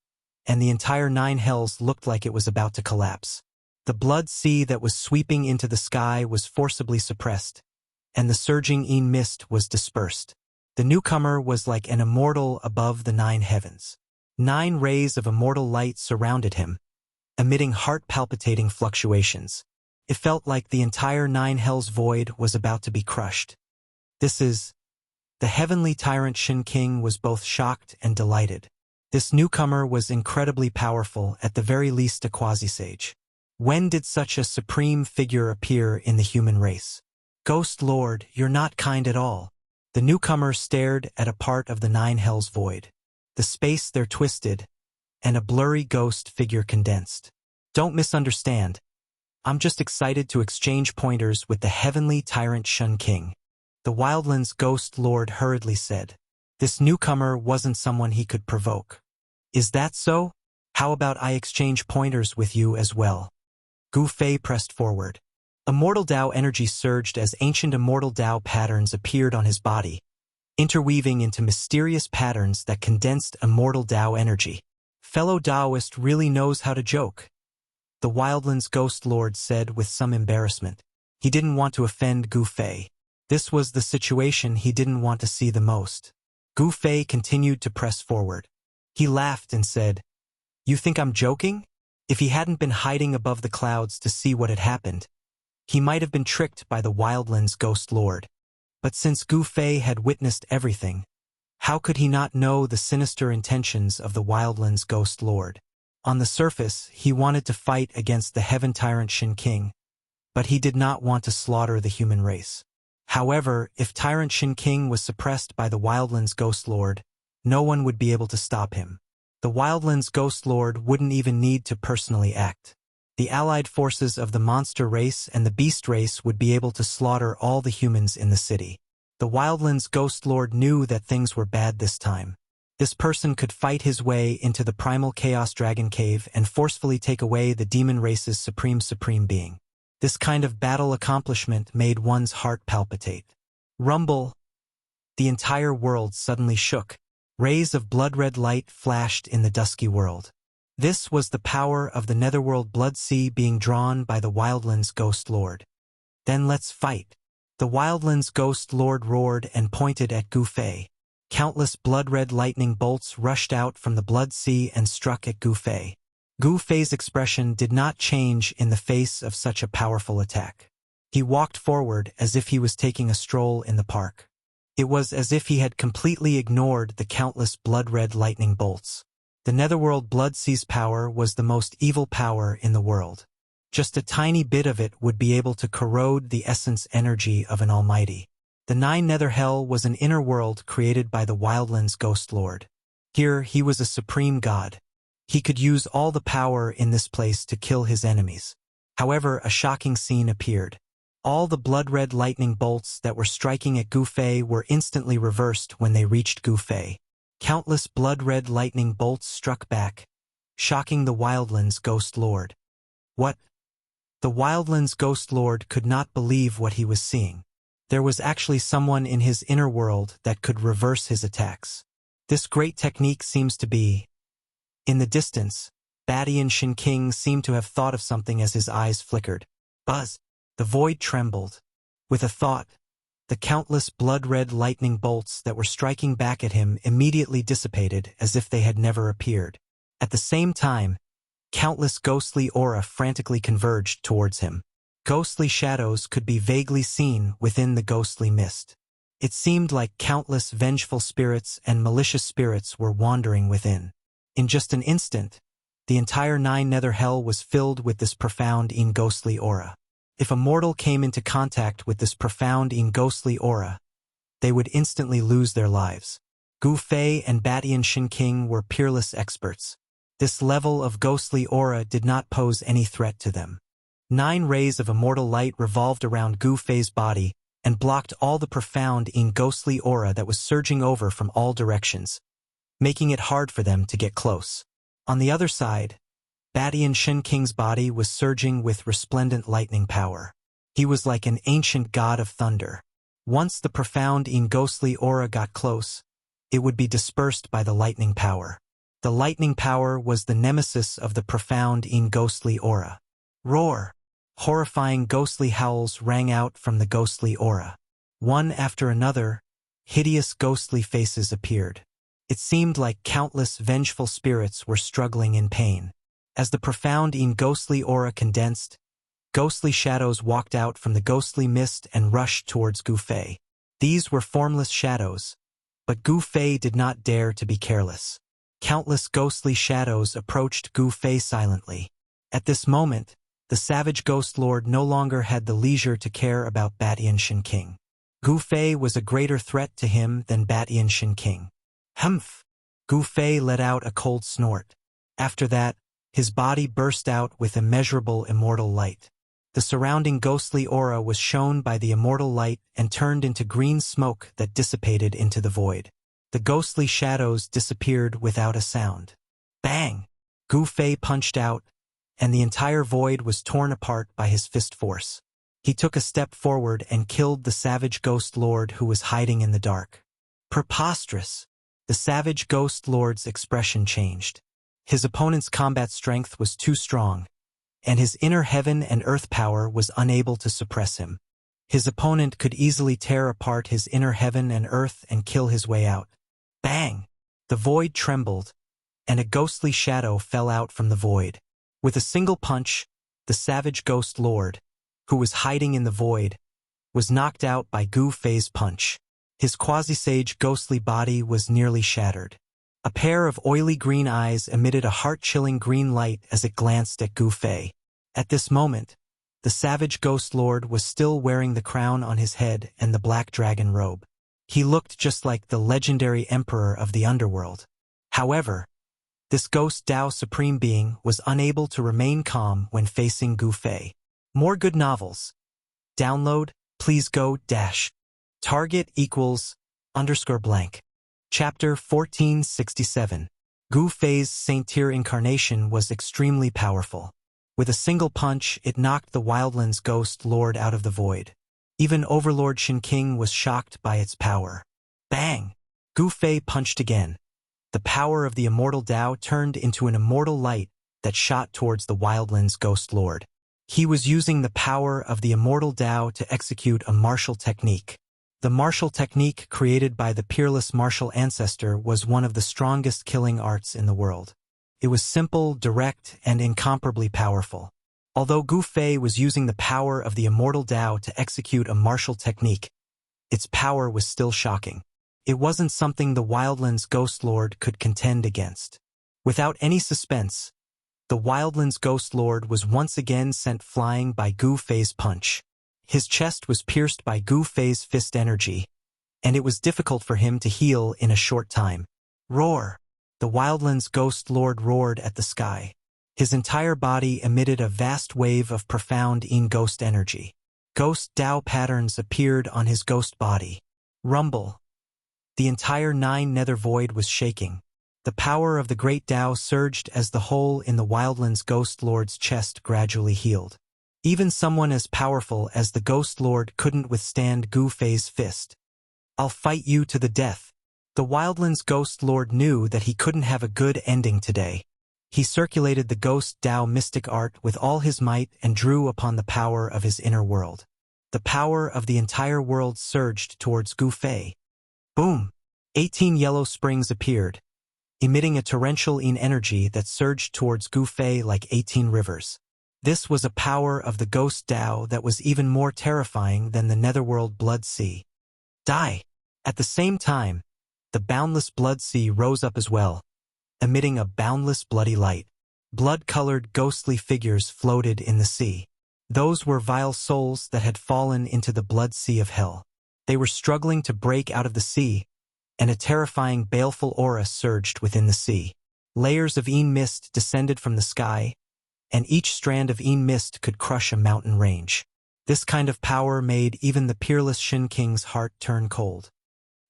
and the entire 9 hells looked like it was about to collapse. The blood sea that was sweeping into the sky was forcibly suppressed, and the surging Een mist was dispersed. The newcomer was like an immortal above the 9 heavens. 9 rays of immortal light surrounded him, emitting heart-palpitating fluctuations. It felt like the entire 9 hells void was about to be crushed. The heavenly tyrant Shin King was both shocked and delighted. This newcomer was incredibly powerful, at the very least a quasi-sage. When did such a supreme figure appear in the human race? Ghost Lord, you're not kind at all. The newcomer stared at a part of the 9 hells void. The space there twisted, and a blurry ghost figure condensed. Don't misunderstand. I'm just excited to exchange pointers with the heavenly tyrant Shin King. The Wildlands Ghost Lord hurriedly said. This newcomer wasn't someone he could provoke. Is that so? How about I exchange pointers with you as well? Gu Fei pressed forward. Immortal Tao energy surged as ancient Immortal Tao patterns appeared on his body, interweaving into mysterious patterns that condensed Immortal Tao energy. Fellow Taoist really knows how to joke. The Wildlands Ghost Lord said with some embarrassment. He didn't want to offend Gu Fei. This was the situation he didn't want to see the most. Gu Fei continued to press forward. He laughed and said, "You think I'm joking?" If he hadn't been hiding above the clouds to see what had happened, he might have been tricked by the Wildlands Ghost Lord. But since Gu Fei had witnessed everything, how could he not know the sinister intentions of the Wildlands Ghost Lord? On the surface, he wanted to fight against the heaven tyrant Shin King, but he did not want to slaughter the human race. However, if Tyrant Shin King was suppressed by the Wildlands Ghost Lord, no one would be able to stop him. The Wildlands Ghost Lord wouldn't even need to personally act. The allied forces of the monster race and the beast race would be able to slaughter all the humans in the city. The Wildlands Ghost Lord knew that things were bad this time. This person could fight his way into the primal Chaos Dragon Cave and forcefully take away the demon race's supreme being. This kind of battle accomplishment made one's heart palpitate. Rumble! The entire world suddenly shook. Rays of blood-red light flashed in the dusky world. This was the power of the netherworld blood sea being drawn by the Wildlands Ghost Lord. Then let's fight. The Wildlands Ghost Lord roared and pointed at Gu Fei. Countless blood-red lightning bolts rushed out from the blood sea and struck at Gu Fei. Gu Fei's expression did not change in the face of such a powerful attack. He walked forward as if he was taking a stroll in the park. It was as if he had completely ignored the countless blood-red lightning bolts. The netherworld blood sea's power was the most evil power in the world. Just a tiny bit of it would be able to corrode the essence energy of an almighty. The 9 nether hell was an inner world created by the Wildlands Ghost Lord. Here he was a supreme god. He could use all the power in this place to kill his enemies. However, a shocking scene appeared. All the blood-red lightning bolts that were striking at Gu Fei were instantly reversed when they reached Gu Fei. Countless blood-red lightning bolts struck back, shocking the Wildlands Ghost Lord. What? The Wildlands Ghost Lord could not believe what he was seeing. There was actually someone in his inner world that could reverse his attacks. This great technique seems to be... In the distance, Badian Shin King seemed to have thought of something as his eyes flickered. Buzz! The void trembled. With a thought, the countless blood-red lightning bolts that were striking back at him immediately dissipated as if they had never appeared. At the same time, countless ghostly aura frantically converged towards him. Ghostly shadows could be vaguely seen within the ghostly mist. It seemed like countless vengeful spirits and malicious spirits were wandering within. In just an instant, the entire Nine Nether Hell was filled with this profound ghostly aura. If a mortal came into contact with this profound ghostly aura, they would instantly lose their lives. Gu Fei and Badian Shin King were peerless experts. This level of ghostly aura did not pose any threat to them. 9 rays of immortal light revolved around Gu Fei's body and blocked all the profound ghostly aura that was surging over from all directions, making it hard for them to get close. On the other side, Badian Shin King's body was surging with resplendent lightning power. He was like an ancient god of thunder. Once the profound ghostly aura got close, it would be dispersed by the lightning power. The lightning power was the nemesis of the profound ghostly aura. Roar! Horrifying ghostly howls rang out from the ghostly aura. One after another, hideous ghostly faces appeared. It seemed like countless vengeful spirits were struggling in pain. As the profound ghostly aura condensed, ghostly shadows walked out from the ghostly mist and rushed towards Gu Fei. These were formless shadows, but Gu Fei did not dare to be careless. Countless ghostly shadows approached Gu Fei silently. At this moment, the savage Ghost Lord no longer had the leisure to care about Badian Shin King. Gu Fei was a greater threat to him than Badian Shin King. Humph! Gu Fei let out a cold snort. After that, his body burst out with immeasurable immortal light. The surrounding ghostly aura was shown by the immortal light and turned into green smoke that dissipated into the void. The ghostly shadows disappeared without a sound. Bang! Gu Fei punched out, and the entire void was torn apart by his fist force. He took a step forward and killed the savage Ghost Lord who was hiding in the dark. Preposterous! The savage Ghost Lord's expression changed. His opponent's combat strength was too strong, and his inner heaven and earth power was unable to suppress him. His opponent could easily tear apart his inner heaven and earth and kill his way out. Bang! The void trembled, and a ghostly shadow fell out from the void. With a single punch, the savage Ghost Lord, who was hiding in the void, was knocked out by Gu Fei's punch. His quasi-sage ghostly body was nearly shattered. A pair of oily green eyes emitted a heart-chilling green light as it glanced at Gu Fei. At this moment, the savage Ghost Lord was still wearing the crown on his head and the black dragon robe. He looked just like the legendary emperor of the underworld. However, this Ghost Tao Supreme Being was unable to remain calm when facing Gu Fei. More good novels. Download, please go --target =_ blank. Chapter 1467. Gu Fei's Saint Tier incarnation was extremely powerful. With a single punch, it knocked the Wildlands Ghost Lord out of the void. Even Overlord Shin King was shocked by its power. Bang! Gu Fei punched again. The power of the immortal Tao turned into an immortal light that shot towards the Wildlands Ghost Lord. He was using the power of the immortal Tao to execute a martial technique. The martial technique created by the peerless martial ancestor was one of the strongest killing arts in the world. It was simple, direct, and incomparably powerful. Although Gu Fei was using the power of the immortal Tao to execute a martial technique, its power was still shocking. It wasn't something the Wildlands Ghost Lord could contend against. Without any suspense, the Wildlands Ghost Lord was once again sent flying by Gu Fei's punch. His chest was pierced by Gu Fei's fist energy, and it was difficult for him to heal in a short time. Roar! The Wildlands Ghost Lord roared at the sky. His entire body emitted a vast wave of profound ghost energy. Ghost Tao patterns appeared on his ghost body. Rumble! The entire Nine Nether Void was shaking. The power of the great Tao surged as the hole in the Wildlands Ghost Lord's chest gradually healed. Even someone as powerful as the Ghost Lord couldn't withstand Gu Fei's fist. "I'll fight you to the death." The Wildlands Ghost Lord knew that he couldn't have a good ending today. He circulated the Ghost Tao mystic art with all his might and drew upon the power of his inner world. The power of the entire world surged towards Gu Fei. Boom! 18 yellow springs appeared, emitting a torrential energy that surged towards Gu Fei like 18 rivers. This was a power of the Ghost Tao that was even more terrifying than the Netherworld Blood Sea. Die! At the same time, the boundless Blood Sea rose up as well, emitting a boundless bloody light. Blood-colored ghostly figures floated in the sea. Those were vile souls that had fallen into the Blood Sea of Hell. They were struggling to break out of the sea, and a terrifying baleful aura surged within the sea. Layers of mist descended from the sky, and each strand of mist could crush a mountain range. This kind of power made even the peerless Shin King's heart turn cold.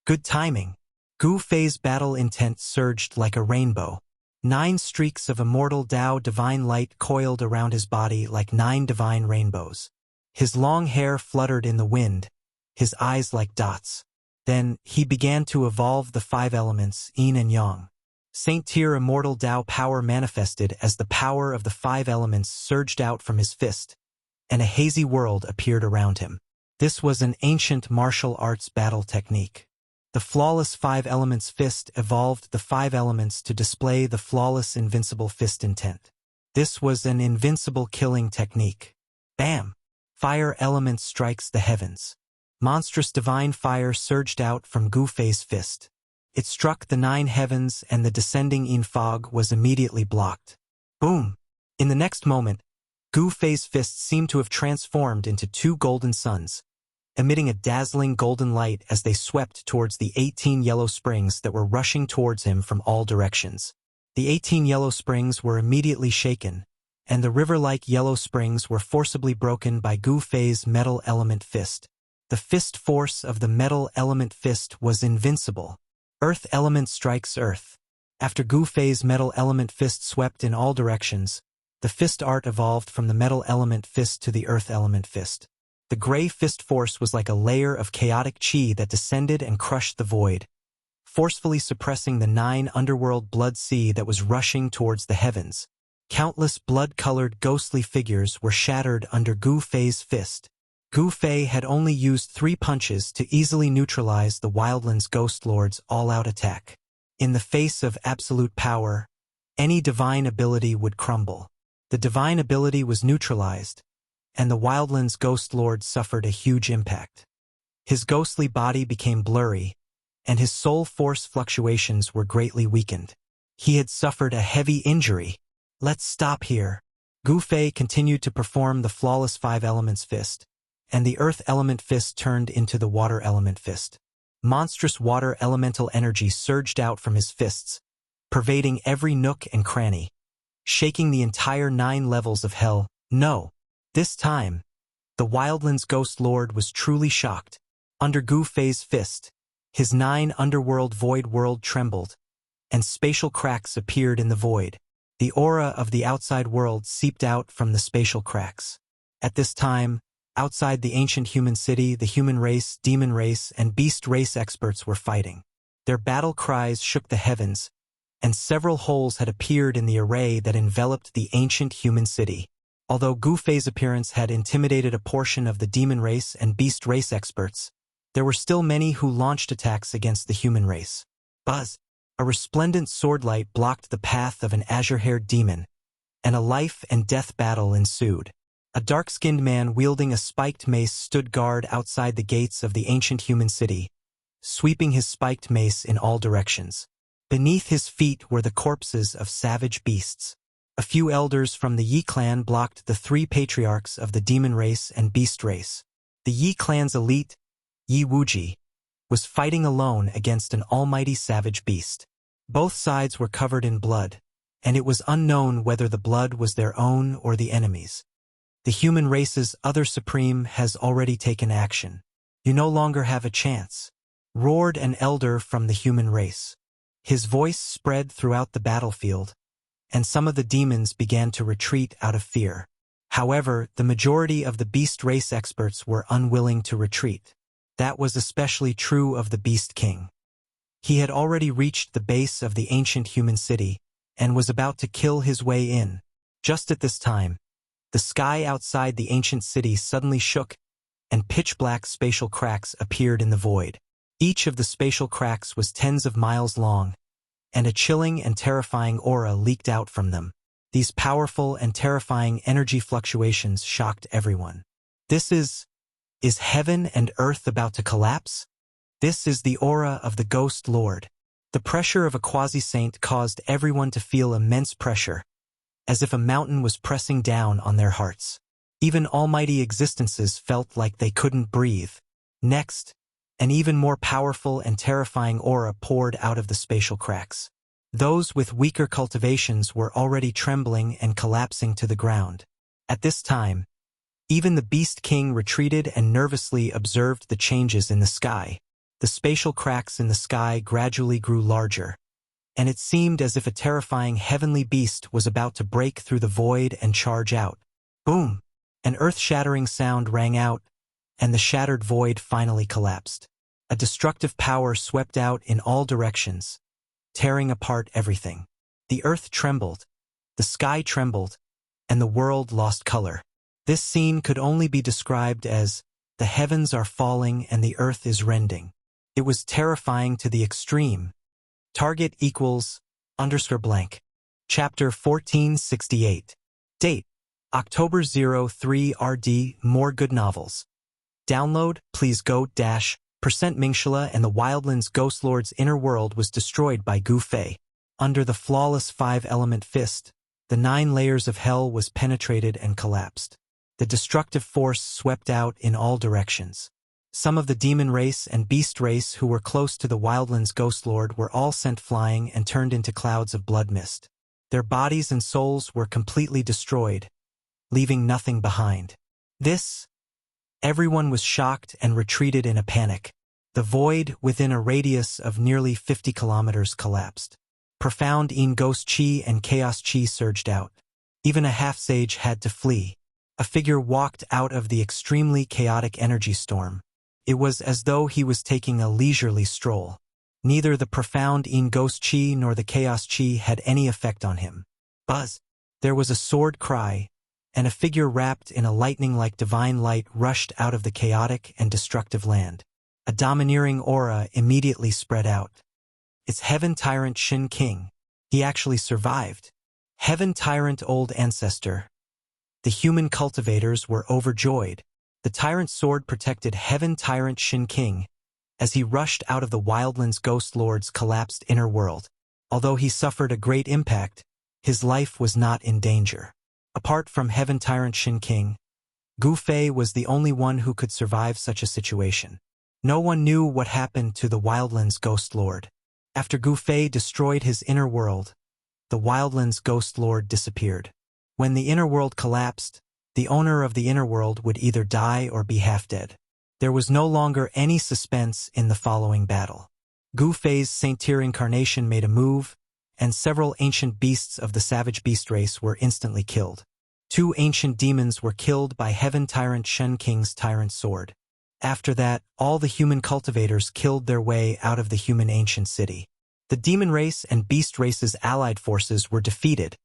Good timing. Gu Fei's battle intent surged like a rainbow. 9 streaks of immortal Tao divine light coiled around his body like 9 divine rainbows. His long hair fluttered in the wind, his eyes like dots. Then, he began to evolve the 5 elements, yin and yang. Saint Tier immortal Tao power manifested as the power of the 5 elements surged out from his fist, and a hazy world appeared around him. This was an ancient martial arts battle technique. The flawless 5 elements fist evolved the 5 elements to display the flawless invincible fist intent. This was an invincible killing technique. Bam! Fire element strikes the heavens. Monstrous divine fire surged out from Gu Fei's fist. It struck the 9 heavens and the descending fog was immediately blocked. Boom! In the next moment, Gu Fei's fist seemed to have transformed into 2 golden suns, emitting a dazzling golden light as they swept towards the 18 yellow springs that were rushing towards him from all directions. The 18 yellow springs were immediately shaken, and the river-like yellow springs were forcibly broken by Gu Fei's metal element fist. The fist force of the metal element fist was invincible. Earth element strikes earth. After Gu Fei's metal element fist swept in all directions, the fist art evolved from the metal element fist to the earth element fist. The gray fist force was like a layer of chaotic chi that descended and crushed the void, forcefully suppressing the 9 underworld blood sea that was rushing towards the heavens. Countless blood-colored ghostly figures were shattered under Gu Fei's fist. Gu Fei had only used 3 punches to easily neutralize the Wildlands Ghost Lord's all-out attack. In the face of absolute power, any divine ability would crumble. The divine ability was neutralized, and the Wildlands Ghost Lord suffered a huge impact. His ghostly body became blurry, and his soul force fluctuations were greatly weakened. He had suffered a heavy injury. Let's stop here. Gu Fei continued to perform the flawless 5 elements fist, and the earth element fist turned into the water element fist. Monstrous water elemental energy surged out from his fists, pervading every nook and cranny, shaking the entire 9 levels of hell. No! This time, the Wildlands Ghost Lord was truly shocked. Under Gu Fei's fist, his 9 underworld void world trembled, and spatial cracks appeared in the void. The aura of the outside world seeped out from the spatial cracks. At this time, outside the ancient human city, the human race, demon race, and beast race experts were fighting. Their battle cries shook the heavens, and several holes had appeared in the array that enveloped the ancient human city. Although Gu Fei's appearance had intimidated a portion of the demon race and beast race experts, there were still many who launched attacks against the human race. Buzz! A resplendent swordlight blocked the path of an azure-haired demon, and a life and death battle ensued. A dark-skinned man wielding a spiked mace stood guard outside the gates of the ancient human city, sweeping his spiked mace in all directions. Beneath his feet were the corpses of savage beasts. A few elders from the Yi clan blocked the 3 patriarchs of the demon race and beast race. The Yi clan's elite, Yi Wuji, was fighting alone against an almighty savage beast. Both sides were covered in blood, and it was unknown whether the blood was their own or the enemy's. The human race's other supreme has already taken action. You no longer have a chance, roared an elder from the human race. His voice spread throughout the battlefield, and some of the demons began to retreat out of fear. However, the majority of the beast race experts were unwilling to retreat. That was especially true of the Beast King. He had already reached the base of the ancient human city and was about to kill his way in. Just at this time, the sky outside the ancient city suddenly shook, and pitch-black spatial cracks appeared in the void. Each of the spatial cracks was tens of miles long, and a chilling and terrifying aura leaked out from them. These powerful and terrifying energy fluctuations shocked everyone. This is heaven and earth about to collapse? This is the aura of the Ghost Lord. The pressure of a quasi-saint caused everyone to feel immense pressure, as if a mountain was pressing down on their hearts. Even almighty existences felt like they couldn't breathe. Next, an even more powerful and terrifying aura poured out of the spatial cracks. Those with weaker cultivations were already trembling and collapsing to the ground. At this time, even the Beast King retreated and nervously observed the changes in the sky. The spatial cracks in the sky gradually grew larger, and it seemed as if a terrifying heavenly beast was about to break through the void and charge out. Boom! An earth-shattering sound rang out, and the shattered void finally collapsed. A destructive power swept out in all directions, tearing apart everything. The earth trembled, the sky trembled, and the world lost color. This scene could only be described as, the heavens are falling and the earth is rending. It was terrifying to the extreme. Target equals _blank. Chapter 1468. Date: October 03 RD. More good novels. Download, please go %Mingxia and the Wildlands Ghost Lord's inner world was destroyed by Gu Fei. Under the flawless 5-element fist, the 9 layers of hell was penetrated and collapsed. The destructive force swept out in all directions. Some of the demon race and beast race who were close to the Wildlands Ghost Lord were all sent flying and turned into clouds of blood mist. Their bodies and souls were completely destroyed, leaving nothing behind. Everyone was shocked and retreated in a panic. The void within a radius of nearly 50 kilometers collapsed. Profound ghost chi and chaos chi surged out. Even a half-sage had to flee. A figure walked out of the extremely chaotic energy storm. It was as though he was taking a leisurely stroll. Neither the profound ghost chi nor the chaos chi had any effect on him. Buzz! There was a sword cry, and a figure wrapped in a lightning-like divine light rushed out of the chaotic and destructive land. A domineering aura immediately spread out. It's Heaven Tyrant Shin King. He actually survived. Heaven Tyrant Old Ancestor. The human cultivators were overjoyed. The tyrant's sword protected Heaven Tyrant Shin King as he rushed out of the Wildlands Ghost Lord's collapsed inner world. Although he suffered a great impact, his life was not in danger. Apart from Heaven Tyrant Shin King, Gu Fei was the only one who could survive such a situation. No one knew what happened to the Wildlands Ghost Lord. After Gu Fei destroyed his inner world, the Wildlands Ghost Lord disappeared. When the inner world collapsed, the owner of the inner world would either die or be half-dead. There was no longer any suspense in the following battle. Gu Fei's Saint-Tier incarnation made a move, and several ancient beasts of the savage beast race were instantly killed. 2 ancient demons were killed by Heaven Tyrant Shen King's tyrant sword. After that, all the human cultivators killed their way out of the human ancient city. The demon race and beast race's allied forces were defeated,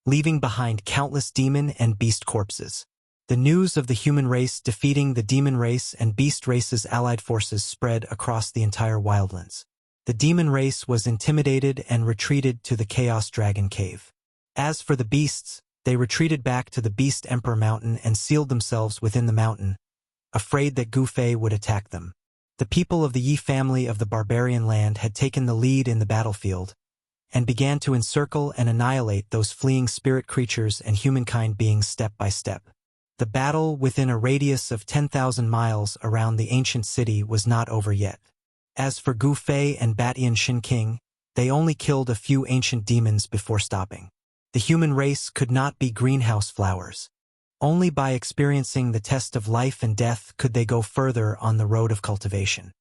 leaving behind countless demon and beast corpses. The news of the human race defeating the demon race and beast race's allied forces spread across the entire Wildlands. The demon race was intimidated and retreated to the Chaos Dragon Cave. As for the beasts, they retreated back to the Beast Emperor Mountain and sealed themselves within the mountain, afraid that Gu Fei would attack them. The people of the Yi family of the barbarian land had taken the lead in the battlefield, and began to encircle and annihilate those fleeing spirit creatures and humankind beings step by step. The battle within a radius of 10,000 miles around the ancient city was not over yet. As for Gu Fei and Batian Shin King, they only killed a few ancient demons before stopping. The human race could not be greenhouse flowers. Only by experiencing the test of life and death could they go further on the road of cultivation.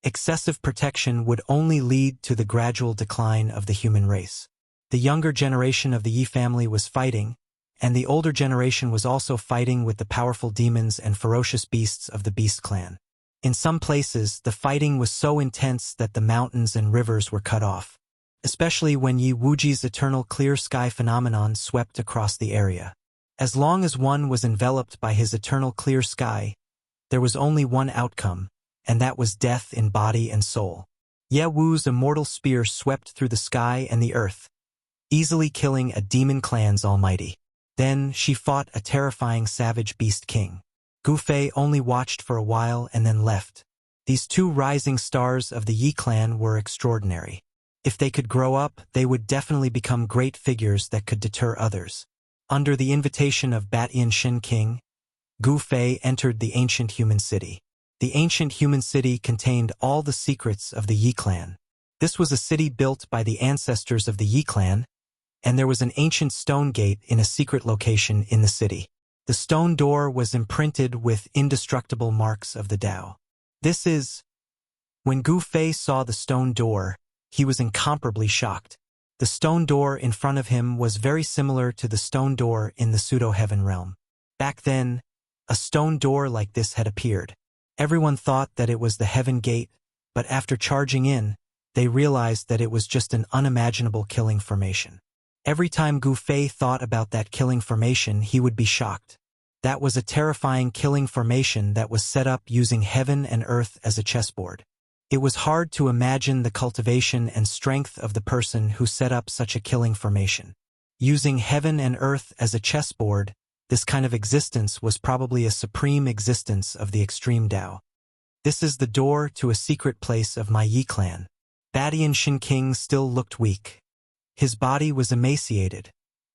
Excessive protection would only lead to the gradual decline of the human race. The younger generation of the Yi family was fighting, and the older generation was also fighting with the powerful demons and ferocious beasts of the Beast Clan. In some places, the fighting was so intense that the mountains and rivers were cut off, especially when Yi Wuji's eternal clear sky phenomenon swept across the area. As long as one was enveloped by his eternal clear sky, there was only one outcome, and that was death in body and soul. Ye Wu's immortal spear swept through the sky and the earth, easily killing a demon clan's almighty. Then she fought a terrifying savage beast king. Gu Fei only watched for a while and then left. These two rising stars of the Yi clan were extraordinary. If they could grow up, they would definitely become great figures that could deter others. Under the invitation of Batian Shin King, Gu Fei entered the ancient human city. The ancient human city contained all the secrets of the Yi clan. This was a city built by the ancestors of the Yi clan, and there was an ancient stone gate in a secret location in the city. The stone door was imprinted with indestructible marks of the Tao. When Gu Fei saw the stone door, he was incomparably shocked. The stone door in front of him was very similar to the stone door in the pseudo-heaven realm. Back then, a stone door like this had appeared. Everyone thought that it was the heaven gate, but after charging in, they realized that it was just an unimaginable killing formation. Every time Gu Fei thought about that killing formation, he would be shocked. That was a terrifying killing formation that was set up using heaven and earth as a chessboard. It was hard to imagine the cultivation and strength of the person who set up such a killing formation. Using heaven and earth as a chessboard, this kind of existence was probably a supreme existence of the extreme Tao. This is the door to a secret place of my Yi clan. Batian Shin King still looked weak. His body was emaciated,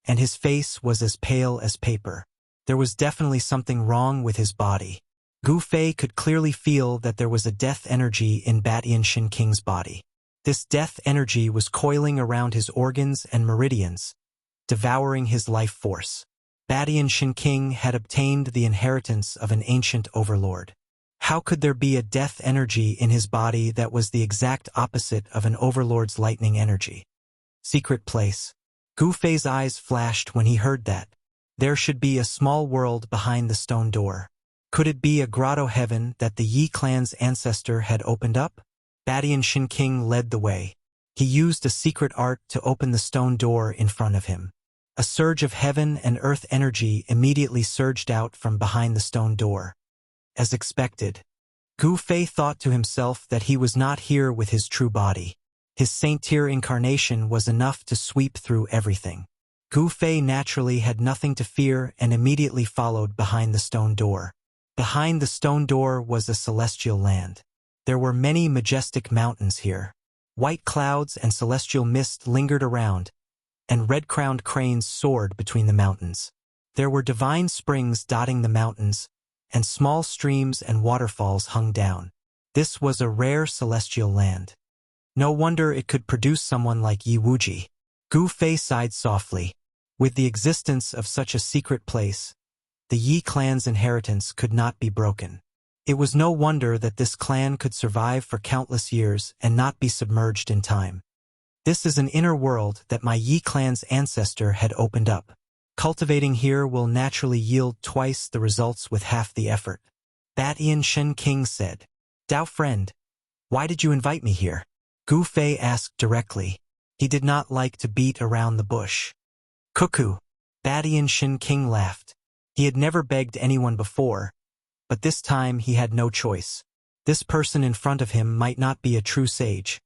and his face was as pale as paper. There was definitely something wrong with his body. Gu Fei could clearly feel that there was a death energy in Batian Shin King's body. This death energy was coiling around his organs and meridians, devouring his life force. Batian Shin King had obtained the inheritance of an ancient overlord. How could there be a death energy in his body that was the exact opposite of an overlord's lightning energy? Secret place. Gu Fei's eyes flashed when he heard that. There should be a small world behind the stone door. Could it be a grotto heaven that the Yi clan's ancestor had opened up? Batian Shin King led the way. He used a secret art to open the stone door in front of him. A surge of heaven and earth energy immediately surged out from behind the stone door. As expected, Gu Fei thought to himself that he was not here with his true body. His saint-tier incarnation was enough to sweep through everything. Gu Fei naturally had nothing to fear and immediately followed behind the stone door. Behind the stone door was a celestial land. There were many majestic mountains here. White clouds and celestial mist lingered around, and red-crowned cranes soared between the mountains. There were divine springs dotting the mountains, and small streams and waterfalls hung down. This was a rare celestial land. No wonder it could produce someone like Yi Wuji. Gu Fei sighed softly. With the existence of such a secret place, the Yi clan's inheritance could not be broken. It was no wonder that this clan could survive for countless years and not be submerged in time. This is an inner world that my Yi clan's ancestor had opened up. Cultivating here will naturally yield twice the results with half the effort. Batian Shin King said. Dao friend, why did you invite me here? Gu Fei asked directly. He did not like to beat around the bush. Cuckoo. Batian Shin King laughed. He had never begged anyone before, but this time he had no choice. This person in front of him might not be a true sage,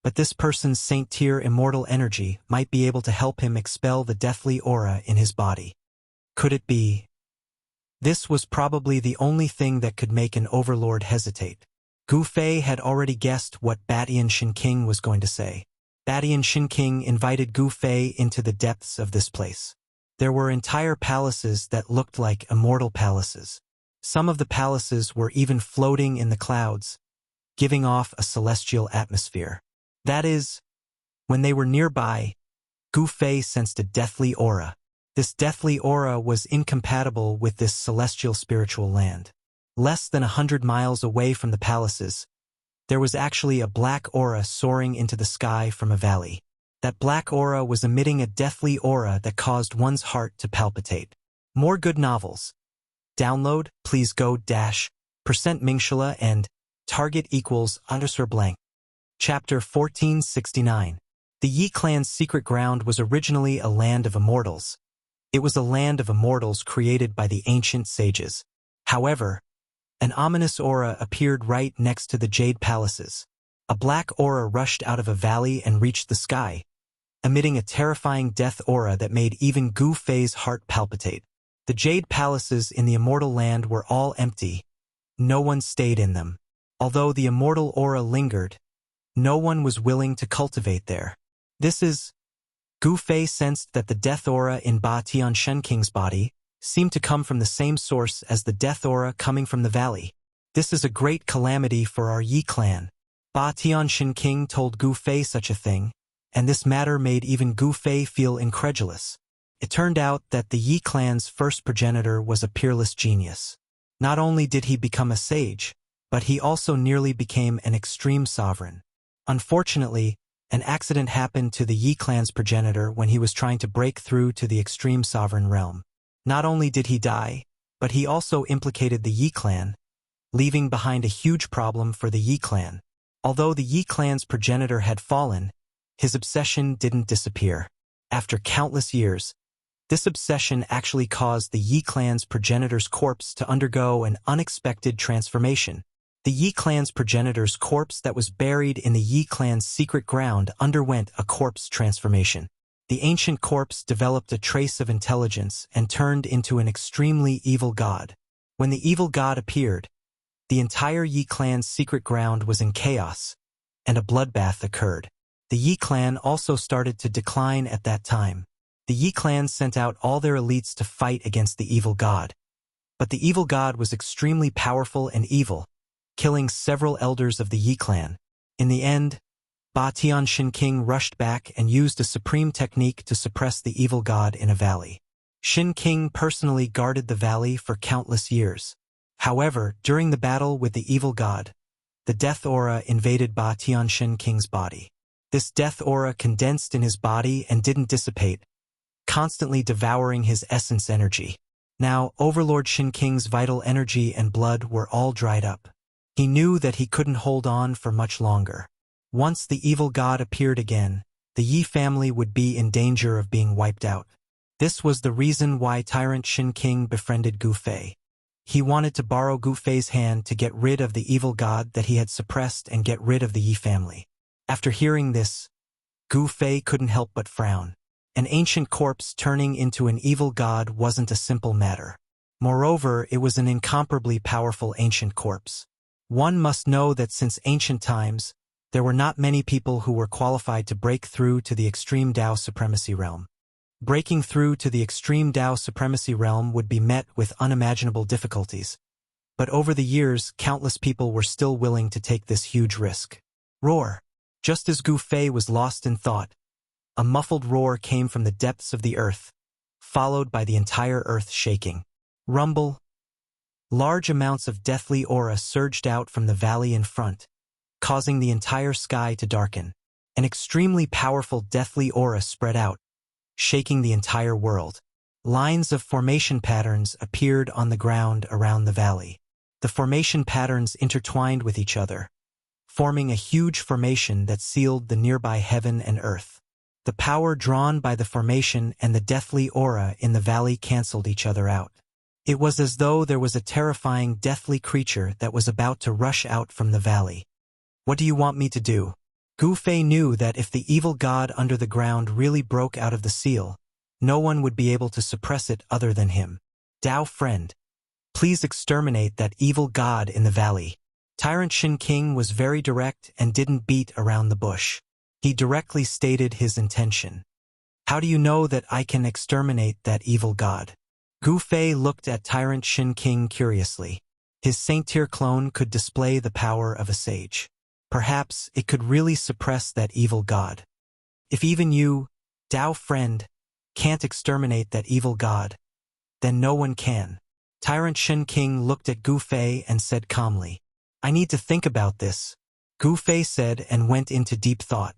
but this person's saint-tier immortal energy might be able to help him expel the deathly aura in his body. Could it be? This was probably the only thing that could make an overlord hesitate. Gu Fei had already guessed what Batian Shin King was going to say. Batian Shin King invited Gu Fei into the depths of this place. There were entire palaces that looked like immortal palaces. Some of the palaces were even floating in the clouds, giving off a celestial atmosphere. That is, when they were nearby, Gu Fei sensed a deathly aura. This deathly aura was incompatible with this celestial spiritual land. Less than 100 miles away from the palaces, There was actually a black aura soaring into the sky from a valley. That black aura was emitting a deathly aura that caused one's heart to palpitate. More good novels. Download, please go %Mingshala and target equals _blank. Chapter 1469. The Yi clan's secret ground was originally a land of immortals. It was a land of immortals created by the ancient sages. However, an ominous aura appeared right next to the jade palaces. A black aura rushed out of a valley and reached the sky, emitting a terrifying death aura that made even Gu Fei's heart palpitate. The jade palaces in the immortal land were all empty. No one stayed in them. Although the immortal aura lingered, no one was willing to cultivate there. Gu Fei sensed that the death aura in Ba Tianxin King's body seemed to come from the same source as the death aura coming from the valley. This is a great calamity for our Yi clan. Ba Tianxin King told Gu Fei such a thing, and this matter made even Gu Fei feel incredulous. It turned out that the Yi clan's first progenitor was a peerless genius. Not only did he become a sage, but he also nearly became an extreme sovereign. Unfortunately, an accident happened to the Yi clan's progenitor when he was trying to break through to the extreme sovereign realm. Not only did he die, but he also implicated the Yi clan, leaving behind a huge problem for the Yi clan. Although the Yi clan's progenitor had fallen, his obsession didn't disappear. After countless years, this obsession actually caused the Yi clan's progenitor's corpse to undergo an unexpected transformation. The Yi clan's progenitor's corpse that was buried in the Yi clan's secret ground underwent a corpse transformation. The ancient corpse developed a trace of intelligence and turned into an extremely evil god. When the evil god appeared, the entire Yi clan's secret ground was in chaos, and a bloodbath occurred. The Yi clan also started to decline at that time. The Yi clan sent out all their elites to fight against the evil god. But the evil god was extremely powerful and evil, killing several elders of the Yi clan. In the end, Ba Tianxin King rushed back and used a supreme technique to suppress the evil god in a valley. Xin King personally guarded the valley for countless years. However, during the battle with the evil god, the death aura invaded Ba Tianxin King's body. This death aura condensed in his body and didn't dissipate, constantly devouring his essence energy. Now, Overlord Xin King's vital energy and blood were all dried up. He knew that he couldn't hold on for much longer. Once the evil god appeared again, the Yi family would be in danger of being wiped out. This was the reason why Tyrant Xin King befriended Gu Fei. He wanted to borrow Gu Fei's hand to get rid of the evil god that he had suppressed and get rid of the Yi family. After hearing this, Gu Fei couldn't help but frown. An ancient corpse turning into an evil god wasn't a simple matter. Moreover, it was an incomparably powerful ancient corpse. One must know that since ancient times, there were not many people who were qualified to break through to the extreme Dao supremacy realm. Breaking through to the extreme Dao supremacy realm would be met with unimaginable difficulties. But over the years, countless people were still willing to take this huge risk. Roar! Just as Gu Fei was lost in thought, a muffled roar came from the depths of the earth, followed by the entire earth shaking. Rumble! Large amounts of deathly aura surged out from the valley in front, causing the entire sky to darken. An extremely powerful deathly aura spread out, shaking the entire world. Lines of formation patterns appeared on the ground around the valley. The formation patterns intertwined with each other, forming a huge formation that sealed the nearby heaven and earth. The power drawn by the formation and the deathly aura in the valley canceled each other out. It was as though there was a terrifying deathly creature that was about to rush out from the valley. What do you want me to do? Gu Fei knew that if the evil god under the ground really broke out of the seal, no one would be able to suppress it other than him. Dao friend, please exterminate that evil god in the valley. Tyrant Xin King was very direct and didn't beat around the bush. He directly stated his intention. How do you know that I can exterminate that evil god? Gu Fei looked at Tyrant Xin King curiously. His Saint-Tier clone could display the power of a sage. Perhaps it could really suppress that evil god. If even you, Dao friend, can't exterminate that evil god, then no one can. Tyrant Xin King looked at Gu Fei and said calmly, I need to think about this. Gu Fei said and went into deep thought.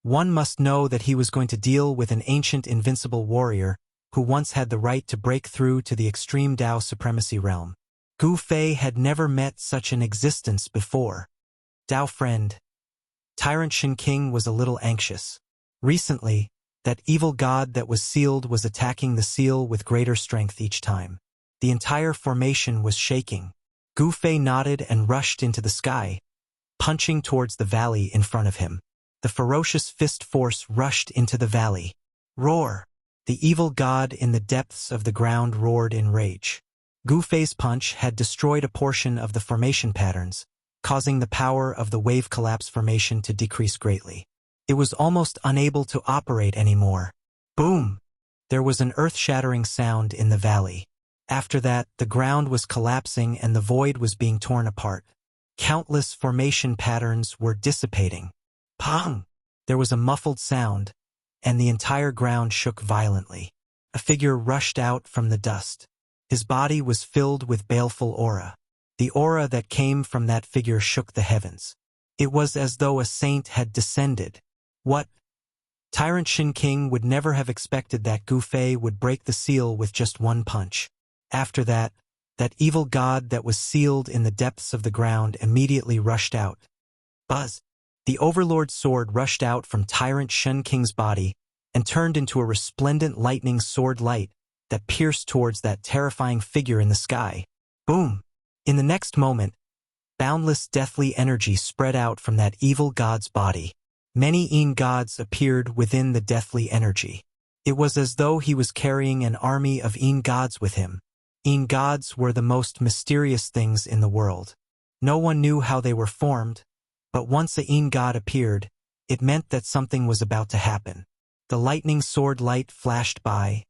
One must know that he was going to deal with an ancient invincible warrior who once had the right to break through to the extreme Tao supremacy realm. Gu Fei had never met such an existence before. Tao friend. Tyrant Shen King was a little anxious. Recently, that evil god that was sealed was attacking the seal with greater strength each time. The entire formation was shaking. Gu Fei nodded and rushed into the sky, punching towards the valley in front of him. The ferocious fist force rushed into the valley. Roar! The evil god in the depths of the ground roared in rage. Gu Fei's punch had destroyed a portion of the formation patterns, causing the power of the wave collapse formation to decrease greatly. It was almost unable to operate anymore. Boom! There was an earth-shattering sound in the valley. After that, the ground was collapsing and the void was being torn apart. Countless formation patterns were dissipating. Pong! There was a muffled sound, and the entire ground shook violently. A figure rushed out from the dust. His body was filled with baleful aura. The aura that came from that figure shook the heavens. It was as though a saint had descended. What? Tyrant Shen King would never have expected that Gu Fei would break the seal with just one punch. After that, that evil god that was sealed in the depths of the ground immediately rushed out. Buzz! The Overlord sword rushed out from Tyrant Shen King's body and turned into a resplendent lightning sword light that pierced towards that terrifying figure in the sky. Boom! In the next moment, boundless deathly energy spread out from that evil god's body. Many Yin gods appeared within the deathly energy. It was as though he was carrying an army of Yin gods with him. Yin gods were the most mysterious things in the world. No one knew how they were formed, but once a Yin god appeared, it meant that something was about to happen. The lightning sword light flashed by,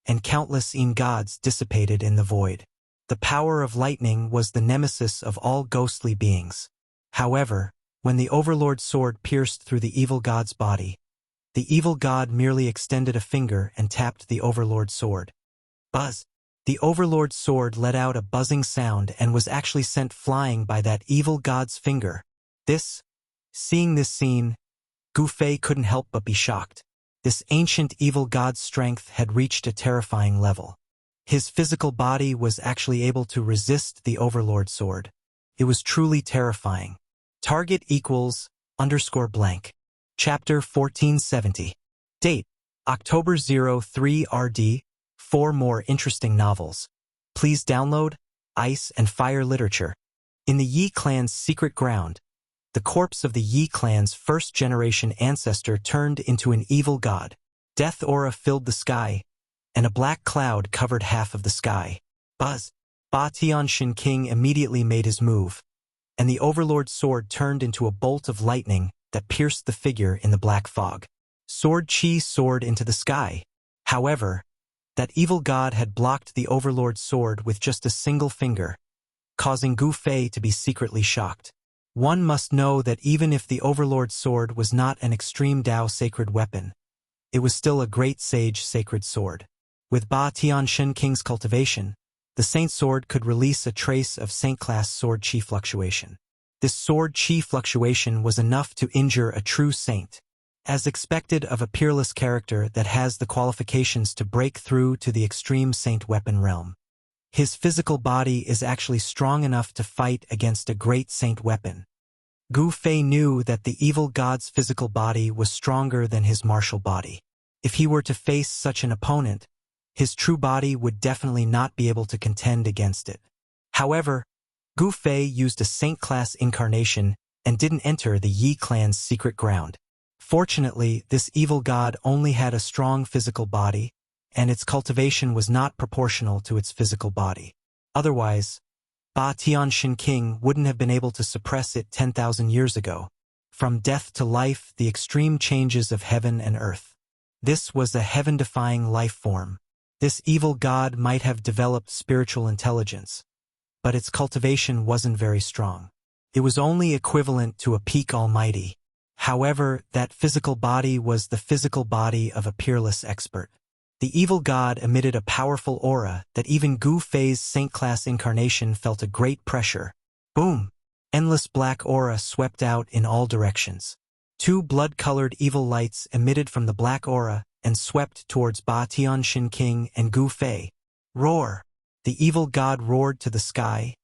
and countless Yin gods dissipated in the void. The power of lightning was the nemesis of all ghostly beings. However, when the Overlord sword pierced through the evil god's body, the evil god merely extended a finger and tapped the Overlord sword. Buzz! The Overlord sword let out a buzzing sound and was actually sent flying by that evil god's finger. Seeing this scene, Gu Fei couldn't help but be shocked. This ancient evil god's strength had reached a terrifying level. His physical body was actually able to resist the Overlord sword. It was truly terrifying. Target equals _blank. Chapter 1470. Date: October 03 RD. 4 more interesting novels. Please download Ice and Fire Literature. In the Yi clan's secret ground, the corpse of the Yi clan's first-generation ancestor turned into an evil god. Death aura filled the sky, and a black cloud covered half of the sky. Buzz! Ba Tian Shen King immediately made his move, and the Overlord sword turned into a bolt of lightning that pierced the figure in the black fog. Sword Chi soared into the sky. However, that evil god had blocked the Overlord sword with just a single finger, causing Gu Fei to be secretly shocked. One must know that even if the Overlord sword was not an extreme Tao sacred weapon, it was still a great sage sacred sword. With Ba Tian Shen King's cultivation, the Saint Sword could release a trace of Saint-class sword chi fluctuation. This sword chi fluctuation was enough to injure a true saint. As expected of a peerless character that has the qualifications to break through to the extreme saint weapon realm. His physical body is actually strong enough to fight against a great saint weapon. Gu Fei knew that the evil god's physical body was stronger than his martial body. If he were to face such an opponent, his true body would definitely not be able to contend against it. However, Gu Fei used a saint-class incarnation and didn't enter the Yi clan's secret ground. Fortunately, this evil god only had a strong physical body, and its cultivation was not proportional to its physical body. Otherwise, Ba Tian Shen King wouldn't have been able to suppress it 10,000 years ago. From death to life, the extreme changes of heaven and earth. This was a heaven-defying life form. This evil god might have developed spiritual intelligence, but its cultivation wasn't very strong. It was only equivalent to a peak almighty. However, that physical body was the physical body of a peerless expert. The evil god emitted a powerful aura that even Gu Fei's saint-class incarnation felt a great pressure. Boom! Endless black aura swept out in all directions. Two blood-colored evil lights emitted from the black aura and swept towards Ba Tianxin King and Gu Fei. Roar! The evil god roared to the sky,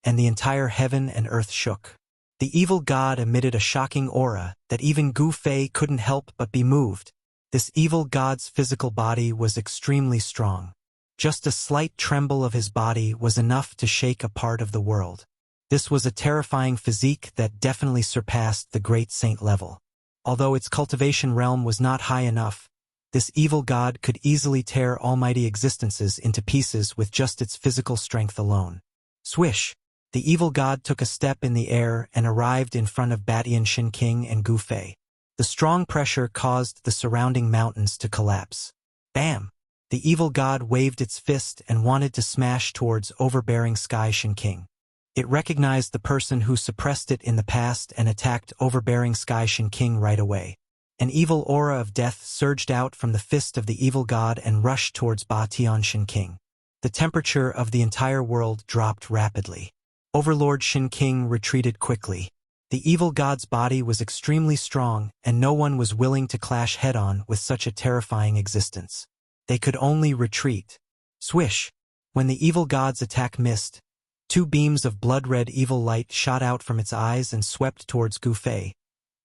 and the entire heaven and earth shook. The evil god emitted a shocking aura that even Gu Fei couldn't help but be moved. This evil god's physical body was extremely strong. Just a slight tremble of his body was enough to shake a part of the world. This was a terrifying physique that definitely surpassed the great saint level. Although its cultivation realm was not high enough, this evil god could easily tear almighty existences into pieces with just its physical strength alone. Swish! The evil god took a step in the air and arrived in front of Ba Tianxin King and Gu Fei. The strong pressure caused the surrounding mountains to collapse. Bam! The evil god waved its fist and wanted to smash towards overbearing Sky Shin King. It recognized the person who suppressed it in the past and attacked overbearing Sky Shin King right away. An evil aura of death surged out from the fist of the evil god and rushed towards Ba Tianxin King. The temperature of the entire world dropped rapidly. Overlord Shin King retreated quickly. The evil god's body was extremely strong, and no one was willing to clash head-on with such a terrifying existence. They could only retreat. Swish! When the evil god's attack missed, two beams of blood-red evil light shot out from its eyes and swept towards Gu Fei,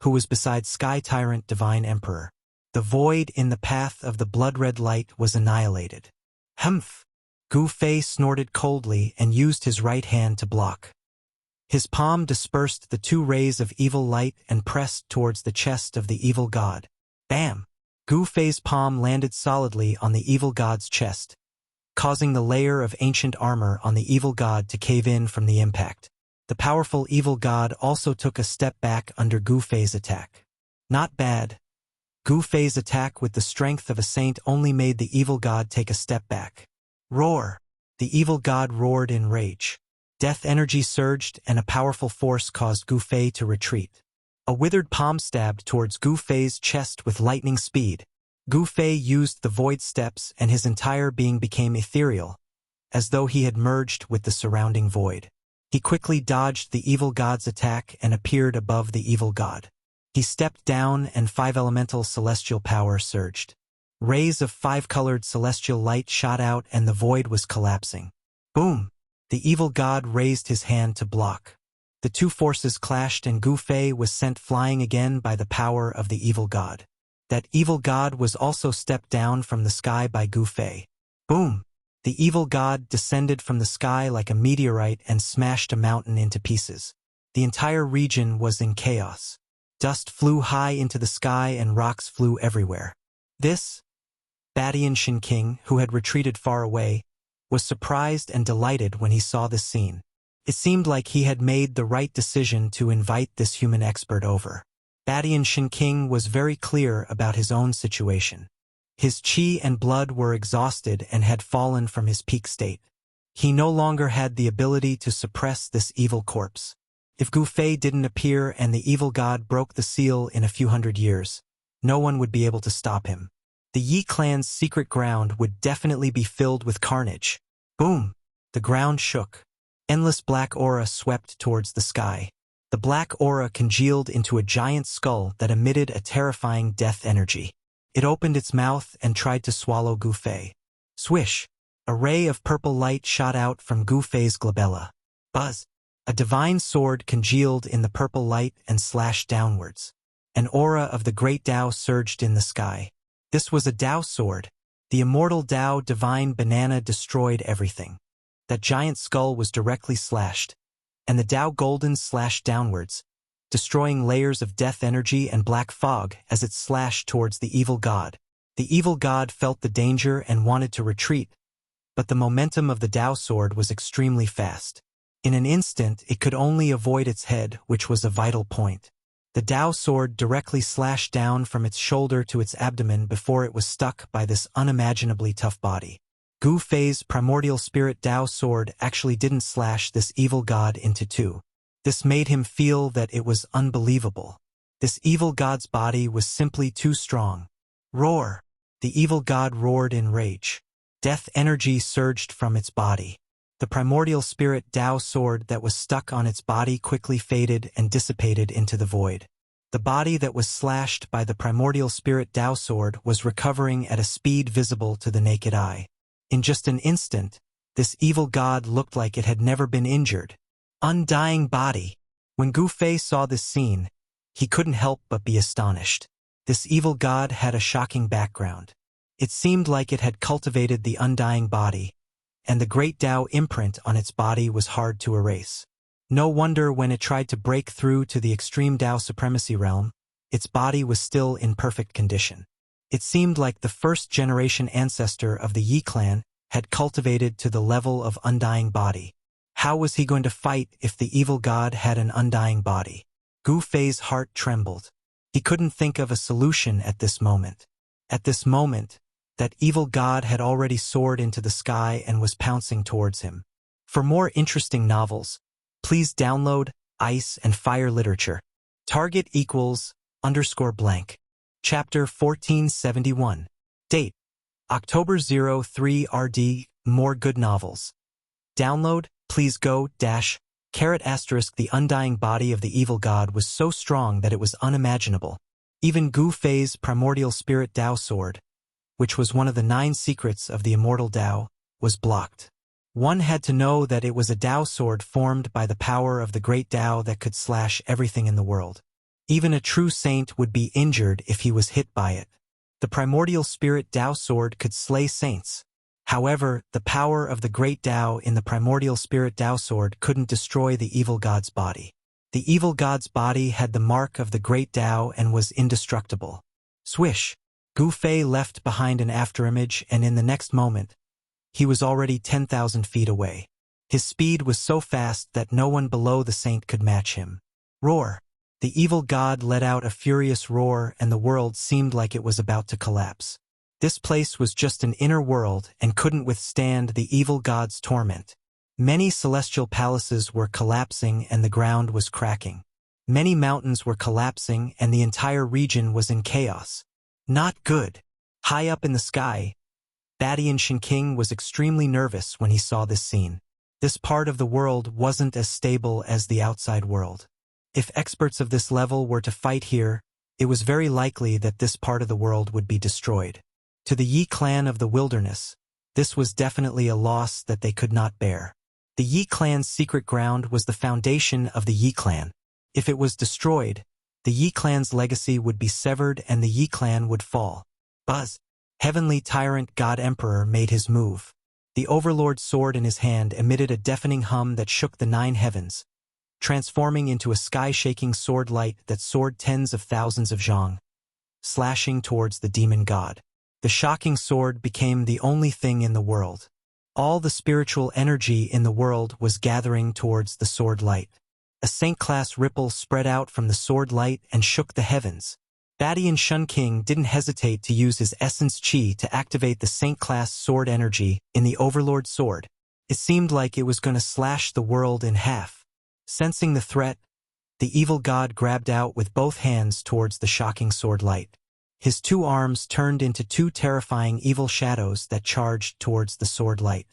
who was beside Sky Tyrant Divine Emperor. The void in the path of the blood-red light was annihilated. Humph! Gu Fei snorted coldly and used his right hand to block. His palm dispersed the two rays of evil light and pressed towards the chest of the evil god. Bam! Gu Fei's palm landed solidly on the evil god's chest, causing the layer of ancient armor on the evil god to cave in from the impact. The powerful evil god also took a step back under Gu Fei's attack. Not bad. Gu Fei's attack with the strength of a saint only made the evil god take a step back. Roar! The evil god roared in rage. Death energy surged and a powerful force caused Gu Fei to retreat. A withered palm stabbed towards Gu Fei's chest with lightning speed. Gu Fei used the void steps and his entire being became ethereal, as though he had merged with the surrounding void. He quickly dodged the evil god's attack and appeared above the evil god. He stepped down and 5 elemental celestial power surged. Rays of 5-colored celestial light shot out and the void was collapsing. Boom! The evil god raised his hand to block. The two forces clashed and Gu Fei was sent flying again by the power of the evil god. That evil god was also stepped down from the sky by Gu Fei. Boom! The evil god descended from the sky like a meteorite and smashed a mountain into pieces. The entire region was in chaos. Dust flew high into the sky and rocks flew everywhere. This, Ba Tianxin King, who had retreated far away, was surprised and delighted when he saw this scene. It seemed like he had made the right decision to invite this human expert over. Ba Tianxin King was very clear about his own situation. His chi and blood were exhausted and had fallen from his peak state. He no longer had the ability to suppress this evil corpse. If Gu Fei didn't appear and the evil god broke the seal in a few hundred years, no one would be able to stop him. The Yi clan's secret ground would definitely be filled with carnage. Boom! The ground shook. Endless black aura swept towards the sky. The black aura congealed into a giant skull that emitted a terrifying death energy. It opened its mouth and tried to swallow Gu Fei. Swish! A ray of purple light shot out from Gu Fei's glabella. Buzz! A divine sword congealed in the purple light and slashed downwards. An aura of the great Tao surged in the sky. This was a Tao sword. The immortal Tao divine banana destroyed everything. That giant skull was directly slashed, and the Tao golden slashed downwards, destroying layers of death energy and black fog as it slashed towards the evil god. The evil god felt the danger and wanted to retreat, but the momentum of the Tao sword was extremely fast. In an instant, it could only avoid its head, which was a vital point. The Tao sword directly slashed down from its shoulder to its abdomen before it was stuck by this unimaginably tough body. Gu Fei's primordial spirit Tao sword actually didn't slash this evil god into two. This made him feel that it was unbelievable. This evil god's body was simply too strong. Roar! The evil god roared in rage. Death energy surged from its body. The primordial spirit Tao sword that was stuck on its body quickly faded and dissipated into the void. The body that was slashed by the primordial spirit Tao sword was recovering at a speed visible to the naked eye. In just an instant, this evil god looked like it had never been injured. Undying body. When Gu Fei saw this scene, he couldn't help but be astonished. This evil god had a shocking background. It seemed like it had cultivated the undying body, and the great Tao imprint on its body was hard to erase. No wonder when it tried to break through to the extreme Tao supremacy realm, its body was still in perfect condition. It seemed like the first-generation ancestor of the Yi clan had cultivated to the level of undying body. How was he going to fight if the evil god had an undying body? Gu Fei's heart trembled. He couldn't think of a solution at this moment. At this moment, that evil god had already soared into the sky and was pouncing towards him. For more interesting novels, please download Ice and Fire Literature. Target =_ blank. Chapter 1471. Date: October 03 RD. More good novels. Download, please go _ The undying body of the evil god was so strong that it was unimaginable. Even Gu Fei's primordial spirit Tao sword, which was one of the 9 secrets of the immortal Tao, was blocked. One had to know that it was a Tao sword formed by the power of the great Tao that could slash everything in the world. Even a true saint would be injured if he was hit by it. The primordial spirit Tao sword could slay saints. However, the power of the great Tao in the primordial spirit Tao sword couldn't destroy the evil god's body. The evil god's body had the mark of the great Tao and was indestructible. Swish! Gu Fei left behind an afterimage, and in the next moment, he was already 10,000 feet away. His speed was so fast that no one below the saint could match him. Roar! The evil god let out a furious roar, and the world seemed like it was about to collapse. This place was just an inner world and couldn't withstand the evil god's torment. Many celestial palaces were collapsing and the ground was cracking. Many mountains were collapsing and the entire region was in chaos. Not good. High up in the sky, Badian Shinking was extremely nervous when he saw this scene. This part of the world wasn't as stable as the outside world. If experts of this level were to fight here, it was very likely that this part of the world would be destroyed. To the Yi clan of the wilderness, this was definitely a loss that they could not bear. The Yi clan's secret ground was the foundation of the Yi clan. If it was destroyed, the Yi clan's legacy would be severed and the Yi clan would fall. Buzz! Heavenly Tyrant God Emperor made his move. The Overlord sword in his hand emitted a deafening hum that shook the 9 heavens, transforming into a sky-shaking sword light that soared tens of thousands of zhang, slashing towards the demon god. The shocking sword became the only thing in the world. All the spiritual energy in the world was gathering towards the sword light. A saint-class ripple spread out from the sword light and shook the heavens. Badian Shunking didn't hesitate to use his essence chi to activate the saint-class sword energy in the Overlord sword. It seemed like it was going to slash the world in half. Sensing the threat, the evil god grabbed out with both hands towards the shocking sword light. His 2 arms turned into 2 terrifying evil shadows that charged towards the sword light.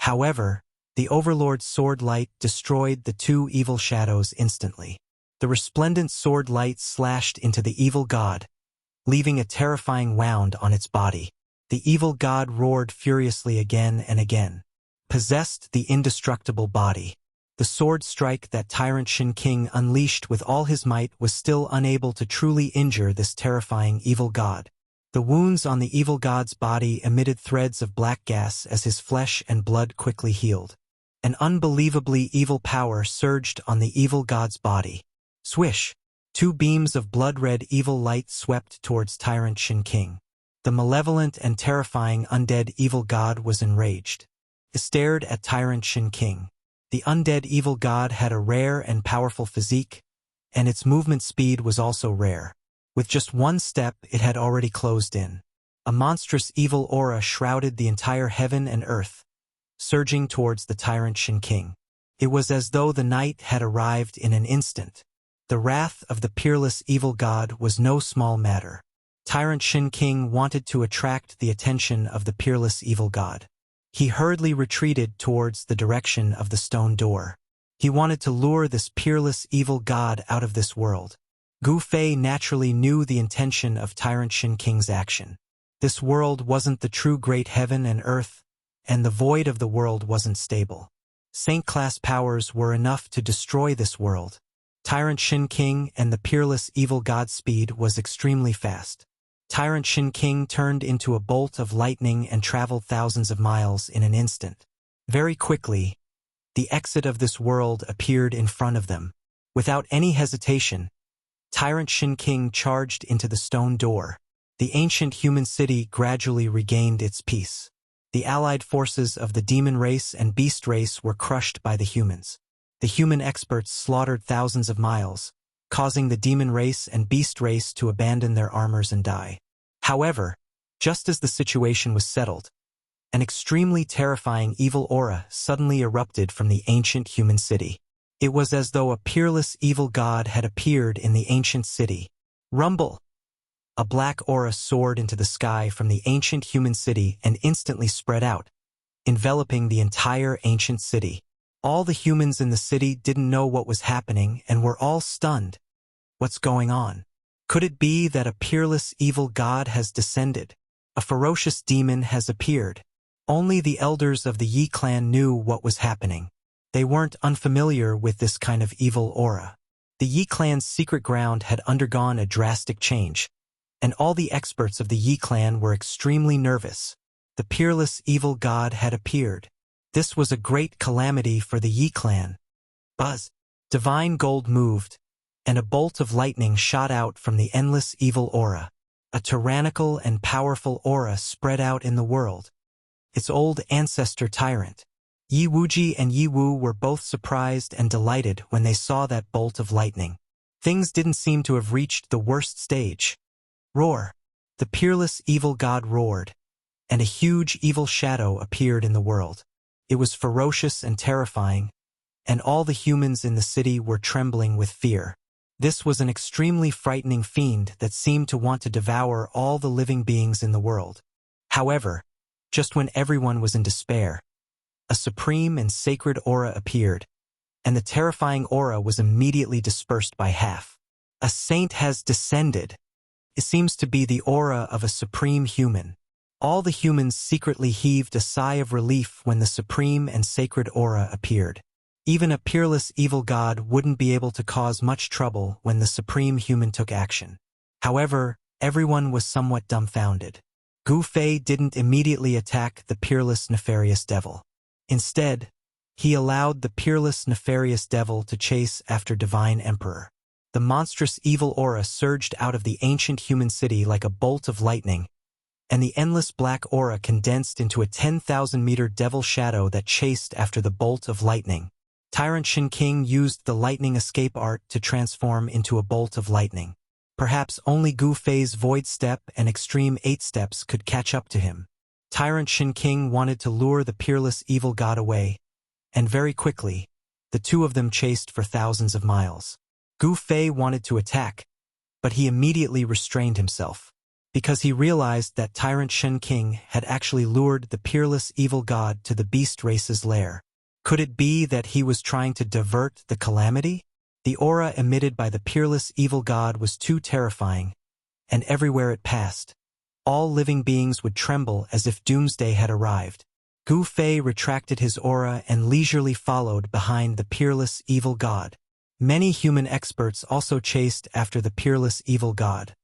However, the Overlord's sword light destroyed the 2 evil shadows instantly. The resplendent sword light slashed into the evil god, leaving a terrifying wound on its body. The evil god roared furiously again and again. Possessed the indestructible body. The sword strike that Tyrant Shin King unleashed with all his might was still unable to truly injure this terrifying evil god. The wounds on the evil god's body emitted threads of black gas as his flesh and blood quickly healed. An unbelievably evil power surged on the evil god's body. Swish! 2 beams of blood-red evil light swept towards Tyrant Shin King. The malevolent and terrifying undead evil god was enraged. He stared at Tyrant Shin King. The undead evil god had a rare and powerful physique, and its movement speed was also rare. With just 1 step, it had already closed in. A monstrous evil aura shrouded the entire heaven and earth, surging towards the Tyrant Shin King. It was as though the night had arrived in an instant. The wrath of the peerless evil god was no small matter. Tyrant Shin King wanted to attract the attention of the peerless evil god. He hurriedly retreated towards the direction of the stone door. He wanted to lure this peerless evil god out of this world. Gu Fei naturally knew the intention of Tyrant Shin King's action. This world wasn't the true great heaven and earth, and the void of the world wasn't stable. Saint-class powers were enough to destroy this world. Tyrant Shin King and the peerless evil god's speed was extremely fast. Tyrant Shin King turned into a bolt of lightning and traveled thousands of miles in an instant. Very quickly, the exit of this world appeared in front of them. Without any hesitation, Tyrant Shin King charged into the stone door. The ancient human city gradually regained its peace. The allied forces of the demon race and beast race were crushed by the humans. The human experts slaughtered thousands of miles, causing the demon race and beast race to abandon their armors and die. However, just as the situation was settled, an extremely terrifying evil aura suddenly erupted from the ancient human city. It was as though a peerless evil god had appeared in the ancient city. Rumble! A black aura soared into the sky from the ancient human city and instantly spread out, enveloping the entire ancient city. All the humans in the city didn't know what was happening and were all stunned. What's going on? Could it be that a peerless evil god has descended? A ferocious demon has appeared. Only the elders of the Yi clan knew what was happening. They weren't unfamiliar with this kind of evil aura. The Yi clan's secret ground had undergone a drastic change, and all the experts of the Yi clan were extremely nervous. The peerless evil god had appeared. This was a great calamity for the Yi clan. Buzz! Divine gold moved, and a bolt of lightning shot out from the endless evil aura. A tyrannical and powerful aura spread out in the world. Its old ancestor Tyrant. Yi Wuji and Yi Wu were both surprised and delighted when they saw that bolt of lightning. Things didn't seem to have reached the worst stage. Roar! The peerless evil god roared, and a huge evil shadow appeared in the world. It was ferocious and terrifying, and all the humans in the city were trembling with fear. This was an extremely frightening fiend that seemed to want to devour all the living beings in the world. However, just when everyone was in despair, a supreme and sacred aura appeared, and the terrifying aura was immediately dispersed by half. A saint has descended. It seems to be the aura of a supreme human. All the humans secretly heaved a sigh of relief when the supreme and sacred aura appeared. Even a peerless evil god wouldn't be able to cause much trouble when the supreme human took action. However, everyone was somewhat dumbfounded. Gu Fei didn't immediately attack the peerless nefarious devil. Instead, he allowed the peerless nefarious devil to chase after Divine Emperor. The monstrous evil aura surged out of the ancient human city like a bolt of lightning, and the endless black aura condensed into a 10,000-meter devil shadow that chased after the bolt of lightning. Tyrant Shin King used the lightning escape art to transform into a bolt of lightning. Perhaps only Gu Fei's Void Step and Extreme 8 Steps could catch up to him. Tyrant Shin King wanted to lure the peerless evil god away, and very quickly, the two of them chased for thousands of miles. Gu Fei wanted to attack, but he immediately restrained himself, because he realized that Tyrant Shin King had actually lured the peerless evil god to the beast race's lair. Could it be that he was trying to divert the calamity? The aura emitted by the peerless evil god was too terrifying, and everywhere it passed, all living beings would tremble as if doomsday had arrived. Gu Fei retracted his aura and leisurely followed behind the peerless evil god. Many human experts also chased after the peerless evil god,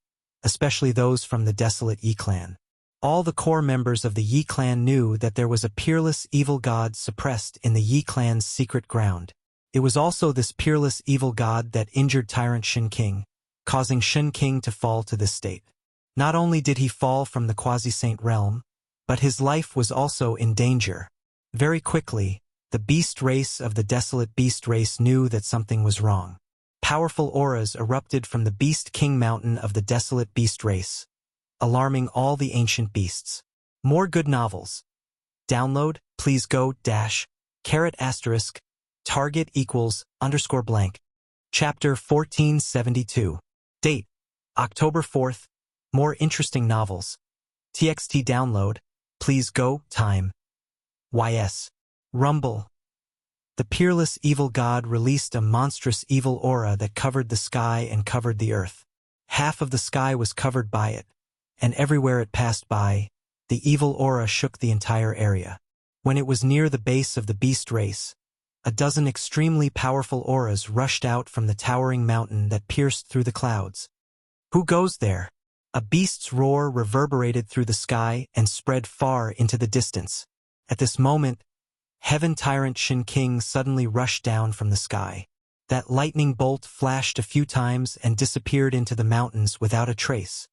especially those from the desolate Yi clan. All the core members of the Yi clan knew that there was a peerless evil god suppressed in the Yi clan's secret ground. It was also this peerless evil god that injured Tyrant Shin King, causing Shin King to fall to this state. Not only did he fall from the quasi-saint realm, but his life was also in danger. Very quickly, the beast race of the desolate beast race knew that something was wrong. Powerful auras erupted from the Beast King Mountain of the desolate beast race, alarming all the ancient beasts. More good novels. Download, please go **target =_ blank. Chapter 1472. Date: October 4th. More interesting novels. TXT download, please go time. YS. Rumble. The peerless evil god released a monstrous evil aura that covered the sky and covered the earth. Half of the sky was covered by it, and everywhere it passed by, the evil aura shook the entire area. When it was near the base of the beast race, a dozen extremely powerful auras rushed out from the towering mountain that pierced through the clouds. Who goes there? A beast's roar reverberated through the sky and spread far into the distance. At this moment, Heaven Tyrant Shin King suddenly rushed down from the sky. That lightning bolt flashed a few times and disappeared into the mountains without a trace.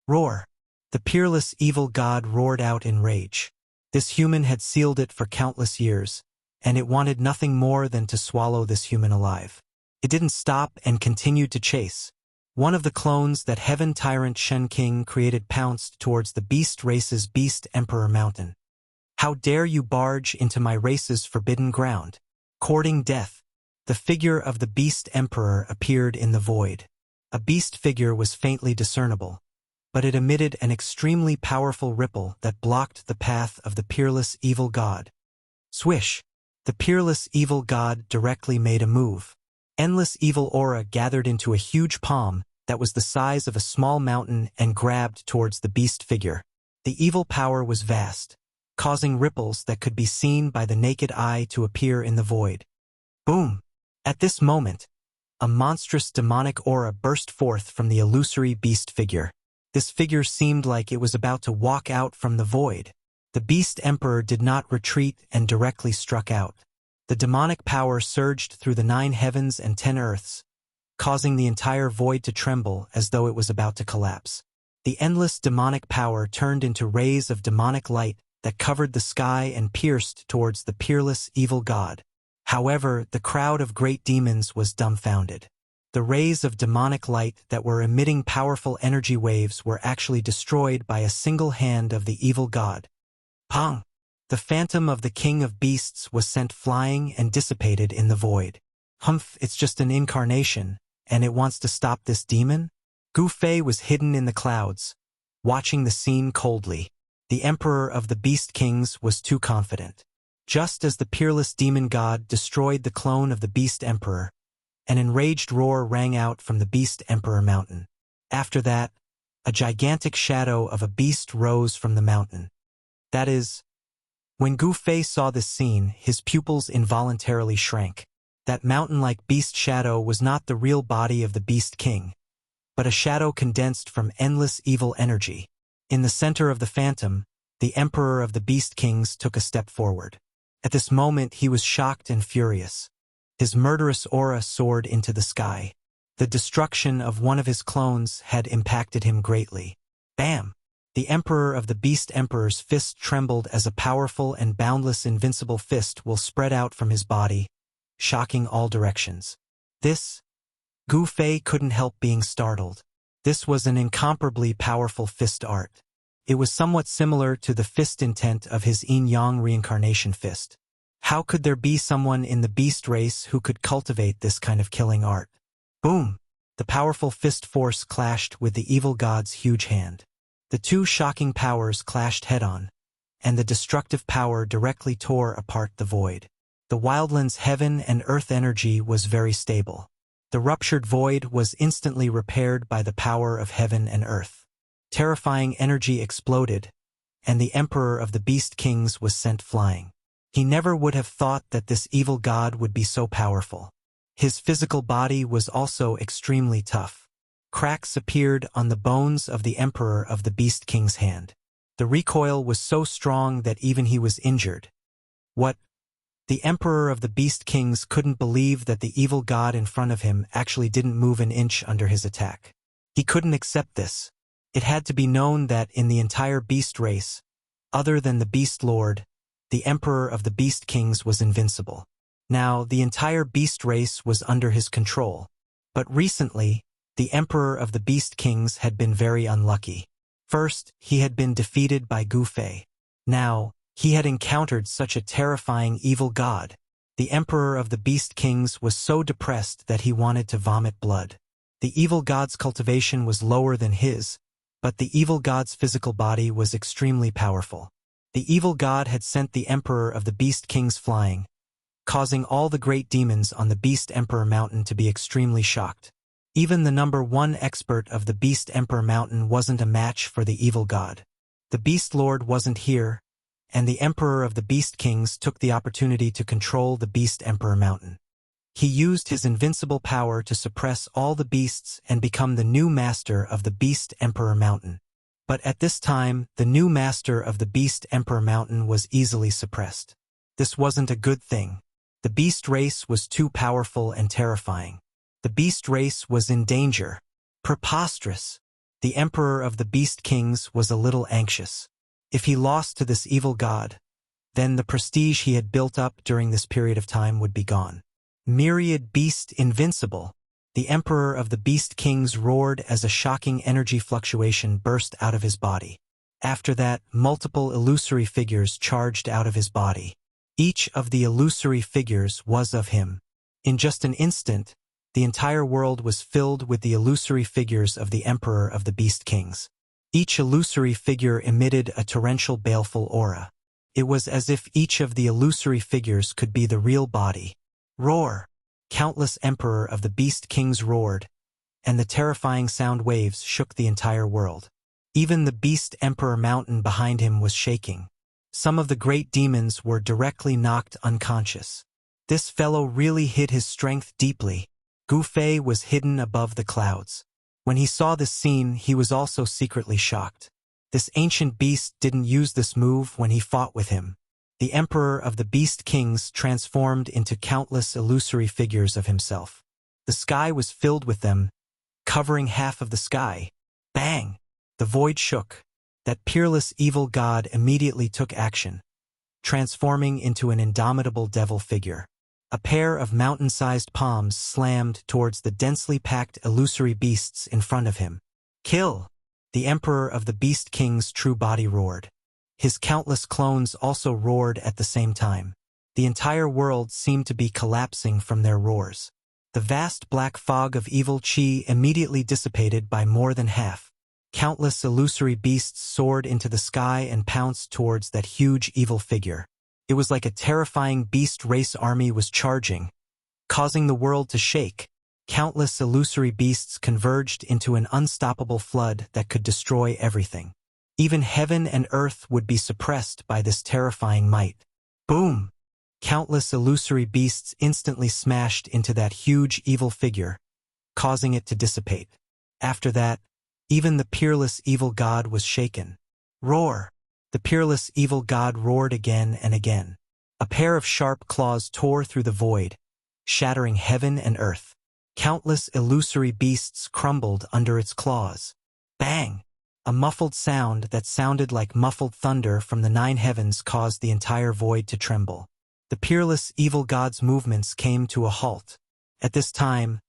Roar! The peerless evil god roared out in rage. This human had sealed it for countless years, and it wanted nothing more than to swallow this human alive. It didn't stop and continued to chase. One of the clones that Heaven Tyrant Shen King created pounced towards the beast race's Beast Emperor Mountain. How dare you barge into my race's forbidden ground? Courting death. The figure of the Beast Emperor appeared in the void. A beast figure was faintly discernible, but it emitted an extremely powerful ripple that blocked the path of the peerless evil god. Swish! The peerless evil god directly made a move. Endless evil aura gathered into a huge palm that was the size of a small mountain and grabbed towards the beast figure. The evil power was vast, causing ripples that could be seen by the naked eye to appear in the void. Boom! At this moment, a monstrous demonic aura burst forth from the illusory beast figure. This figure seemed like it was about to walk out from the void. The Beast Emperor did not retreat and directly struck out. The demonic power surged through the 9 heavens and 10 earths, causing the entire void to tremble as though it was about to collapse. The endless demonic power turned into rays of demonic light that covered the sky and pierced towards the peerless evil god. However, the crowd of great demons was dumbfounded. The rays of demonic light that were emitting powerful energy waves were actually destroyed by a single hand of the evil god. Pong! The phantom of the king of beasts was sent flying and dissipated in the void. Humph, it's just an incarnation, and it wants to stop this demon? Gu Fei was hidden in the clouds, watching the scene coldly. The emperor of the beast kings was too confident. Just as the peerless demon god destroyed the clone of the beast emperor, an enraged roar rang out from the Beast Emperor Mountain. After that, a gigantic shadow of a beast rose from the mountain. That is, when Gu Fei saw this scene, his pupils involuntarily shrank. That mountain-like beast shadow was not the real body of the Beast King, but a shadow condensed from endless evil energy. In the center of the phantom, the Emperor of the Beast Kings took a step forward. At this moment, he was shocked and furious. His murderous aura soared into the sky. The destruction of one of his clones had impacted him greatly. Bam! The Emperor of the Beast Emperor's fist trembled as a powerful and boundless invincible fist will spread out from his body, shocking all directions. Gu Fei couldn't help being startled. This was an incomparably powerful fist art. It was somewhat similar to the fist intent of his yin-yang reincarnation fist. How could there be someone in the beast race who could cultivate this kind of killing art? Boom! The powerful fist force clashed with the evil god's huge hand. The two shocking powers clashed head-on, and the destructive power directly tore apart the void. The wildland's heaven and earth energy was very stable. The ruptured void was instantly repaired by the power of heaven and earth. Terrifying energy exploded, and the Emperor of the Beast Kings was sent flying. He never would have thought that this evil god would be so powerful. His physical body was also extremely tough. Cracks appeared on the bones of the Emperor of the Beast King's hand. The recoil was so strong that even he was injured. What? The Emperor of the Beast Kings couldn't believe that the evil god in front of him actually didn't move an inch under his attack. He couldn't accept this. It had to be known that in the entire beast race, other than the Beast Lord, the Emperor of the Beast Kings was invincible. Now, the entire beast race was under his control. But recently, the Emperor of the Beast Kings had been very unlucky. First, he had been defeated by Gu Fei. Now, he had encountered such a terrifying evil god. The Emperor of the Beast Kings was so depressed that he wanted to vomit blood. The evil god's cultivation was lower than his, but the evil god's physical body was extremely powerful. The evil god had sent the Emperor of the Beast Kings flying, causing all the great demons on the Beast Emperor Mountain to be extremely shocked. Even the #1 expert of the Beast Emperor Mountain wasn't a match for the evil god. The Beast Lord wasn't here, and the Emperor of the Beast Kings took the opportunity to control the Beast Emperor Mountain. He used his invincible power to suppress all the beasts and become the new master of the Beast Emperor Mountain. But at this time, the new master of the Beast Emperor Mountain was easily suppressed. This wasn't a good thing. The beast race was too powerful and terrifying. The beast race was in danger. Preposterous. The Emperor of the Beast Kings was a little anxious. If he lost to this evil god, then the prestige he had built up during this period of time would be gone. Myriad beast invincible. The Emperor of the Beast Kings roared as a shocking energy fluctuation burst out of his body. After that, multiple illusory figures charged out of his body. Each of the illusory figures was of him. In just an instant, the entire world was filled with the illusory figures of the Emperor of the Beast Kings. Each illusory figure emitted a torrential baleful aura. It was as if each of the illusory figures could be the real body. Roar! Countless Emperor of the Beast Kings roared, and the terrifying sound waves shook the entire world. Even the Beast Emperor Mountain behind him was shaking. Some of the great demons were directly knocked unconscious. This fellow really hid his strength deeply. Gu Fei was hidden above the clouds. When he saw this scene, he was also secretly shocked. This ancient beast didn't use this move when he fought with him. The Emperor of the Beast Kings transformed into countless illusory figures of himself. The sky was filled with them, covering half of the sky. Bang! The void shook. That peerless evil god immediately took action, transforming into an indomitable devil figure. A pair of mountain-sized palms slammed towards the densely packed illusory beasts in front of him. Kill! The Emperor of the Beast King's true body roared. His countless clones also roared at the same time. The entire world seemed to be collapsing from their roars. The vast black fog of evil chi immediately dissipated by more than half. Countless illusory beasts soared into the sky and pounced towards that huge evil figure. It was like a terrifying beast race army was charging, causing the world to shake. Countless illusory beasts converged into an unstoppable flood that could destroy everything. Even heaven and earth would be suppressed by this terrifying might. Boom! Countless illusory beasts instantly smashed into that huge evil figure, causing it to dissipate. After that, even the peerless evil god was shaken. Roar! The peerless evil god roared again and again. A pair of sharp claws tore through the void, shattering heaven and earth. Countless illusory beasts crumbled under its claws. Bang! A muffled sound that sounded like muffled thunder from the 9 heavens caused the entire void to tremble. The peerless evil god's movements came to a halt. At this time,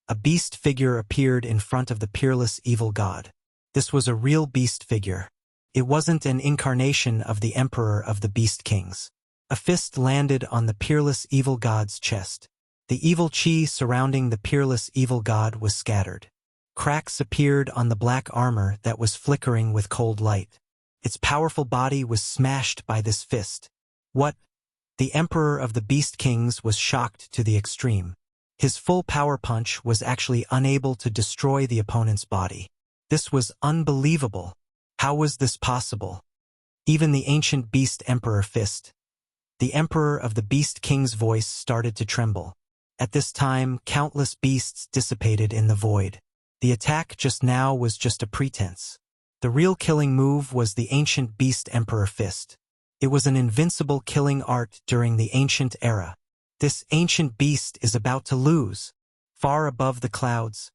a beast figure appeared in front of the peerless evil god. This was a real beast figure. It wasn't an incarnation of the Emperor of the Beast Kings. A fist landed on the peerless evil god's chest. The evil chi surrounding the peerless evil god was scattered. Cracks appeared on the black armor that was flickering with cold light. Its powerful body was smashed by this fist. What? The Emperor of the Beast Kings was shocked to the extreme. His full power punch was actually unable to destroy the opponent's body. This was unbelievable. How was this possible? Even the ancient Beast Emperor fist. The Emperor of the Beast King's voice started to tremble. At this time, countless beasts dissipated in the void. The attack just now was just a pretense. The real killing move was the ancient Beast Emperor fist. It was an invincible killing art during the ancient era. This ancient beast is about to lose. Far above the clouds,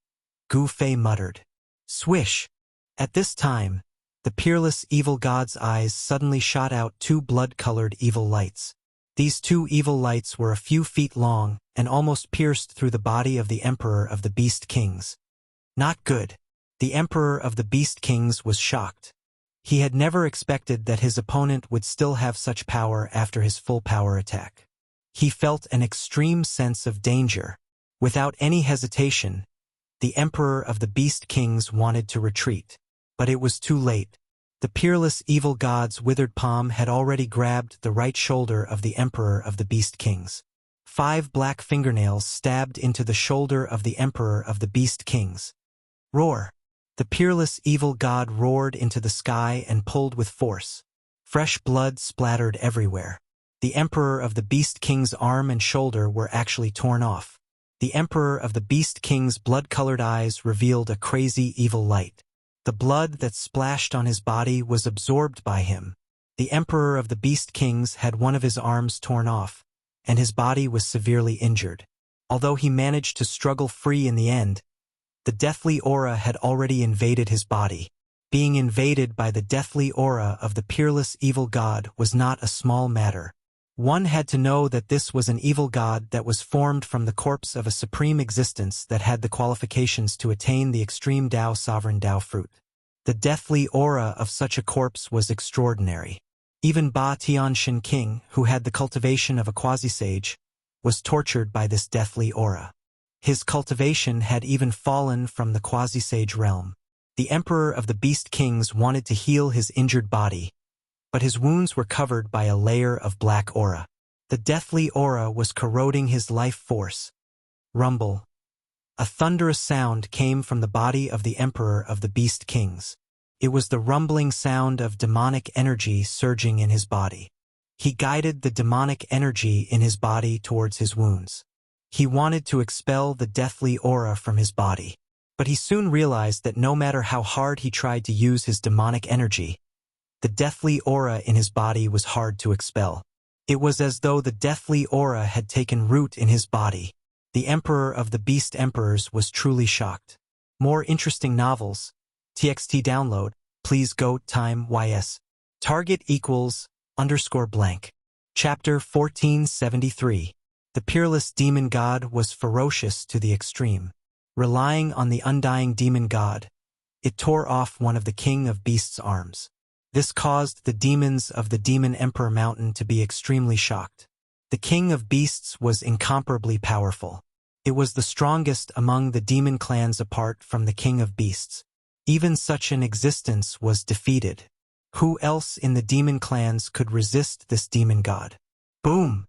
Gu Fei muttered. Swish! At this time, the peerless evil god's eyes suddenly shot out 2 blood-colored evil lights. These 2 evil lights were a few feet long and almost pierced through the body of the Emperor of the Beast Kings. Not good. The Emperor of the Beast Kings was shocked. He had never expected that his opponent would still have such power after his full power attack. He felt an extreme sense of danger. Without any hesitation, the Emperor of the Beast Kings wanted to retreat. But it was too late. The peerless evil god's withered palm had already grabbed the right shoulder of the emperor of the beast kings. 5 black fingernails stabbed into the shoulder of the emperor of the beast kings. Roar! The peerless evil god roared into the sky and pulled with force. Fresh blood splattered everywhere. The emperor of the beast king's arm and shoulder were actually torn off. The emperor of the beast king's blood-colored eyes revealed a crazy evil light. The blood that splashed on his body was absorbed by him. The emperor of the beast kings had one of his arms torn off, and his body was severely injured. Although he managed to struggle free in the end, the deathly aura had already invaded his body. Being invaded by the deathly aura of the peerless evil god was not a small matter. One had to know that this was an evil god that was formed from the corpse of a supreme existence that had the qualifications to attain the extreme Dao sovereign Dao fruit. The deathly aura of such a corpse was extraordinary. Even Ba Tianxin King, who had the cultivation of a quasi-sage, was tortured by this deathly aura. His cultivation had even fallen from the quasi-sage realm. The emperor of the beast kings wanted to heal his injured body, but his wounds were covered by a layer of black aura. The deathly aura was corroding his life force. Rumble. A thunderous sound came from the body of the emperor of the beast kings. It was the rumbling sound of demonic energy surging in his body. He guided the demonic energy in his body towards his wounds. He wanted to expel the deathly aura from his body, but he soon realized that no matter how hard he tried to use his demonic energy, the deathly aura in his body was hard to expel. It was as though the deathly aura had taken root in his body. The emperor of the beast emperors was truly shocked. More interesting novels. TXT download. Please go time YS. Target equals _blank. Chapter 1473. The peerless demon god was ferocious to the extreme. Relying on the undying demon god, it tore off one of the king of beasts' arms. This caused the demons of the demon emperor mountain to be extremely shocked. The king of beasts was incomparably powerful. It was the strongest among the demon clans apart from the king of beasts. Even such an existence was defeated. Who else in the demon clans could resist this demon god? Boom!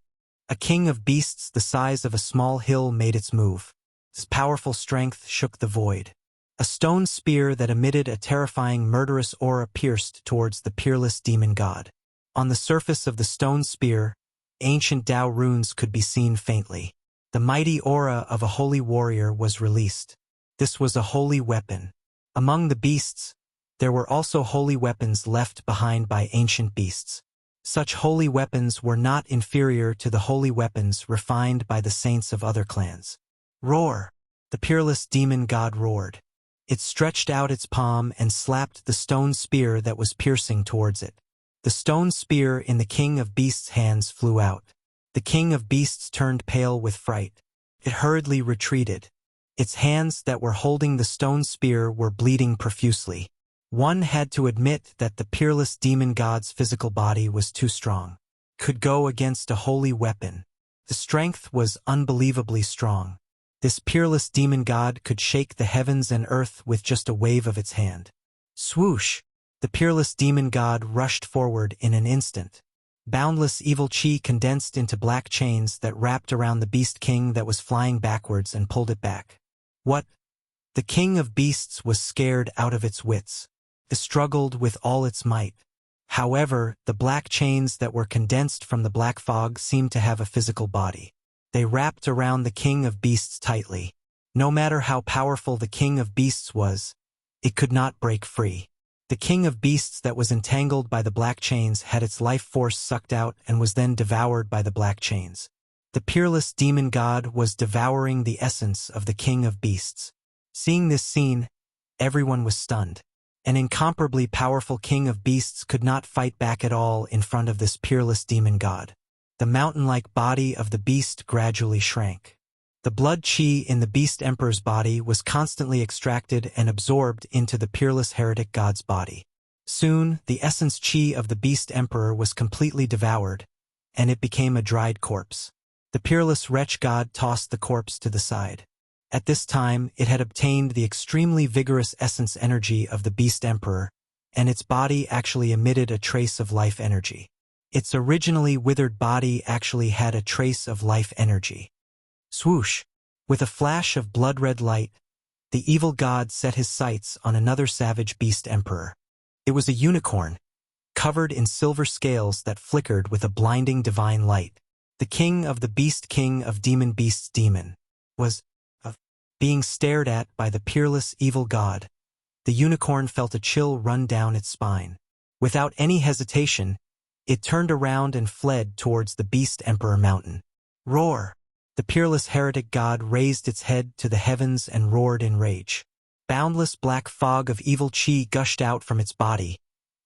A king of beasts the size of a small hill made its move. His powerful strength shook the void. A stone spear that emitted a terrifying murderous aura pierced towards the peerless demon god. On the surface of the stone spear, ancient Dao runes could be seen faintly. The mighty aura of a holy warrior was released. This was a holy weapon. Among the beasts, there were also holy weapons left behind by ancient beasts. Such holy weapons were not inferior to the holy weapons refined by the saints of other clans. Roar! The peerless demon god roared. It stretched out its palm and slapped the stone spear that was piercing towards it. The stone spear in the king of beasts' hands flew out. The king of beasts turned pale with fright. It hurriedly retreated. Its hands that were holding the stone spear were bleeding profusely. One had to admit that the peerless demon god's physical body was too strong. Could go against a holy weapon. The strength was unbelievably strong. This peerless demon god could shake the heavens and earth with just a wave of its hand. Swoosh! The peerless demon god rushed forward in an instant. Boundless evil chi condensed into black chains that wrapped around the beast king that was flying backwards and pulled it back. What? The king of beasts was scared out of its wits. It struggled with all its might. However, the black chains that were condensed from the black fog seemed to have a physical body. They wrapped around the king of beasts tightly. No matter how powerful the king of beasts was, it could not break free. The king of beasts that was entangled by the black chains had its life force sucked out and was then devoured by the black chains. The peerless demon god was devouring the essence of the king of beasts. Seeing this scene, everyone was stunned. An incomparably powerful king of beasts could not fight back at all in front of this peerless demon god. The mountain-like body of the beast gradually shrank. The blood chi in the beast emperor's body was constantly extracted and absorbed into the peerless heretic god's body. Soon, the essence chi of the beast emperor was completely devoured, and it became a dried corpse. The peerless wretch god tossed the corpse to the side. At this time, it had obtained the extremely vigorous essence energy of the beast emperor, and its body actually emitted a trace of life energy. Its originally withered body actually had a trace of life energy. Swoosh! With a flash of blood-red light, the evil god set his sights on another savage beast emperor. It was a unicorn, covered in silver scales that flickered with a blinding divine light. The king of the beast, king of demon beasts, demon, was being stared at by the peerless evil god. The unicorn felt a chill run down its spine. Without any hesitation, it turned around and fled towards the beast emperor mountain. Roar! The peerless heretic god raised its head to the heavens and roared in rage. Boundless black fog of evil chi gushed out from its body,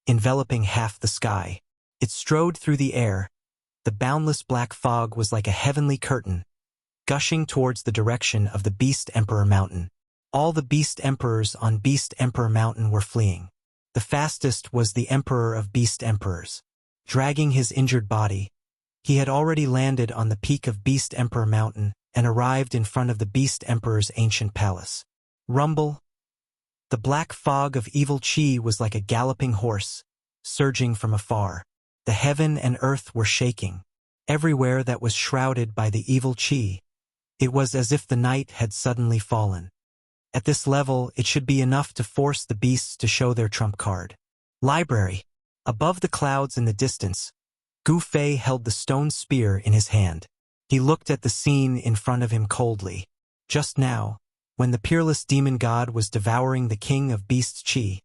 enveloping half the sky. It strode through the air. The boundless black fog was like a heavenly curtain, gushing towards the direction of the Beast Emperor Mountain. All the Beast Emperors on Beast Emperor Mountain were fleeing. The fastest was the Emperor of Beast Emperors. Dragging his injured body, he had already landed on the peak of Beast Emperor Mountain and arrived in front of the Beast Emperor's ancient palace. Rumble! The black fog of evil chi was like a galloping horse, surging from afar. The heaven and earth were shaking. Everywhere that was shrouded by the evil chi, it was as if the night had suddenly fallen. At this level, it should be enough to force the beasts to show their trump card. Library. Above the clouds in the distance, Gu Fei held the stone spear in his hand. He looked at the scene in front of him coldly. Just now, when the peerless demon god was devouring the king of beasts chi,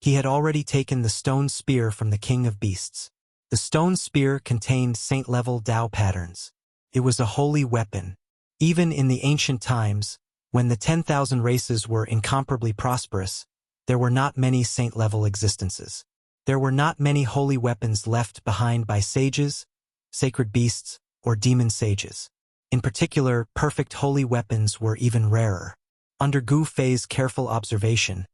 he had already taken the stone spear from the king of beasts. The stone spear contained saint-level Tao patterns. It was a holy weapon. Even in the ancient times, when the 10,000 races were incomparably prosperous, there were not many saint-level existences. There were not many holy weapons left behind by sages, sacred beasts, or demon sages. In particular, perfect holy weapons were even rarer. Under Gu Fei's careful observation,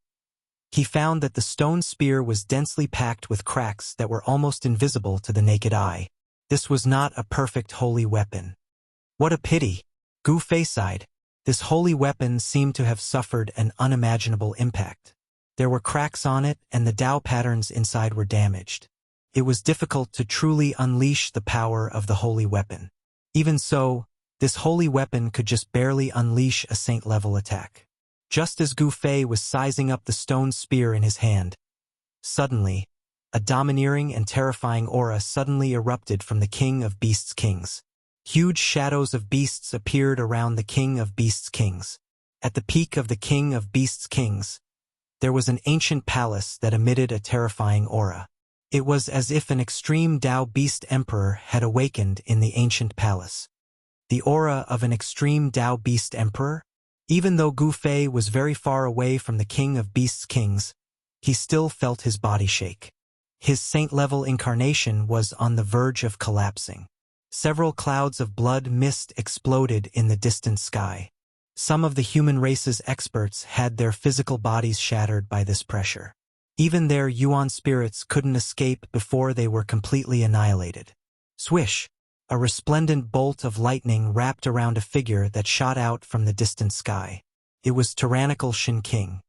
he found that the stone spear was densely packed with cracks that were almost invisible to the naked eye. This was not a perfect holy weapon. What a pity! Gu Fei sighed. This holy weapon seemed to have suffered an unimaginable impact. There were cracks on it, and the Tao patterns inside were damaged. It was difficult to truly unleash the power of the holy weapon. Even so, this holy weapon could just barely unleash a saint-level attack. Just as Gu Fei was sizing up the stone spear in his hand, suddenly, a domineering and terrifying aura suddenly erupted from the king of beasts' kings. Huge shadows of beasts appeared around the king of beasts' kings. At the peak of the king of beasts' kings, there was an ancient palace that emitted a terrifying aura. It was as if an extreme Tao beast emperor had awakened in the ancient palace. The aura of an extreme Tao beast emperor? Even though Gu Fei was very far away from the king of beasts' kings, he still felt his body shake. His saint-level incarnation was on the verge of collapsing. Several clouds of blood mist exploded in the distant sky. Some of the human race's experts had their physical bodies shattered by this pressure. Even their Yuan spirits couldn't escape before they were completely annihilated. Swish! A resplendent bolt of lightning wrapped around a figure that shot out from the distant sky. It was tyrannical Shin King.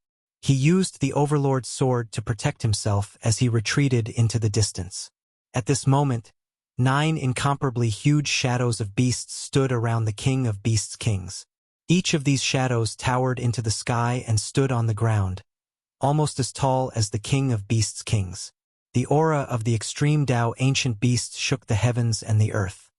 He used the Overlord's sword to protect himself as he retreated into the distance. At this moment, 9 incomparably huge shadows of beasts stood around the king of beasts' kings. Each of these shadows towered into the sky and stood on the ground, almost as tall as the king of beasts' kings. The aura of the extreme Tao ancient beasts shook the heavens and the earth.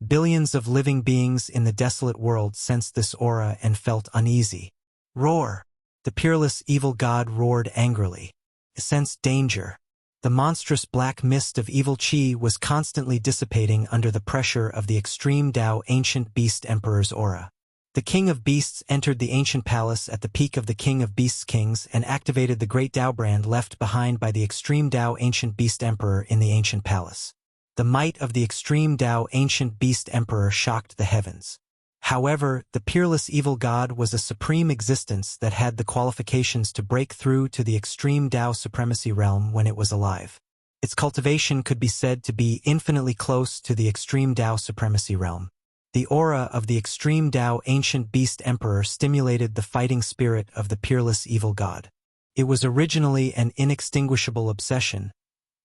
Billions of living beings in the desolate world sensed this aura and felt uneasy. Roar! The peerless evil god roared angrily. He sensed danger. The monstrous black mist of evil chi was constantly dissipating under the pressure of the extreme Tao ancient beast emperor's aura. The king of beasts entered the ancient palace at the peak of the king of beasts kings and activated the great Tao brand left behind by the extreme Tao ancient beast emperor in the ancient palace. The might of the extreme Tao ancient beast emperor shocked the heavens. However, the peerless evil god was a supreme existence that had the qualifications to break through to the extreme Tao supremacy realm when it was alive. Its cultivation could be said to be infinitely close to the extreme Tao supremacy realm. The aura of the extreme Tao ancient beast emperor stimulated the fighting spirit of the peerless evil god. It was originally an inextinguishable obsession,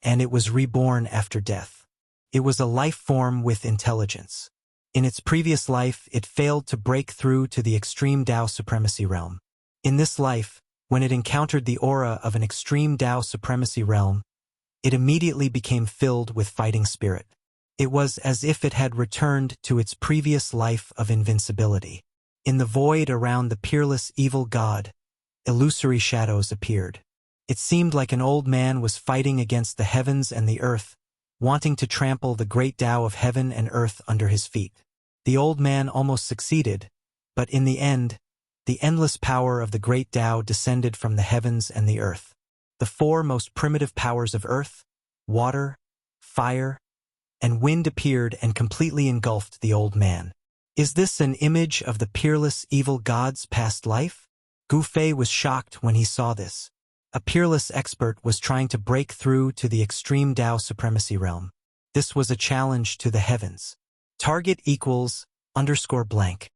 and it was reborn after death. It was a life form with intelligence. In its previous life, it failed to break through to the extreme Tao supremacy realm. In this life, when it encountered the aura of an extreme Tao supremacy realm, it immediately became filled with fighting spirit. It was as if it had returned to its previous life of invincibility. In the void around the peerless evil god, illusory shadows appeared. It seemed like an old man was fighting against the heavens and the earth, wanting to trample the great Tao of heaven and earth under his feet. The old man almost succeeded, but in the end, the endless power of the great Tao descended from the heavens and the earth. The four most primitive powers of earth, water, fire, and wind appeared and completely engulfed the old man. Is this an image of the peerless evil god's past life? Gu Fei was shocked when he saw this. A peerless expert was trying to break through to the extreme Tao supremacy realm. This was a challenge to the heavens. Target equals _blank.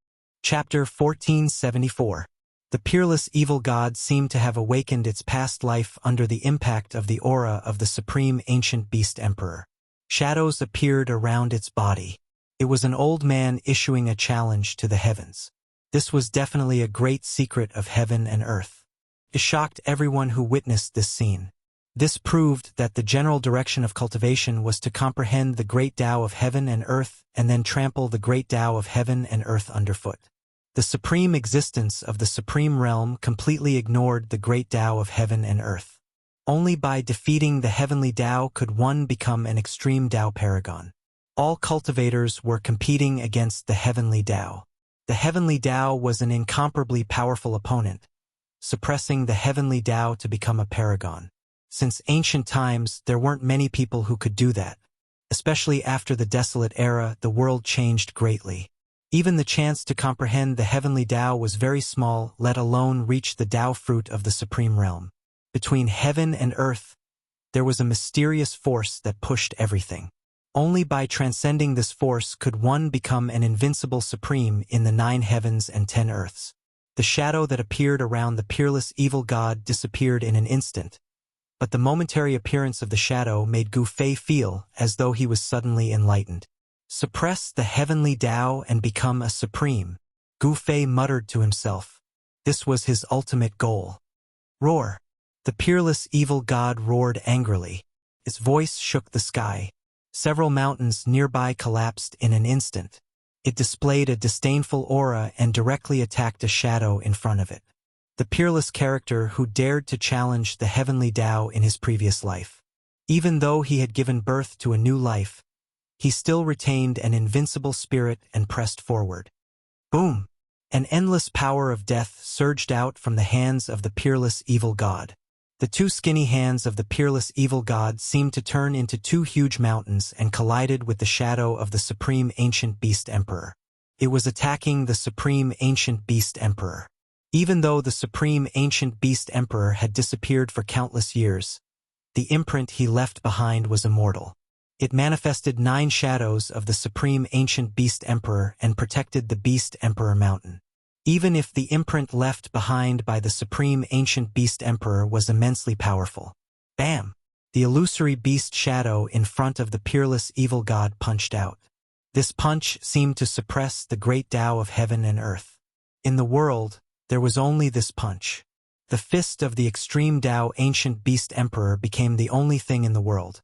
Chapter 1474. The peerless evil god seemed to have awakened its past life under the impact of the aura of the supreme ancient beast emperor. Shadows appeared around its body. It was an old man issuing a challenge to the heavens. This was definitely a great secret of heaven and earth. It shocked everyone who witnessed this scene. This proved that the general direction of cultivation was to comprehend the great Tao of heaven and earth and then trample the great Tao of heaven and earth underfoot. The supreme existence of the supreme realm completely ignored the great Tao of heaven and earth. Only by defeating the heavenly Tao could one become an extreme Tao paragon. All cultivators were competing against the heavenly Tao. The heavenly Tao was an incomparably powerful opponent, suppressing the heavenly Tao to become a paragon. Since ancient times, there weren't many people who could do that. Especially after the desolate era, the world changed greatly. Even the chance to comprehend the heavenly Tao was very small, let alone reach the Tao fruit of the supreme realm. Between heaven and earth, there was a mysterious force that pushed everything. Only by transcending this force could one become an invincible supreme in the 9 heavens and 10 earths. The shadow that appeared around the peerless evil god disappeared in an instant, but the momentary appearance of the shadow made Gu Fei feel as though he was suddenly enlightened. Suppress the heavenly Tao and become a supreme, Gu Fei muttered to himself. This was his ultimate goal. Roar! The peerless evil god roared angrily. Its voice shook the sky. Several mountains nearby collapsed in an instant. It displayed a disdainful aura and directly attacked a shadow in front of it. The peerless character who dared to challenge the heavenly Tao in his previous life. Even though he had given birth to a new life, he still retained an invincible spirit and pressed forward. Boom! An endless power of death surged out from the hands of the peerless evil god. The 2 skinny hands of the peerless evil god seemed to turn into 2 huge mountains and collided with the shadow of the supreme ancient beast emperor. It was attacking the supreme ancient beast emperor. Even though the supreme ancient beast emperor had disappeared for countless years, the imprint he left behind was immortal. It manifested 9 shadows of the supreme ancient beast emperor and protected the beast emperor mountain. Even if the imprint left behind by the supreme ancient beast emperor was immensely powerful. Bam! The illusory beast shadow in front of the peerless evil god punched out. This punch seemed to suppress the great Tao of heaven and earth. In the world, there was only this punch. The fist of the extreme Tao ancient beast emperor became the only thing in the world.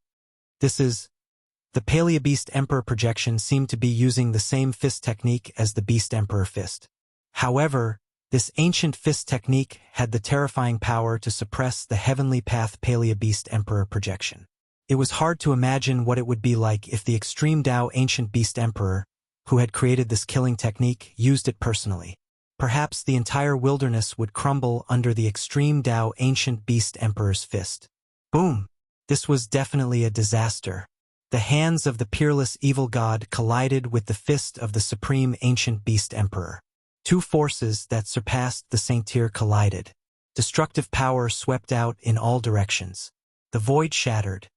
The Paleobeast Emperor projection seemed to be using the same fist technique as the Beast Emperor fist. However, this ancient fist technique had the terrifying power to suppress the Heavenly Path Paleobeast Emperor projection. It was hard to imagine what it would be like if the extreme Tao ancient Beast Emperor, who had created this killing technique, used it personally. Perhaps the entire wilderness would crumble under the extreme Tao ancient Beast Emperor's fist. Boom! This was definitely a disaster. The hands of the peerless evil god collided with the fist of the supreme ancient beast emperor. 2 forces that surpassed the Saint-Tier collided. Destructive power swept out in all directions. The void shattered.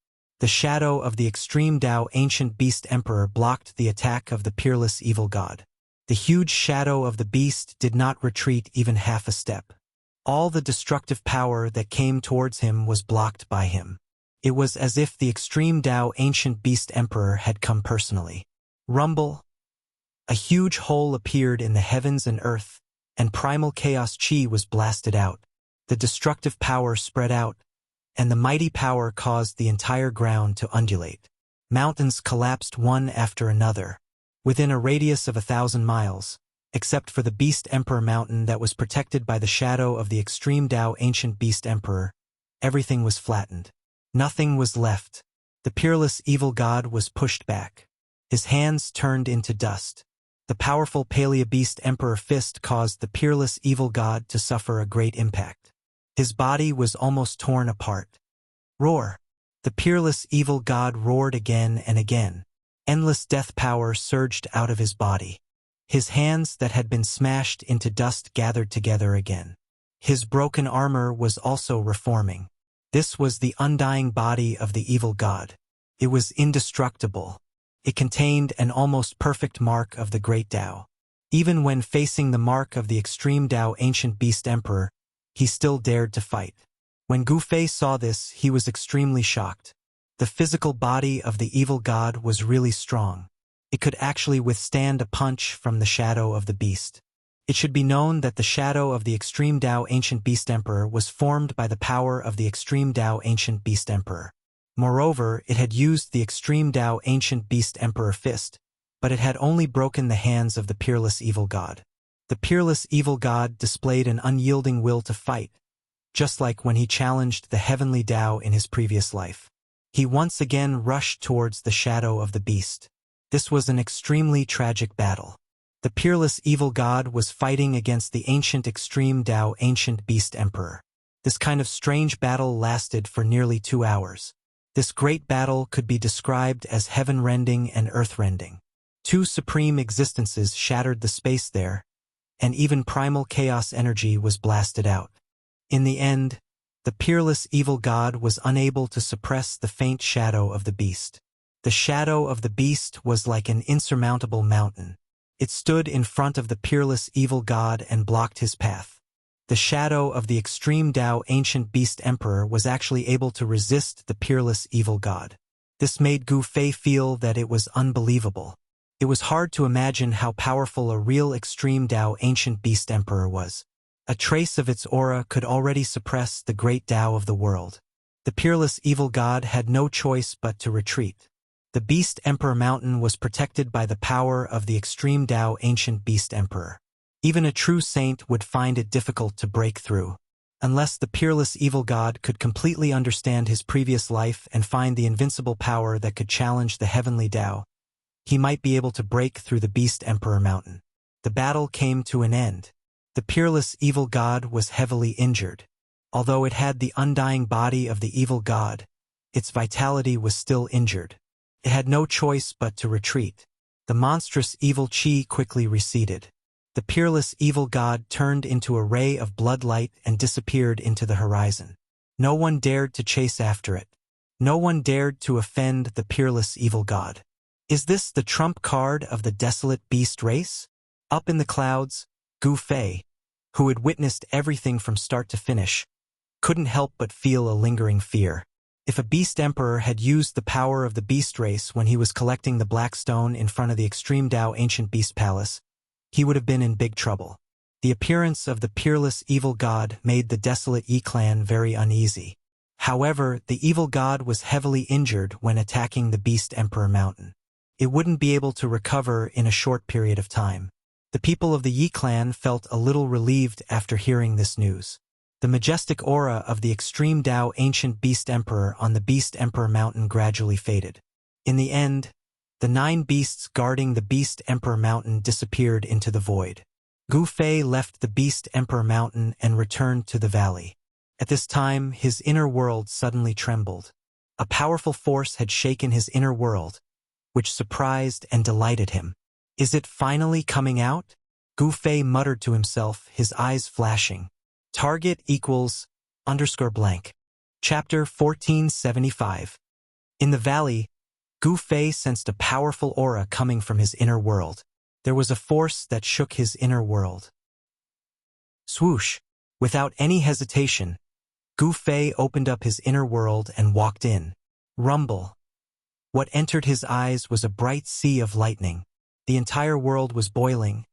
The shadow of the extreme Tao ancient beast emperor blocked the attack of the peerless evil god. The huge shadow of the beast did not retreat even half a step. All the destructive power that came towards him was blocked by him. It was as if the extreme Tao ancient beast emperor had come personally. Rumble. A huge hole appeared in the heavens and earth, and primal chaos chi was blasted out. The destructive power spread out, and the mighty power caused the entire ground to undulate. Mountains collapsed one after another, within a radius of 1,000 miles, except for the Beast Emperor Mountain that was protected by the shadow of the extreme Tao ancient Beast Emperor. Everything was flattened. Nothing was left. The peerless evil god was pushed back. His hands turned into dust. The powerful Palea Beast Emperor fist caused the peerless evil god to suffer a great impact. His body was almost torn apart. Roar! The peerless evil god roared again and again. Endless death power surged out of his body. His hands that had been smashed into dust gathered together again. His broken armor was also reforming. This was the undying body of the evil god. It was indestructible. It contained an almost perfect mark of the great Tao. Even when facing the mark of the extreme Tao ancient beast emperor, he still dared to fight. When Gu Fei saw this, he was extremely shocked. The physical body of the evil god was really strong. It could actually withstand a punch from the shadow of the beast. It should be known that the shadow of the extreme Tao ancient beast emperor was formed by the power of the extreme Tao ancient beast emperor. Moreover, it had used the extreme Tao ancient beast emperor fist, but it had only broken the hands of the peerless evil god. The peerless evil god displayed an unyielding will to fight, just like when he challenged the heavenly Tao in his previous life. He once again rushed towards the shadow of the beast. This was an extremely tragic battle. The peerless evil god was fighting against the ancient extreme Tao ancient beast emperor. This kind of strange battle lasted for nearly 2 hours. This great battle could be described as heaven-rending and earth-rending. Two supreme existences shattered the space there, and even primal chaos energy was blasted out. In the end, the peerless evil god was unable to suppress the faint shadow of the beast. The shadow of the beast was like an insurmountable mountain. It stood in front of the peerless evil god and blocked his path. The shadow of the extreme Tao ancient beast emperor was actually able to resist the peerless evil god. This made Gu Fei feel that it was unbelievable. It was hard to imagine how powerful a real extreme Tao ancient beast emperor was. A trace of its aura could already suppress the great Tao of the world. The peerless evil god had no choice but to retreat. The Beast Emperor Mountain was protected by the power of the extreme Tao ancient beast emperor. Even a true saint would find it difficult to break through. Unless the peerless evil god could completely understand his previous life and find the invincible power that could challenge the heavenly Tao, he might be able to break through the Beast Emperor Mountain. The battle came to an end. The peerless evil god was heavily injured. Although it had the undying body of the evil god, its vitality was still injured. It had no choice but to retreat. The monstrous evil chi quickly receded. The peerless evil god turned into a ray of bloodlight and disappeared into the horizon. No one dared to chase after it. No one dared to offend the peerless evil god. Is this the trump card of the desolate beast race? Up in the clouds, Gu Fei, who had witnessed everything from start to finish, couldn't help but feel a lingering fear. If a beast emperor had used the power of the beast race when he was collecting the black stone in front of the extreme Tao ancient beast palace, he would have been in big trouble. The appearance of the peerless evil god made the desolate Yi clan very uneasy. However, the evil god was heavily injured when attacking the Beast Emperor Mountain. It wouldn't be able to recover in a short period of time. The people of the Yi clan felt a little relieved after hearing this news. The majestic aura of the extreme Tao ancient Beast Emperor on the Beast Emperor Mountain gradually faded. In the end, the 9 beasts guarding the Beast Emperor Mountain disappeared into the void. Gu Fei left the Beast Emperor Mountain and returned to the valley. At this time, his inner world suddenly trembled. A powerful force had shaken his inner world, which surprised and delighted him. Is it finally coming out? Gu Fei muttered to himself, his eyes flashing. Target equals _blank. Chapter 1475. In the valley, Gu Fei sensed a powerful aura coming from his inner world. There was a force that shook his inner world. Swoosh! Without any hesitation, Gu Fei opened up his inner world and walked in. Rumble. What entered his eyes was a bright sea of lightning. The entire world was boiling,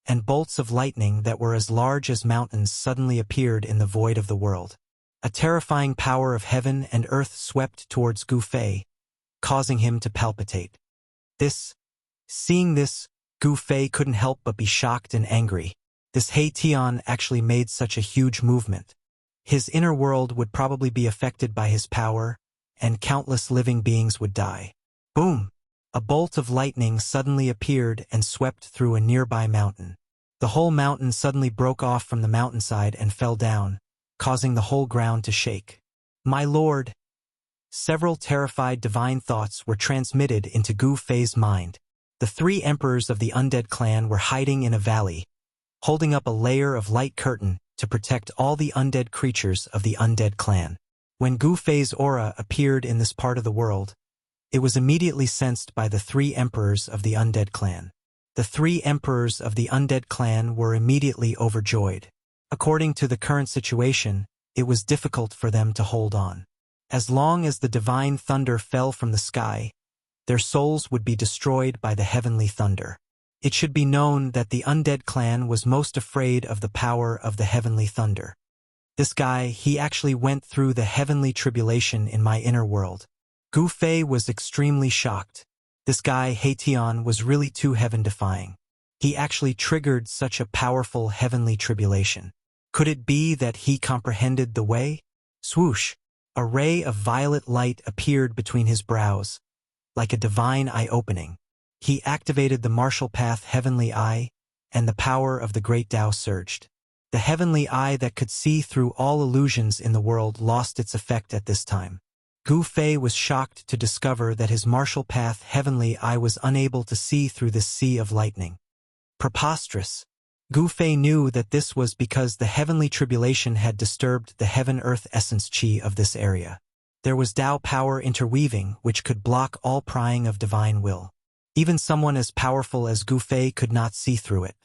and bolts of lightning that were as large as mountains suddenly appeared in the void of the world. A terrifying power of heaven and earth swept towards Gu Fei, causing him to palpitate. Seeing this, Gu Fei couldn't help but be shocked and angry. This He Tian actually made such a huge movement. His inner world would probably be affected by his power, and countless living beings would die. Boom! A bolt of lightning suddenly appeared and swept through a nearby mountain. The whole mountain suddenly broke off from the mountainside and fell down, causing the whole ground to shake. My lord! Several terrified divine thoughts were transmitted into Gu Fei's mind. The 3 emperors of the undead clan were hiding in a valley, holding up a layer of light curtain to protect all the undead creatures of the undead clan. When Gu Fei's aura appeared in this part of the world, it was immediately sensed by the 3 emperors of the undead clan. The 3 emperors of the undead clan were immediately overjoyed. According to the current situation, it was difficult for them to hold on. As long as the divine thunder fell from the sky, their souls would be destroyed by the heavenly thunder. It should be known that the undead clan was most afraid of the power of the heavenly thunder. This guy, he actually went through the heavenly tribulation in my inner world. Gu Fei was extremely shocked. This guy, He Tian, was really too heaven-defying. He actually triggered such a powerful heavenly tribulation. Could it be that he comprehended the way? Swoosh! A ray of violet light appeared between his brows, like a divine eye-opening. He activated the martial path Heavenly Eye, and the power of the great Tao surged. The Heavenly Eye that could see through all illusions in the world lost its effect at this time. Gu Fei was shocked to discover that his martial path Heavenly Eye was unable to see through this sea of lightning. Preposterous! Gu Fei knew that this was because the heavenly tribulation had disturbed the heaven-earth essence chi of this area. There was Tao power interweaving which could block all prying of divine will. Even someone as powerful as Gu Fei could not see through it.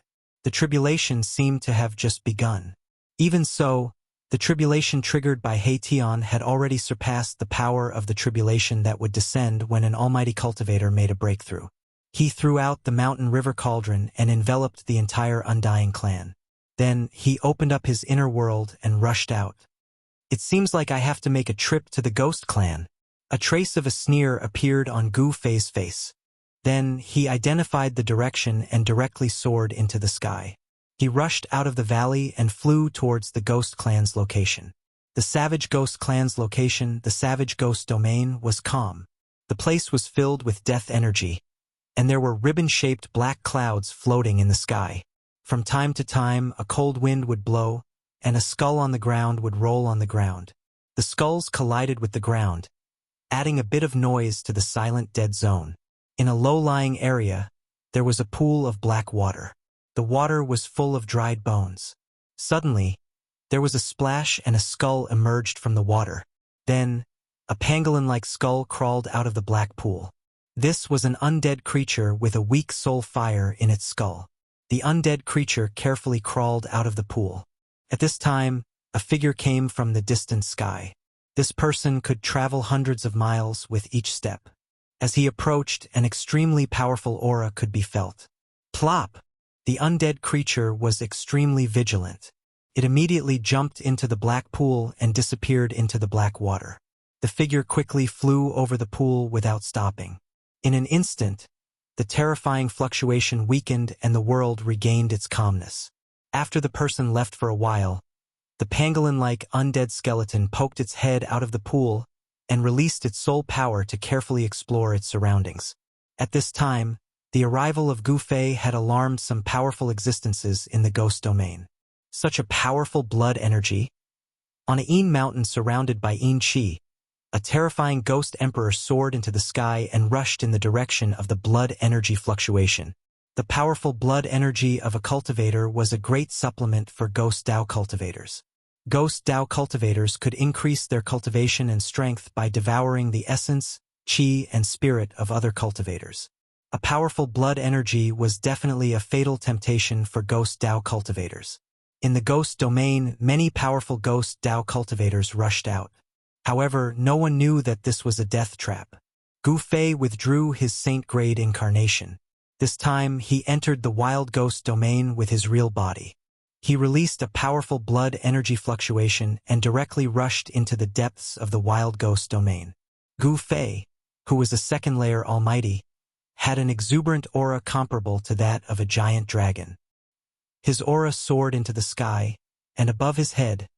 The tribulation seemed to have just begun. Even so, the tribulation triggered by He Tian had already surpassed the power of the tribulation that would descend when an almighty cultivator made a breakthrough. He threw out the mountain river cauldron and enveloped the entire undying clan. Then, he opened up his inner world and rushed out. It seems like I have to make a trip to the ghost clan. A trace of a sneer appeared on Gu Fei's face. Then, he identified the direction and directly soared into the sky. He rushed out of the valley and flew towards the ghost clan's location. The savage ghost clan's location, the savage ghost domain, was calm. The place was filled with death energy, and there were ribbon-shaped black clouds floating in the sky. From time to time, a cold wind would blow, and a skull on the ground would roll on the ground. The skulls collided with the ground, adding a bit of noise to the silent dead zone. In a low-lying area, there was a pool of black water. The water was full of dried bones. Suddenly, there was a splash and a skull emerged from the water. Then, a pangolin-like skull crawled out of the black pool. This was an undead creature with a weak soul fire in its skull. The undead creature carefully crawled out of the pool. At this time, a figure came from the distant sky. This person could travel hundreds of miles with each step. As he approached, an extremely powerful aura could be felt. Plop! The undead creature was extremely vigilant. It immediately jumped into the black pool and disappeared into the black water. The figure quickly flew over the pool without stopping. In an instant, the terrifying fluctuation weakened and the world regained its calmness. After the person left for a while, the pangolin-like undead skeleton poked its head out of the pool and released its soul power to carefully explore its surroundings. At this time, the arrival of Gu Fei had alarmed some powerful existences in the ghost domain. Such a powerful blood energy. On a Yin mountain surrounded by Yin Qi, a terrifying ghost emperor soared into the sky and rushed in the direction of the blood energy fluctuation. The powerful blood energy of a cultivator was a great supplement for ghost Tao cultivators. Ghost Tao cultivators could increase their cultivation and strength by devouring the essence, qi, and spirit of other cultivators. A powerful blood energy was definitely a fatal temptation for ghost Tao cultivators. In the ghost domain, many powerful ghost Dao cultivators rushed out. However, no one knew that this was a death trap. Gu Fei withdrew his saint-grade incarnation. This time, he entered the wild ghost domain with his real body. He released a powerful blood energy fluctuation and directly rushed into the depths of the wild ghost domain. Gu Fei, who was a second-layer almighty, had an exuberant aura comparable to that of a giant dragon. His aura soared into the sky, and above his head,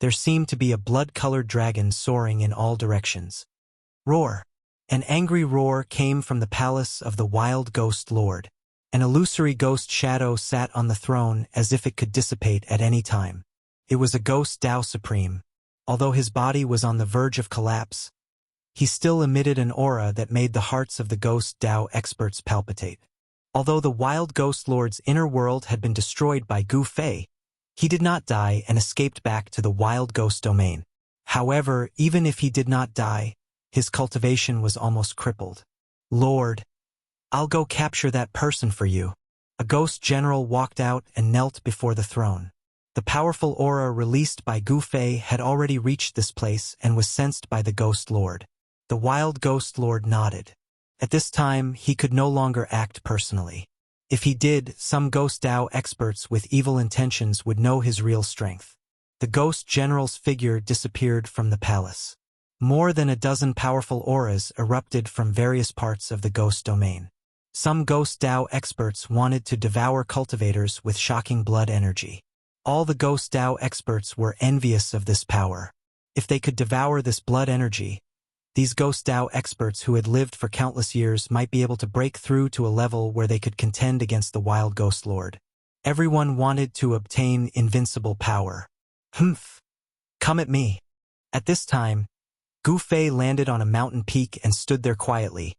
there seemed to be a blood-colored dragon soaring in all directions. Roar! An angry roar came from the palace of the wild ghost lord. An illusory ghost shadow sat on the throne as if it could dissipate at any time. It was a ghost Dao Supreme. Although his body was on the verge of collapse, he still emitted an aura that made the hearts of the ghost Dao experts palpitate. Although the wild ghost lord's inner world had been destroyed by Gu Fei, he did not die and escaped back to the wild ghost domain. However, even if he did not die, his cultivation was almost crippled. Lord, I'll go capture that person for you. A ghost general walked out and knelt before the throne. The powerful aura released by Gu Fei had already reached this place and was sensed by the ghost lord. The wild ghost lord nodded. At this time, he could no longer act personally. If he did, some ghost Dao experts with evil intentions would know his real strength. The ghost general's figure disappeared from the palace. More than a dozen powerful auras erupted from various parts of the ghost domain. Some ghost Dao experts wanted to devour cultivators with shocking blood energy. All the ghost Dao experts were envious of this power. If they could devour this blood energy, these ghost Dao experts who had lived for countless years might be able to break through to a level where they could contend against the wild ghost lord. Everyone wanted to obtain invincible power. Humph! Come at me. At this time, Gu Fei landed on a mountain peak and stood there quietly,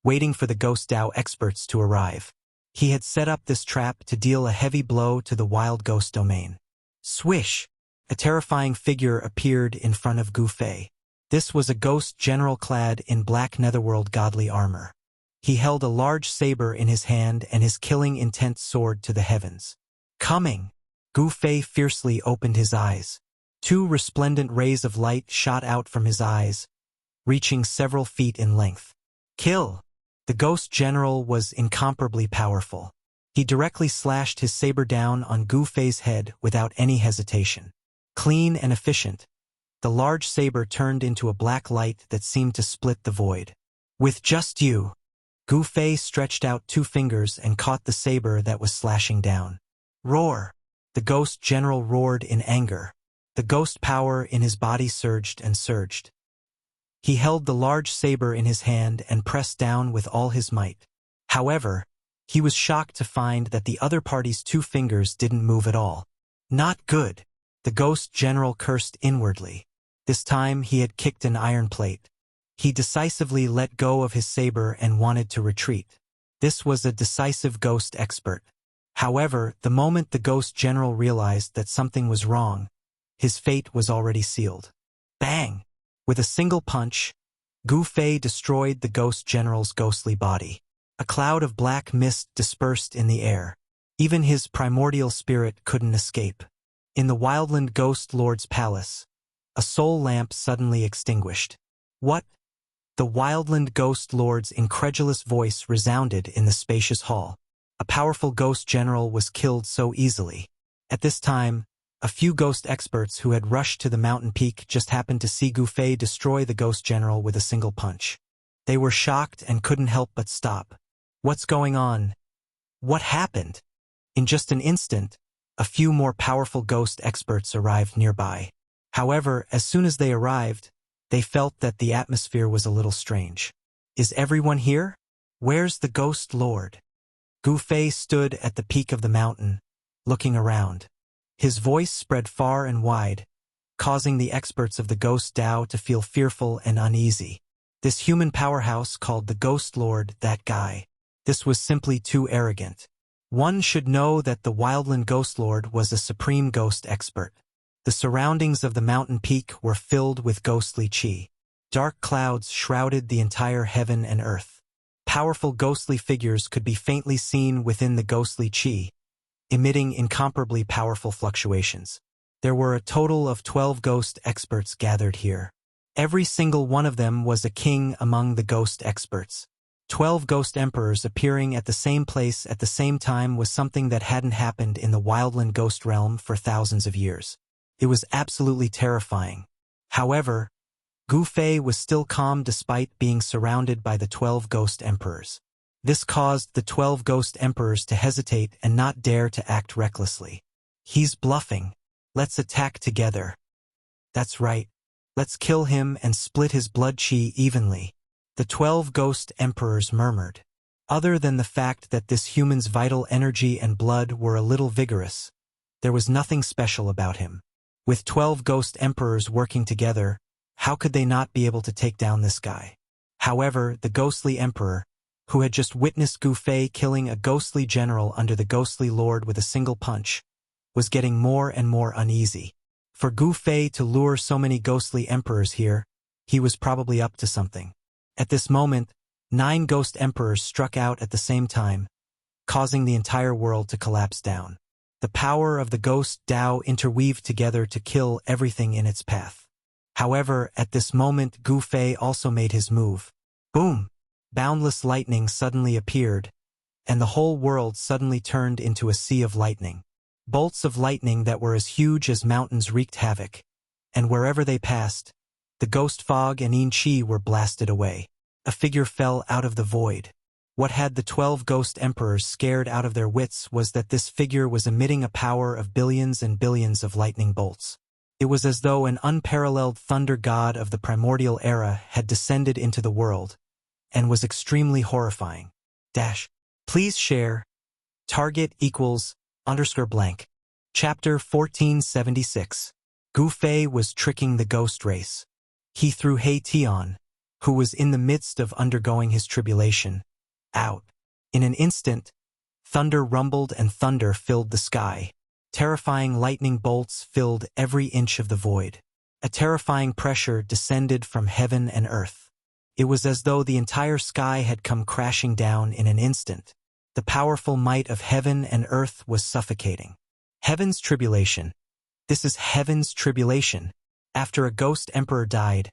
waiting for the ghost Dao experts to arrive. He had set up this trap to deal a heavy blow to the wild ghost domain. Swish! A terrifying figure appeared in front of Gu Fei. This was a ghost general clad in black netherworld godly armor. He held a large saber in his hand and his killing intent soared to the heavens. Coming! Gu Fei fiercely opened his eyes. Two resplendent rays of light shot out from his eyes, reaching several feet in length. Kill! The ghost general was incomparably powerful. He directly slashed his saber down on Gu Fei's head without any hesitation. Clean and efficient, the large saber turned into a black light that seemed to split the void. With just you! Gu Fei stretched out two fingers and caught the saber that was slashing down. Roar! The ghost general roared in anger. The ghost power in his body surged and surged. He held the large saber in his hand and pressed down with all his might. However, he was shocked to find that the other party's two fingers didn't move at all. Not good! The ghost general cursed inwardly. This time he had kicked an iron plate. He decisively let go of his saber and wanted to retreat. This was a decisive ghost expert. However, the moment the ghost general realized that something was wrong, his fate was already sealed. Bang! With a single punch, Gu Fei destroyed the ghost general's ghostly body. A cloud of black mist dispersed in the air. Even his primordial spirit couldn't escape. In the Wildland Ghost Lord's palace, a soul lamp suddenly extinguished. What? The Wildland Ghost Lord's incredulous voice resounded in the spacious hall. A powerful ghost general was killed so easily. At this time, a few ghost experts who had rushed to the mountain peak just happened to see Gu Fei destroy the ghost general with a single punch. They were shocked and couldn't help but stop. What's going on? What happened? In just an instant, a few more powerful ghost experts arrived nearby. However, as soon as they arrived, they felt that the atmosphere was a little strange. Is everyone here? Where's the ghost lord? Gu Fei stood at the peak of the mountain, looking around. His voice spread far and wide, causing the experts of the Ghost Dao to feel fearful and uneasy. This human powerhouse called the Ghost Lord that guy. This was simply too arrogant. One should know that the Wildland Ghost Lord was a supreme ghost expert. The surroundings of the mountain peak were filled with ghostly chi. Dark clouds shrouded the entire heaven and earth. Powerful ghostly figures could be faintly seen within the ghostly chi, emitting incomparably powerful fluctuations. There were a total of 12 ghost experts gathered here. Every single one of them was a king among the ghost experts. 12 ghost emperors appearing at the same place at the same time was something that hadn't happened in the wildland ghost realm for thousands of years. It was absolutely terrifying. However, Gu Fei was still calm despite being surrounded by the 12 ghost emperors. This caused the 12 ghost emperors to hesitate and not dare to act recklessly. He's bluffing. Let's attack together. That's right. Let's kill him and split his blood chi evenly. The 12 ghost emperors murmured. Other than the fact that this human's vital energy and blood were a little vigorous, there was nothing special about him. With 12 ghost emperors working together, how could they not be able to take down this guy? However, the ghostly emperor, who had just witnessed Gu Fei killing a ghostly general under the ghostly lord with a single punch, was getting more and more uneasy. For Gu Fei to lure so many ghostly emperors here, he was probably up to something. At this moment, 9 ghost emperors struck out at the same time, causing the entire world to collapse down. The power of the ghost Tao interweaved together to kill everything in its path. However, at this moment Gu Fei also made his move. Boom! Boundless lightning suddenly appeared, and the whole world suddenly turned into a sea of lightning. Bolts of lightning that were as huge as mountains wreaked havoc, and wherever they passed, the ghost fog and yin chi were blasted away. A figure fell out of the void. What had the 12 ghost emperors scared out of their wits was that this figure was emitting a power of billions and billions of lightning bolts. It was as though an unparalleled thunder god of the primordial era had descended into the world, and was extremely horrifying. Please share. Target =_ blank. Chapter 1476. Gu Fei was tricking the ghost race. He threw He Tian, who was in the midst of undergoing his tribulation, out. In an instant, thunder rumbled and thunder filled the sky. Terrifying lightning bolts filled every inch of the void. A terrifying pressure descended from heaven and earth. It was as though the entire sky had come crashing down in an instant. The powerful might of heaven and earth was suffocating. Heaven's tribulation. This is heaven's tribulation. After a ghost emperor died,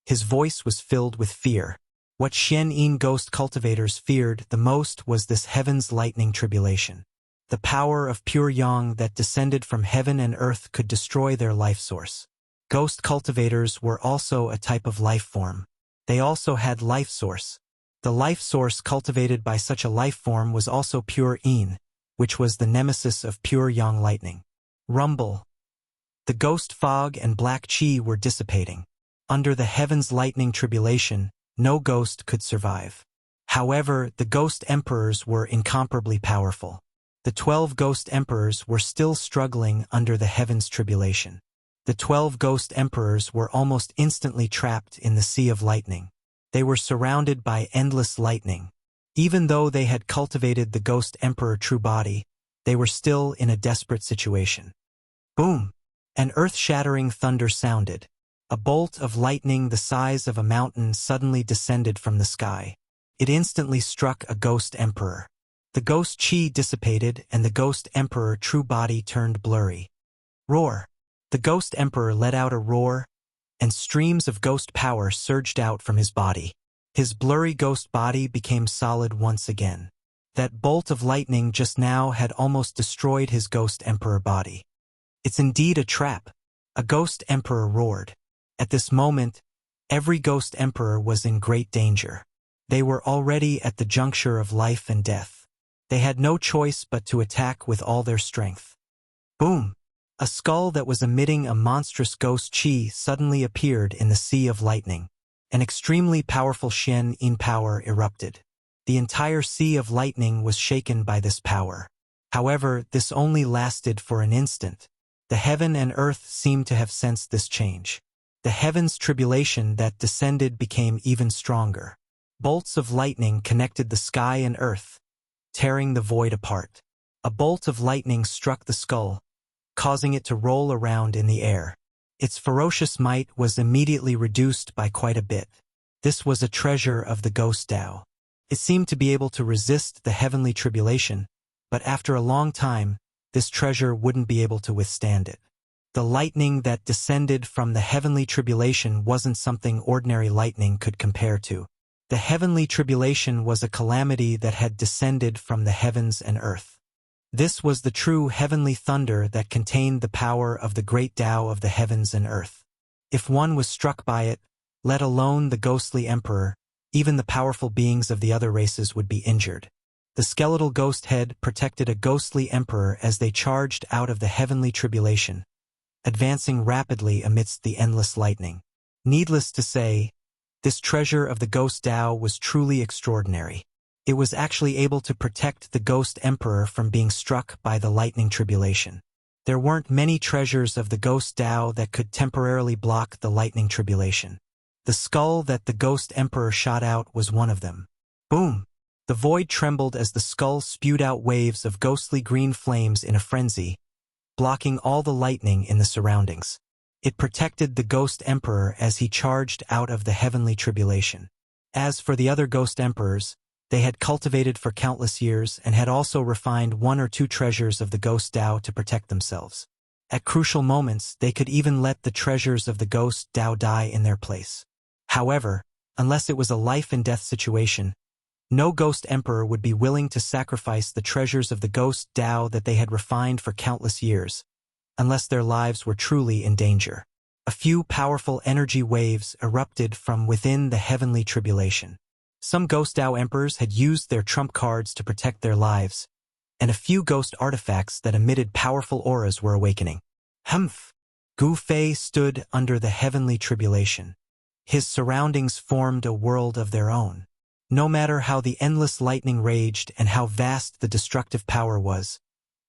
his voice was filled with fear. What Xian Yin ghost cultivators feared the most was this heaven's lightning tribulation. The power of pure yang that descended from heaven and earth could destroy their life source. Ghost cultivators were also a type of life form. They also had life source. The life source cultivated by such a life form was also pure yin, which was the nemesis of pure yang lightning. Rumble. The ghost fog and black chi were dissipating. Under the heaven's lightning tribulation, no ghost could survive. However, the ghost emperors were incomparably powerful. The 12 ghost emperors were still struggling under the heaven's tribulation. The 12 ghost emperors were almost instantly trapped in the sea of lightning. They were surrounded by endless lightning. Even though they had cultivated the ghost emperor true body, they were still in a desperate situation. Boom! An earth-shattering thunder sounded. A bolt of lightning the size of a mountain suddenly descended from the sky. It instantly struck a ghost emperor. The ghost chi dissipated and the ghost emperor true body turned blurry. Roar! The ghost emperor let out a roar, and streams of ghost power surged out from his body. His blurry ghost body became solid once again. That bolt of lightning just now had almost destroyed his ghost emperor body. It's indeed a trap. A ghost emperor roared. At this moment, every ghost emperor was in great danger. They were already at the juncture of life and death. They had no choice but to attack with all their strength. Boom! A skull that was emitting a monstrous ghost chi suddenly appeared in the sea of lightning. An extremely powerful Xian Yin power erupted. The entire sea of lightning was shaken by this power. However, this only lasted for an instant. The heaven and earth seemed to have sensed this change. The heaven's tribulation that descended became even stronger. Bolts of lightning connected the sky and earth, tearing the void apart. A bolt of lightning struck the skull, causing it to roll around in the air. Its ferocious might was immediately reduced by quite a bit. This was a treasure of the ghost Tao. It seemed to be able to resist the heavenly tribulation, but after a long time, this treasure wouldn't be able to withstand it. The lightning that descended from the heavenly tribulation wasn't something ordinary lightning could compare to. The heavenly tribulation was a calamity that had descended from the heavens and earth. This was the true heavenly thunder that contained the power of the great Tao of the heavens and earth. If one was struck by it, let alone the ghostly emperor, even the powerful beings of the other races would be injured. The skeletal ghost head protected a ghostly emperor as they charged out of the heavenly tribulation, advancing rapidly amidst the endless lightning. Needless to say, this treasure of the ghost Tao was truly extraordinary. It was actually able to protect the ghost emperor from being struck by the lightning tribulation. There weren't many treasures of the ghost Tao that could temporarily block the lightning tribulation. The skull that the ghost emperor shot out was one of them. Boom! The void trembled as the skull spewed out waves of ghostly green flames in a frenzy, blocking all the lightning in the surroundings. It protected the ghost emperor as he charged out of the heavenly tribulation. As for the other ghost emperors, they had cultivated for countless years and had also refined one or two treasures of the ghost Tao to protect themselves. At crucial moments, they could even let the treasures of the ghost Tao die in their place. However, unless it was a life-and-death situation, no ghost emperor would be willing to sacrifice the treasures of the ghost Tao that they had refined for countless years, unless their lives were truly in danger. A few powerful energy waves erupted from within the heavenly tribulation. Some ghost Tao emperors had used their trump cards to protect their lives, and a few ghost artifacts that emitted powerful auras were awakening. Humph! Gu Fei stood under the heavenly tribulation. His surroundings formed a world of their own. No matter how the endless lightning raged and how vast the destructive power was,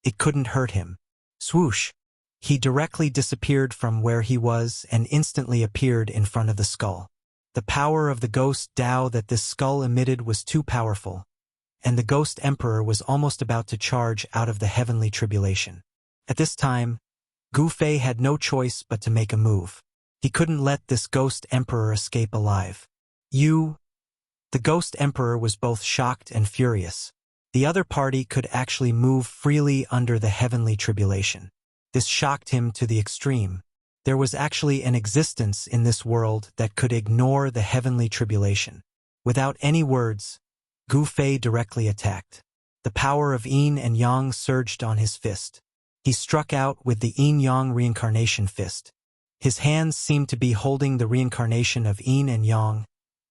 it couldn't hurt him. Swoosh! He directly disappeared from where he was and instantly appeared in front of the skull. The power of the ghost Tao that this skull emitted was too powerful, and the ghost emperor was almost about to charge out of the heavenly tribulation. At this time, Gu Fei had no choice but to make a move. He couldn't let this ghost emperor escape alive. The ghost emperor was both shocked and furious. The other party could actually move freely under the heavenly tribulation. This shocked him to the extreme. There was actually an existence in this world that could ignore the heavenly tribulation. Without any words, Gu Fei directly attacked. The power of Yin and Yang surged on his fist. He struck out with the Yin-Yang reincarnation fist. His hands seemed to be holding the reincarnation of Yin and Yang,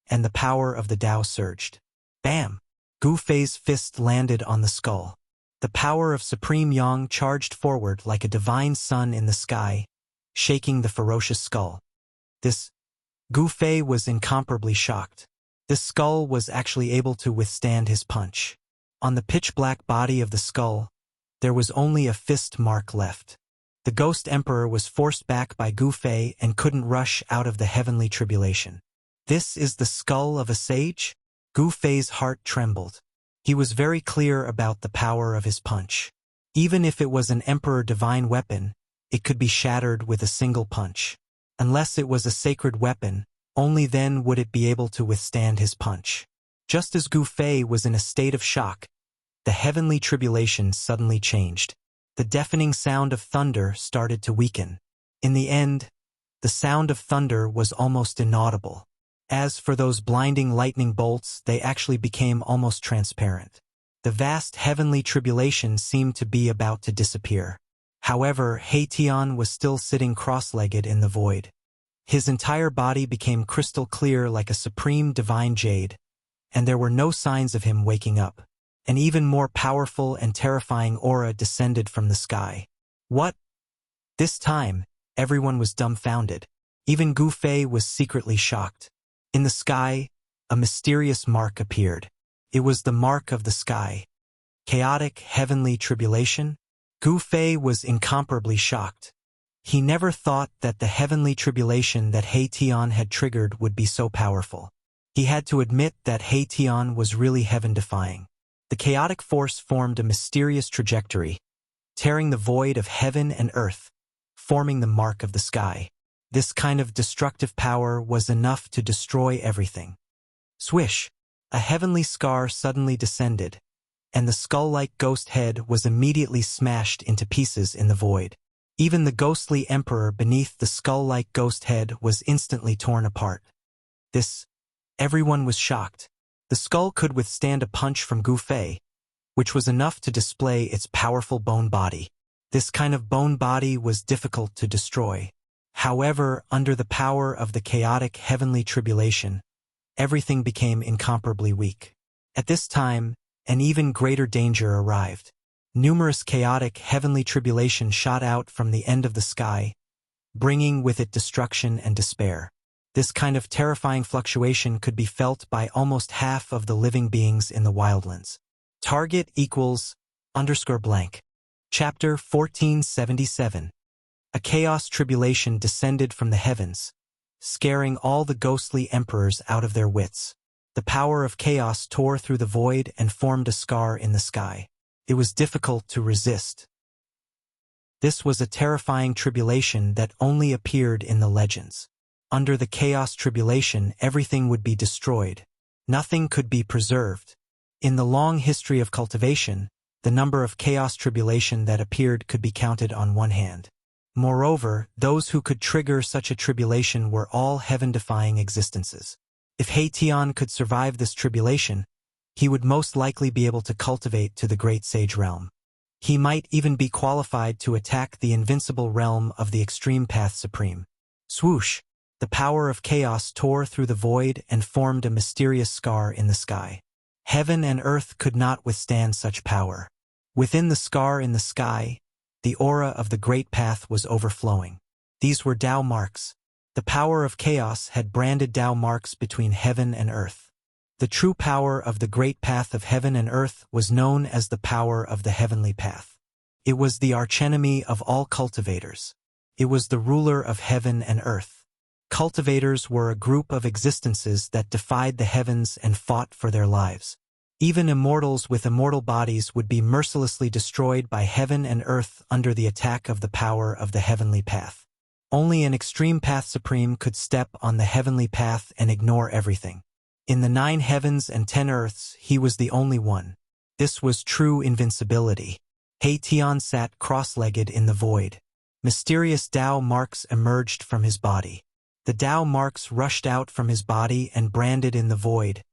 and the power of the Tao surged. Bam! Gu Fei's fist landed on the skull. The power of Supreme Yang charged forward like a divine sun in the sky, shaking the ferocious skull. Gu Fei was incomparably shocked. This skull was actually able to withstand his punch. On the pitch-black body of the skull, there was only a fist mark left. The ghost emperor was forced back by Gu Fei and couldn't rush out of the heavenly tribulation. This is the skull of a sage? Gu Fei's heart trembled. He was very clear about the power of his punch. Even if it was an emperor divine weapon, it could be shattered with a single punch. Unless it was a sacred weapon, only then would it be able to withstand his punch. Just as Gu Fei was in a state of shock, the heavenly tribulation suddenly changed. The deafening sound of thunder started to weaken. In the end, the sound of thunder was almost inaudible. As for those blinding lightning bolts, they actually became almost transparent. The vast heavenly tribulation seemed to be about to disappear. However, He-Tian was still sitting cross-legged in the void. His entire body became crystal clear like a supreme divine jade, and there were no signs of him waking up. An even more powerful and terrifying aura descended from the sky. What? This time, everyone was dumbfounded. Even Gu Fei was secretly shocked. In the sky, a mysterious mark appeared. It was the mark of the sky. Chaotic heavenly tribulation? Gu Fei was incomparably shocked. He never thought that the heavenly tribulation that He-Tian had triggered would be so powerful. He had to admit that He-Tian was really heaven-defying. The chaotic force formed a mysterious trajectory, tearing the void of heaven and earth, forming the mark of the sky. This kind of destructive power was enough to destroy everything. Swish! A heavenly scar suddenly descended, and the skull-like ghost head was immediately smashed into pieces in the void. Even the ghostly emperor beneath the skull-like ghost head was instantly torn apart. Everyone was shocked. The skull could withstand a punch from Gu Fei, which was enough to display its powerful bone body. This kind of bone body was difficult to destroy. However, under the power of the chaotic heavenly tribulation, everything became incomparably weak. At this time, an even greater danger arrived. Numerous chaotic heavenly tribulation shot out from the end of the sky, bringing with it destruction and despair. This kind of terrifying fluctuation could be felt by almost half of the living beings in the wildlands. Target equals _blank. Chapter 1477. A chaos tribulation descended from the heavens, scaring all the ghostly emperors out of their wits. The power of chaos tore through the void and formed a scar in the sky. It was difficult to resist. This was a terrifying tribulation that only appeared in the legends. Under the chaos tribulation, everything would be destroyed. Nothing could be preserved. In the long history of cultivation, the number of chaos tribulation that appeared could be counted on one hand. Moreover, those who could trigger such a tribulation were all heaven-defying existences. If Haitian could survive this tribulation, he would most likely be able to cultivate to the great sage realm. He might even be qualified to attack the invincible realm of the extreme path supreme. Swoosh! The power of chaos tore through the void and formed a mysterious scar in the sky. Heaven and earth could not withstand such power. Within the scar in the sky, the aura of the great path was overflowing. These were Tao marks. The power of chaos had branded Tao marks between heaven and earth. The true power of the great path of heaven and earth was known as the power of the heavenly path. It was the archenemy of all cultivators. It was the ruler of heaven and earth. Cultivators were a group of existences that defied the heavens and fought for their lives. Even immortals with immortal bodies would be mercilessly destroyed by heaven and earth under the attack of the power of the heavenly path. Only an extreme path supreme could step on the heavenly path and ignore everything. In the 9 heavens and 10 earths, he was the only one. This was true invincibility. Haitian sat cross-legged in the void. Mysterious Tao marks emerged from his body. The Tao marks rushed out from his body and branded in the void,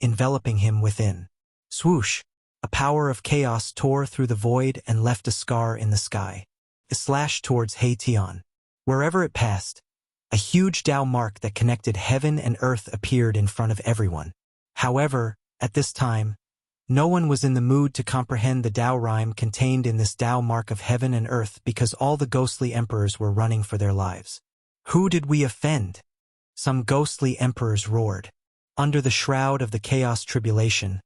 enveloping him within. Swoosh! A power of chaos tore through the void and left a scar in the sky. It slashed towards Haitian. Wherever it passed, a huge Tao mark that connected heaven and earth appeared in front of everyone. However, at this time, no one was in the mood to comprehend the Tao rhyme contained in this Tao mark of heaven and earth because all the ghostly emperors were running for their lives. Who did we offend? Some ghostly emperors roared. Under the shroud of the chaos tribulation,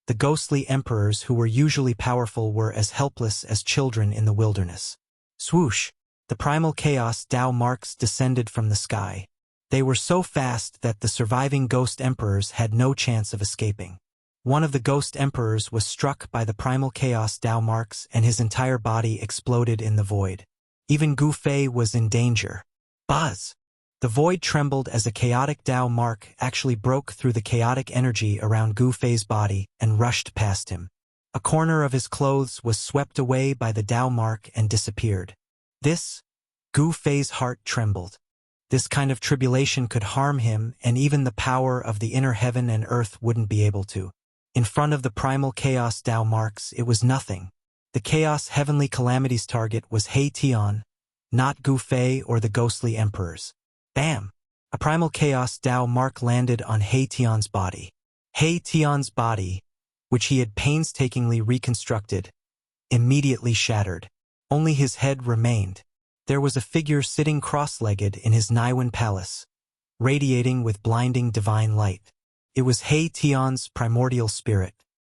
the ghostly emperors who were usually powerful were as helpless as children in the wilderness. Swoosh! The primal chaos Tao marks descended from the sky. They were so fast that the surviving ghost emperors had no chance of escaping. One of the ghost emperors was struck by the primal chaos Tao marks and his entire body exploded in the void. Even Gu Fei was in danger. Buzz! The void trembled as a chaotic Tao mark actually broke through the chaotic energy around Gu Fei's body and rushed past him. A corner of his clothes was swept away by the Tao mark and disappeared. Gu Fei's heart trembled. This kind of tribulation could harm him, and even the power of the inner heaven and earth wouldn't be able to. In front of the primal chaos Tao marks, it was nothing. The chaos heavenly calamity's target was Haitian, not Gu Fei or the ghostly emperors. Bam! A primal chaos Tao mark landed on Haitian's body. Haitian's body, which he had painstakingly reconstructed, immediately shattered. Only his head remained. There was a figure sitting cross-legged in his Niwen palace, radiating with blinding divine light. It was Haitian's primordial spirit.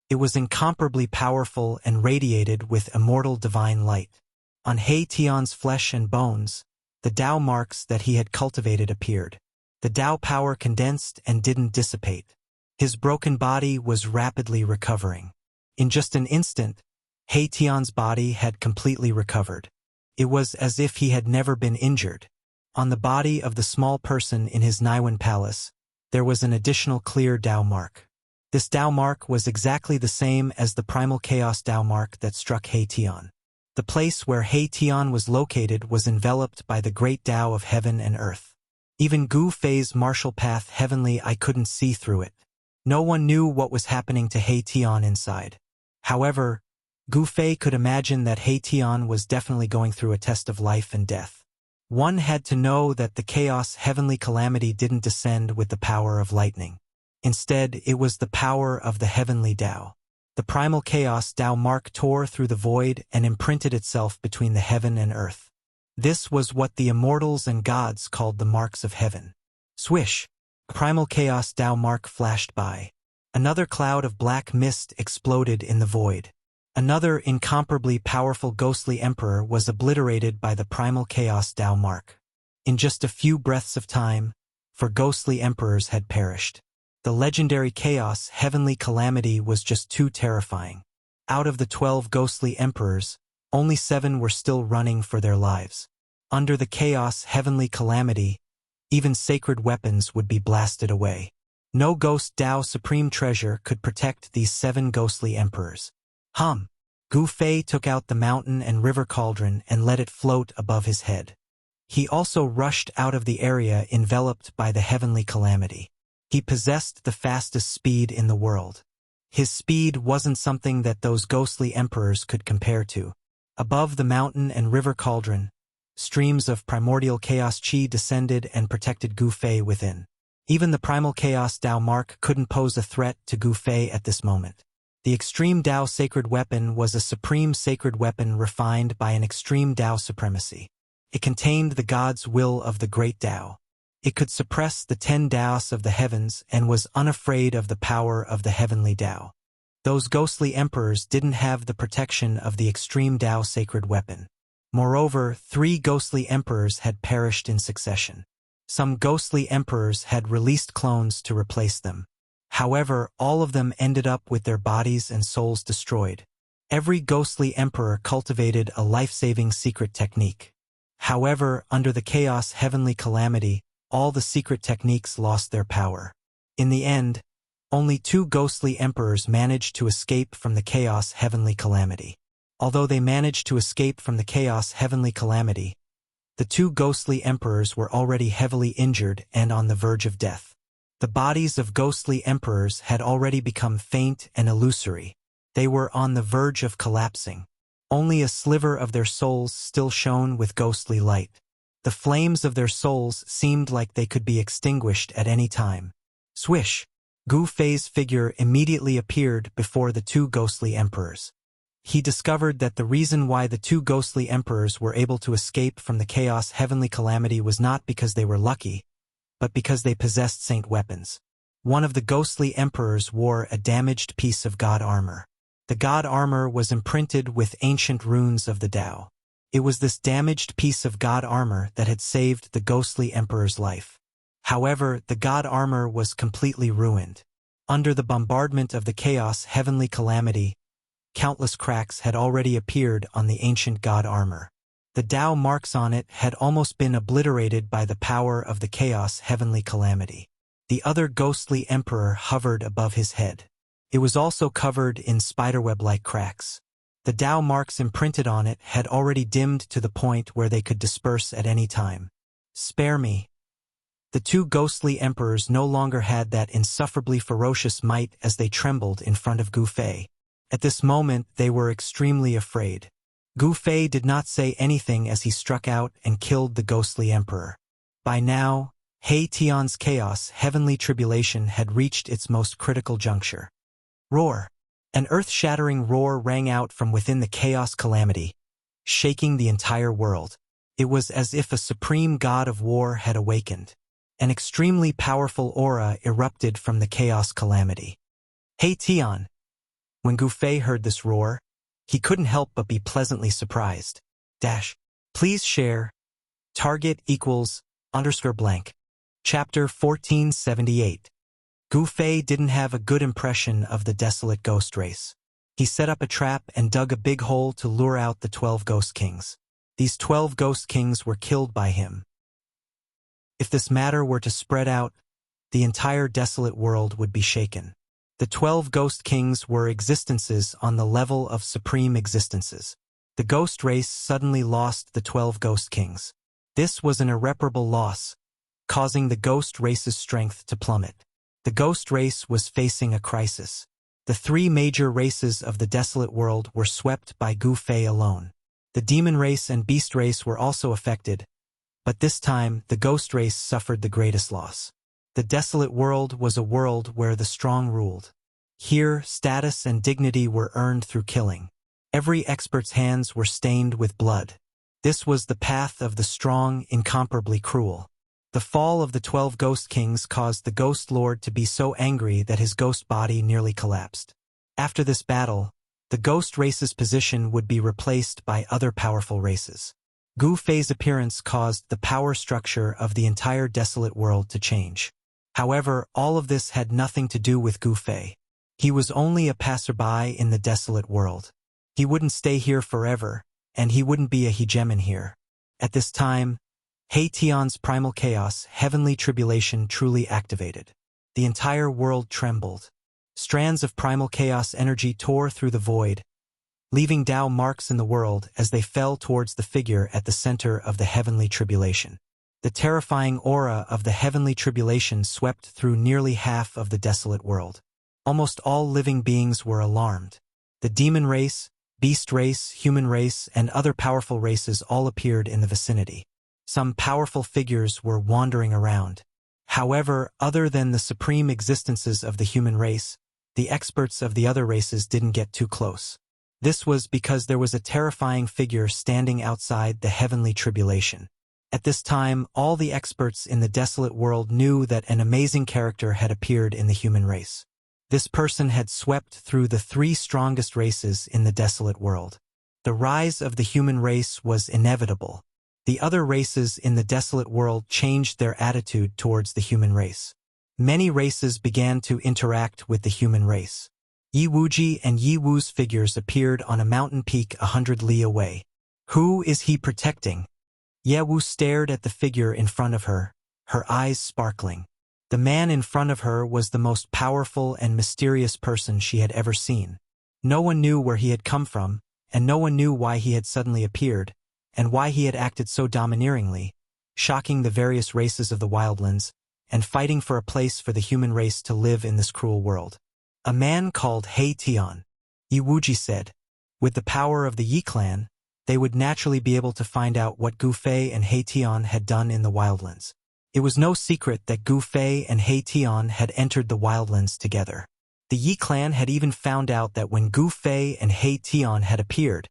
It was incomparably powerful and radiated with immortal divine light. On Haitian's flesh and bones, the Tao marks that he had cultivated appeared. The Tao power condensed and didn't dissipate. His broken body was rapidly recovering. In just an instant, Haitian's body had completely recovered. It was as if he had never been injured. On the body of the small person in his Niwen palace, there was an additional clear Tao mark. This Tao mark was exactly the same as the primal chaos Tao mark that struck He Tian. The place where He Tian was located was enveloped by the great Tao of heaven and earth. Even Gu Fei's martial path heavenly I couldn't see through it. No one knew what was happening to He Tian inside. However, Gu Fei could imagine that He Tian was definitely going through a test of life and death. One had to know that the chaos heavenly calamity didn't descend with the power of lightning. Instead, it was the power of the heavenly Tao. The primal chaos Tao mark tore through the void and imprinted itself between the heaven and earth. This was what the immortals and gods called the marks of heaven. Swish! Primal chaos Tao mark flashed by. Another cloud of black mist exploded in the void. Another incomparably powerful ghostly emperor was obliterated by the primal chaos Tao mark. In just a few breaths of time, for ghostly emperors had perished. The legendary chaos heavenly calamity was just too terrifying. Out of the 12 ghostly emperors, only 7 were still running for their lives. Under the chaos heavenly calamity, even sacred weapons would be blasted away. No ghost Tao supreme treasure could protect these 7 ghostly emperors. Gu Fei took out the mountain and river cauldron and let it float above his head. He also rushed out of the area enveloped by the heavenly calamity. He possessed the fastest speed in the world. His speed wasn't something that those ghostly emperors could compare to. Above the mountain and river cauldron, streams of primordial chaos chi descended and protected Gu Fei within. Even the primal chaos Tao mark couldn't pose a threat to Gu Fei at this moment. The extreme Tao sacred weapon was a supreme sacred weapon refined by an extreme Tao supremacy. It contained the God's will of the great Tao. It could suppress the 10 Taos of the heavens and was unafraid of the power of the heavenly Tao. Those ghostly emperors didn't have the protection of the extreme Tao sacred weapon. Moreover, 3 ghostly emperors had perished in succession. Some ghostly emperors had released clones to replace them. However, all of them ended up with their bodies and souls destroyed. Every ghostly emperor cultivated a life-saving secret technique. However, under the chaos heavenly calamity, all the secret techniques lost their power. In the end, only 2 ghostly emperors managed to escape from the chaos heavenly calamity. Although they managed to escape from the chaos heavenly calamity, the 2 ghostly emperors were already heavily injured and on the verge of death. The bodies of ghostly emperors had already become faint and illusory. They were on the verge of collapsing. Only a sliver of their souls still shone with ghostly light. The flames of their souls seemed like they could be extinguished at any time. Swish! Gu Fei's figure immediately appeared before the 2 ghostly emperors. He discovered that the reason why the 2 ghostly emperors were able to escape from the chaos heavenly calamity was not because they were lucky, but because they possessed saint weapons. One of the ghostly emperors wore a damaged piece of god armor. The god armor was imprinted with ancient runes of the Tao. It was this damaged piece of god armor that had saved the ghostly emperor's life. However, the god armor was completely ruined. Under the bombardment of the chaos heavenly calamity, countless cracks had already appeared on the ancient god armor. The Tao marks on it had almost been obliterated by the power of the chaos heavenly calamity. The other ghostly emperor hovered above his head. It was also covered in spiderweb-like cracks. The Tao marks imprinted on it had already dimmed to the point where they could disperse at any time. Spare me. The 2 ghostly emperors no longer had that insufferably ferocious might as they trembled in front of Gu Fei. At this moment they were extremely afraid. Gu Fei did not say anything as he struck out and killed the ghostly emperor. By now, He Tian's chaos heavenly tribulation had reached its most critical juncture. Roar! An earth-shattering roar rang out from within the chaos calamity, shaking the entire world. It was as if a supreme god of war had awakened. An extremely powerful aura erupted from the chaos calamity. He Tian! When Gu Fei heard this roar, he couldn't help but be pleasantly surprised. Please share. Target =_ blank. Chapter 1478. Gu Fei didn't have a good impression of the desolate ghost race. He set up a trap and dug a big hole to lure out the 12 ghost kings. These 12 ghost kings were killed by him. If this matter were to spread out, the entire desolate world would be shaken. The 12 ghost kings were existences on the level of supreme existences. The ghost race suddenly lost the 12 ghost kings. This was an irreparable loss, causing the ghost race's strength to plummet. The ghost race was facing a crisis. The 3 major races of the desolate world were swept by Gu Fei alone. The demon race and beast race were also affected, but this time the ghost race suffered the greatest loss. The desolate world was a world where the strong ruled. Here, status and dignity were earned through killing. Every expert's hands were stained with blood. This was the path of the strong, incomparably cruel. The fall of the 12 ghost kings caused the ghost lord to be so angry that his ghost body nearly collapsed. After this battle, the ghost race's position would be replaced by other powerful races. Gu Fei's appearance caused the power structure of the entire desolate world to change. However, all of this had nothing to do with Gu Fei. He was only a passerby in the desolate world. He wouldn't stay here forever, and he wouldn't be a hegemon here. At this time, He Tian's primal chaos, heavenly tribulation, truly activated. The entire world trembled. Strands of primal chaos energy tore through the void, leaving Tao marks in the world as they fell towards the figure at the center of the heavenly tribulation. The terrifying aura of the heavenly tribulation swept through nearly half of the desolate world. Almost all living beings were alarmed. The demon race, beast race, human race, and other powerful races all appeared in the vicinity. Some powerful figures were wandering around. However, other than the supreme existences of the human race, the experts of the other races didn't get too close. This was because there was a terrifying figure standing outside the heavenly tribulation. At this time, all the experts in the desolate world knew that an amazing character had appeared in the human race. This person had swept through the 3 strongest races in the desolate world. The rise of the human race was inevitable. The other races in the desolate world changed their attitude towards the human race. Many races began to interact with the human race. Yi Wuji and Yi Wu's figures appeared on a mountain peak 100 li away. Who is he protecting? Ye Wu stared at the figure in front of her, her eyes sparkling. The man in front of her was the most powerful and mysterious person she had ever seen. No one knew where he had come from, and no one knew why he had suddenly appeared, and why he had acted so domineeringly, shocking the various races of the wildlands, and fighting for a place for the human race to live in this cruel world. A man called He Tian. Yi Wuji said. With the power of the Yi clan, they would naturally be able to find out what Gu Fei and He Tian had done in the wildlands. It was no secret that Gu Fei and He Tian had entered the wildlands together. The Yi clan had even found out that when Gu Fei and He Tian had appeared,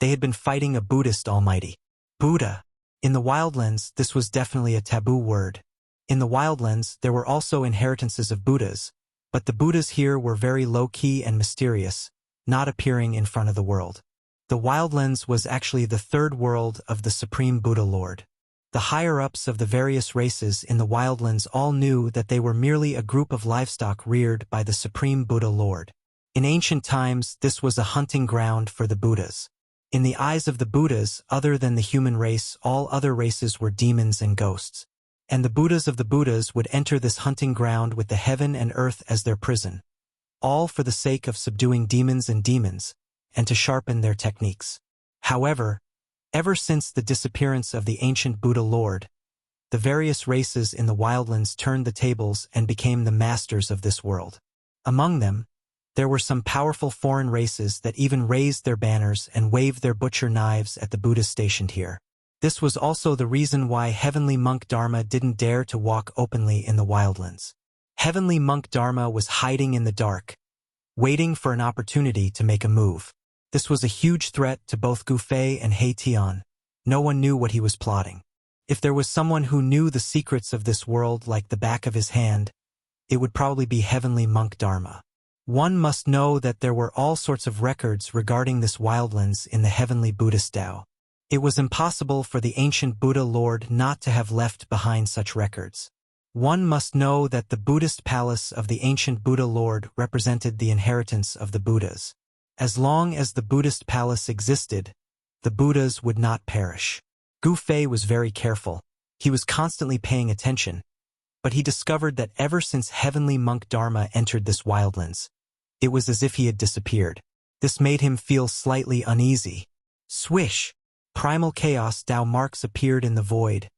they had been fighting a Buddhist almighty. Buddha. In the wildlands, this was definitely a taboo word. In the wildlands, there were also inheritances of Buddhas, but the Buddhas here were very low-key and mysterious, not appearing in front of the world. The wildlands was actually the 3rd world of the Supreme Buddha Lord. The higher-ups of the various races in the wildlands all knew that they were merely a group of livestock reared by the Supreme Buddha Lord. In ancient times, this was a hunting ground for the Buddhas. In the eyes of the Buddhas, other than the human race, all other races were demons and ghosts. And the Buddhas of the Buddhas would enter this hunting ground with the heaven and earth as their prison, all for the sake of subduing demons, and to sharpen their techniques. However, ever since the disappearance of the ancient Buddha Lord, the various races in the wildlands turned the tables and became the masters of this world. Among them, there were some powerful foreign races that even raised their banners and waved their butcher knives at the Buddhas stationed here. This was also the reason why Heavenly Monk Dharma didn't dare to walk openly in the wildlands. Heavenly Monk Dharma was hiding in the dark, waiting for an opportunity to make a move. This was a huge threat to both Gu Fei and He Tian. No one knew what he was plotting. If there was someone who knew the secrets of this world like the back of his hand, it would probably be Heavenly Monk Dharma. One must know that there were all sorts of records regarding this wildlands in the heavenly Buddhist Tao. It was impossible for the ancient Buddha Lord not to have left behind such records. One must know that the Buddhist palace of the ancient Buddha Lord represented the inheritance of the Buddhas. As long as the Buddhist palace existed, the Buddhas would not perish. Gu Fei was very careful. He was constantly paying attention, But he discovered that ever since heavenly monk Dharma entered this wildlands, it was as if he had disappeared. This made him feel slightly uneasy. Swish! Primal chaos Tao marks appeared in the void.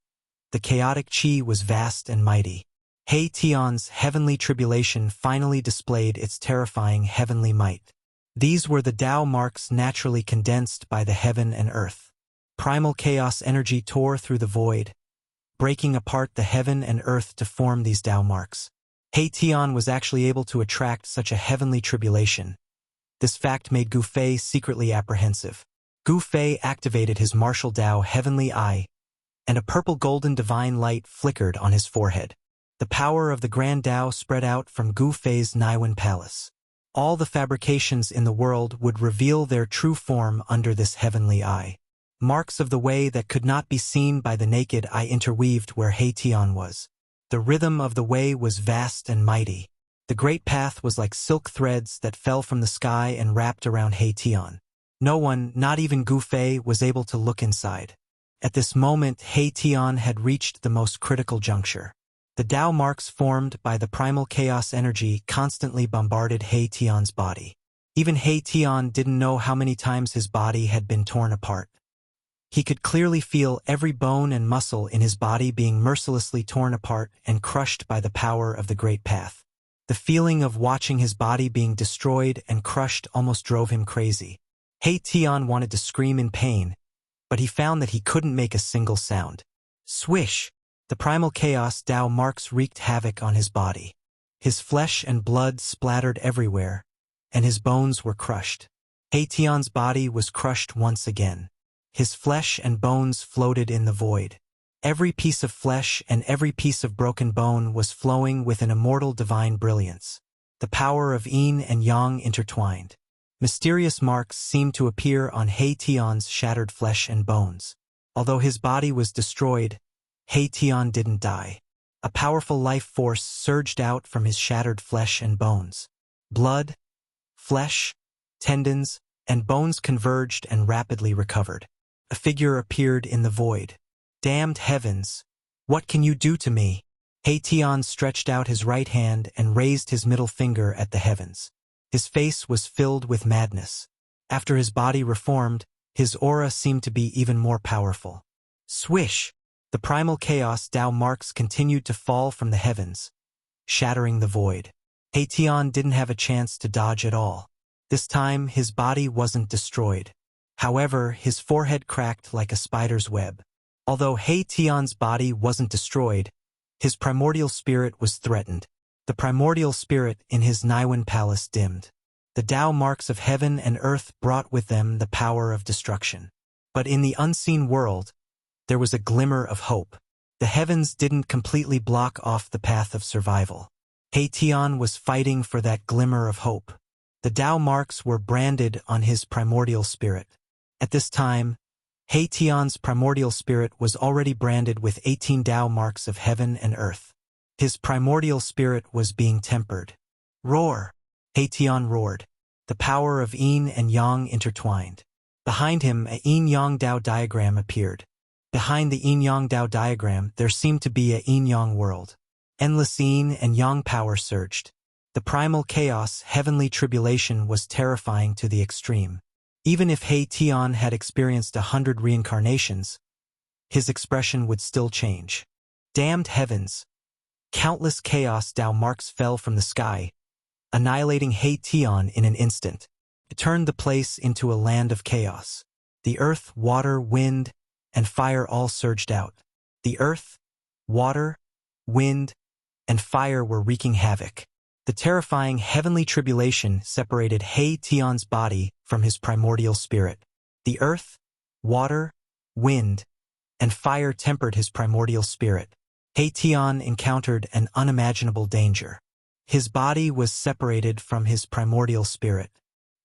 The chaotic chi was vast and mighty. Hei Tian's heavenly tribulation finally displayed its terrifying heavenly might. These were the Tao marks naturally condensed by the heaven and earth. Primal chaos energy tore through the void, breaking apart the heaven and earth to form these Tao marks. Hei Tian was actually able to attract such a heavenly tribulation. This fact made Gu Fei secretly apprehensive. Gu Fei activated his martial Tao heavenly eye, and a purple golden divine light flickered on his forehead. The power of the Grand Tao spread out from Gu Fei's Niwen Palace. All the fabrications in the world would reveal their true form under this heavenly eye. Marks of the way that could not be seen by the naked eye interweaved where Hei Tian was. The rhythm of the way was vast and mighty. The great path was like silk threads that fell from the sky and wrapped around Hei Tian. No one, not even Gu Fei, was able to look inside. At this moment, Hei Tian had reached the most critical juncture. The Tao marks formed by the primal chaos energy constantly bombarded Hei Tian's body. Even Hei Tian didn't know how many times his body had been torn apart. He could clearly feel every bone and muscle in his body being mercilessly torn apart and crushed by the power of the Great Path. The feeling of watching his body being destroyed and crushed almost drove him crazy. Hei Tian wanted to scream in pain, but he found that he couldn't make a single sound. Swish! The primal chaos Tao marks wreaked havoc on his body. His flesh and blood splattered everywhere, and his bones were crushed. Hei Tian's body was crushed once again. His flesh and bones floated in the void. Every piece of flesh and every piece of broken bone was flowing with an immortal divine brilliance. The power of yin and yang intertwined. Mysterious marks seemed to appear on Hei Tian's shattered flesh and bones. Although his body was destroyed, Hei Tian didn't die. A powerful life force surged out from his shattered flesh and bones. Blood, flesh, tendons, and bones converged and rapidly recovered. A figure appeared in the void. Damned heavens! What can you do to me? Hei Tian stretched out his right hand and raised his middle finger at the heavens. His face was filled with madness. After his body reformed, his aura seemed to be even more powerful. Swish! The primal chaos Tao marks continued to fall from the heavens, shattering the void. Hei Tian didn't have a chance to dodge at all. This time, his body wasn't destroyed. However, his forehead cracked like a spider's web. Although Hei Tian's body wasn't destroyed, his primordial spirit was threatened. The primordial spirit in his Niwen Palace dimmed. The Tao marks of heaven and earth brought with them the power of destruction. But in the unseen world, there was a glimmer of hope. The heavens didn't completely block off the path of survival. Hei Tian was fighting for that glimmer of hope. The Tao marks were branded on his primordial spirit. At this time, Hei Tian's primordial spirit was already branded with 18 Tao marks of heaven and earth. His primordial spirit was being tempered. Roar! Hei Tian roared. The power of yin and yang intertwined. Behind him, a yin-yang Tao diagram appeared. Behind the yin-yang Tao diagram, there seemed to be a yin-yang world. Endless yin and yang power surged. The primal chaos, heavenly tribulation was terrifying to the extreme. Even if Hei Tian had experienced 100 reincarnations, his expression would still change. Damned heavens! Countless chaos Tao marks fell from the sky, annihilating Hei Tian in an instant. It turned the place into a land of chaos. The earth, water, wind, and fire all surged out. The earth, water, wind, and fire were wreaking havoc. The terrifying heavenly tribulation separated Hei Tian's body from his primordial spirit. The earth, water, wind, and fire tempered his primordial spirit. Hei Tian encountered an unimaginable danger. His body was separated from his primordial spirit.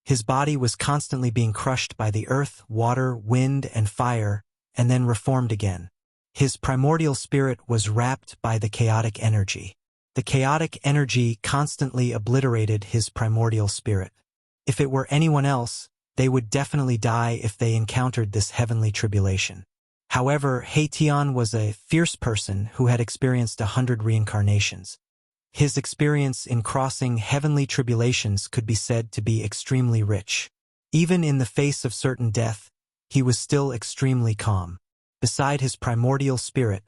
His body was constantly being crushed by the earth, water, wind, and fire, and then reformed again. His primordial spirit was wrapped by the chaotic energy. The chaotic energy constantly obliterated his primordial spirit. If it were anyone else, they would definitely die if they encountered this heavenly tribulation. However, Tian was a fierce person who had experienced 100 reincarnations. His experience in crossing heavenly tribulations could be said to be extremely rich. Even in the face of certain death, he was still extremely calm. Beside his primordial spirit,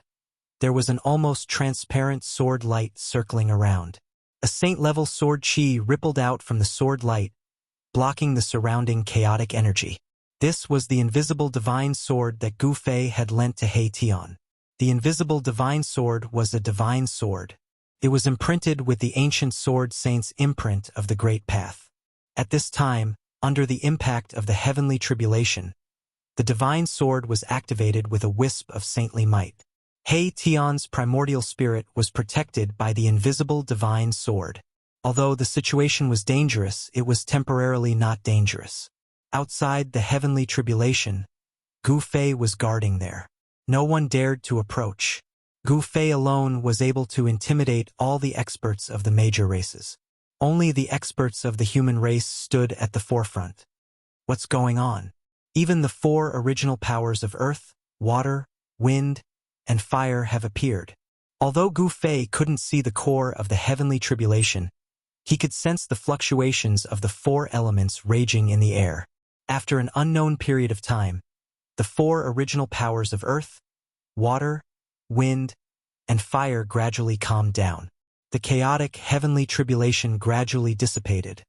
there was an almost transparent sword light circling around. A saint-level sword chi rippled out from the sword light, blocking the surrounding chaotic energy. This was the invisible divine sword that Gu Fei had lent to Tian. The invisible divine sword was a divine sword. It was imprinted with the ancient sword saint's imprint of the Great Path. At this time, under the impact of the heavenly tribulation, the divine sword was activated with a wisp of saintly might. Tian's primordial spirit was protected by the invisible divine sword. Although the situation was dangerous, it was temporarily not dangerous. Outside the heavenly tribulation, Gu Fei was guarding there. No one dared to approach. Gu Fei alone was able to intimidate all the experts of the major races. Only the experts of the human race stood at the forefront. What's going on? Even the 4 original powers of earth, water, wind, and fire have appeared. Although Gu Fei couldn't see the core of the heavenly tribulation, he could sense the fluctuations of the 4 elements raging in the air. After an unknown period of time, the 4 original powers of earth, water, wind, and fire gradually calmed down. The chaotic heavenly tribulation gradually dissipated,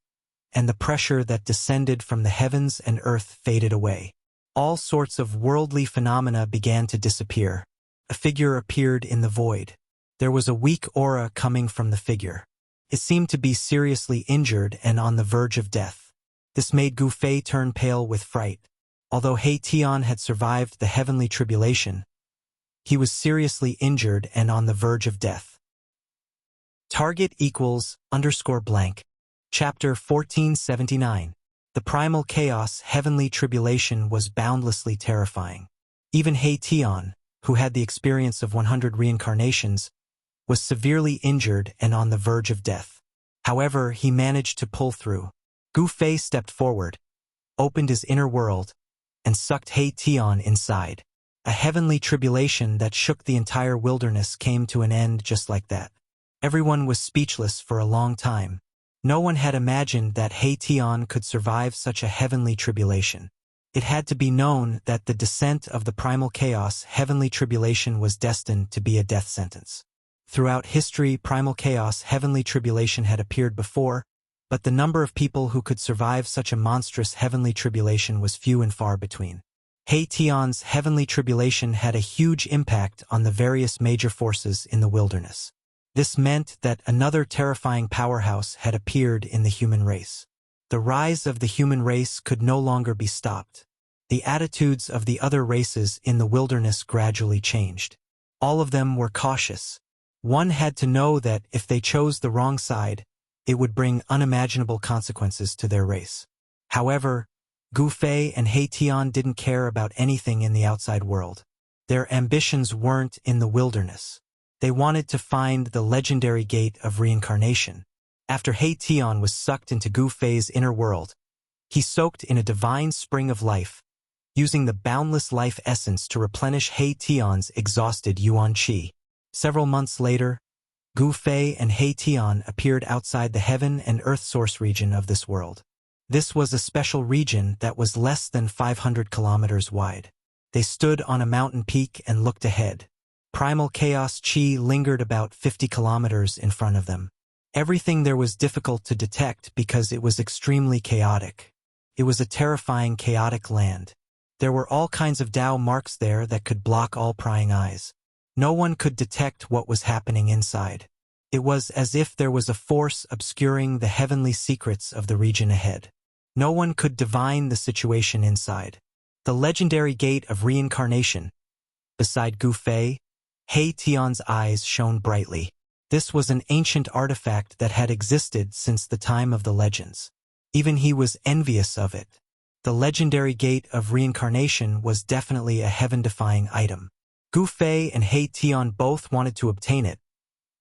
and the pressure that descended from the heavens and earth faded away. All sorts of worldly phenomena began to disappear. A figure appeared in the void. There was a weak aura coming from the figure. It seemed to be seriously injured and on the verge of death. This made Gu Fei turn pale with fright. Although Tian had survived the heavenly tribulation, he was seriously injured and on the verge of death. Target =_blank. Chapter 1479. The primal chaos heavenly tribulation was boundlessly terrifying. Even Tian, who had the experience of 100 reincarnations, was severely injured and on the verge of death. However, he managed to pull through. Gu Fei stepped forward, opened his inner world, and sucked Tian inside. A heavenly tribulation that shook the entire wilderness came to an end just like that. Everyone was speechless for a long time. No one had imagined that Tian could survive such a heavenly tribulation. It had to be known that the descent of the primal chaos heavenly tribulation was destined to be a death sentence. Throughout history, primal chaos heavenly tribulation had appeared before, but the number of people who could survive such a monstrous heavenly tribulation was few and far between. Tian's heavenly tribulation had a huge impact on the various major forces in the wilderness. This meant that another terrifying powerhouse had appeared in the human race. The rise of the human race could no longer be stopped. The attitudes of the other races in the wilderness gradually changed. All of them were cautious. One had to know that if they chose the wrong side, it would bring unimaginable consequences to their race. However, Gu Fei and Tian didn't care about anything in the outside world. Their ambitions weren't in the wilderness. They wanted to find the legendary gate of reincarnation. After Tian was sucked into Gu Fei's inner world, he soaked in a divine spring of life, using the boundless life essence to replenish Tian's exhausted Yuan Qi. Several months later, Gu Fei and Tian appeared outside the heaven and earth source region of this world. This was a special region that was less than 500 kilometers wide. They stood on a mountain peak and looked ahead. Primal chaos chi lingered about 50 kilometers in front of them. Everything there was difficult to detect because it was extremely chaotic. It was a terrifying chaotic land. There were all kinds of Tao marks there that could block all prying eyes. No one could detect what was happening inside. It was as if there was a force obscuring the heavenly secrets of the region ahead. No one could divine the situation inside. The legendary gate of reincarnation. Beside Gu Fei, Tian's eyes shone brightly. This was an ancient artifact that had existed since the time of the legends. Even he was envious of it. The legendary gate of reincarnation was definitely a heaven-defying item. Gu Fei and Tian both wanted to obtain it,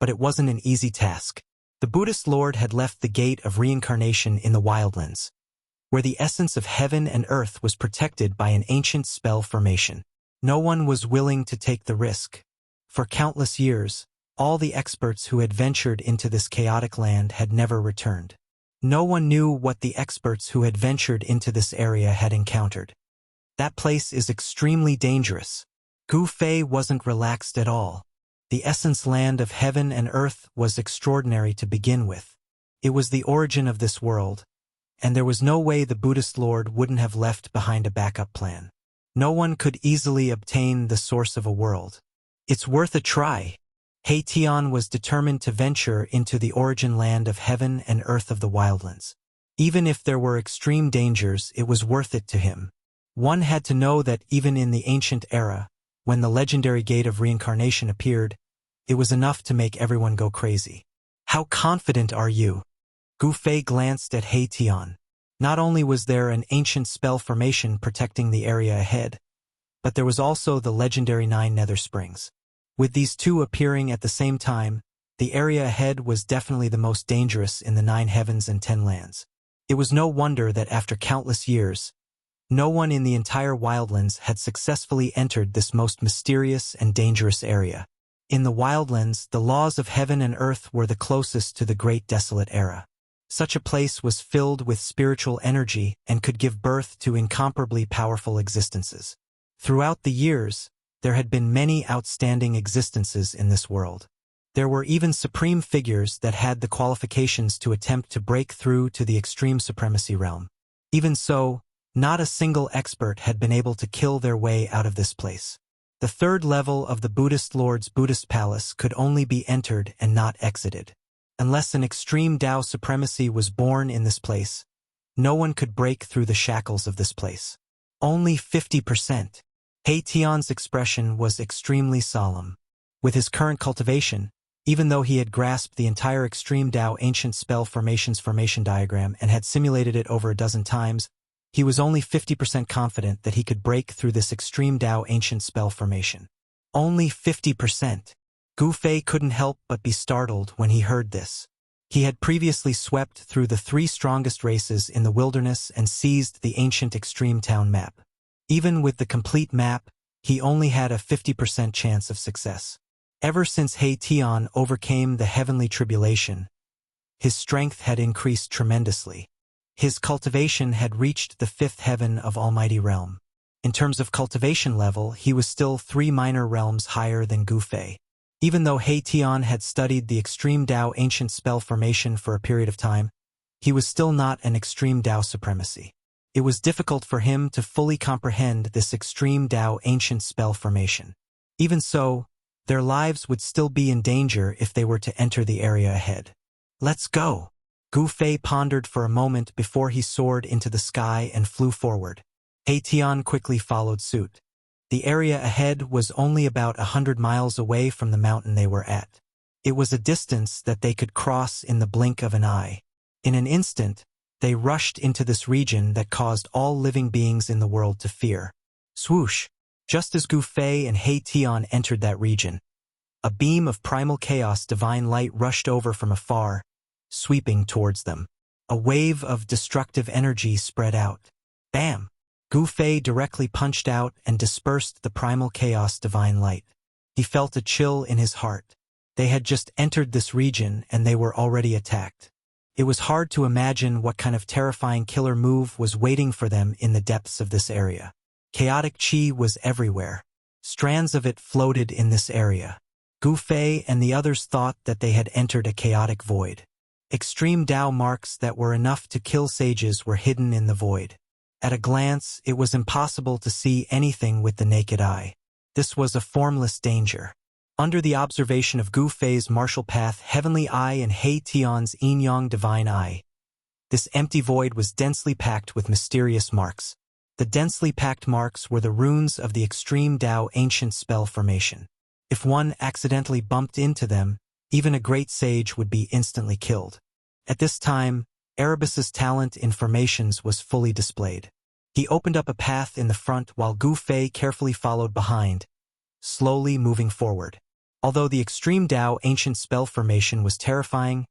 but it wasn't an easy task. The Buddhist Lord had left the gate of reincarnation in the wildlands, where the essence of heaven and earth was protected by an ancient spell formation. No one was willing to take the risk. For countless years, all the experts who had ventured into this chaotic land had never returned. No one knew what the experts who had ventured into this area had encountered. That place is extremely dangerous. Gu Fei wasn't relaxed at all. The essence land of heaven and earth was extraordinary to begin with. It was the origin of this world, and there was no way the Buddhist Lord wouldn't have left behind a backup plan. No one could easily obtain the source of a world. It's worth a try. He Tian was determined to venture into the origin land of heaven and earth of the wildlands. Even if there were extreme dangers, it was worth it to him. One had to know that even in the ancient era, when the legendary gate of reincarnation appeared, it was enough to make everyone go crazy. How confident are you? Gu Fei glanced at He Tian. Not only was there an ancient spell formation protecting the area ahead, but there was also the legendary 9 nether springs. With these two appearing at the same time, the area ahead was definitely the most dangerous in the 9 heavens and 10 lands. It was no wonder that after countless years, no one in the entire wildlands had successfully entered this most mysterious and dangerous area. In the wildlands, the laws of heaven and earth were the closest to the great desolate era. Such a place was filled with spiritual energy and could give birth to incomparably powerful existences. Throughout the years, there had been many outstanding existences in this world. There were even supreme figures that had the qualifications to attempt to break through to the extreme supremacy realm. Even so, not a single expert had been able to kill their way out of this place. The third level of the Buddhist Lord's Buddhist palace could only be entered and not exited. Unless an extreme Tao supremacy was born in this place, no one could break through the shackles of this place. Only 50%. He Tian's expression was extremely solemn. With his current cultivation, even though he had grasped the entire extreme Tao ancient spell formation diagram and had simulated it over a dozen times, he was only 50% confident that he could break through this extreme Tao ancient spell formation. Only 50%. Gu Fei couldn't help but be startled when he heard this. He had previously swept through the 3 strongest races in the wilderness and seized the ancient extreme town map. Even with the complete map, he only had a 50% chance of success. Ever since He Tian overcame the heavenly tribulation, his strength had increased tremendously. His cultivation had reached the 5th heaven of Almighty Realm. In terms of cultivation level, he was still 3 minor realms higher than Gu Fei. Even though He Tian had studied the extreme Tao ancient spell formation for a period of time, he was still not an extreme Tao supremacy. It was difficult for him to fully comprehend this extreme Tao ancient spell formation. Even so, their lives would still be in danger if they were to enter the area ahead. Let's go. Gu Fei pondered for a moment before he soared into the sky and flew forward. He Tian quickly followed suit. The area ahead was only about 100 miles away from the mountain they were at. It was a distance that they could cross in the blink of an eye. In an instant, they rushed into this region that caused all living beings in the world to fear. Swoosh! Just as Gu Fei and He Tian entered that region, a beam of primal chaos divine light rushed over from afar, sweeping towards them. A wave of destructive energy spread out. Bam! Gu Fei directly punched out and dispersed the primal chaos divine light. He felt a chill in his heart. They had just entered this region and they were already attacked. It was hard to imagine what kind of terrifying killer move was waiting for them in the depths of this area. Chaotic chi was everywhere. Strands of it floated in this area. Gu Fei and the others thought that they had entered a chaotic void. Extreme Tao marks that were enough to kill sages were hidden in the void. At a glance, it was impossible to see anything with the naked eye. This was a formless danger. Under the observation of Gu Fei's martial path Heavenly Eye and He Tian's Yin-Yang Divine Eye, this empty void was densely packed with mysterious marks. The densely packed marks were the runes of the extreme Tao ancient spell formation. If one accidentally bumped into them, even a great sage would be instantly killed. At this time, Erebus's talent in formations was fully displayed. He opened up a path in the front while Gu Fei carefully followed behind, slowly moving forward. Although the extreme Tao ancient spell formation was terrifying,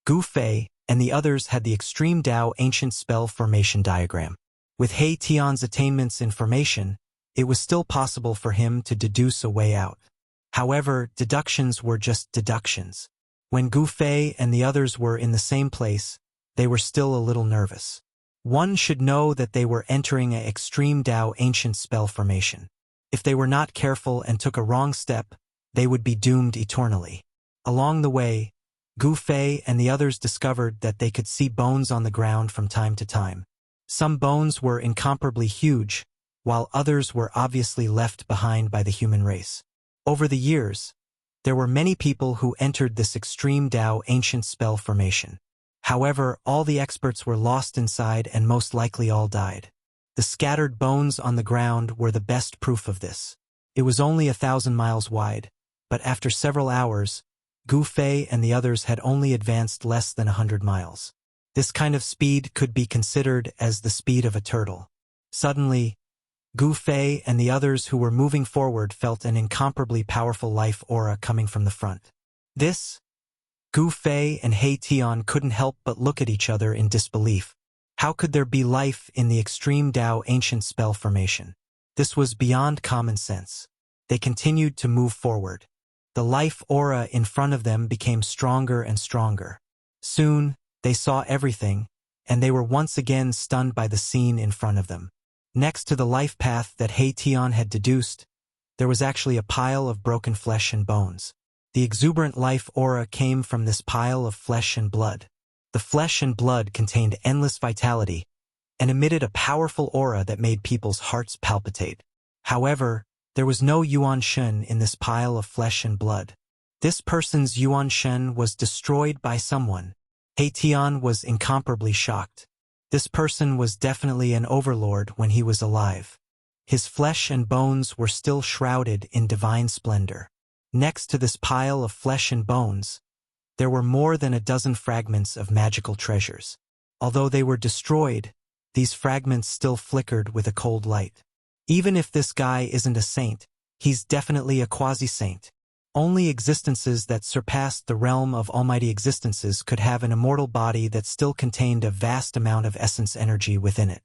Gu Fei and the others had the extreme Tao ancient spell formation diagram. With He Tian's attainments in formation, it was still possible for him to deduce a way out. However, deductions were just deductions. When Gu Fei and the others were in the same place, they were still a little nervous. One should know that they were entering an extreme Dao ancient spell formation. If they were not careful and took a wrong step, they would be doomed eternally. Along the way, Gu Fei and the others discovered that they could see bones on the ground from time to time. Some bones were incomparably huge, while others were obviously left behind by the human race. Over the years, there were many people who entered this extreme Dao ancient spell formation. However, all the experts were lost inside and most likely all died. The scattered bones on the ground were the best proof of this. It was only 1,000 miles wide, but after several hours, Gu Fei and the others had only advanced less than 100 miles. This kind of speed could be considered as the speed of a turtle. Suddenly, Gu Fei and the others who were moving forward felt an incomparably powerful life aura coming from the front. Gu Fei and He Tian couldn't help but look at each other in disbelief. How could there be life in the extreme Dao ancient spell formation? This was beyond common sense. They continued to move forward. The life aura in front of them became stronger and stronger. Soon, they saw everything, and they were once again stunned by the scene in front of them. Next to the life path that He Tian had deduced, there was actually a pile of broken flesh and bones. The exuberant life aura came from this pile of flesh and blood. The flesh and blood contained endless vitality and emitted a powerful aura that made people's hearts palpitate. However, there was no Yuan Shen in this pile of flesh and blood. This person's Yuan Shen was destroyed by someone. He Tian was incomparably shocked. This person was definitely an overlord when he was alive. His flesh and bones were still shrouded in divine splendor. Next to this pile of flesh and bones, there were more than a dozen fragments of magical treasures. Although they were destroyed, these fragments still flickered with a cold light. Even if this guy isn't a saint, he's definitely a quasi-saint. Only existences that surpassed the realm of almighty existences could have an immortal body that still contained a vast amount of essence energy within it.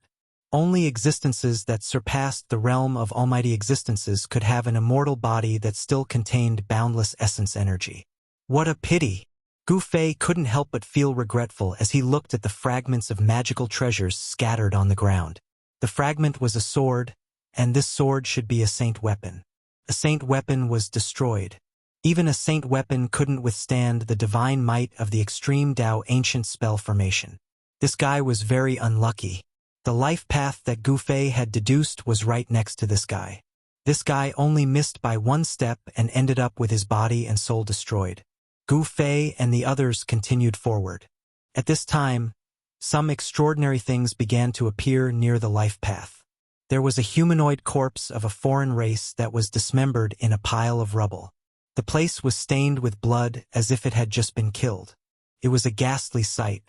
Only existences that surpassed the realm of almighty existences could have an immortal body that still contained boundless essence energy. What a pity! Gu Fei couldn't help but feel regretful as he looked at the fragments of magical treasures scattered on the ground. The fragment was a sword, and this sword should be a saint weapon. A saint weapon was destroyed. Even a saint weapon couldn't withstand the divine might of the extreme Dao ancient spell formation. This guy was very unlucky. The life path that Gu Fei had deduced was right next to this guy. This guy only missed by one step and ended up with his body and soul destroyed. Gu Fei and the others continued forward. At this time, some extraordinary things began to appear near the life path. There was a humanoid corpse of a foreign race that was dismembered in a pile of rubble. The place was stained with blood as if it had just been killed. It was a ghastly sight.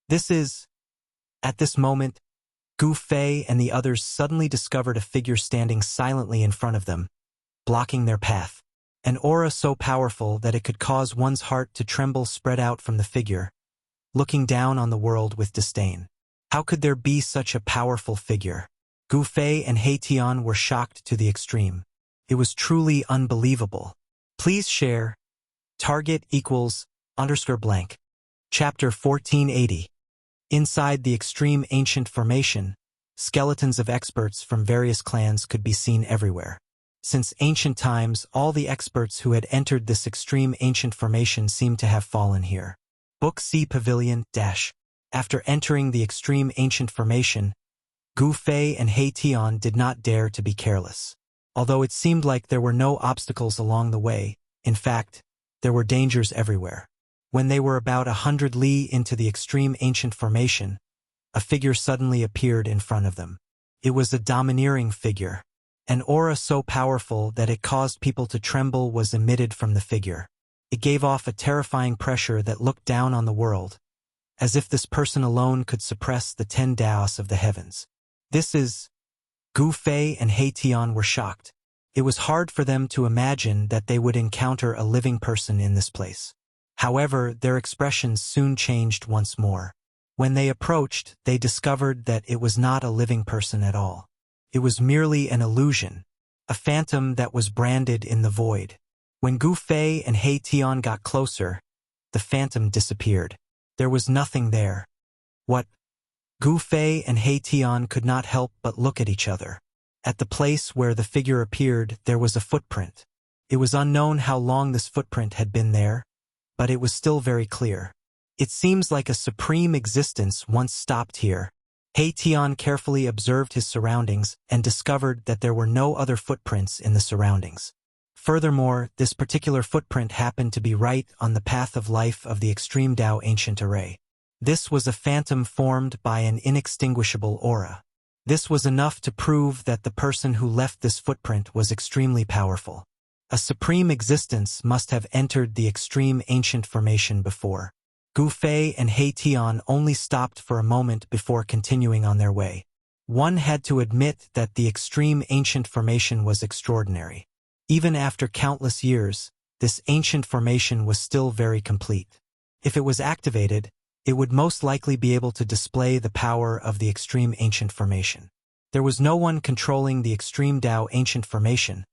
At this moment, Gu Fei and the others suddenly discovered a figure standing silently in front of them, blocking their path. An aura so powerful that it could cause one's heart to tremble spread out from the figure, looking down on the world with disdain. How could there be such a powerful figure? Gu Fei and He Tian were shocked to the extreme. It was truly unbelievable. Please share. Target =_blank. Chapter 1480. Inside the extreme ancient formation, skeletons of experts from various clans could be seen everywhere. Since ancient times, all the experts who had entered this extreme ancient formation seemed to have fallen here. Book C Pavilion - After entering the extreme ancient formation, Gu Fei and He Tian did not dare to be careless. Although it seemed like there were no obstacles along the way, in fact, there were dangers everywhere. When they were about 100 li into the extreme ancient formation, a figure suddenly appeared in front of them. It was a domineering figure. An aura so powerful that it caused people to tremble was emitted from the figure. It gave off a terrifying pressure that looked down on the world, as if this person alone could suppress the 10 Daos of the heavens. Gu Fei and He Tian were shocked. It was hard for them to imagine that they would encounter a living person in this place. However, their expressions soon changed once more. When they approached, they discovered that it was not a living person at all. It was merely an illusion, a phantom that was branded in the void. When Gu Fei and He Tian got closer, the phantom disappeared. There was nothing there. What? Gu Fei and He Tian could not help but look at each other. At the place where the figure appeared, there was a footprint. It was unknown how long this footprint had been there, but it was still very clear. It seems like a supreme existence once stopped here. He Tian carefully observed his surroundings and discovered that there were no other footprints in the surroundings. Furthermore, this particular footprint happened to be right on the path of life of the extreme Tao ancient array. This was a phantom formed by an inextinguishable aura. This was enough to prove that the person who left this footprint was extremely powerful. A supreme existence must have entered the extreme ancient formation before. Gu Fei and He Tian only stopped for a moment before continuing on their way. One had to admit that the extreme ancient formation was extraordinary. Even after countless years, this ancient formation was still very complete. If it was activated, it would most likely be able to display the power of the extreme ancient formation. There was no one controlling the extreme Tao ancient formation,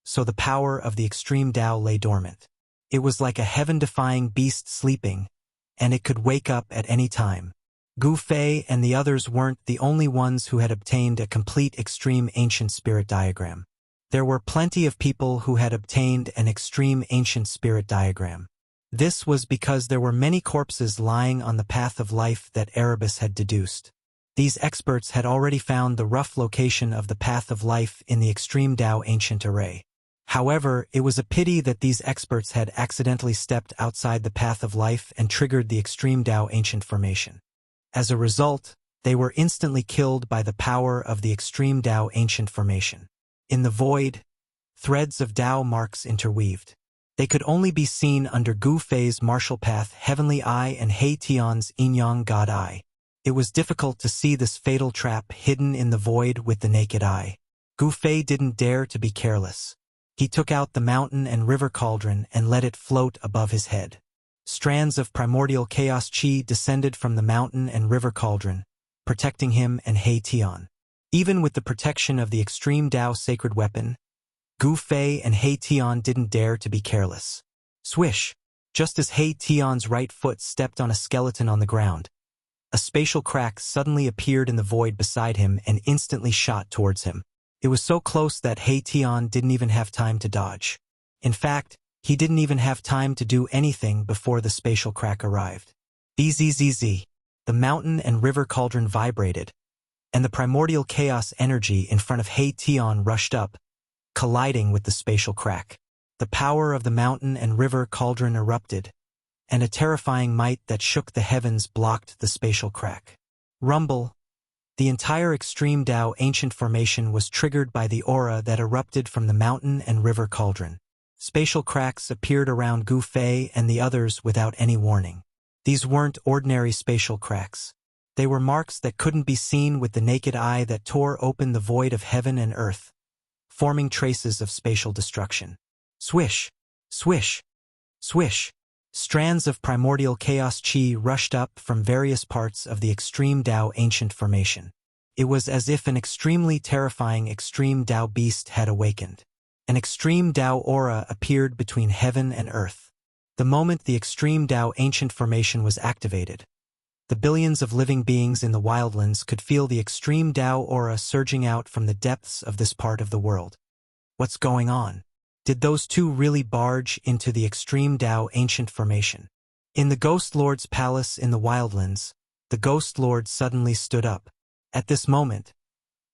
so the power of the extreme Tao lay dormant. It was like a heaven-defying beast sleeping, and it could wake up at any time. Gu Fei and the others weren't the only ones who had obtained a complete extreme ancient spirit diagram. There were plenty of people who had obtained an extreme ancient spirit diagram. This was because there were many corpses lying on the path of life that Erebus had deduced. These experts had already found the rough location of the path of life in the extreme Tao ancient array. However, it was a pity that these experts had accidentally stepped outside the path of life and triggered the extreme Tao ancient formation. As a result, they were instantly killed by the power of the extreme Tao ancient formation. In the void, threads of Tao marks interweaved. They could only be seen under Gu Fei's martial path Heavenly Eye and He Tian's Yin-Yang God Eye. It was difficult to see this fatal trap hidden in the void with the naked eye. Gu Fei didn't dare to be careless. He took out the mountain and river cauldron and let it float above his head. Strands of primordial chaos chi descended from the mountain and river cauldron, protecting him and He Tian. Even with the protection of the extreme Tao sacred weapon, Gu Fei and He Tian didn't dare to be careless. Swish! Just as He Tian's right foot stepped on a skeleton on the ground, a spatial crack suddenly appeared in the void beside him and instantly shot towards him. It was so close that He Tian didn't even have time to dodge. In fact, he didn't even have time to do anything before the spatial crack arrived. Bzzz. The mountain and river cauldron vibrated, and the primordial chaos energy in front of He Tian rushed up, colliding with the spatial crack. The power of the mountain and river cauldron erupted, and a terrifying might that shook the heavens blocked the spatial crack. Rumble! The entire extreme Tao ancient formation was triggered by the aura that erupted from the mountain and river cauldron. Spatial cracks appeared around Gu Fei and the others without any warning. These weren't ordinary spatial cracks. They were marks that couldn't be seen with the naked eye that tore open the void of heaven and earth, forming traces of spatial destruction. Swish! Swish! Swish! Strands of primordial chaos chi rushed up from various parts of the extreme Tao ancient formation. It was as if an extremely terrifying extreme Tao beast had awakened. An extreme Tao aura appeared between heaven and earth. The moment the extreme Tao ancient formation was activated, the billions of living beings in the wildlands could feel the extreme Tao aura surging out from the depths of this part of the world. What's going on? Did those two really barge into the extreme Tao ancient formation? In the Ghost Lord's palace in the wildlands, the Ghost Lord suddenly stood up. At this moment,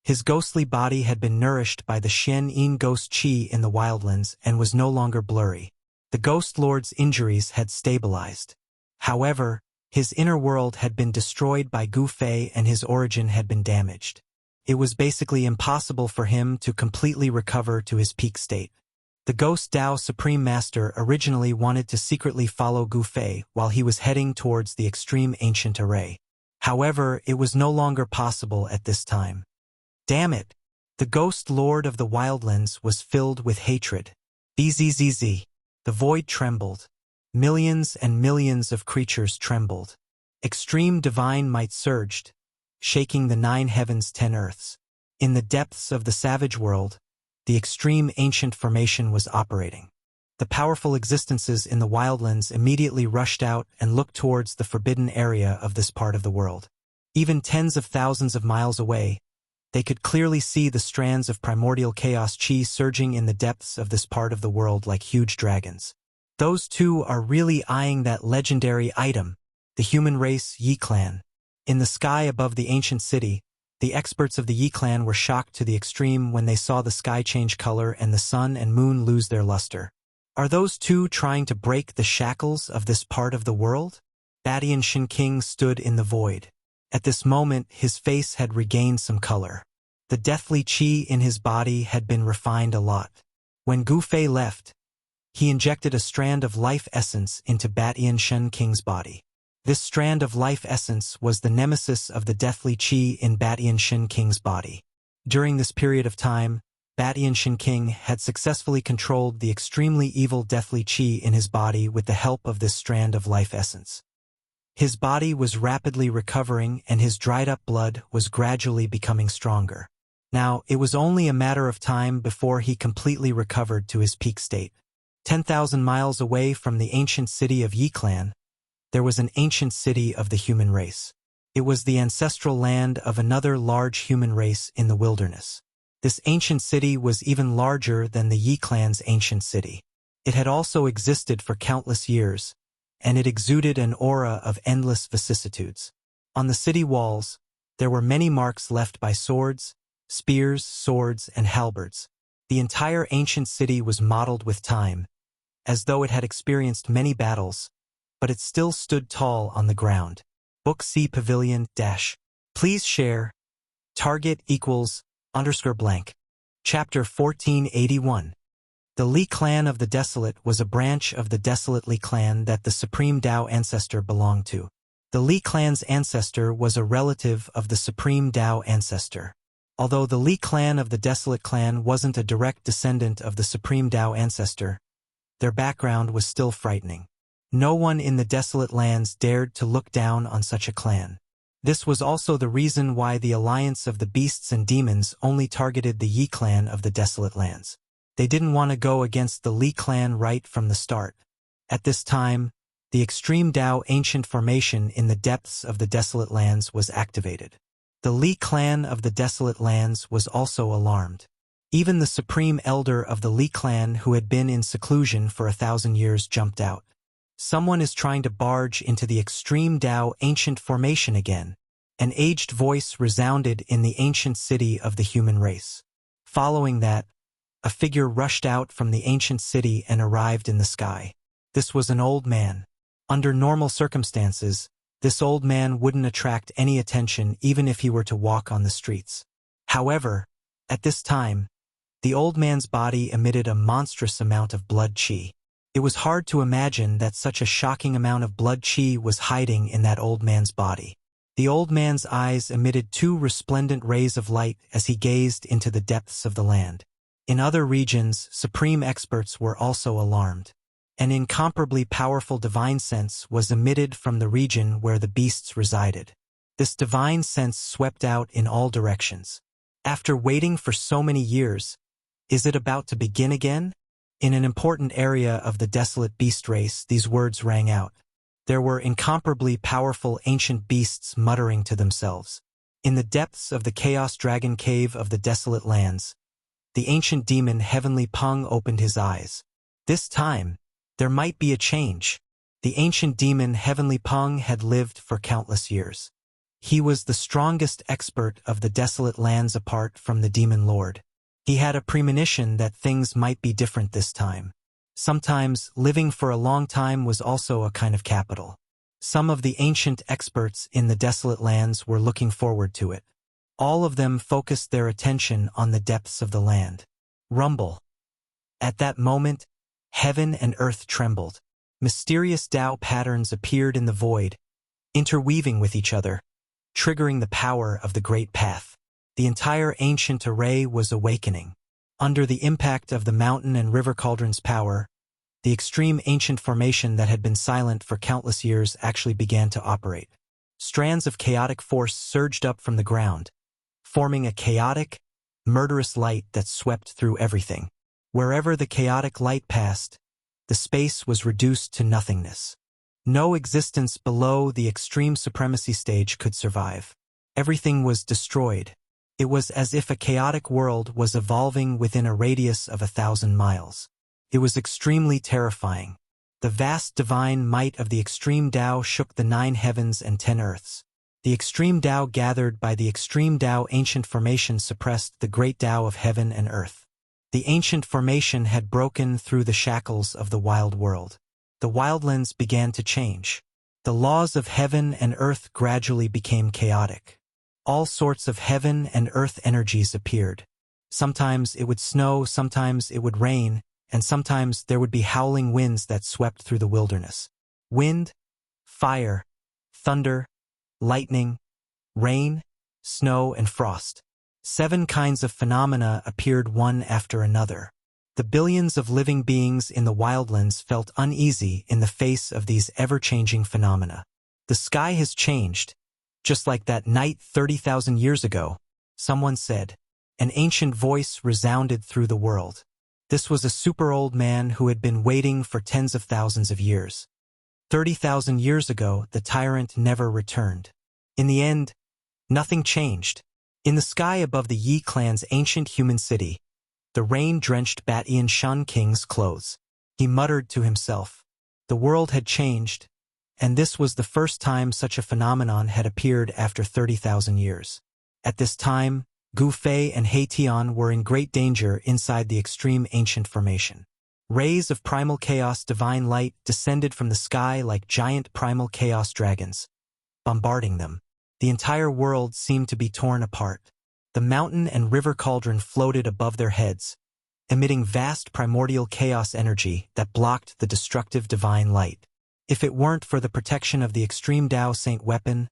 his ghostly body had been nourished by the Shen Yin ghost chi in the wildlands and was no longer blurry. The Ghost Lord's injuries had stabilized. However, his inner world had been destroyed by Gu Fei and his origin had been damaged. It was basically impossible for him to completely recover to his peak state. The Ghost Tao Supreme Master originally wanted to secretly follow Gu Fei while he was heading towards the extreme ancient array. However, it was no longer possible at this time. Damn it! The Ghost Lord of the Wildlands was filled with hatred. Bzzz. The void trembled. Millions and millions of creatures trembled. Extreme divine might surged, shaking the 9 heavens 10 earths. In the depths of the savage world, the extreme ancient formation was operating. The powerful existences in the wildlands immediately rushed out and looked towards the forbidden area of this part of the world. Even tens of thousands of miles away, they could clearly see the strands of primordial chaos chi surging in the depths of this part of the world like huge dragons. Those two are really eyeing that legendary item, the human race Yi clan. In the sky above the ancient city, the experts of the Yi clan were shocked to the extreme when they saw the sky change color and the sun and moon lose their luster. Are those two trying to break the shackles of this part of the world? Badian Shin King stood in the void. At this moment, his face had regained some color. The deathly chi in his body had been refined a lot. When Gu Fei left, he injected a strand of life essence into Badian Shin King's body. This strand of life essence was the nemesis of the deathly chi in Badian Shin King's body. During this period of time, Badian Shin King had successfully controlled the extremely evil deathly chi in his body with the help of this strand of life essence. His body was rapidly recovering and his dried-up blood was gradually becoming stronger. Now, it was only a matter of time before he completely recovered to his peak state. 10,000 miles away from the ancient city of Yi Clan, there was an ancient city of the human race. It was the ancestral land of another large human race in the wilderness. This ancient city was even larger than the Yi Clan's ancient city. It had also existed for countless years, and it exuded an aura of endless vicissitudes. On the city walls, there were many marks left by swords, spears, swords, and halberds. The entire ancient city was mottled with time, as though it had experienced many battles, but it still stood tall on the ground. Book C Pavilion - Please share. Target =_ blank. Chapter 1481. The Li clan of the Desolate was a branch of the Desolate Li clan that the Supreme Tao ancestor belonged to. The Li clan's ancestor was a relative of the Supreme Tao ancestor. Although the Li clan of the Desolate clan wasn't a direct descendant of the Supreme Tao ancestor, their background was still frightening. No one in the Desolate lands dared to look down on such a clan. This was also the reason why the alliance of the beasts and demons only targeted the Yi clan of the Desolate lands. They didn't want to go against the Li clan right from the start. At this time, the extreme Tao ancient formation in the depths of the Desolate lands was activated. The Li clan of the Desolate lands was also alarmed. Even the supreme elder of the Li clan who had been in seclusion for 1,000 years jumped out. Someone is trying to barge into the extreme Tao ancient formation again. An aged voice resounded in the ancient city of the human race. Following that, a figure rushed out from the ancient city and arrived in the sky. This was an old man. Under normal circumstances, this old man wouldn't attract any attention even if he were to walk on the streets. However, at this time, the old man's body emitted a monstrous amount of blood chi. It was hard to imagine that such a shocking amount of blood chi was hiding in that old man's body. The old man's eyes emitted two resplendent rays of light as he gazed into the depths of the land. In other regions, supreme experts were also alarmed. An incomparably powerful divine sense was emitted from the region where the beasts resided. This divine sense swept out in all directions. After waiting for so many years, is it about to begin again? In an important area of the desolate beast race, these words rang out. There were incomparably powerful ancient beasts muttering to themselves. In the depths of the Chaos Dragon Cave of the Desolate Lands, the ancient demon Heavenly Peng opened his eyes. This time, there might be a change. The ancient demon Heavenly Peng had lived for countless years. He was the strongest expert of the Desolate Lands apart from the Demon Lord. He had a premonition that things might be different this time. Sometimes, living for a long time was also a kind of capital. Some of the ancient experts in the Desolate Lands were looking forward to it. All of them focused their attention on the depths of the land. Rumble. At that moment, heaven and earth trembled. Mysterious Tao patterns appeared in the void, interweaving with each other, triggering the power of the Great Path. The entire ancient array was awakening. Under the impact of the mountain and river cauldron's power, the extreme ancient formation that had been silent for countless years actually began to operate. Strands of chaotic force surged up from the ground, forming a chaotic, murderous light that swept through everything. Wherever the chaotic light passed, the space was reduced to nothingness. No existence below the extreme supremacy stage could survive. Everything was destroyed. It was as if a chaotic world was evolving within a radius of 1,000 miles. It was extremely terrifying. The vast divine might of the extreme Tao shook the 9 heavens and 10 earths. The extreme Tao gathered by the extreme Tao ancient formation suppressed the great Tao of heaven and earth. The ancient formation had broken through the shackles of the wild world. The wildlands began to change. The laws of heaven and earth gradually became chaotic. All sorts of heaven and earth energies appeared. Sometimes it would snow, sometimes it would rain, and sometimes there would be howling winds that swept through the wilderness. Wind, fire, thunder, lightning, rain, snow, and frost. 7 kinds of phenomena appeared one after another. The billions of living beings in the wildlands felt uneasy in the face of these ever-changing phenomena. The sky has changed, just like that night 30,000 years ago, someone said. An ancient voice resounded through the world. This was a super old man who had been waiting for tens of thousands of years. 30,000 years ago, the tyrant never returned. In the end, nothing changed. In the sky above the Yi clan's ancient human city, the rain-drenched Batian Shun King's clothes. He muttered to himself. The world had changed, and this was the first time such a phenomenon had appeared after 30,000 years. At this time, Gu Fei and He Tian were in great danger inside the extreme ancient formation. Rays of primal chaos divine light descended from the sky like giant primal chaos dragons, bombarding them. The entire world seemed to be torn apart. The mountain and river cauldron floated above their heads, emitting vast primordial chaos energy that blocked the destructive divine light. If it weren't for the protection of the extreme Tao Saint weapon,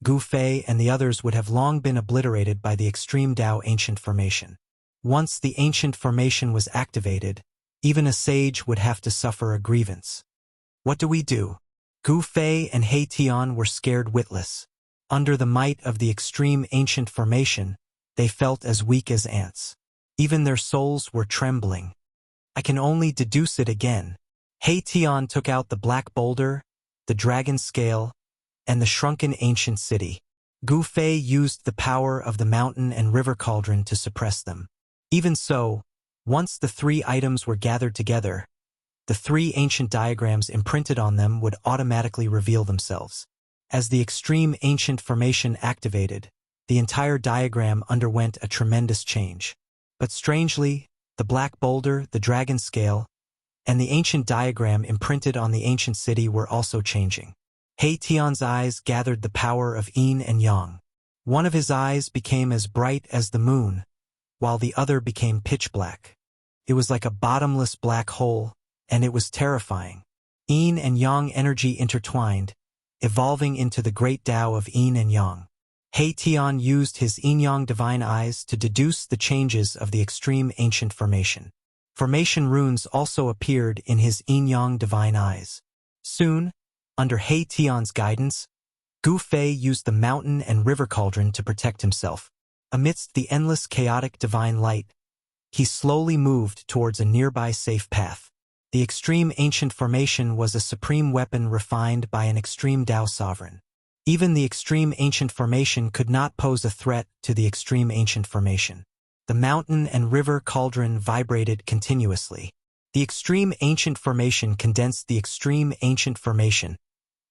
Gu Fei and the others would have long been obliterated by the extreme Tao ancient formation. Once the ancient formation was activated, even a sage would have to suffer a grievance. What do we do? Gu Fei and He Tian were scared witless. Under the might of the extreme ancient formation, they felt as weak as ants. Even their souls were trembling. I can only deduce it again. He Tian took out the black boulder, the dragon scale, and the shrunken ancient city. Gu Fei used the power of the mountain and river cauldron to suppress them. Even so, once the 3 items were gathered together, the 3 ancient diagrams imprinted on them would automatically reveal themselves. As the extreme ancient formation activated, the entire diagram underwent a tremendous change. But strangely, the black boulder, the dragon scale, and the ancient diagram imprinted on the ancient city were also changing. He Tian's eyes gathered the power of yin and yang. One of his eyes became as bright as the moon, while the other became pitch black. It was like a bottomless black hole, and it was terrifying. Yin and yang energy intertwined, evolving into the great Tao of yin and yang. He Tian used his yin-yang divine eyes to deduce the changes of the extreme ancient formation. Formation runes also appeared in his yin-yang divine eyes. Soon, under He Tian's guidance, Gu Fei used the mountain and river cauldron to protect himself. Amidst the endless chaotic divine light, he slowly moved towards a nearby safe path. The extreme ancient formation was a supreme weapon refined by an extreme Tao sovereign. Even the extreme ancient formation could not pose a threat to the extreme ancient formation. The mountain and river cauldron vibrated continuously. The extreme ancient formation condensed the extreme ancient formation,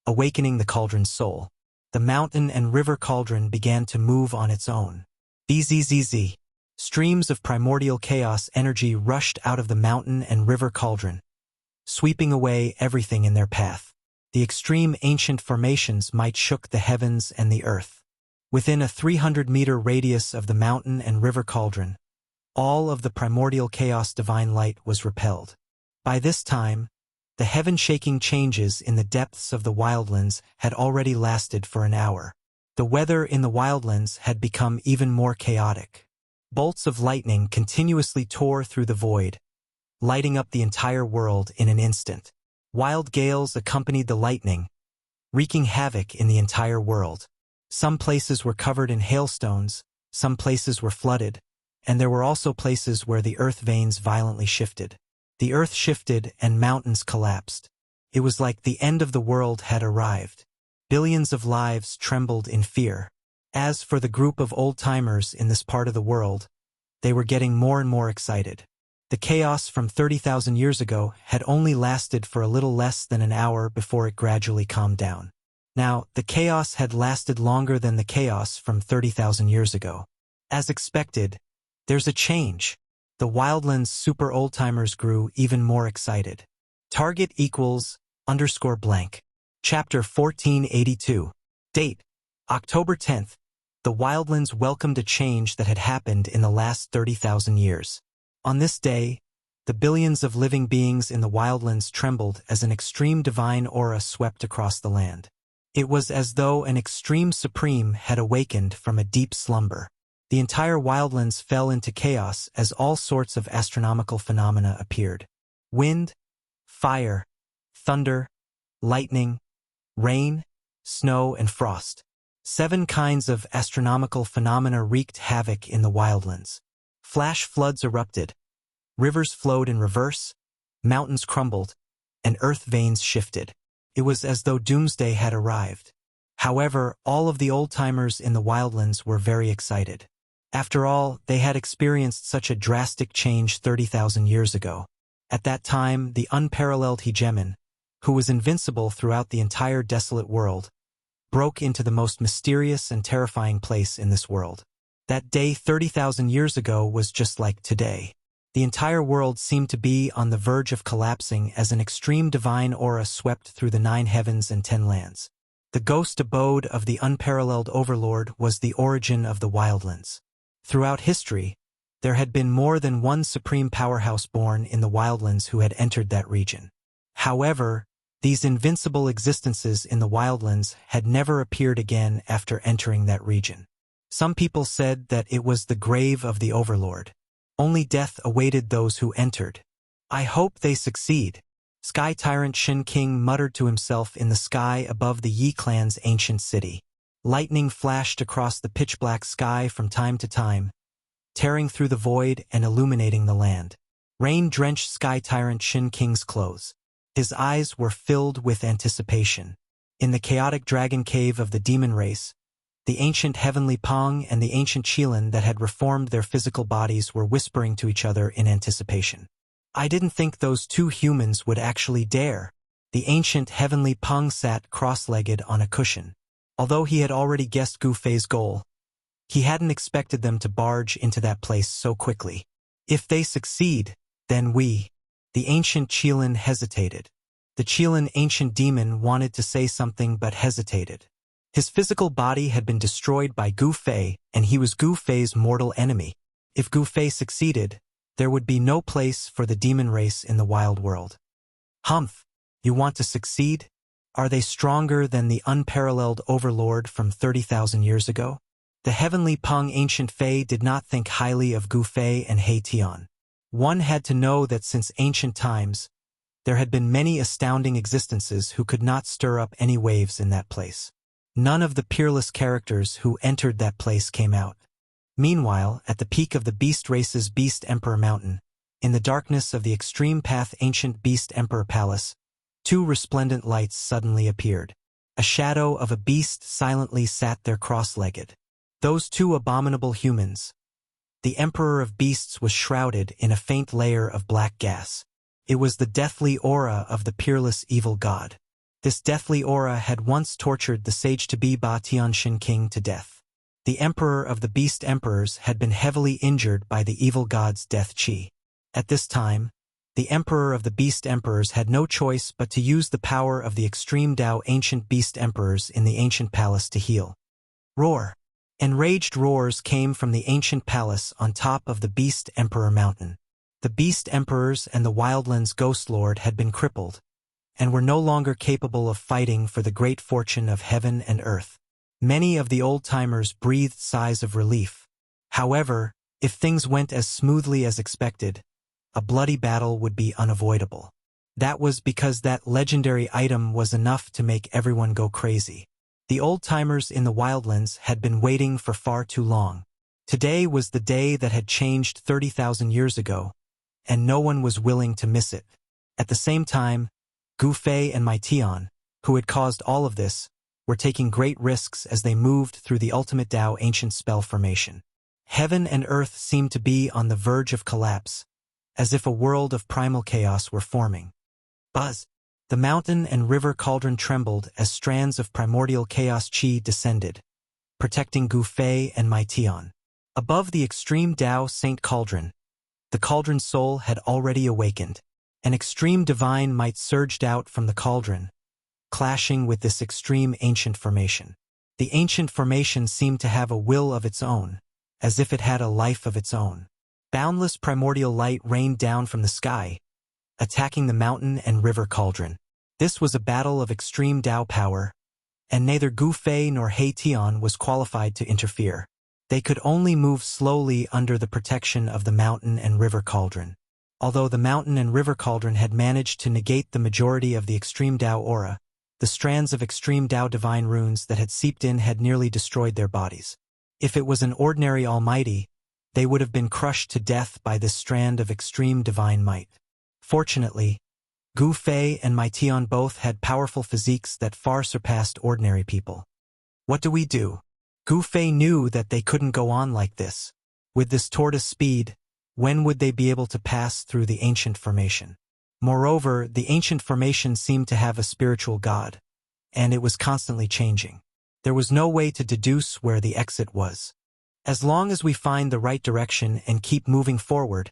awakening the cauldron's soul. The mountain and river cauldron began to move on its own. Bzzz. Streams of primordial chaos energy rushed out of the mountain and river cauldron, sweeping away everything in their path. The extreme ancient formations might shook the heavens and the earth. Within a 300-meter radius of the mountain and river cauldron, all of the primordial chaos divine light was repelled. By this time, the heaven-shaking changes in the depths of the wildlands had already lasted for an hour. The weather in the wildlands had become even more chaotic. Bolts of lightning continuously tore through the void, lighting up the entire world in an instant. Wild gales accompanied the lightning, wreaking havoc in the entire world. Some places were covered in hailstones, some places were flooded, and there were also places where the earth veins violently shifted. The earth shifted and mountains collapsed. It was like the end of the world had arrived. Billions of lives trembled in fear. As for the group of old-timers in this part of the world, they were getting more and more excited. The chaos from 30,000 years ago had only lasted for a little less than an hour before it gradually calmed down. Now, the chaos had lasted longer than the chaos from 30,000 years ago. As expected, there's a change. The Wildlands super old-timers grew even more excited. Target equals _blank. Chapter 1482. Date: October 10th. The Wildlands welcomed a change that had happened in the last 30,000 years. On this day, the billions of living beings in the Wildlands trembled as an extreme divine aura swept across the land. It was as though an extreme supreme had awakened from a deep slumber. The entire Wildlands fell into chaos as all sorts of astronomical phenomena appeared. Wind, fire, thunder, lightning, rain, snow, and frost. 7 kinds of astronomical phenomena wreaked havoc in the Wildlands. Flash floods erupted, rivers flowed in reverse, mountains crumbled, and earth veins shifted. It was as though doomsday had arrived. However, all of the old-timers in the Wildlands were very excited. After all, they had experienced such a drastic change 30,000 years ago. At that time, the unparalleled hegemon, who was invincible throughout the entire desolate world, broke into the most mysterious and terrifying place in this world. That day 30,000 years ago was just like today. The entire world seemed to be on the verge of collapsing as an extreme divine aura swept through the 9 heavens and 10 lands. The ghost abode of the unparalleled overlord was the origin of the Wildlands. Throughout history, there had been more than one supreme powerhouse born in the Wildlands who had entered that region. However, these invincible existences in the Wildlands had never appeared again after entering that region. Some people said that it was the grave of the overlord. Only death awaited those who entered. I hope they succeed. Sky Tyrant Shin King muttered to himself in the sky above the Yi clan's ancient city. Lightning flashed across the pitch-black sky from time to time, tearing through the void and illuminating the land. Rain drenched Sky Tyrant Shin King's clothes. His eyes were filled with anticipation. In the chaotic dragon cave of the demon race, the ancient heavenly Pong and the ancient Qilin that had reformed their physical bodies were whispering to each other in anticipation. I didn't think those 2 humans would actually dare. The ancient heavenly Pong sat cross-legged on a cushion. Although he had already guessed Gu Fei's goal, he hadn't expected them to barge into that place so quickly. If they succeed, then we. The ancient Qilin hesitated. The Qilin ancient demon wanted to say something but hesitated. His physical body had been destroyed by Gu Fei, and he was Gu Fei's mortal enemy. If Gu Fei succeeded, there would be no place for the demon race in the wild world. Humph, you want to succeed? Are they stronger than the unparalleled overlord from 30,000 years ago? The heavenly Peng ancient Fei did not think highly of Gu Fei and He Tian. One had to know that since ancient times, there had been many astounding existences who could not stir up any waves in that place. None of the peerless characters who entered that place came out. Meanwhile, at the peak of the Beast Race's Beast Emperor Mountain, in the darkness of the Extreme Path Ancient Beast Emperor Palace, 2 resplendent lights suddenly appeared. A shadow of a beast silently sat there cross-legged. Those 2 abominable humans. The Emperor of Beasts was shrouded in a faint layer of black gas. It was the deathly aura of the peerless evil god. This deathly aura had once tortured the sage-to-be Ba Tianxin King to death. The Emperor of the Beast Emperors had been heavily injured by the evil god's death chi. At this time, the Emperor of the Beast Emperors had no choice but to use the power of the Extreme Dao Ancient Beast Emperors in the ancient palace to heal. Roar! Enraged roars came from the ancient palace on top of the Beast Emperor Mountain. The Beast Emperors and the Wildlands Ghost Lord had been crippled, and were no longer capable of fighting for the great fortune of heaven and earth. Many of the old-timers breathed sighs of relief. However, if things went as smoothly as expected, a bloody battle would be unavoidable. That was because that legendary item was enough to make everyone go crazy. The old-timers in the Wildlands had been waiting for far too long. Today was the day that had changed 30,000 years ago, and no one was willing to miss it. At the same time, Gu Fei and Mai Tian, who had caused all of this, were taking great risks as they moved through the ultimate Tao ancient spell formation. Heaven and earth seemed to be on the verge of collapse, as if a world of primal chaos were forming. Buzz! The mountain and river cauldron trembled as strands of primordial chaos chi descended, protecting Gu Fei and Mai Tian. Above the extreme Tao Saint Cauldron, the cauldron soul had already awakened. An extreme divine might surged out from the cauldron, clashing with this extreme ancient formation. The ancient formation seemed to have a will of its own, as if it had a life of its own. Boundless primordial light rained down from the sky, attacking the mountain and river cauldron. This was a battle of extreme Tao power, and neither Gu Fei nor He Tian was qualified to interfere. They could only move slowly under the protection of the mountain and river cauldron. Although the mountain and river cauldron had managed to negate the majority of the extreme Tao aura, the strands of extreme Tao divine runes that had seeped in had nearly destroyed their bodies. If it was an ordinary almighty, they would have been crushed to death by this strand of extreme divine might. Fortunately, Gu Fei and Mai Tian both had powerful physiques that far surpassed ordinary people. What do we do? Gu Fei knew that they couldn't go on like this. With this tortoise speed, when would they be able to pass through the ancient formation? Moreover, the ancient formation seemed to have a spiritual god, and it was constantly changing. There was no way to deduce where the exit was. As long as we find the right direction and keep moving forward,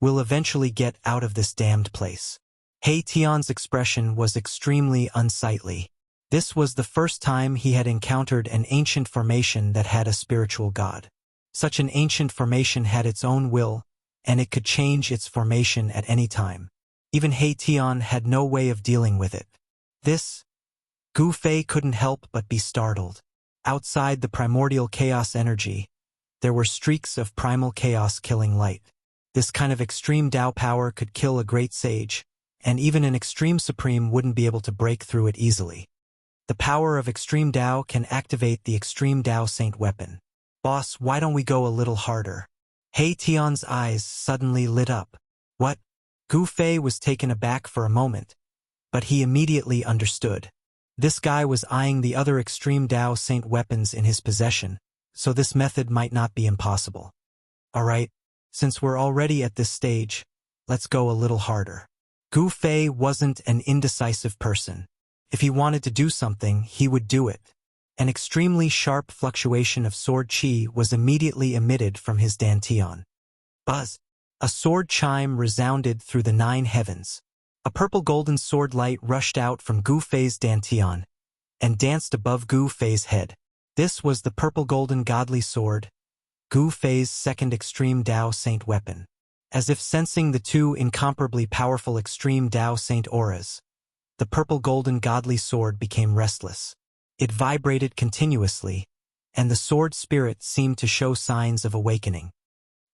we'll eventually get out of this damned place. He Tian's expression was extremely unsightly. This was the first time he had encountered an ancient formation that had a spiritual god. Such an ancient formation had its own will, and it could change its formation at any time. Even He Tian had no way of dealing with it. Gu Fei couldn't help but be startled. Outside the primordial chaos energy, there were streaks of primal chaos killing light. This kind of extreme Tao power could kill a great sage, and even an extreme supreme wouldn't be able to break through it easily. The power of extreme Tao can activate the extreme Tao Saint weapon. Boss, why don't we go a little harder? He Tian's eyes suddenly lit up. What? Gu Fei was taken aback for a moment, but he immediately understood. This guy was eyeing the other extreme Tao Saint weapons in his possession, so this method might not be impossible. Alright, since we're already at this stage, let's go a little harder. Gu Fei wasn't an indecisive person. If he wanted to do something, he would do it. An extremely sharp fluctuation of sword chi was immediately emitted from his dantian. Buzz! A sword chime resounded through the 9 heavens. A purple-golden sword light rushed out from Gu Fei's dantian and danced above Gu Fei's head. This was the purple-golden godly sword, Gu Fei's second extreme Tao Saint weapon. As if sensing the two incomparably powerful extreme Tao Saint auras, the purple-golden godly sword became restless. It vibrated continuously, and the sword spirit seemed to show signs of awakening.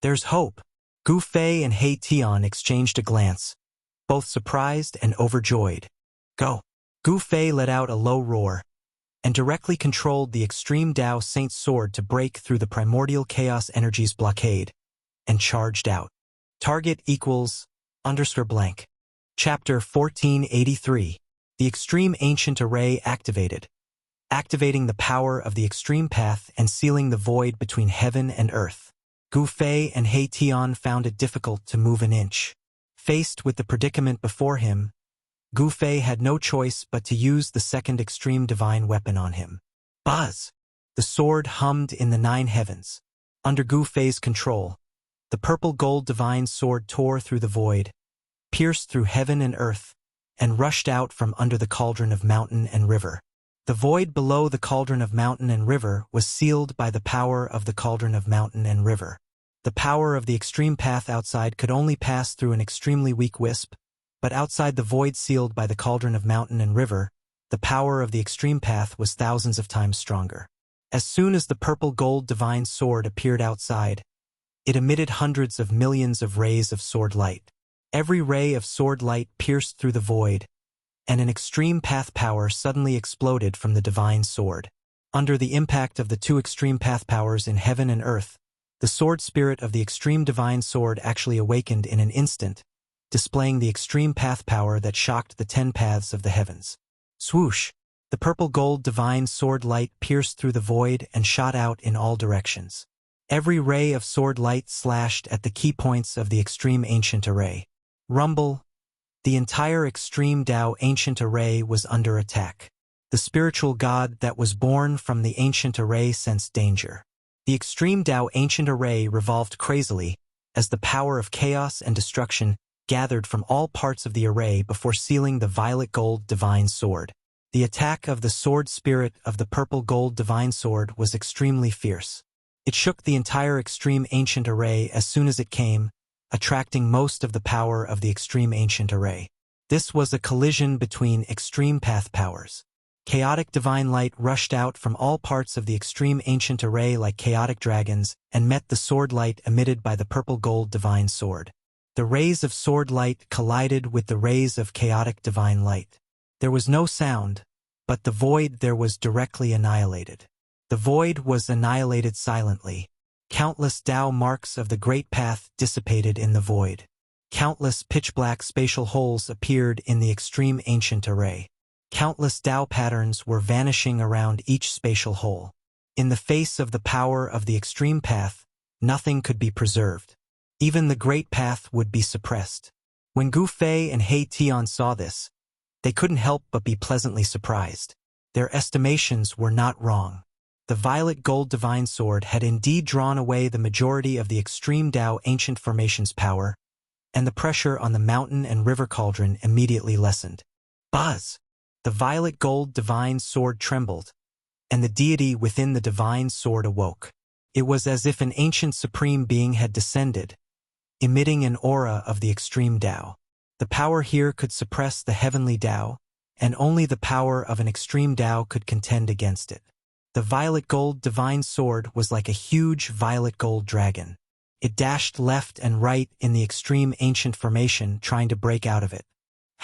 There's hope. Gu Fei and He Tian exchanged a glance, both surprised and overjoyed. Go! Gu Fei let out a low roar, and directly controlled the extreme Tao Saint sword to break through the primordial chaos energy's blockade, and charged out. Target equals _blank. Chapter 1483. The Extreme Ancient Array activated. Activating the power of the extreme path and sealing the void between heaven and earth. Gu Fei and He Tian found it difficult to move an inch. Faced with the predicament before him, Gu Fei had no choice but to use the second extreme divine weapon on him. Buzz! The sword hummed in the 9 heavens. Under Gu Fei's control, the purple gold divine sword tore through the void, pierced through heaven and earth, and rushed out from under the cauldron of mountain and river. The void below the cauldron of mountain and river was sealed by the power of the cauldron of mountain and river. The power of the extreme path outside could only pass through an extremely weak wisp, but outside the void sealed by the cauldron of mountain and river, the power of the extreme path was thousands of times stronger. As soon as the purple gold divine sword appeared outside, it emitted hundreds of millions of rays of sword light. Every ray of sword light pierced through the void, and an extreme path power suddenly exploded from the divine sword. Under the impact of the 2 extreme path powers in heaven and earth, The sword spirit of the extreme divine sword actually awakened in an instant, displaying the extreme path power that shocked the 10 paths of the heavens. Swoosh! The purple-gold divine sword light pierced through the void and shot out in all directions. Every ray of sword light slashed at the key points of the extreme ancient array. Rumble! The entire extreme Tao ancient array was under attack. The spiritual god that was born from the ancient array sensed danger. The extreme Tao ancient array revolved crazily as the power of chaos and destruction gathered from all parts of the array before sealing the violet gold divine sword. The attack of the sword spirit of the purple gold divine sword was extremely fierce. It shook the entire extreme ancient array as soon as it came, attracting most of the power of the extreme ancient array. This was a collision between extreme path powers. Chaotic divine light rushed out from all parts of the extreme ancient array like chaotic dragons and met the sword light emitted by the purple gold divine sword. The rays of sword light collided with the rays of chaotic divine light. There was no sound, but the void there was directly annihilated. The void was annihilated silently. Countless Tao marks of the great path dissipated in the void. Countless pitch-black spatial holes appeared in the extreme ancient array. Countless Tao patterns were vanishing around each spatial hole. In the face of the power of the extreme path, nothing could be preserved. Even the great path would be suppressed. When Gu Fei and He Tian saw this, they couldn't help but be pleasantly surprised. Their estimations were not wrong. The violet gold divine sword had indeed drawn away the majority of the extreme Tao ancient formation's power, and the pressure on the mountain and river cauldron immediately lessened. Buzz! The violet gold divine sword trembled, and the deity within the divine sword awoke. It was as if an ancient supreme being had descended, emitting an aura of the extreme Tao. The power here could suppress the heavenly Tao, and only the power of an extreme Tao could contend against it. The violet gold divine sword was like a huge violet gold dragon. It dashed left and right in the extreme ancient formation, trying to break out of it.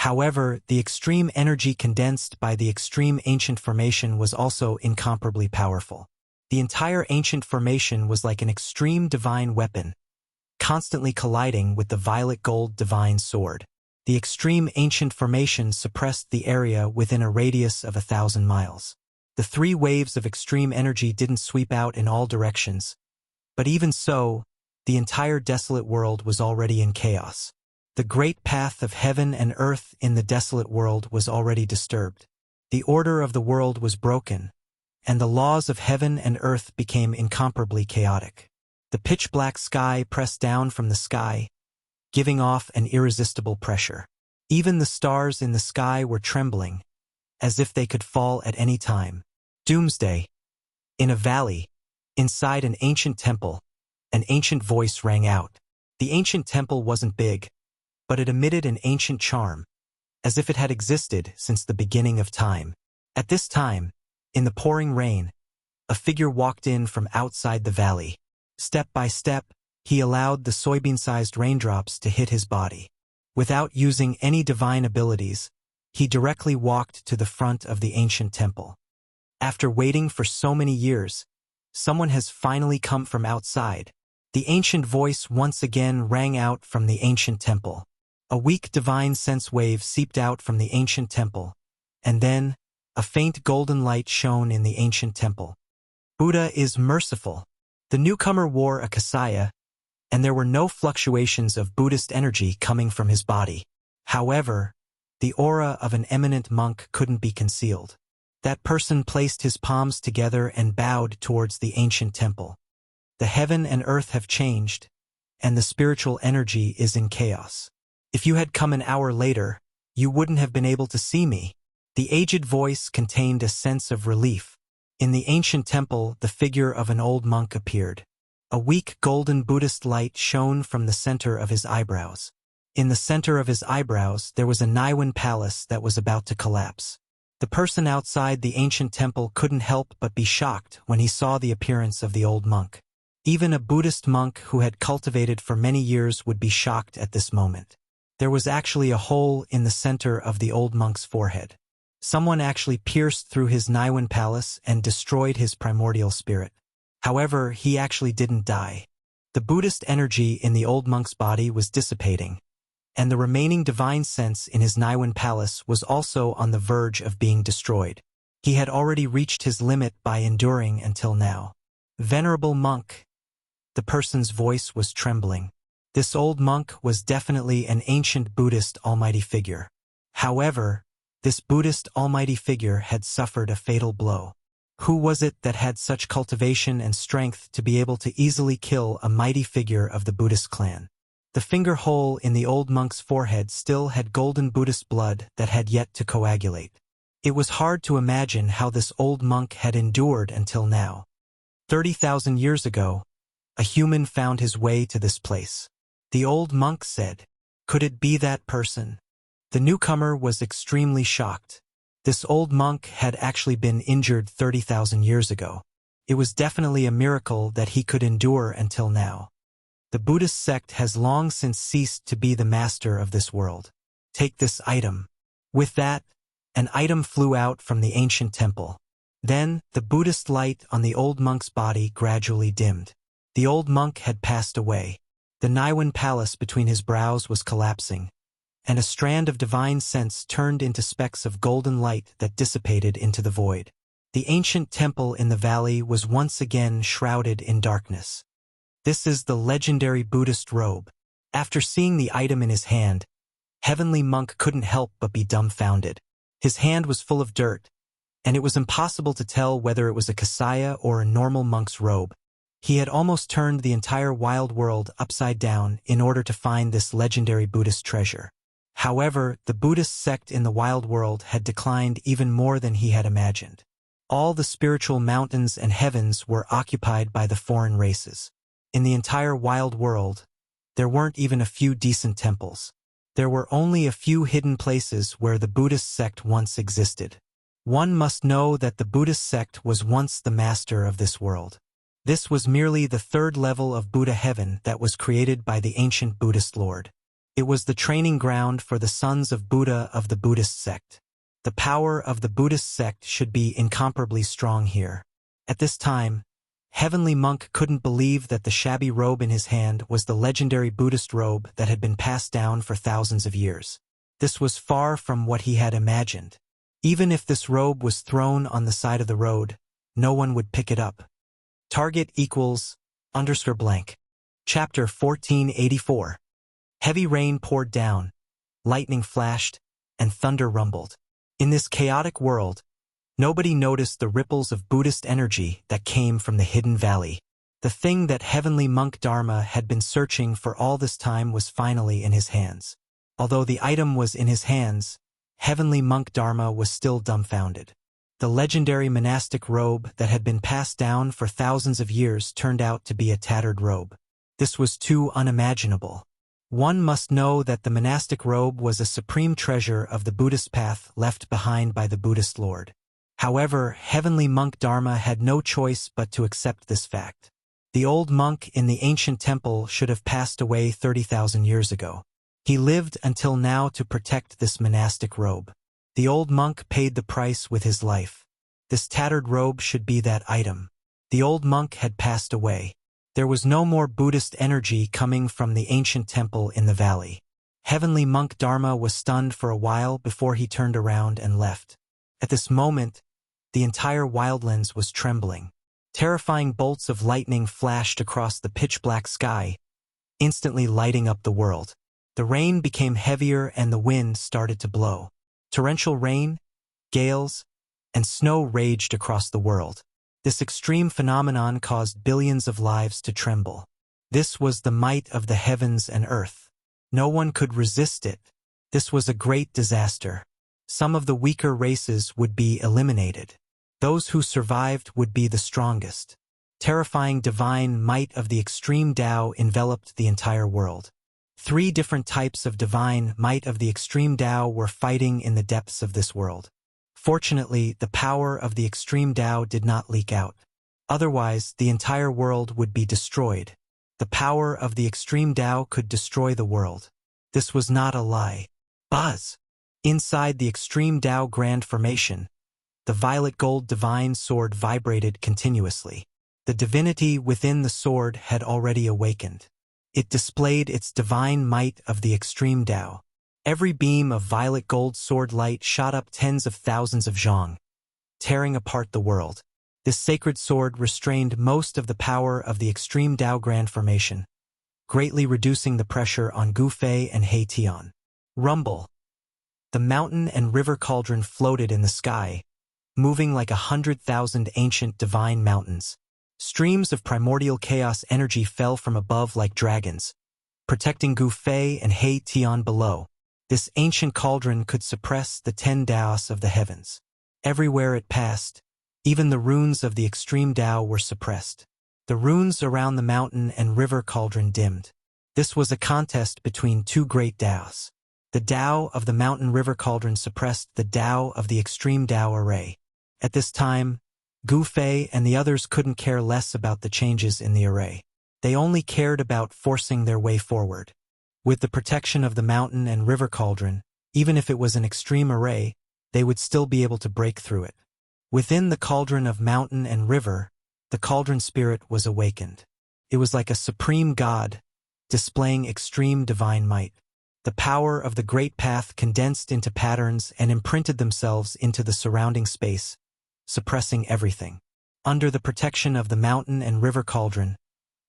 However, the extreme energy condensed by the extreme ancient formation was also incomparably powerful. The entire ancient formation was like an extreme divine weapon, constantly colliding with the violet gold divine sword. The extreme ancient formation suppressed the area within a radius of 1,000 miles. The 3 waves of extreme energy didn't sweep out in all directions, but even so, the entire desolate world was already in chaos. The great path of heaven and earth in the desolate world was already disturbed. The order of the world was broken, and the laws of heaven and earth became incomparably chaotic. The pitch-black sky pressed down from the sky, giving off an irresistible pressure. Even the stars in the sky were trembling, as if they could fall at any time. Doomsday. In a valley, inside an ancient temple, an ancient voice rang out. The ancient temple wasn't big, but it emitted an ancient charm, as if it had existed since the beginning of time. At this time, in the pouring rain, a figure walked in from outside the valley. Step by step, he allowed the soybean-sized raindrops to hit his body. Without using any divine abilities, he directly walked to the front of the ancient temple. After waiting for so many years, someone has finally come from outside. The ancient voice once again rang out from the ancient temple. A weak divine sense wave seeped out from the ancient temple, and then, a faint golden light shone in the ancient temple. Buddha is merciful. The newcomer wore a kasaya, and there were no fluctuations of Buddhist energy coming from his body. However, the aura of an eminent monk couldn't be concealed. That person placed his palms together and bowed towards the ancient temple. The heaven and earth have changed, and the spiritual energy is in chaos. If you had come an hour later, you wouldn't have been able to see me. The aged voice contained a sense of relief. In the ancient temple, the figure of an old monk appeared. A weak golden Buddhist light shone from the center of his eyebrows. In the center of his eyebrows, there was a Niwen palace that was about to collapse. The person outside the ancient temple couldn't help but be shocked when he saw the appearance of the old monk. Even a Buddhist monk who had cultivated for many years would be shocked at this moment. There was actually a hole in the center of the old monk's forehead. Someone actually pierced through his Niwen palace and destroyed his primordial spirit. However, he actually didn't die. The Buddhist energy in the old monk's body was dissipating, and the remaining divine sense in his Niwen palace was also on the verge of being destroyed. He had already reached his limit by enduring until now. Venerable monk. The person's voice was trembling. This old monk was definitely an ancient Buddhist almighty figure. However, this Buddhist almighty figure had suffered a fatal blow. Who was it that had such cultivation and strength to be able to easily kill a mighty figure of the Buddhist clan? The finger hole in the old monk's forehead still had golden Buddhist blood that had yet to coagulate. It was hard to imagine how this old monk had endured until now. 30,000 years ago, a human found his way to this place. The old monk said, "Could it be that person?" The newcomer was extremely shocked. This old monk had actually been injured 30,000 years ago. It was definitely a miracle that he could endure until now. The Buddhist sect has long since ceased to be the master of this world. Take this item. With that, an item flew out from the ancient temple. Then, the Buddhist light on the old monk's body gradually dimmed. The old monk had passed away. The Niwen palace between his brows was collapsing, and a strand of divine sense turned into specks of golden light that dissipated into the void. The ancient temple in the valley was once again shrouded in darkness. This is the legendary Buddhist robe. After seeing the item in his hand, Heavenly Monk couldn't help but be dumbfounded. His hand was full of dirt, and it was impossible to tell whether it was a kasaya or a normal monk's robe. He had almost turned the entire wild world upside down in order to find this legendary Buddhist treasure. However, the Buddhist sect in the wild world had declined even more than he had imagined. All the spiritual mountains and heavens were occupied by the foreign races. In the entire wild world, there weren't even a few decent temples. There were only a few hidden places where the Buddhist sect once existed. One must know that the Buddhist sect was once the master of this world. This was merely the third level of Buddha heaven that was created by the ancient Buddhist Lord. It was the training ground for the sons of Buddha of the Buddhist sect. The power of the Buddhist sect should be incomparably strong here. At this time, Heavenly Monk couldn't believe that the shabby robe in his hand was the legendary Buddhist robe that had been passed down for thousands of years. This was far from what he had imagined. Even if this robe was thrown on the side of the road, no one would pick it up. Target equals _blank. Chapter 1484. Heavy rain poured down, lightning flashed, and thunder rumbled. In this chaotic world, nobody noticed the ripples of Buddhist energy that came from the hidden valley. The thing that Heavenly Monk Dharma had been searching for all this time was finally in his hands. Although the item was in his hands, Heavenly Monk Dharma was still dumbfounded. The legendary monastic robe that had been passed down for thousands of years turned out to be a tattered robe. This was too unimaginable. One must know that the monastic robe was a supreme treasure of the Buddhist path left behind by the Buddhist Lord. However, Heavenly Monk Dharma had no choice but to accept this fact. The old monk in the ancient temple should have passed away 30,000 years ago. He lived until now to protect this monastic robe. The old monk paid the price with his life. This tattered robe should be that item. The old monk had passed away. There was no more Buddhist energy coming from the ancient temple in the valley. Heavenly Monk Dharma was stunned for a while before he turned around and left. At this moment, the entire wildlands was trembling. Terrifying bolts of lightning flashed across the pitch-black sky, instantly lighting up the world. The rain became heavier and the wind started to blow. Torrential rain, gales, and snow raged across the world. This extreme phenomenon caused billions of lives to tremble. This was the might of the heavens and earth. No one could resist it. This was a great disaster. Some of the weaker races would be eliminated. Those who survived would be the strongest. Terrifying divine might of the extreme Tao enveloped the entire world. 3 different types of divine might of the extreme Tao were fighting in the depths of this world. Fortunately, the power of the extreme Tao did not leak out. Otherwise, the entire world would be destroyed. The power of the extreme Tao could destroy the world. This was not a lie. Buzz! Inside the extreme Tao Grand Formation, the violet gold divine sword vibrated continuously. The divinity within the sword had already awakened. It displayed its divine might of the extreme Tao. Every beam of violet gold sword light shot up tens of thousands of zhong, tearing apart the world. This sacred sword restrained most of the power of the extreme Tao Grand Formation, greatly reducing the pressure on Gu Fei and He Tian. Rumble. The mountain and river cauldron floated in the sky, moving like 100,000 ancient divine mountains. Streams of primordial chaos energy fell from above like dragons, protecting Gu Fei and He Tian below. This ancient cauldron could suppress the 10 Daos of the heavens. Everywhere it passed, even the runes of the extreme Tao were suppressed. The runes around the mountain and river cauldron dimmed. This was a contest between two great Daos. The Tao of the mountain river cauldron suppressed the Tao of the extreme Tao array. At this time, Gu Fei and the others couldn't care less about the changes in the array. They only cared about forcing their way forward. With the protection of the mountain and river cauldron, even if it was an extreme array, they would still be able to break through it. Within the cauldron of mountain and river, the cauldron spirit was awakened. It was like a supreme god, displaying extreme divine might. The power of the great path condensed into patterns and imprinted themselves into the surrounding space, suppressing everything. Under the protection of the mountain and river cauldron,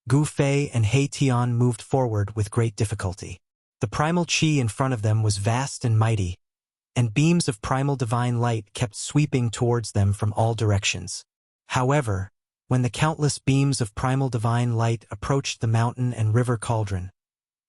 Gu Fei and He Tian moved forward with great difficulty. The primal qi in front of them was vast and mighty, and beams of primal divine light kept sweeping towards them from all directions. However, when the countless beams of primal divine light approached the mountain and river cauldron,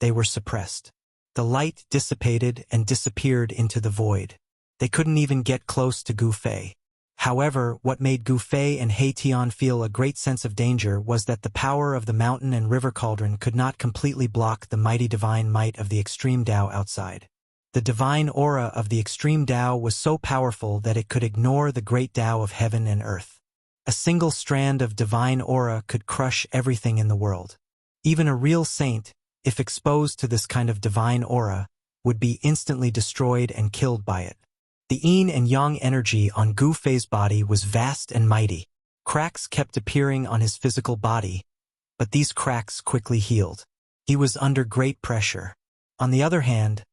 they were suppressed. The light dissipated and disappeared into the void. They couldn't even get close to Gu Fei. However, what made Gu Fei and He Tian feel a great sense of danger was that the power of the mountain and river cauldron could not completely block the mighty divine might of the extreme Tao outside. The divine aura of the extreme Tao was so powerful that it could ignore the great Tao of heaven and earth. A single strand of divine aura could crush everything in the world. Even a real saint, if exposed to this kind of divine aura, would be instantly destroyed and killed by it. The yin and yang energy on Gu Fei's body was vast and mighty. Cracks kept appearing on his physical body, but these cracks quickly healed. He was under great pressure. On the other hand,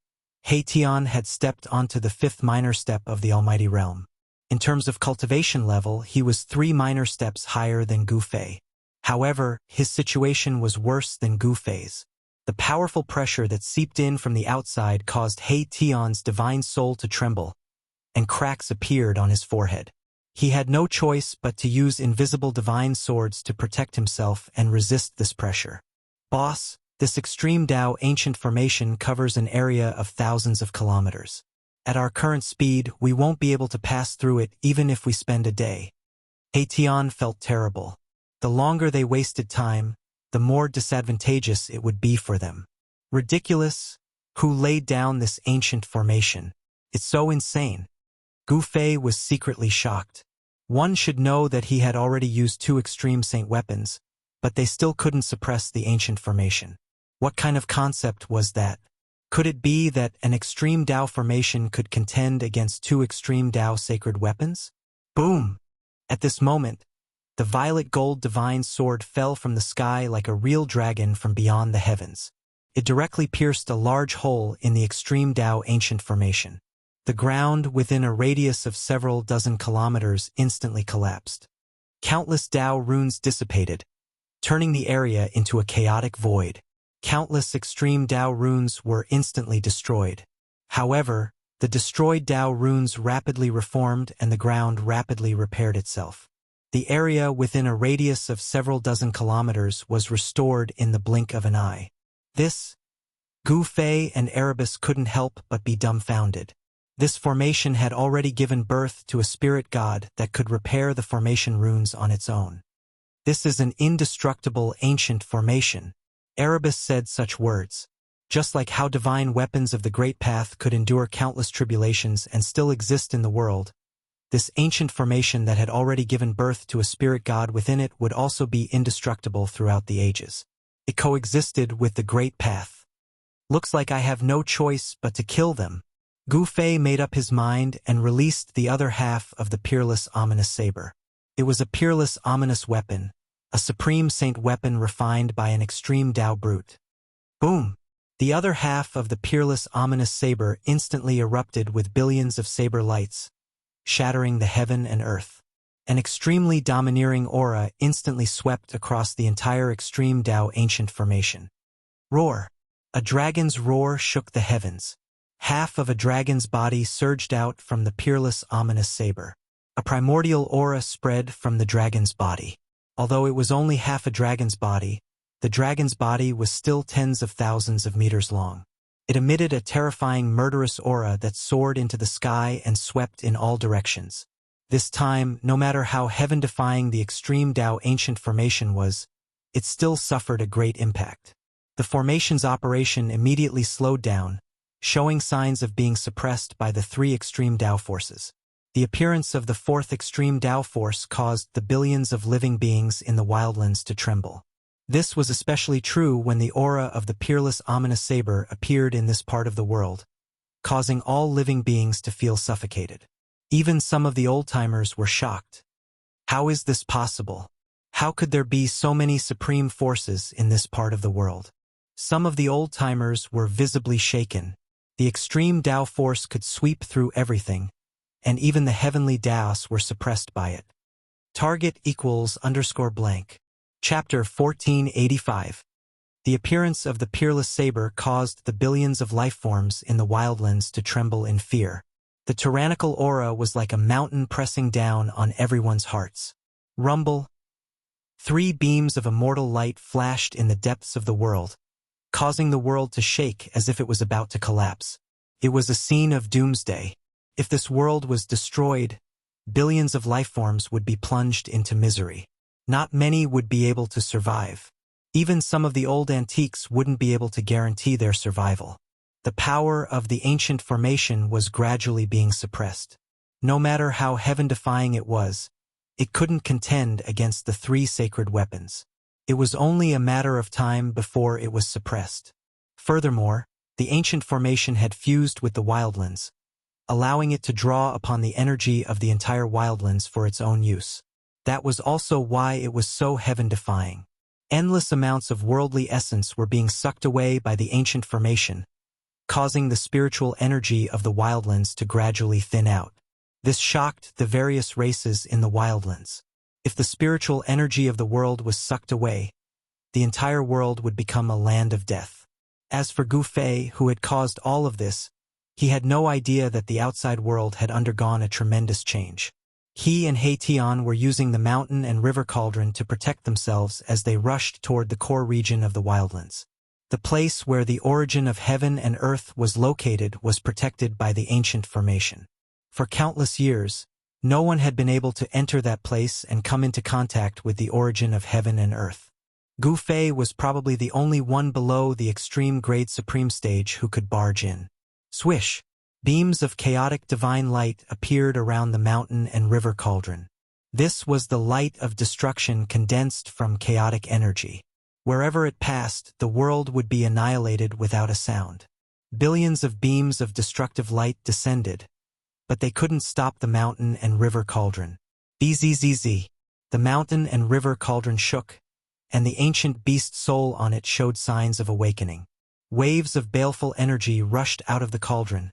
He Tian had stepped onto the 5th minor step of the Almighty Realm. In terms of cultivation level, he was 3 minor steps higher than Gu Fei. However, his situation was worse than Gu Fei's. The powerful pressure that seeped in from the outside caused He Tian's divine soul to tremble, and cracks appeared on his forehead. He had no choice but to use invisible divine swords to protect himself and resist this pressure. Boss, this extreme Tao ancient formation covers an area of thousands of kilometers. At our current speed, we won't be able to pass through it even if we spend a day. He Tian felt terrible. The longer they wasted time, the more disadvantageous it would be for them. Ridiculous. Who laid down this ancient formation? It's so insane. Gu Fei was secretly shocked. One should know that he had already used 2 extreme saint weapons, but they still couldn't suppress the ancient formation. What kind of concept was that? Could it be that an extreme Tao formation could contend against 2 extreme Tao sacred weapons? Boom! At this moment, the violet gold divine sword fell from the sky like a real dragon from beyond the heavens. It directly pierced a large hole in the extreme Tao ancient formation. The ground within a radius of several dozen kilometers instantly collapsed. Countless Tao runes dissipated, turning the area into a chaotic void. Countless extreme Tao runes were instantly destroyed. However, the destroyed Tao runes rapidly reformed and the ground rapidly repaired itself. The area within a radius of several dozen kilometers was restored in the blink of an eye. This, Gu Fei and Erebus couldn't help but be dumbfounded. This formation had already given birth to a spirit god that could repair the formation runes on its own. This is an indestructible ancient formation. Erebus said such words. Just like how divine weapons of the Great Path could endure countless tribulations and still exist in the world, this ancient formation that had already given birth to a spirit god within it would also be indestructible throughout the ages. It coexisted with the Great Path. Looks like I have no choice but to kill them. Gu Fei made up his mind and released the other half of the peerless ominous saber. It was a peerless ominous weapon, a supreme saint weapon refined by an extreme Tao brute. Boom! The other half of the peerless ominous saber instantly erupted with billions of saber lights, shattering the heaven and earth. An extremely domineering aura instantly swept across the entire extreme Tao ancient formation. Roar! A dragon's roar shook the heavens. Half of a dragon's body surged out from the peerless ominous saber. A primordial aura spread from the dragon's body. Although it was only half a dragon's body, the dragon's body was still tens of thousands of meters long. It emitted a terrifying murderous aura that soared into the sky and swept in all directions. This time, no matter how heaven-defying the extreme Tao ancient formation was, it still suffered a great impact. The formation's operation immediately slowed down, showing signs of being suppressed by the three extreme Tao forces. The appearance of the fourth extreme Tao force caused the billions of living beings in the wildlands to tremble. This was especially true when the aura of the peerless ominous saber appeared in this part of the world, causing all living beings to feel suffocated. Even some of the old-timers were shocked. How is this possible? How could there be so many supreme forces in this part of the world? Some of the old-timers were visibly shaken. The extreme Tao force could sweep through everything, and even the heavenly Taos were suppressed by it. Target =_blank. Chapter 1485. The appearance of the peerless saber caused the billions of life forms in the wildlands to tremble in fear. The tyrannical aura was like a mountain pressing down on everyone's hearts. Rumble. 3 beams of immortal light flashed in the depths of the world, causing the world to shake as if it was about to collapse. It was a scene of doomsday. If this world was destroyed, billions of life forms would be plunged into misery. Not many would be able to survive. Even some of the old antiques wouldn't be able to guarantee their survival. The power of the ancient formation was gradually being suppressed. No matter how heaven-defying it was, it couldn't contend against the 3 sacred weapons. It was only a matter of time before it was suppressed. Furthermore, the ancient formation had fused with the wildlands, allowing it to draw upon the energy of the entire wildlands for its own use. That was also why it was so heaven-defying. Endless amounts of worldly essence were being sucked away by the ancient formation, causing the spiritual energy of the wildlands to gradually thin out. This shocked the various races in the wildlands. If the spiritual energy of the world was sucked away, the entire world would become a land of death. As for Gu Fei, who had caused all of this, he had no idea that the outside world had undergone a tremendous change. He and He Tian were using the mountain and river cauldron to protect themselves as they rushed toward the core region of the wildlands. The place where the origin of heaven and earth was located was protected by the ancient formation. For countless years, no one had been able to enter that place and come into contact with the origin of heaven and earth. Gu Fei was probably the only one below the extreme grade supreme stage who could barge in. Swish! Beams of chaotic divine light appeared around the mountain and river cauldron. This was the light of destruction condensed from chaotic energy. Wherever it passed, the world would be annihilated without a sound. Billions of beams of destructive light descended, but they couldn't stop the mountain and river cauldron. Bzzz. The mountain and river cauldron shook, and the ancient beast soul on it showed signs of awakening. Waves of baleful energy rushed out of the cauldron,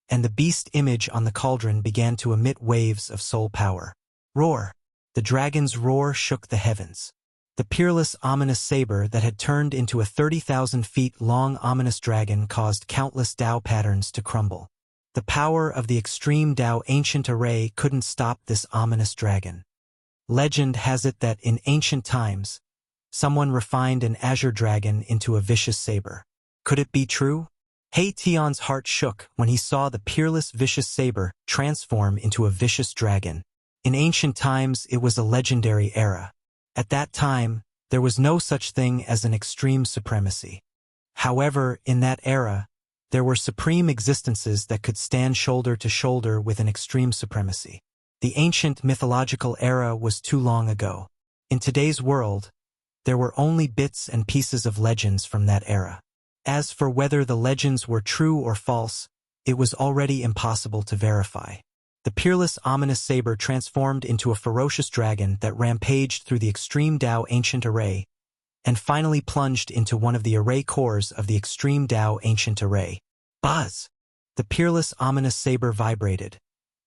and the beast image on the cauldron began to emit waves of soul power. Roar! The dragon's roar shook the heavens. The peerless ominous saber that had turned into a 30,000 feet long ominous dragon caused countless Tao patterns to crumble. The power of the extreme Tao ancient array couldn't stop this ominous dragon. Legend has it that in ancient times, someone refined an azure dragon into a vicious saber. Could it be true? He Tian's heart shook when he saw the peerless vicious saber transform into a vicious dragon. In ancient times, it was a legendary era. At that time, there was no such thing as an extreme supremacy. However, in that era, there were supreme existences that could stand shoulder to shoulder with an extreme supremacy. The ancient mythological era was too long ago. In today's world, there were only bits and pieces of legends from that era. As for whether the legends were true or false, it was already impossible to verify. The peerless, ominous saber transformed into a ferocious dragon that rampaged through the extreme Tao ancient array, and finally plunged into one of the array cores of the extreme Tao ancient array. Buzz! The peerless, ominous saber vibrated,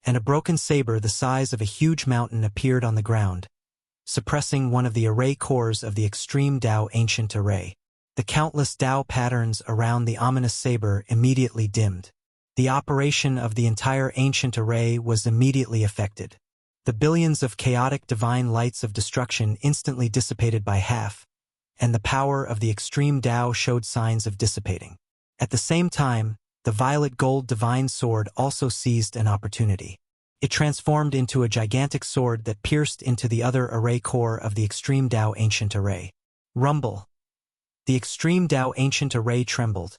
and a broken saber the size of a huge mountain appeared on the ground, suppressing one of the array cores of the extreme Tao ancient array. The countless Tao patterns around the ominous saber immediately dimmed. The operation of the entire ancient array was immediately affected. The billions of chaotic divine lights of destruction instantly dissipated by half, and the power of the extreme Tao showed signs of dissipating. At the same time, the violet gold divine sword also seized an opportunity. It transformed into a gigantic sword that pierced into the other array core of the extreme Tao ancient array. Rumble! The extreme Tao ancient array trembled,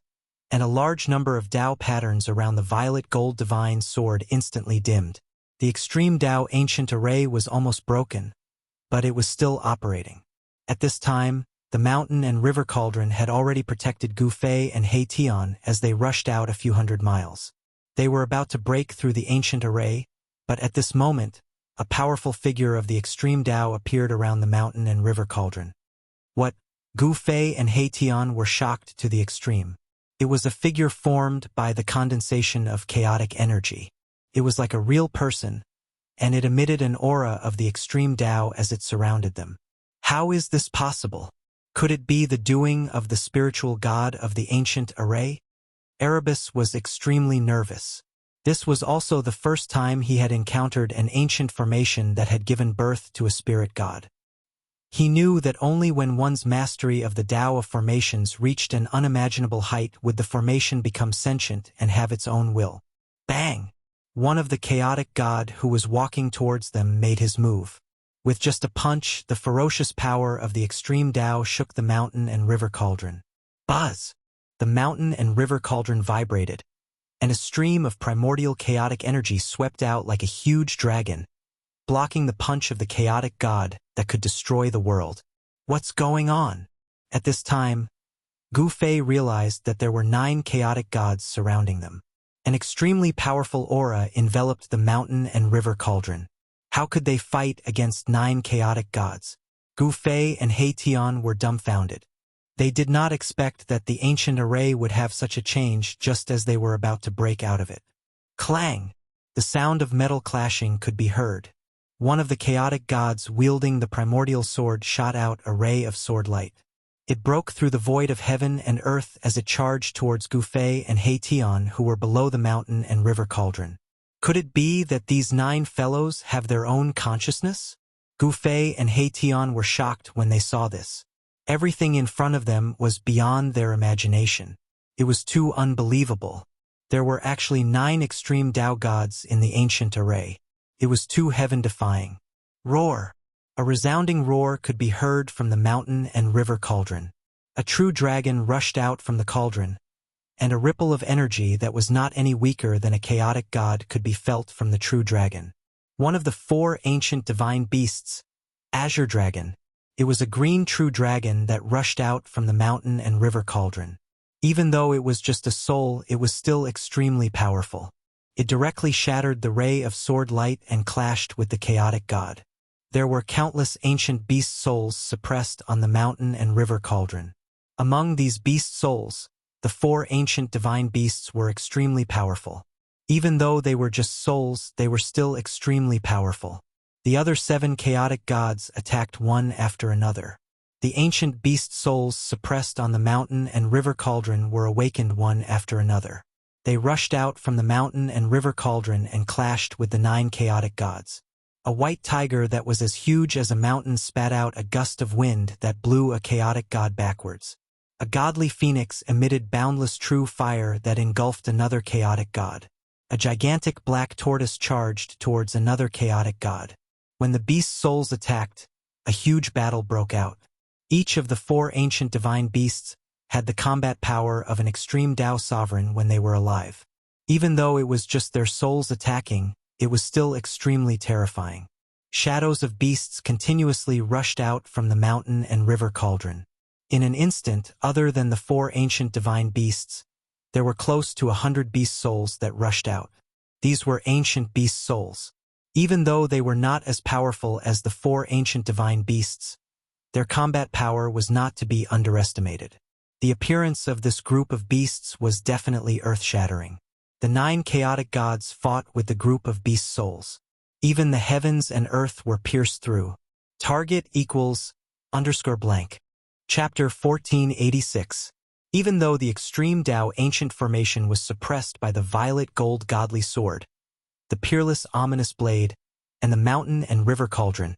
and a large number of Tao patterns around the violet gold divine sword instantly dimmed. The extreme Tao ancient array was almost broken, but it was still operating. At this time, the mountain and river cauldron had already protected Gu Fei and He Tian as they rushed out a few hundred miles. They were about to break through the ancient array, but at this moment, a powerful figure of the extreme Tao appeared around the mountain and river cauldron. What? Gu Fei and He Tian were shocked to the extreme. It was a figure formed by the condensation of chaotic energy. It was like a real person, and it emitted an aura of the extreme Tao as it surrounded them. How is this possible? Could it be the doing of the spiritual god of the ancient array? Erebus was extremely nervous. This was also the first time he had encountered an ancient formation that had given birth to a spirit god. He knew that only when one's mastery of the Tao of formations reached an unimaginable height would the formation become sentient and have its own will. Bang! One of the chaotic god who was walking towards them made his move. With just a punch, the ferocious power of the extreme Tao shook the mountain and river cauldron. Buzz! The mountain and river cauldron vibrated, and a stream of primordial chaotic energy swept out like a huge dragon, blocking the punch of the chaotic god that could destroy the world. What's going on? At this time, Gu Fei realized that there were 9 chaotic gods surrounding them. An extremely powerful aura enveloped the mountain and river cauldron. How could they fight against 9 chaotic gods? Gu Fei and He Tian were dumbfounded. They did not expect that the ancient array would have such a change just as they were about to break out of it. Clang! The sound of metal clashing could be heard. One of the chaotic gods wielding the primordial sword shot out a ray of sword light. It broke through the void of heaven and earth as it charged towards Gu Fei and He Tian, who were below the mountain and river cauldron. Could it be that these 9 fellows have their own consciousness? Gu Fei and He Tian were shocked when they saw this. Everything in front of them was beyond their imagination. It was too unbelievable. There were actually 9 extreme Tao gods in the ancient array. It was too heaven-defying. Roar! A resounding roar could be heard from the mountain and river cauldron. A true dragon rushed out from the cauldron, and a ripple of energy that was not any weaker than a chaotic god could be felt from the true dragon. One of the 4 ancient divine beasts, Azure Dragon. It was a green true dragon that rushed out from the mountain and river cauldron. Even though it was just a soul, it was still extremely powerful. It directly shattered the ray of sword light and clashed with the chaotic god. There were countless ancient beast souls suppressed on the mountain and river cauldron. Among these beast souls, the 4 ancient divine beasts were extremely powerful. Even though they were just souls, they were still extremely powerful. The other 7 chaotic gods attacked one after another. The ancient beast souls suppressed on the mountain and river cauldron were awakened one after another. They rushed out from the mountain and river cauldron and clashed with the 9 chaotic gods. A white tiger that was as huge as a mountain spat out a gust of wind that blew a chaotic god backwards. A godly phoenix emitted boundless true fire that engulfed another chaotic god. A gigantic black tortoise charged towards another chaotic god. When the beast souls attacked, a huge battle broke out. Each of the 4 ancient divine beasts had the combat power of an extreme Tao sovereign when they were alive. Even though it was just their souls attacking, it was still extremely terrifying. Shadows of beasts continuously rushed out from the mountain and river cauldron. In an instant, other than the 4 ancient divine beasts, there were close to 100 beast souls that rushed out. These were ancient beast souls. Even though they were not as powerful as the 4 ancient divine beasts, their combat power was not to be underestimated. The appearance of this group of beasts was definitely earth-shattering. The 9 chaotic gods fought with the group of beast souls. Even the heavens and earth were pierced through. Target equals _blank. Chapter 1486. Even though the extreme Tao ancient formation was suppressed by the violet gold godly sword, the peerless ominous blade, and the mountain and river cauldron,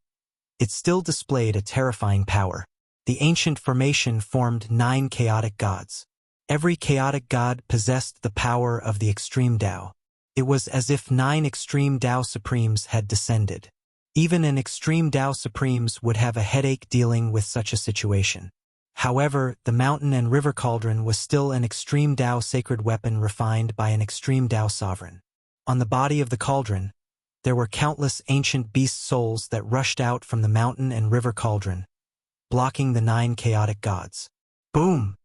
it still displayed a terrifying power. The ancient formation formed 9 chaotic gods. Every chaotic god possessed the power of the extreme Tao. It was as if 9 extreme Tao supremes had descended. Even an extreme Tao supremes would have a headache dealing with such a situation. However, the mountain and river cauldron was still an extreme Tao sacred weapon refined by an extreme Tao sovereign. On the body of the cauldron, there were countless ancient beast souls that rushed out from the mountain and river cauldron, blocking the 9 chaotic gods. Boom!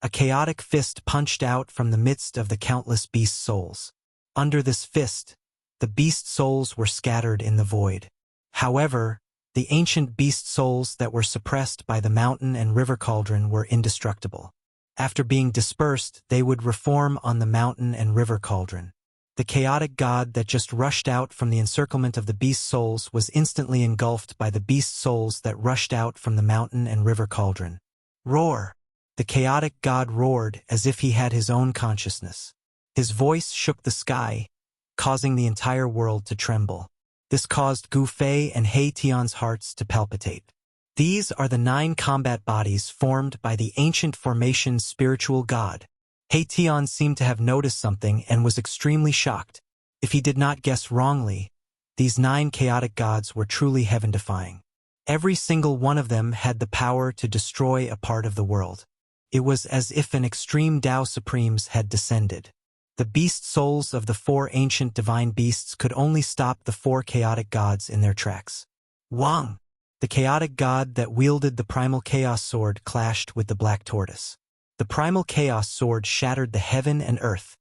A chaotic fist punched out from the midst of the countless beast souls. Under this fist, the beast souls were scattered in the void. However, the ancient beast souls that were suppressed by the mountain and river cauldron were indestructible. After being dispersed, they would reform on the mountain and river cauldron. The chaotic god that just rushed out from the encirclement of the beast souls was instantly engulfed by the beast souls that rushed out from the mountain and river cauldron. Roar! The chaotic god roared as if he had his own consciousness. His voice shook the sky, causing the entire world to tremble. This caused Gu Fei and He Tian's hearts to palpitate. These are the 9 combat bodies formed by the ancient formation's spiritual god. He Tian seemed to have noticed something and was extremely shocked. If he did not guess wrongly, these 9 chaotic gods were truly heaven-defying. Every single one of them had the power to destroy a part of the world. It was as if an extreme Tao Supremes had descended. The beast souls of the 4 ancient divine beasts could only stop the 4 chaotic gods in their tracks. Wang! The chaotic god that wielded the primal chaos sword clashed with the black tortoise. The primal chaos sword shattered the heaven and earth,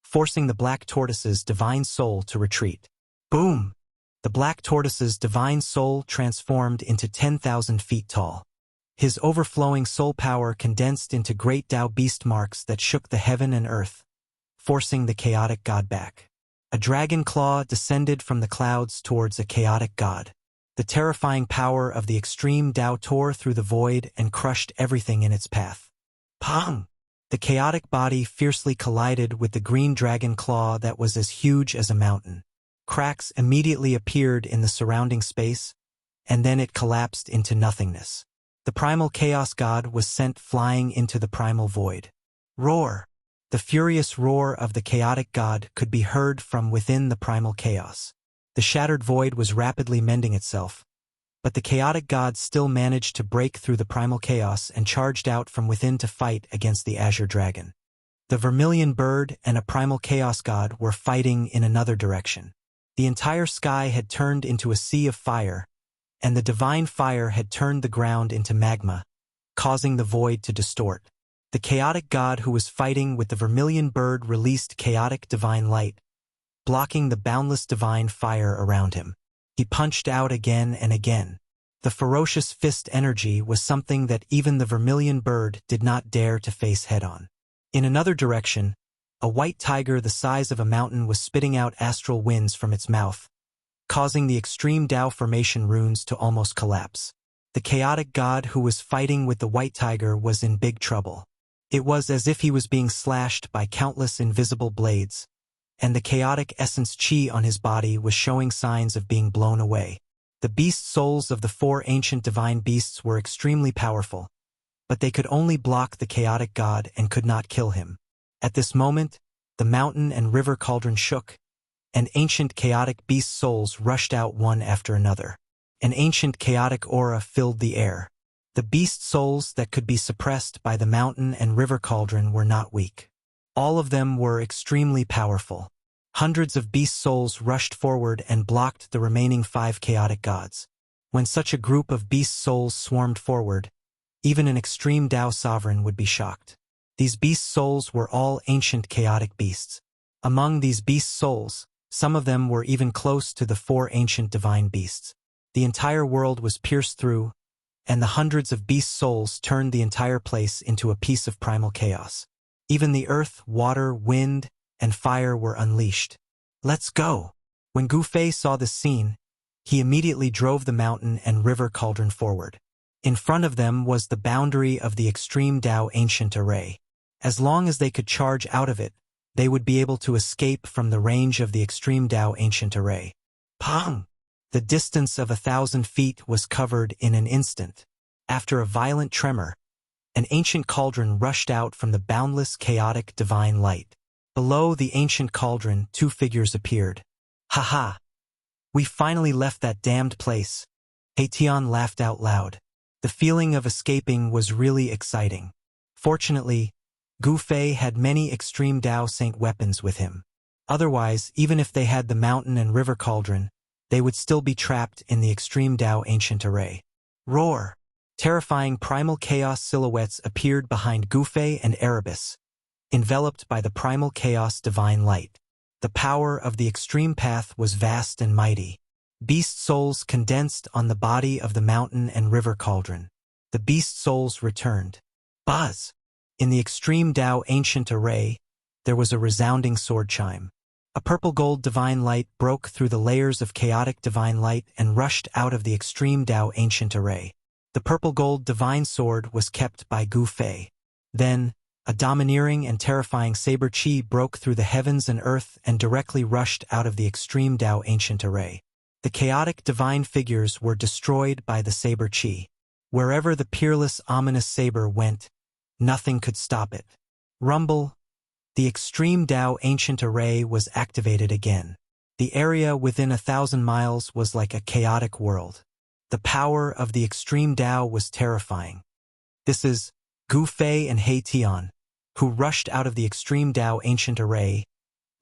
forcing the black tortoise's divine soul to retreat. Boom! The black tortoise's divine soul transformed into 10,000 feet tall. His overflowing soul power condensed into great Tao beast marks that shook the heaven and earth, forcing the chaotic god back. A dragon claw descended from the clouds towards a chaotic god. The terrifying power of the extreme Tao tore through the void and crushed everything in its path. Pong! The chaotic body fiercely collided with the green dragon claw that was as huge as a mountain. Cracks immediately appeared in the surrounding space, and then it collapsed into nothingness. The primal chaos god was sent flying into the primal void. Roar! The furious roar of the chaotic god could be heard from within the primal chaos. The shattered void was rapidly mending itself, but the chaotic god still managed to break through the primal chaos and charged out from within to fight against the azure dragon. The vermilion bird and a primal chaos god were fighting in another direction. The entire sky had turned into a sea of fire, and the divine fire had turned the ground into magma, causing the void to distort. The chaotic god who was fighting with the vermilion bird released chaotic divine light, blocking the boundless divine fire around him. He punched out again and again. The ferocious fist energy was something that even the vermilion bird did not dare to face head-on. In another direction, a white tiger the size of a mountain was spitting out astral winds from its mouth, causing the extreme Tao formation runes to almost collapse. The chaotic god who was fighting with the white tiger was in big trouble. It was as if he was being slashed by countless invisible blades, and the chaotic essence chi on his body was showing signs of being blown away. The beast souls of the 4 ancient divine beasts were extremely powerful, but they could only block the chaotic god and could not kill him. At this moment, the mountain and river cauldron shook, and ancient chaotic beast souls rushed out one after another. An ancient chaotic aura filled the air. The beast souls that could be suppressed by the mountain and river cauldron were not weak. All of them were extremely powerful. Hundreds of beast souls rushed forward and blocked the remaining 5 chaotic gods. When such a group of beast souls swarmed forward, even an extreme Tao sovereign would be shocked. These beast souls were all ancient chaotic beasts. Among these beast souls, Some of them were even close to the 4 ancient divine beasts. The entire world was pierced through, and the hundreds of beast souls turned the entire place into a piece of primal chaos. Even the earth, water, wind, and fire were unleashed. Let's go! When Gu Fei saw this scene, he immediately drove the mountain and river cauldron forward. In front of them was the boundary of the extreme Dao ancient array. As long as they could charge out of it, they would be able to escape from the range of the extreme Dao ancient array. Pang! The distance of 1,000 feet was covered in an instant. After a violent tremor, an ancient cauldron rushed out from the boundless chaotic divine light. Below the ancient cauldron, 2 figures appeared. Ha ha! We finally left that damned place. Tian laughed out loud. The feeling of escaping was really exciting. Fortunately, Gu Fei had many extreme Dao Saint weapons with him. Otherwise, even if they had the mountain and river cauldron, they would still be trapped in the extreme Dao ancient array. Roar! Terrifying primal chaos silhouettes appeared behind Gu Fei and Erebus, enveloped by the primal chaos divine light. The power of the extreme path was vast and mighty. Beast souls condensed on the body of the mountain and river cauldron. The beast souls returned. Buzz! In the extreme Dao ancient array, there was a resounding sword chime. A purple-gold divine light broke through the layers of chaotic divine light and rushed out of the extreme Dao ancient array. The purple-gold divine sword was kept by Gu Fei. Then, a domineering and terrifying saber chi broke through the heavens and earth and directly rushed out of the extreme Dao ancient array. The chaotic divine figures were destroyed by the saber chi. Wherever the peerless ominous saber went, nothing could stop it. Rumble! The extreme Dao ancient array was activated again. The area within 1,000 miles was like a chaotic world. The power of the extreme Dao was terrifying. This is Gu Fei and Tian, who rushed out of the extreme Dao ancient array,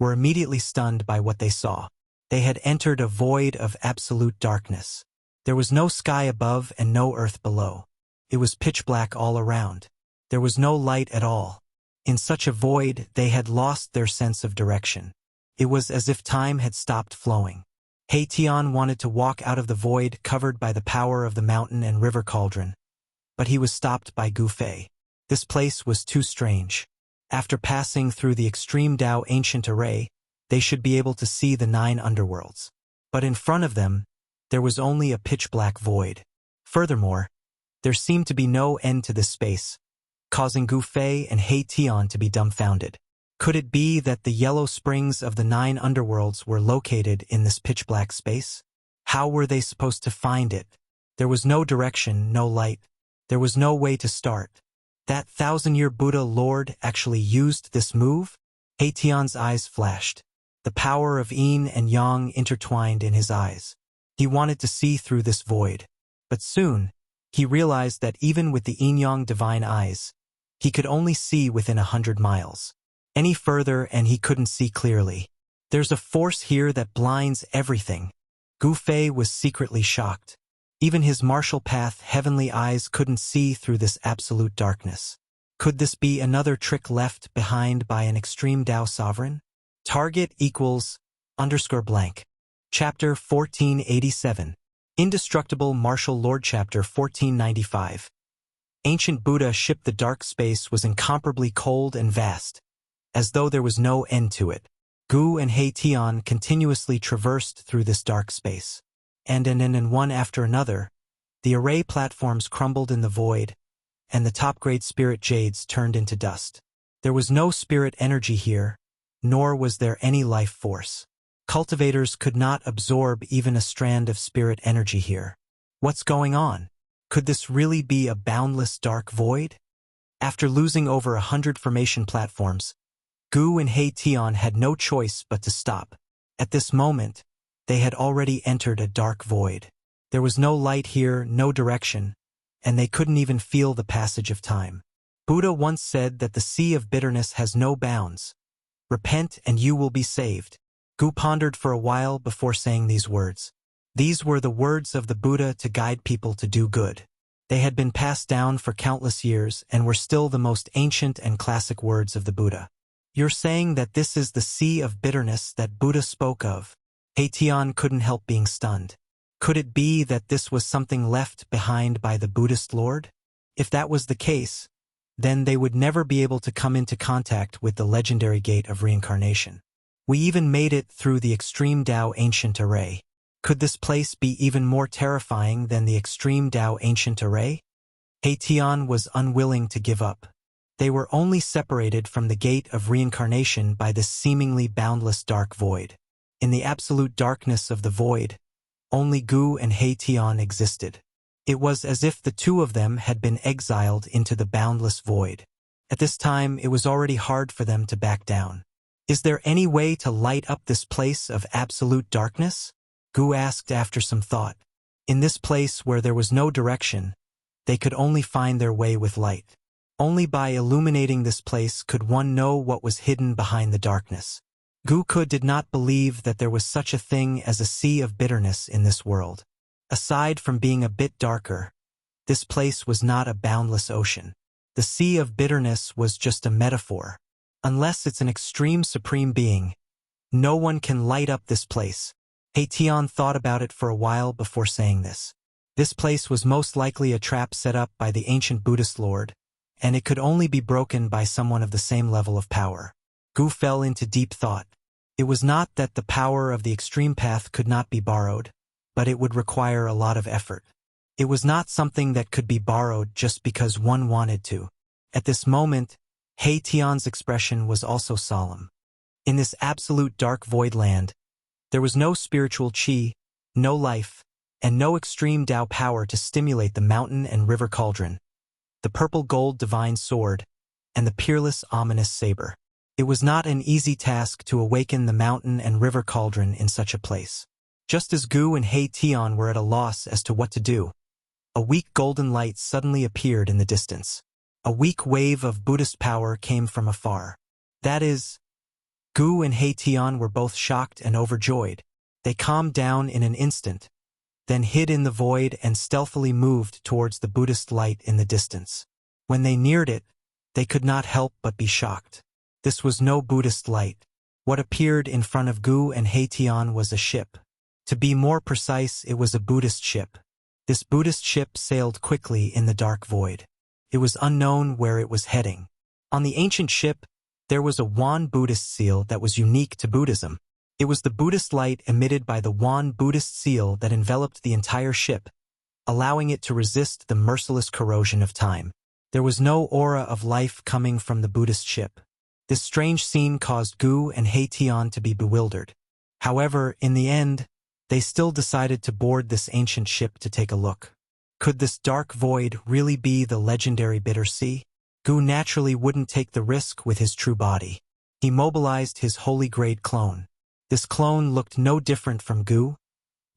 were immediately stunned by what they saw. They had entered a void of absolute darkness. There was no sky above and no earth below. It was pitch black all around. There was no light at all. In such a void, they had lost their sense of direction. It was as if time had stopped flowing. Tian wanted to walk out of the void covered by the power of the mountain and river cauldron, but he was stopped by Gu Fei. This place was too strange. After passing through the extreme Dao ancient array, they should be able to see the 9 underworlds. But in front of them, there was only a pitch-black void. Furthermore, there seemed to be no end to this space, causing Gu Fei and Tian to be dumbfounded. Could it be that the yellow springs of the 9 underworlds were located in this pitch-black space? How were they supposed to find it? There was no direction, no light. There was no way to start. That 1,000-year Buddha Lord actually used this move? Tian's eyes flashed. The power of yin and yang intertwined in his eyes. He wanted to see through this void. But soon, he realized that even with the yin-yang divine eyes, he could only see within 100 miles. Any further and he couldn't see clearly. There's a force here that blinds everything. Gu Fei was secretly shocked. Even his martial path heavenly eyes couldn't see through this absolute darkness. Could this be another trick left behind by an extreme Dao sovereign? Target equals _blank. Chapter 1487. Indestructible Martial Lord Chapter 1495. Ancient Buddha ship. The dark space was incomparably cold and vast, as though there was no end to it. Gu and Tian continuously traversed through this dark space. And one after another, the array platforms crumbled in the void, and the top-grade spirit jades turned into dust. There was no spirit energy here, nor was there any life force. Cultivators could not absorb even a strand of spirit energy here. What's going on? Could this really be a boundless dark void? After losing over 100 formation platforms, Gu and Tian had no choice but to stop. At this moment, they had already entered a dark void. There was no light here, no direction, and they couldn't even feel the passage of time. Buddha once said that the sea of bitterness has no bounds. Repent and you will be saved. Gu pondered for a while before saying these words. These were the words of the Buddha to guide people to do good. They had been passed down for countless years and were still the most ancient and classic words of the Buddha. You're saying that this is the sea of bitterness that Buddha spoke of? Tian couldn't help being stunned. Could it be that this was something left behind by the Buddhist Lord? If that was the case, then they would never be able to come into contact with the legendary gate of reincarnation. We even made it through the extreme Tao ancient array. Could this place be even more terrifying than the extreme Tao ancient array? Tian was unwilling to give up. They were only separated from the gate of reincarnation by this seemingly boundless dark void. In the absolute darkness of the void, only Gu and Tian existed. It was as if the two of them had been exiled into the boundless void. At this time, it was already hard for them to back down. Is there any way to light up this place of absolute darkness? Gu asked after some thought. In this place where there was no direction, they could only find their way with light. Only by illuminating this place could one know what was hidden behind the darkness. Gu did not believe that there was such a thing as a sea of bitterness in this world. Aside from being a bit darker, this place was not a boundless ocean. The sea of bitterness was just a metaphor. Unless it's an extreme supreme being, no one can light up this place. Tian thought about it for a while before saying this. This place was most likely a trap set up by the ancient Buddhist Lord, and it could only be broken by someone of the same level of power. Gu fell into deep thought. It was not that the power of the extreme path could not be borrowed, but it would require a lot of effort. It was not something that could be borrowed just because one wanted to. At this moment, Tian's expression was also solemn. In this absolute dark void land, there was no spiritual qi, no life, and no extreme Tao power to stimulate the mountain and river cauldron, the purple gold divine sword, and the peerless ominous saber. It was not an easy task to awaken the mountain and river cauldron in such a place. Just as Gu and Tian were at a loss as to what to do, a weak golden light suddenly appeared in the distance. A weak wave of Buddhist power came from afar. That is, Gu and Tian were both shocked and overjoyed. They calmed down in an instant, then hid in the void and stealthily moved towards the Buddhist light in the distance. When they neared it, they could not help but be shocked. This was no Buddhist light. What appeared in front of Gu and Tian was a ship. To be more precise, it was a Buddhist ship. This Buddhist ship sailed quickly in the dark void. It was unknown where it was heading. On the ancient ship, there was a Wan Buddhist seal that was unique to Buddhism. It was the Buddhist light emitted by the Wan Buddhist seal that enveloped the entire ship, allowing it to resist the merciless corrosion of time. There was no aura of life coming from the Buddhist ship. This strange scene caused Gu and Tian to be bewildered. However, in the end, they still decided to board this ancient ship to take a look. Could this dark void really be the legendary Bitter Sea? Gu naturally wouldn't take the risk with his true body. He mobilized his holy grade clone. This clone looked no different from Gu,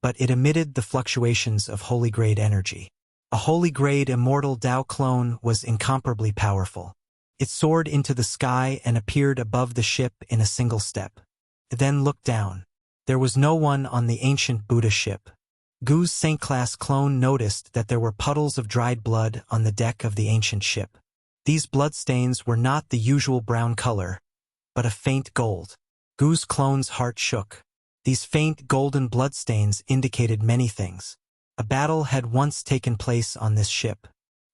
but it emitted the fluctuations of holy grade energy. A holy grade immortal Tao clone was incomparably powerful. It soared into the sky and appeared above the ship in a single step. It then looked down. There was no one on the ancient Buddha ship. Gu's Saint-class clone noticed that there were puddles of dried blood on the deck of the ancient ship. These bloodstains were not the usual brown color, but a faint gold. Gu's clone's heart shook. These faint golden bloodstains indicated many things. A battle had once taken place on this ship.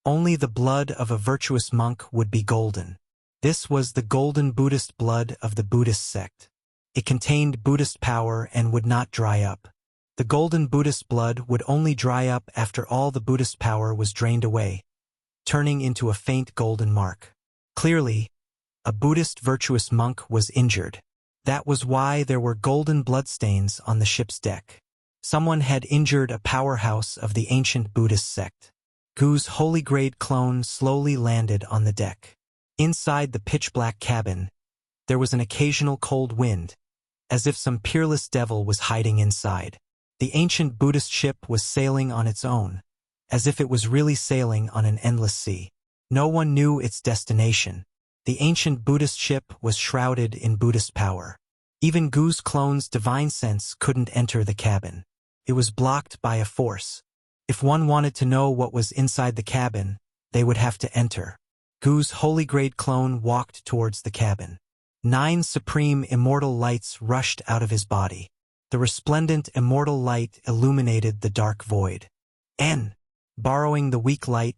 Only the blood of a virtuous monk would be golden. This was the golden Buddhist blood of the Buddhist sect. It contained Buddhist power and would not dry up. The golden Buddhist blood would only dry up after all the Buddhist power was drained away, turning into a faint golden mark. Clearly, a Buddhist virtuous monk was injured. That was why there were golden bloodstains on the ship's deck. Someone had injured a powerhouse of the ancient Buddhist sect. Gu's holy grade clone slowly landed on the deck. Inside the pitch-black cabin, there was an occasional cold wind, as if some peerless devil was hiding inside. The ancient Buddhist ship was sailing on its own, as if it was really sailing on an endless sea. No one knew its destination. The ancient Buddhist ship was shrouded in Buddhist power. Even Gu's clone's divine sense couldn't enter the cabin. It was blocked by a force. If one wanted to know what was inside the cabin, they would have to enter. Gu's holy grade clone walked towards the cabin. 9 supreme immortal lights rushed out of his body. The resplendent immortal light illuminated the dark void. Borrowing the weak light,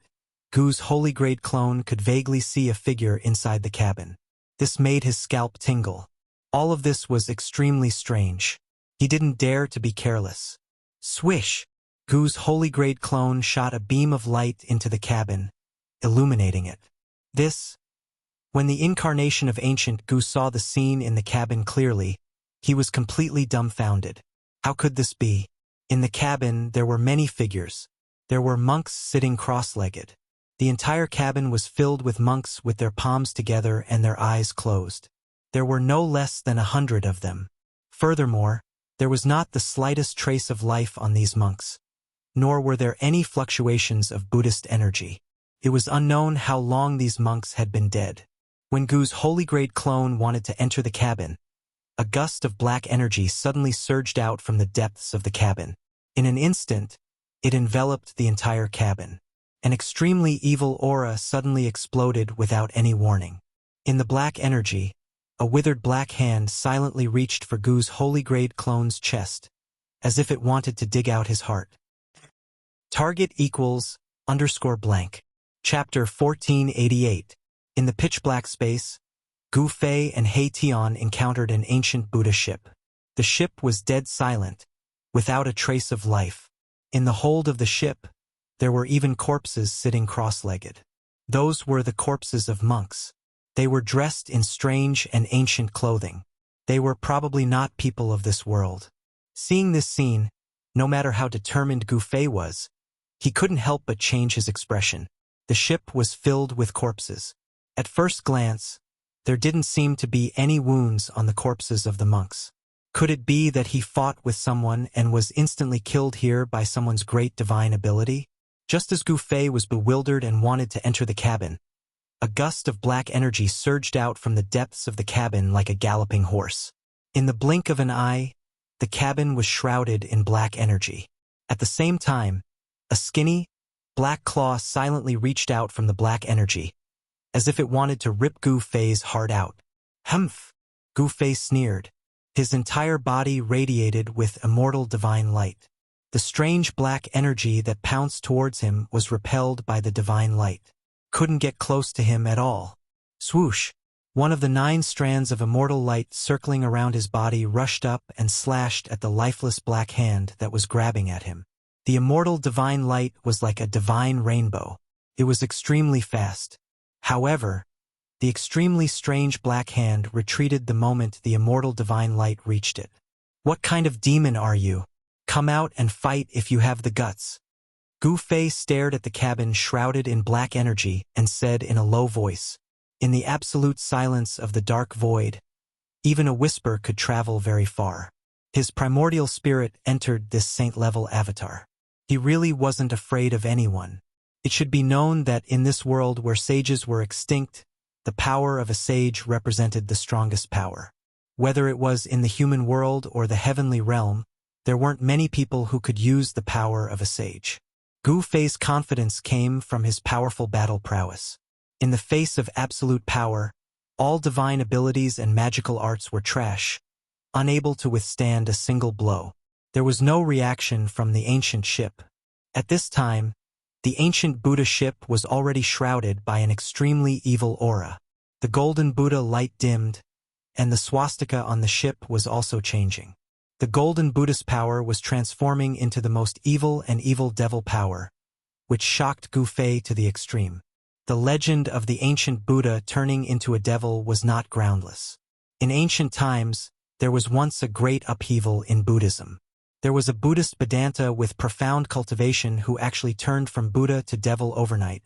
Gu's holy grade clone could vaguely see a figure inside the cabin. This made his scalp tingle. All of this was extremely strange. He didn't dare to be careless. Swish! Gu's holy grade clone shot a beam of light into the cabin, illuminating it. When the incarnation of ancient Gu saw the scene in the cabin clearly, he was completely dumbfounded. How could this be? In the cabin, there were many figures. There were monks sitting cross-legged. The entire cabin was filled with monks with their palms together and their eyes closed. There were no less than 100 of them. Furthermore, there was not the slightest trace of life on these monks, nor were there any fluctuations of Buddhist energy. It was unknown how long these monks had been dead. When Gu's holy grade clone wanted to enter the cabin, a gust of black energy suddenly surged out from the depths of the cabin. In an instant, it enveloped the entire cabin. An extremely evil aura suddenly exploded without any warning. In the black energy, a withered black hand silently reached for Gu's holy grade clone's chest, as if it wanted to dig out his heart. Target equals _blank. Chapter 1488. In the pitch-black space, Gu Fei and He Tian encountered an ancient Buddha ship. The ship was dead silent, without a trace of life. In the hold of the ship, there were even corpses sitting cross-legged. Those were the corpses of monks. They were dressed in strange and ancient clothing. They were probably not people of this world. Seeing this scene, no matter how determined Gu Fei was, he couldn't help but change his expression. The ship was filled with corpses. At first glance, there didn't seem to be any wounds on the corpses of the monks. Could it be that he fought with someone and was instantly killed here by someone's great divine ability? Just as Gu Fei was bewildered and wanted to enter the cabin, a gust of black energy surged out from the depths of the cabin like a galloping horse. In the blink of an eye, the cabin was shrouded in black energy. At the same time, a skinny, black claw silently reached out from the black energy, as if it wanted to rip Gu Fei's heart out. Humph! Gu Fei sneered. His entire body radiated with immortal divine light. The strange black energy that pounced towards him was repelled by the divine light. Couldn't get close to him at all. Swoosh! One of the 9 strands of immortal light circling around his body rushed up and slashed at the lifeless black hand that was grabbing at him. The immortal divine light was like a divine rainbow. It was extremely fast. However, the extremely strange black hand retreated the moment the immortal divine light reached it. What kind of demon are you? Come out and fight if you have the guts. Gu Fei stared at the cabin shrouded in black energy and said in a low voice, in the absolute silence of the dark void, even a whisper could travel very far. His primordial spirit entered this saint-level avatar. He really wasn't afraid of anyone. It should be known that in this world where sages were extinct, the power of a sage represented the strongest power. Whether it was in the human world or the heavenly realm, there weren't many people who could use the power of a sage. Gu Fei's confidence came from his powerful battle prowess. In the face of absolute power, all divine abilities and magical arts were trash, unable to withstand a single blow. There was no reaction from the ancient ship. At this time, the ancient Buddha ship was already shrouded by an extremely evil aura. The golden Buddha light dimmed, and the swastika on the ship was also changing. The golden Buddha's power was transforming into the most evil and evil devil power, which shocked Gu Fei to the extreme. The legend of the ancient Buddha turning into a devil was not groundless. In ancient times, there was once a great upheaval in Buddhism. There was a Buddhist Vedanta with profound cultivation who actually turned from Buddha to devil overnight,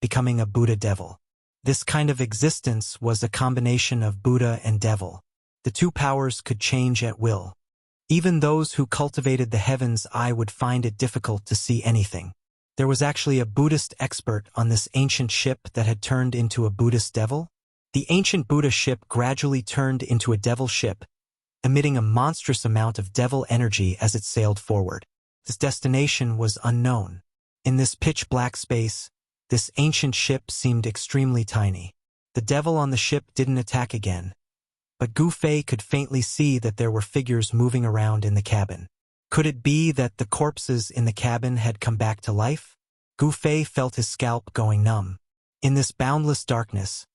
becoming a Buddha devil. This kind of existence was a combination of Buddha and devil. The two powers could change at will. Even those who cultivated the heaven's eye would find it difficult to see anything. There was actually a Buddhist expert on this ancient ship that had turned into a Buddhist devil. The ancient Buddha ship gradually turned into a devil ship, emitting a monstrous amount of devil energy as it sailed forward. This destination was unknown. In this pitch-black space, this ancient ship seemed extremely tiny. The devil on the ship didn't attack again, but Gu Fei could faintly see that there were figures moving around in the cabin. Could it be that the corpses in the cabin had come back to life? Gu Fei felt his scalp going numb. In this boundless darkness,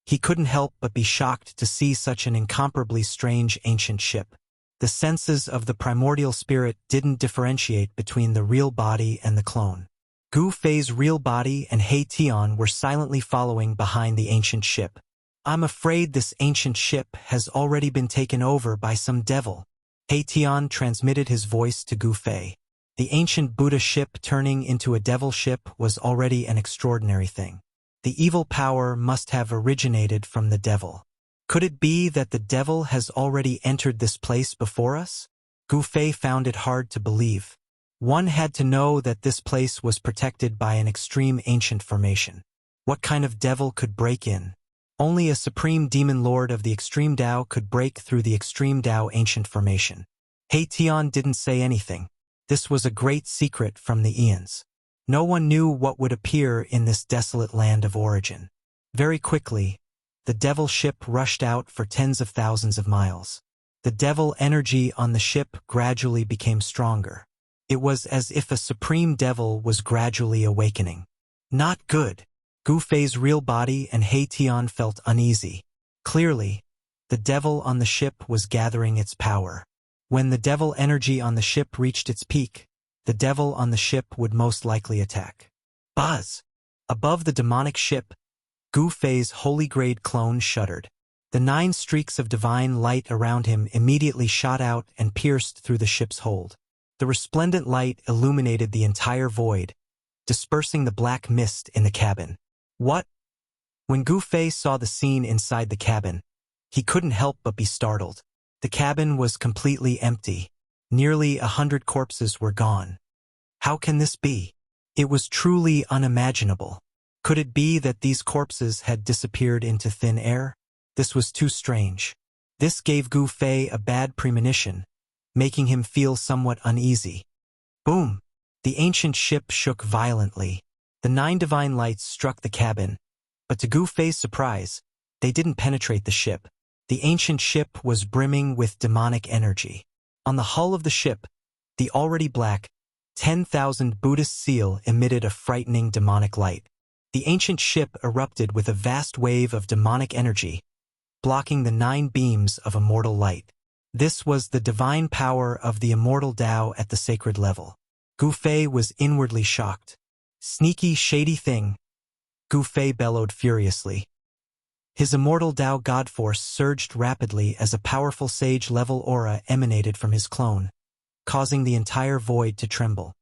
he couldn't help but be shocked to see such an incomparably strange ancient ship. The senses of the primordial spirit didn't differentiate between the real body and the clone. Gu Fei's real body and He Tian were silently following behind the ancient ship. "I'm afraid this ancient ship has already been taken over by some devil." He Tian transmitted his voice to Gu Fei. The ancient Buddha ship turning into a devil ship was already an extraordinary thing. The evil power must have originated from the devil. Could it be that the devil has already entered this place before us? Gu Fei found it hard to believe. One had to know that this place was protected by an extreme ancient formation. What kind of devil could break in? Only a supreme demon lord of the extreme Tao could break through the extreme Tao ancient formation. He Tian didn't say anything. This was a great secret from the eons. No one knew what would appear in this desolate land of origin. Very quickly, the devil ship rushed out for tens of thousands of miles. The devil energy on the ship gradually became stronger. It was as if a supreme devil was gradually awakening. Not good. Gu Fei's real body and He Tian felt uneasy. Clearly, the devil on the ship was gathering its power. When the devil energy on the ship reached its peak, the devil on the ship would most likely attack. Buzz! Above the demonic ship, Gu Fei's holy-grade clone shuddered. The 9 streaks of divine light around him immediately shot out and pierced through the ship's hold. The resplendent light illuminated the entire void, dispersing the black mist in the cabin. What? When Gu Fei saw the scene inside the cabin, he couldn't help but be startled. The cabin was completely empty. Nearly 100 corpses were gone. How can this be? It was truly unimaginable. Could it be that these corpses had disappeared into thin air? This was too strange. This gave Gu Fei a bad premonition, making him feel somewhat uneasy. Boom! The ancient ship shook violently. The 9 divine lights struck the cabin, but to Gu Fei's surprise, they didn't penetrate the ship. The ancient ship was brimming with demonic energy. On the hull of the ship, the already black, 10,000 Buddhist seal emitted a frightening demonic light. The ancient ship erupted with a vast wave of demonic energy, blocking the 9 beams of immortal light. This was the divine power of the immortal Tao at the sacred level. Gu Fei was inwardly shocked. Sneaky, shady thing, Gu Fei bellowed furiously. His immortal Tao God force surged rapidly as a powerful sage-level aura emanated from his clone, causing the entire void to tremble.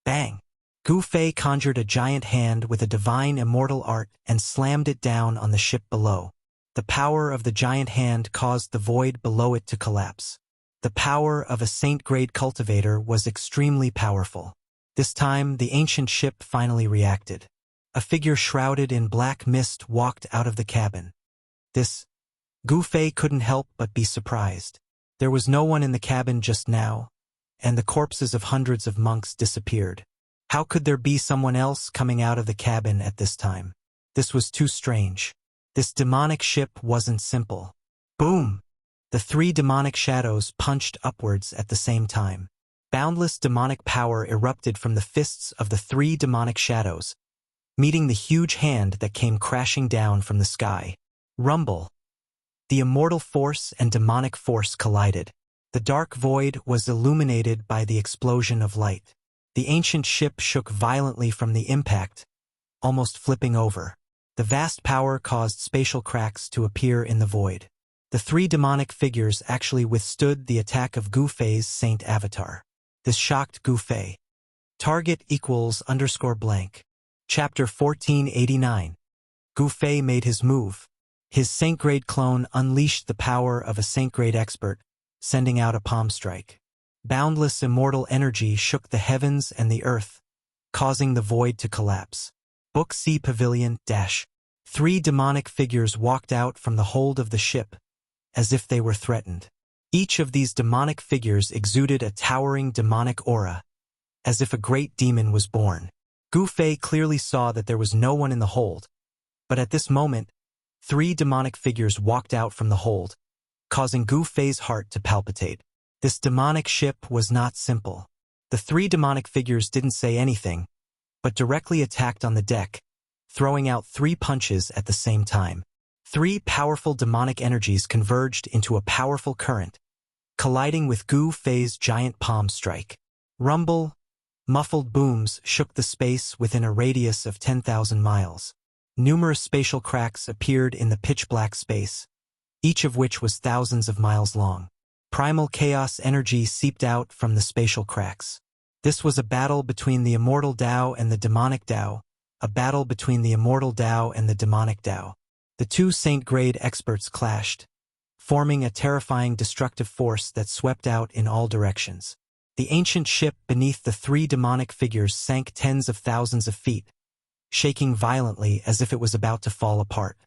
Bang! Gu Fei conjured a giant hand with a divine immortal art and slammed it down on the ship below. The power of the giant hand caused the void below it to collapse. The power of a saint-grade cultivator was extremely powerful. This time, the ancient ship finally reacted. A figure shrouded in black mist walked out of the cabin. Gu Fei couldn't help but be surprised. There was no one in the cabin just now, and the corpses of hundreds of monks disappeared. How could there be someone else coming out of the cabin at this time? This was too strange. This demonic ship wasn't simple. Boom! The 3 demonic shadows punched upwards at the same time. Boundless demonic power erupted from the fists of the 3 demonic shadows, meeting the huge hand that came crashing down from the sky. Rumble! The immortal force and demonic force collided. The dark void was illuminated by the explosion of light. The ancient ship shook violently from the impact, almost flipping over. The vast power caused spatial cracks to appear in the void. The 3 demonic figures actually withstood the attack of Gu Fei's saint avatar. This shocked Gu Fei. Target =_ blank. Chapter 1489. Gu Fei made his move. His saint-grade clone unleashed the power of a saint-grade expert, sending out a palm strike. Boundless immortal energy shook the heavens and the earth, causing the void to collapse. Book C Pavilion - 3 demonic figures walked out from the hold of the ship, as if they were threatened. Each of these demonic figures exuded a towering demonic aura, as if a great demon was born. Gu Fei clearly saw that there was no one in the hold, but at this moment, 3 demonic figures walked out from the hold, causing Gu Fei's heart to palpitate. This demonic ship was not simple. The three demonic figures didn't say anything, but directly attacked on the deck, throwing out 3 punches at the same time. 3 powerful demonic energies converged into a powerful current, colliding with Gu Fei's giant palm strike. Rumble, muffled booms shook the space within a radius of 10,000 miles. Numerous spatial cracks appeared in the pitch-black space, each of which was thousands of miles long. Primal chaos energy seeped out from the spatial cracks. This was a battle between the immortal Tao and the demonic Tao, a battle between the immortal Tao and the demonic Tao. The 2 saint-grade experts clashed, forming a terrifying destructive force that swept out in all directions. The ancient ship beneath the 3 demonic figures sank tens of thousands of feet, shaking violently as if it was about to fall apart.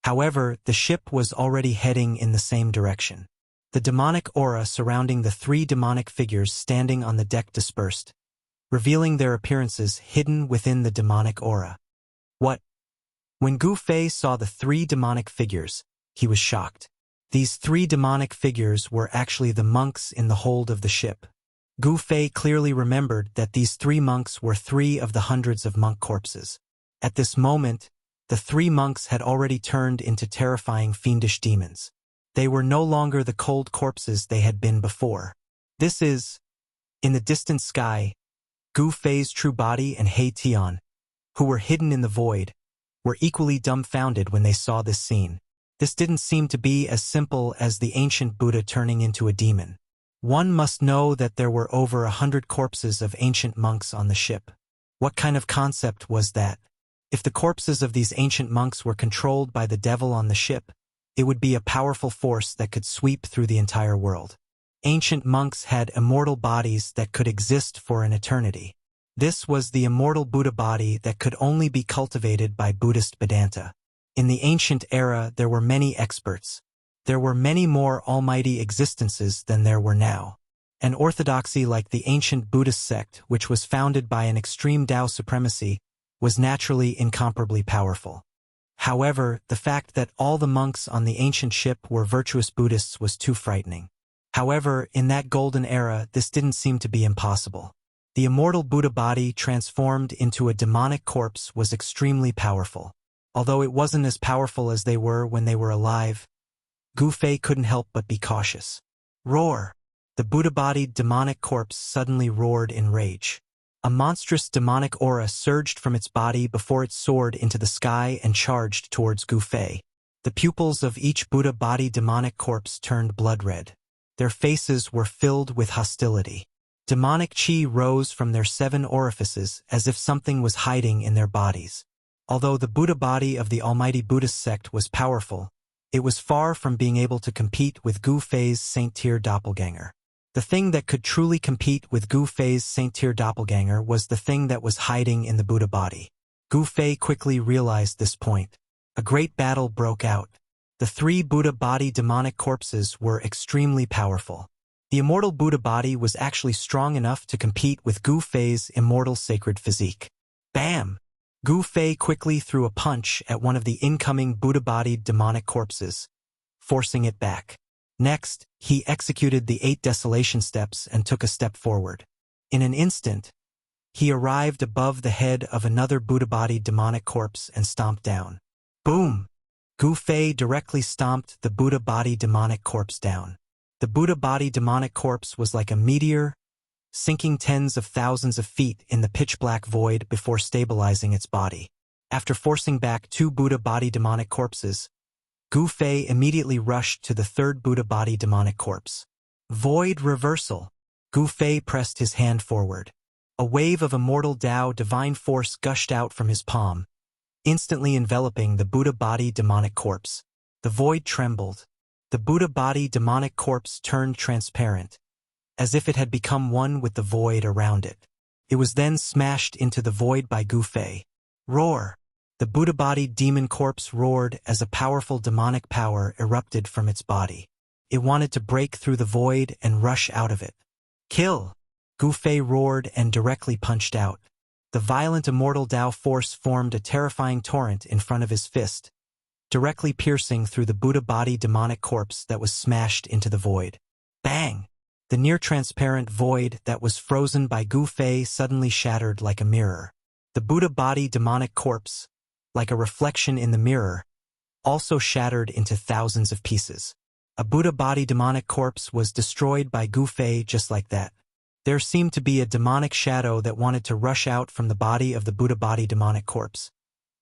However, the ship was already heading in the same direction. The demonic aura surrounding the 3 demonic figures standing on the deck dispersed, revealing their appearances hidden within the demonic aura. What? When Gu Fei saw the 3 demonic figures, he was shocked. These 3 demonic figures were actually the monks in the hold of the ship. Gu Fei clearly remembered that these 3 monks were 3 of the hundreds of monk corpses. At this moment, the 3 monks had already turned into terrifying fiendish demons. They were no longer the cold corpses they had been before. This is, in the distant sky, Gu Fei's true body and He Tian, who were hidden in the void, were equally dumbfounded when they saw this scene. This didn't seem to be as simple as the ancient Buddha turning into a demon. One must know that there were over 100 corpses of ancient monks on the ship. What kind of concept was that? If the corpses of these ancient monks were controlled by the devil on the ship, it would be a powerful force that could sweep through the entire world. Ancient monks had immortal bodies that could exist for an eternity. This was the immortal Buddha body that could only be cultivated by Buddhist Vedanta. In the ancient era, there were many experts. There were many more almighty existences than there were now. An orthodoxy like the ancient Buddhist sect, which was founded by an extreme Tao supremacy, was naturally incomparably powerful. However, the fact that all the monks on the ancient ship were virtuous Buddhists was too frightening. However, in that golden era, this didn't seem to be impossible. The immortal Buddha body transformed into a demonic corpse was extremely powerful. Although it wasn't as powerful as they were when they were alive, Gu Fei couldn't help but be cautious. Roar! The Buddha-bodied demonic corpse suddenly roared in rage. A monstrous demonic aura surged from its body before it soared into the sky and charged towards Gu Fei. The pupils of each Buddha-bodied demonic corpse turned blood-red. Their faces were filled with hostility. Demonic chi rose from their 7 orifices as if something was hiding in their bodies. Although the Buddha body of the Almighty Buddhist sect was powerful, it was far from being able to compete with Gu Fei's Saint-Tier doppelganger. The thing that could truly compete with Gu Fei's Saint-Tier doppelganger was the thing that was hiding in the Buddha body. Gu Fei quickly realized this point. A great battle broke out. The 3 Buddha body demonic corpses were extremely powerful. The immortal Buddha body was actually strong enough to compete with Gu Fei's immortal sacred physique. Bam! Gu Fei quickly threw a punch at one of the incoming Buddha-bodied demonic corpses, forcing it back. Next, he executed the 8 desolation steps and took a step forward. In an instant, he arrived above the head of another Buddha-bodied demonic corpse and stomped down. Boom! Gu Fei directly stomped the Buddha-bodied demonic corpse down. The Buddha-bodied demonic corpse was like a meteor, sinking tens of thousands of feet in the pitch-black void before stabilizing its body. After forcing back 2 Buddha-bodied demonic corpses, Gu Fei immediately rushed to the 3rd Buddha-bodied demonic corpse. Void reversal. Gu Fei pressed his hand forward. A wave of immortal Tao divine force gushed out from his palm, instantly enveloping the Buddha-bodied demonic corpse. The void trembled. The Buddha-bodied demonic corpse turned transparent, as if it had become one with the void around it. It was then smashed into the void by Gu Fei. Roar! The Buddha-bodied demon corpse roared as a powerful demonic power erupted from its body. It wanted to break through the void and rush out of it. Kill! Gu Fei roared and directly punched out. The violent immortal Tao force formed a terrifying torrent in front of his fist, directly piercing through the Buddha body demonic corpse that was smashed into the void. Bang! The near-transparent void that was frozen by Gu Fei suddenly shattered like a mirror. The Buddha body demonic corpse, like a reflection in the mirror, also shattered into thousands of pieces. A Buddha body demonic corpse was destroyed by Gu Fei just like that. There seemed to be a demonic shadow that wanted to rush out from the body of the Buddha body demonic corpse.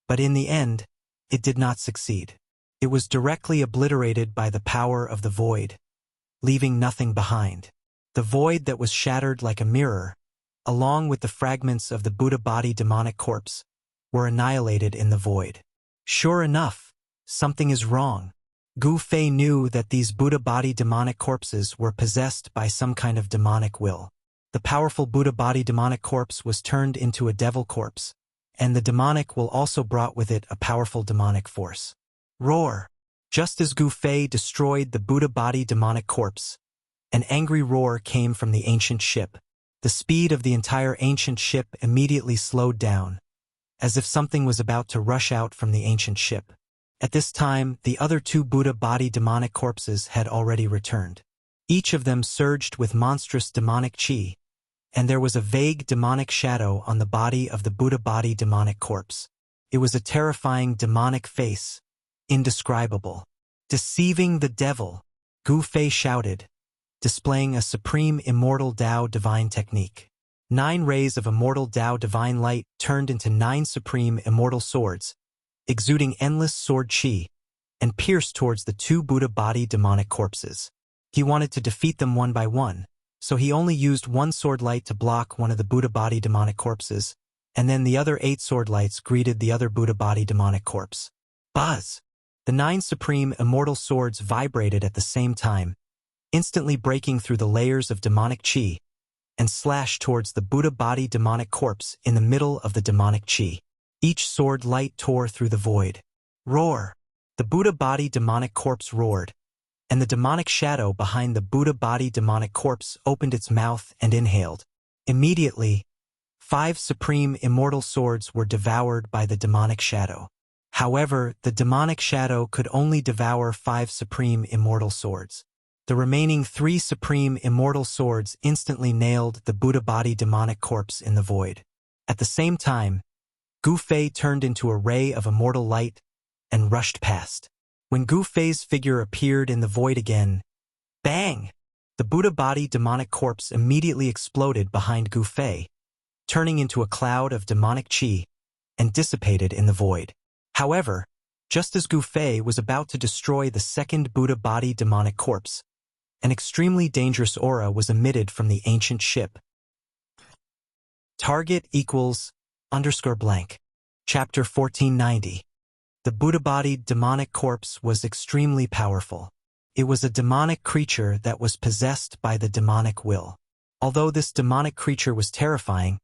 But in the end, it did not succeed. It was directly obliterated by the power of the void, leaving nothing behind. The void that was shattered like a mirror, along with the fragments of the Buddha body demonic corpse, were annihilated in the void. Sure enough, something is wrong. Gu Fei knew that these Buddha body demonic corpses were possessed by some kind of demonic will. The powerful Buddha body demonic corpse was turned into a devil corpse, and the demonic will also brought with it a powerful demonic force. Roar! Just as Gu Fei destroyed the Buddha body demonic corpse, an angry roar came from the ancient ship. The speed of the entire ancient ship immediately slowed down, as if something was about to rush out from the ancient ship. At this time, the other two Buddha body demonic corpses had already returned. Each of them surged with monstrous demonic chi, and there was a vague demonic shadow on the body of the Buddha body demonic corpse. It was a terrifying demonic face, indescribable. Deceiving the devil, Gu Fei shouted, displaying a supreme immortal Tao divine technique. 9 rays of immortal Tao divine light turned into 9 supreme immortal swords, exuding endless sword chi, and pierced towards the 2 Buddha body demonic corpses. He wanted to defeat them one by one, so he only used 1 sword light to block one of the Buddha body demonic corpses, and then the other 8 sword lights greeted the other Buddha body demonic corpse. Buzz! The 9 supreme immortal swords vibrated at the same time, instantly breaking through the layers of demonic chi, and slashed towards the Buddha body demonic corpse in the middle of the demonic chi. Each sword light tore through the void. Roar! The Buddha body demonic corpse roared, and the demonic shadow behind the Buddha body demonic corpse opened its mouth and inhaled. Immediately, 5 supreme immortal swords were devoured by the demonic shadow. However, the demonic shadow could only devour 5 supreme immortal swords. The remaining 3 supreme immortal swords instantly nailed the Buddha body demonic corpse in the void. At the same time, Gu Fei turned into a ray of immortal light and rushed past. When Gu Fei's figure appeared in the void again, bang! The Buddha body demonic corpse immediately exploded behind Gu Fei, turning into a cloud of demonic chi, and dissipated in the void. However, just as Gu Fei was about to destroy the second Buddha body demonic corpse, an extremely dangerous aura was emitted from the ancient ship. Target equals _blank. Chapter 1490. The Buddha-bodied demonic corpse was extremely powerful. It was a demonic creature that was possessed by the demonic will. Although this demonic creature was terrifying,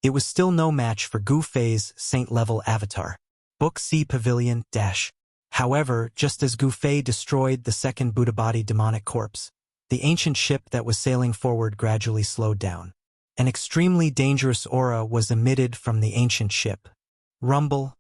it was still no match for Gu Fei's saint-level avatar. Book C Pavilion -. However, just as Gu Fei destroyed the second Buddha-bodied demonic corpse, the ancient ship that was sailing forward gradually slowed down. An extremely dangerous aura was emitted from the ancient ship. Rumble.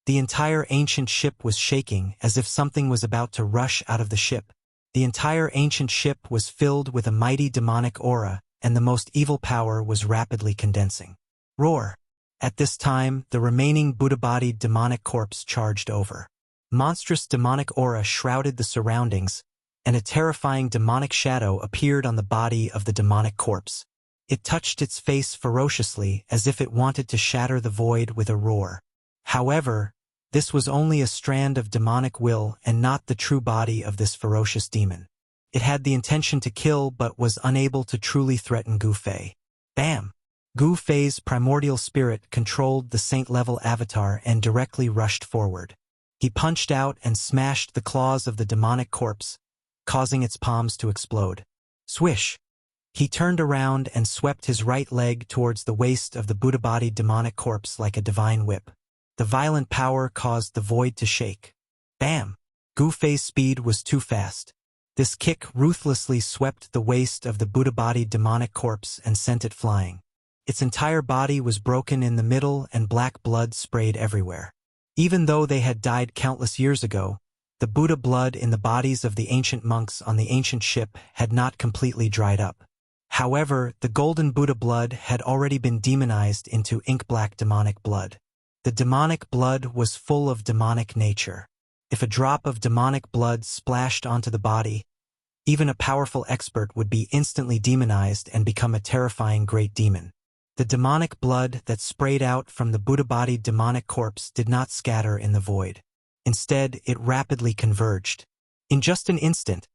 The entire ancient ship was shaking as if something was about to rush out of the ship. The entire ancient ship was filled with a mighty demonic aura, and the most evil power was rapidly condensing. Roar! At this time, the remaining Buddha-bodied demonic corpse charged over. Monstrous demonic aura shrouded the surroundings, and a terrifying demonic shadow appeared on the body of the demonic corpse. It touched its face ferociously as if it wanted to shatter the void with a roar. However, this was only a strand of demonic will and not the true body of this ferocious demon. It had the intention to kill but was unable to truly threaten Gu Fei. Bam! Gu Fei's primordial spirit controlled the saint-level avatar and directly rushed forward. He punched out and smashed the claws of the demonic corpse, causing its palms to explode. Swish! He turned around and swept his right leg towards the waist of the Buddha-bodied demonic corpse like a divine whip. The violent power caused the void to shake. Bam! Gu Fei's speed was too fast. This kick ruthlessly swept the waist of the Buddha-bodied demonic corpse and sent it flying. Its entire body was broken in the middle and black blood sprayed everywhere. Even though they had died countless years ago, the Buddha blood in the bodies of the ancient monks on the ancient ship had not completely dried up. However, the golden Buddha blood had already been demonized into ink-black demonic blood. The demonic blood was full of demonic nature. If a drop of demonic blood splashed onto the body, even a powerful expert would be instantly demonized and become a terrifying great demon. The demonic blood that sprayed out from the Buddha-bodied demonic corpse did not scatter in the void. Instead, it rapidly converged. In just an instant,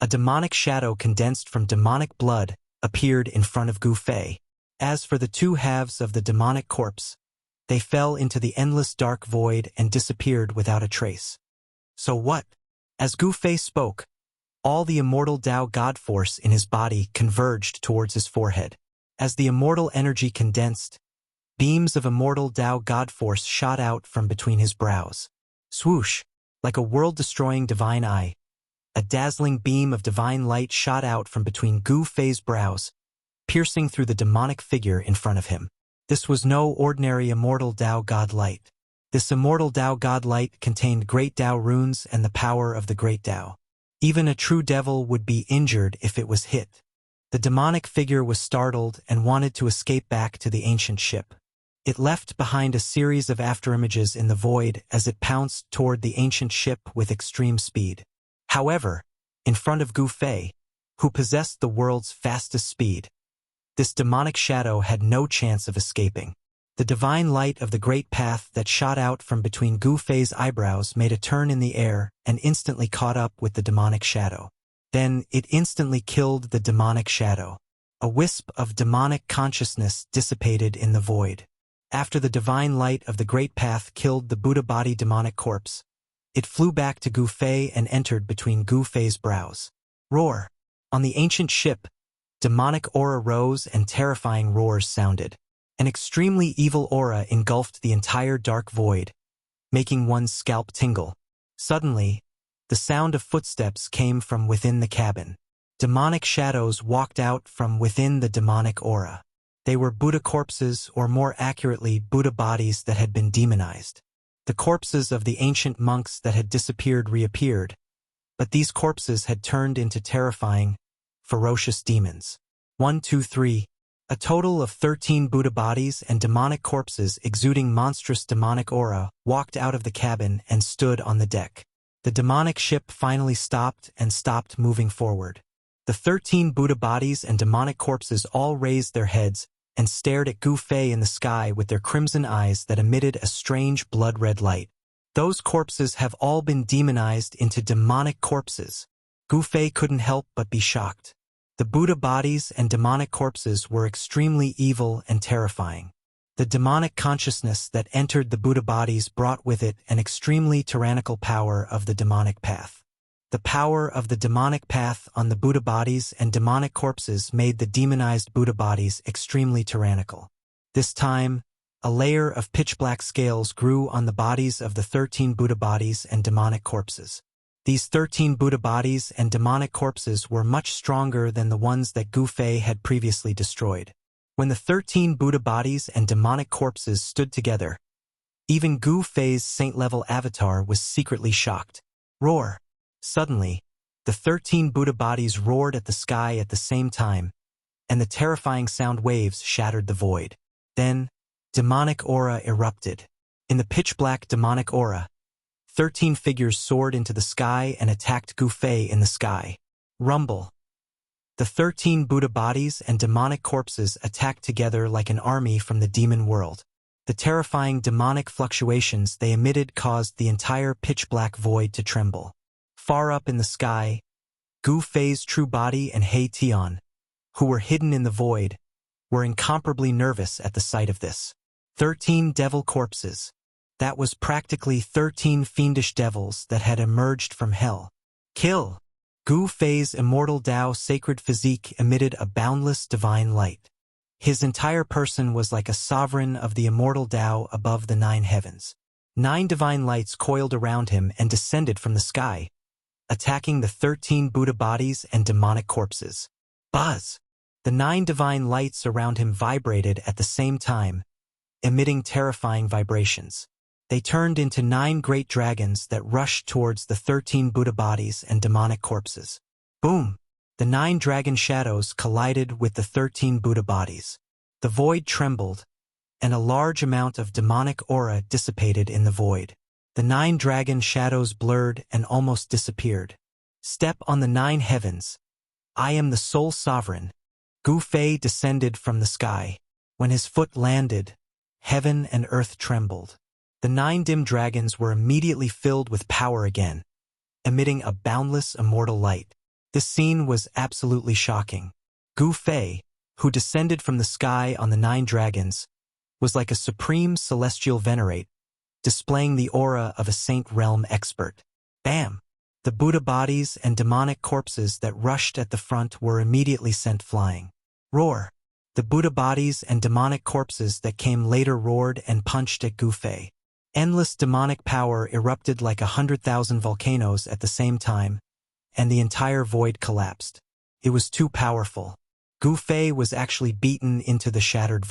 a demonic shadow condensed from demonic blood appeared in front of Gu Fei. As for the two halves of the demonic corpse, they fell into the endless dark void and disappeared without a trace. So what? As Gu Fei spoke, all the immortal Tao God force in his body converged towards his forehead. As the immortal energy condensed, beams of immortal Tao God force shot out from between his brows. Swoosh! Like a world-destroying divine eye, a dazzling beam of divine light shot out from between Gu Fei's brows, piercing through the demonic figure in front of him. This was no ordinary immortal Tao God light. This immortal Tao God light contained great Tao runes and the power of the great Tao. Even a true devil would be injured if it was hit. The demonic figure was startled and wanted to escape back to the ancient ship. It left behind a series of afterimages in the void as it pounced toward the ancient ship with extreme speed. However, in front of Gu Fei, who possessed the world's fastest speed, this demonic shadow had no chance of escaping. The divine light of the great path that shot out from between Gu Fei's eyebrows made a turn in the air and instantly caught up with the demonic shadow. Then it instantly killed the demonic shadow. A wisp of demonic consciousness dissipated in the void. After the divine light of the great path killed the Buddha body demonic corpse, it flew back to Gu Fei and entered between Gu Fei's brows. Roar! On the ancient ship, demonic aura rose and terrifying roars sounded. An extremely evil aura engulfed the entire dark void, making one's scalp tingle. Suddenly, the sound of footsteps came from within the cabin. Demonic shadows walked out from within the demonic aura. They were Buddha corpses, or more accurately, Buddha bodies that had been demonized. The corpses of the ancient monks that had disappeared reappeared, but these corpses had turned into terrifying, ferocious demons. 1, 2, 3. A total of 13 Buddha bodies and demonic corpses exuding monstrous demonic aura walked out of the cabin and stood on the deck. The demonic ship finally stopped and stopped moving forward. The 13 Buddha bodies and demonic corpses all raised their heads and stared at Gu Fei in the sky with their crimson eyes that emitted a strange blood-red light. Those corpses have all been demonized into demonic corpses. Gu Fei couldn't help but be shocked. The Buddha bodies and demonic corpses were extremely evil and terrifying. The demonic consciousness that entered the Buddha bodies brought with it an extremely tyrannical power of the demonic path. The power of the demonic path on the Buddha bodies and demonic corpses made the demonized Buddha bodies extremely tyrannical. This time, a layer of pitch-black scales grew on the bodies of the 13 Buddha bodies and demonic corpses. These 13 Buddha bodies and demonic corpses were much stronger than the ones that Gu Fei had previously destroyed. When the 13 Buddha bodies and demonic corpses stood together, even Gu Fei's saint-level avatar was secretly shocked. Roar! Suddenly, the 13 Buddha bodies roared at the sky at the same time, and the terrifying sound waves shattered the void. Then, demonic aura erupted. In the pitch-black demonic aura, 13 figures soared into the sky and attacked Gu Fei in the sky. Rumble! The 13 Buddha bodies and demonic corpses attacked together like an army from the demon world. The terrifying demonic fluctuations they emitted caused the entire pitch-black void to tremble. Far up in the sky, Gu Fei's true body and He Tian, who were hidden in the void, were incomparably nervous at the sight of this. 13 devil corpses. That was practically 13 fiendish devils that had emerged from hell. Kill! Gu Fei's immortal Tao sacred physique emitted a boundless divine light. His entire person was like a sovereign of the immortal Tao above the 9 heavens. 9 divine lights coiled around him and descended from the sky, attacking the 13 Buddha bodies and demonic corpses. Buzz! The 9 divine lights around him vibrated at the same time, emitting terrifying vibrations. They turned into 9 great dragons that rushed towards the 13 Buddha bodies and demonic corpses. Boom! The 9 dragon shadows collided with the 13 Buddha bodies. The void trembled, and a large amount of demonic aura dissipated in the void. The 9 dragon shadows blurred and almost disappeared. Step on the 9 heavens. I am the sole sovereign. Gu Fei descended from the sky. When his foot landed, heaven and earth trembled. The 9 dim dragons were immediately filled with power again, emitting a boundless immortal light. This scene was absolutely shocking. Gu Fei, who descended from the sky on the 9 dragons, was like a supreme celestial venerate, displaying the aura of a saint realm expert. Bam! The Buddha bodies and demonic corpses that rushed at the front were immediately sent flying. Roar! The Buddha bodies and demonic corpses that came later roared and punched at Gu Fei. Endless demonic power erupted like 100,000 volcanoes at the same time, and the entire void collapsed. It was too powerful. Gu Fei was actually beaten into the shattered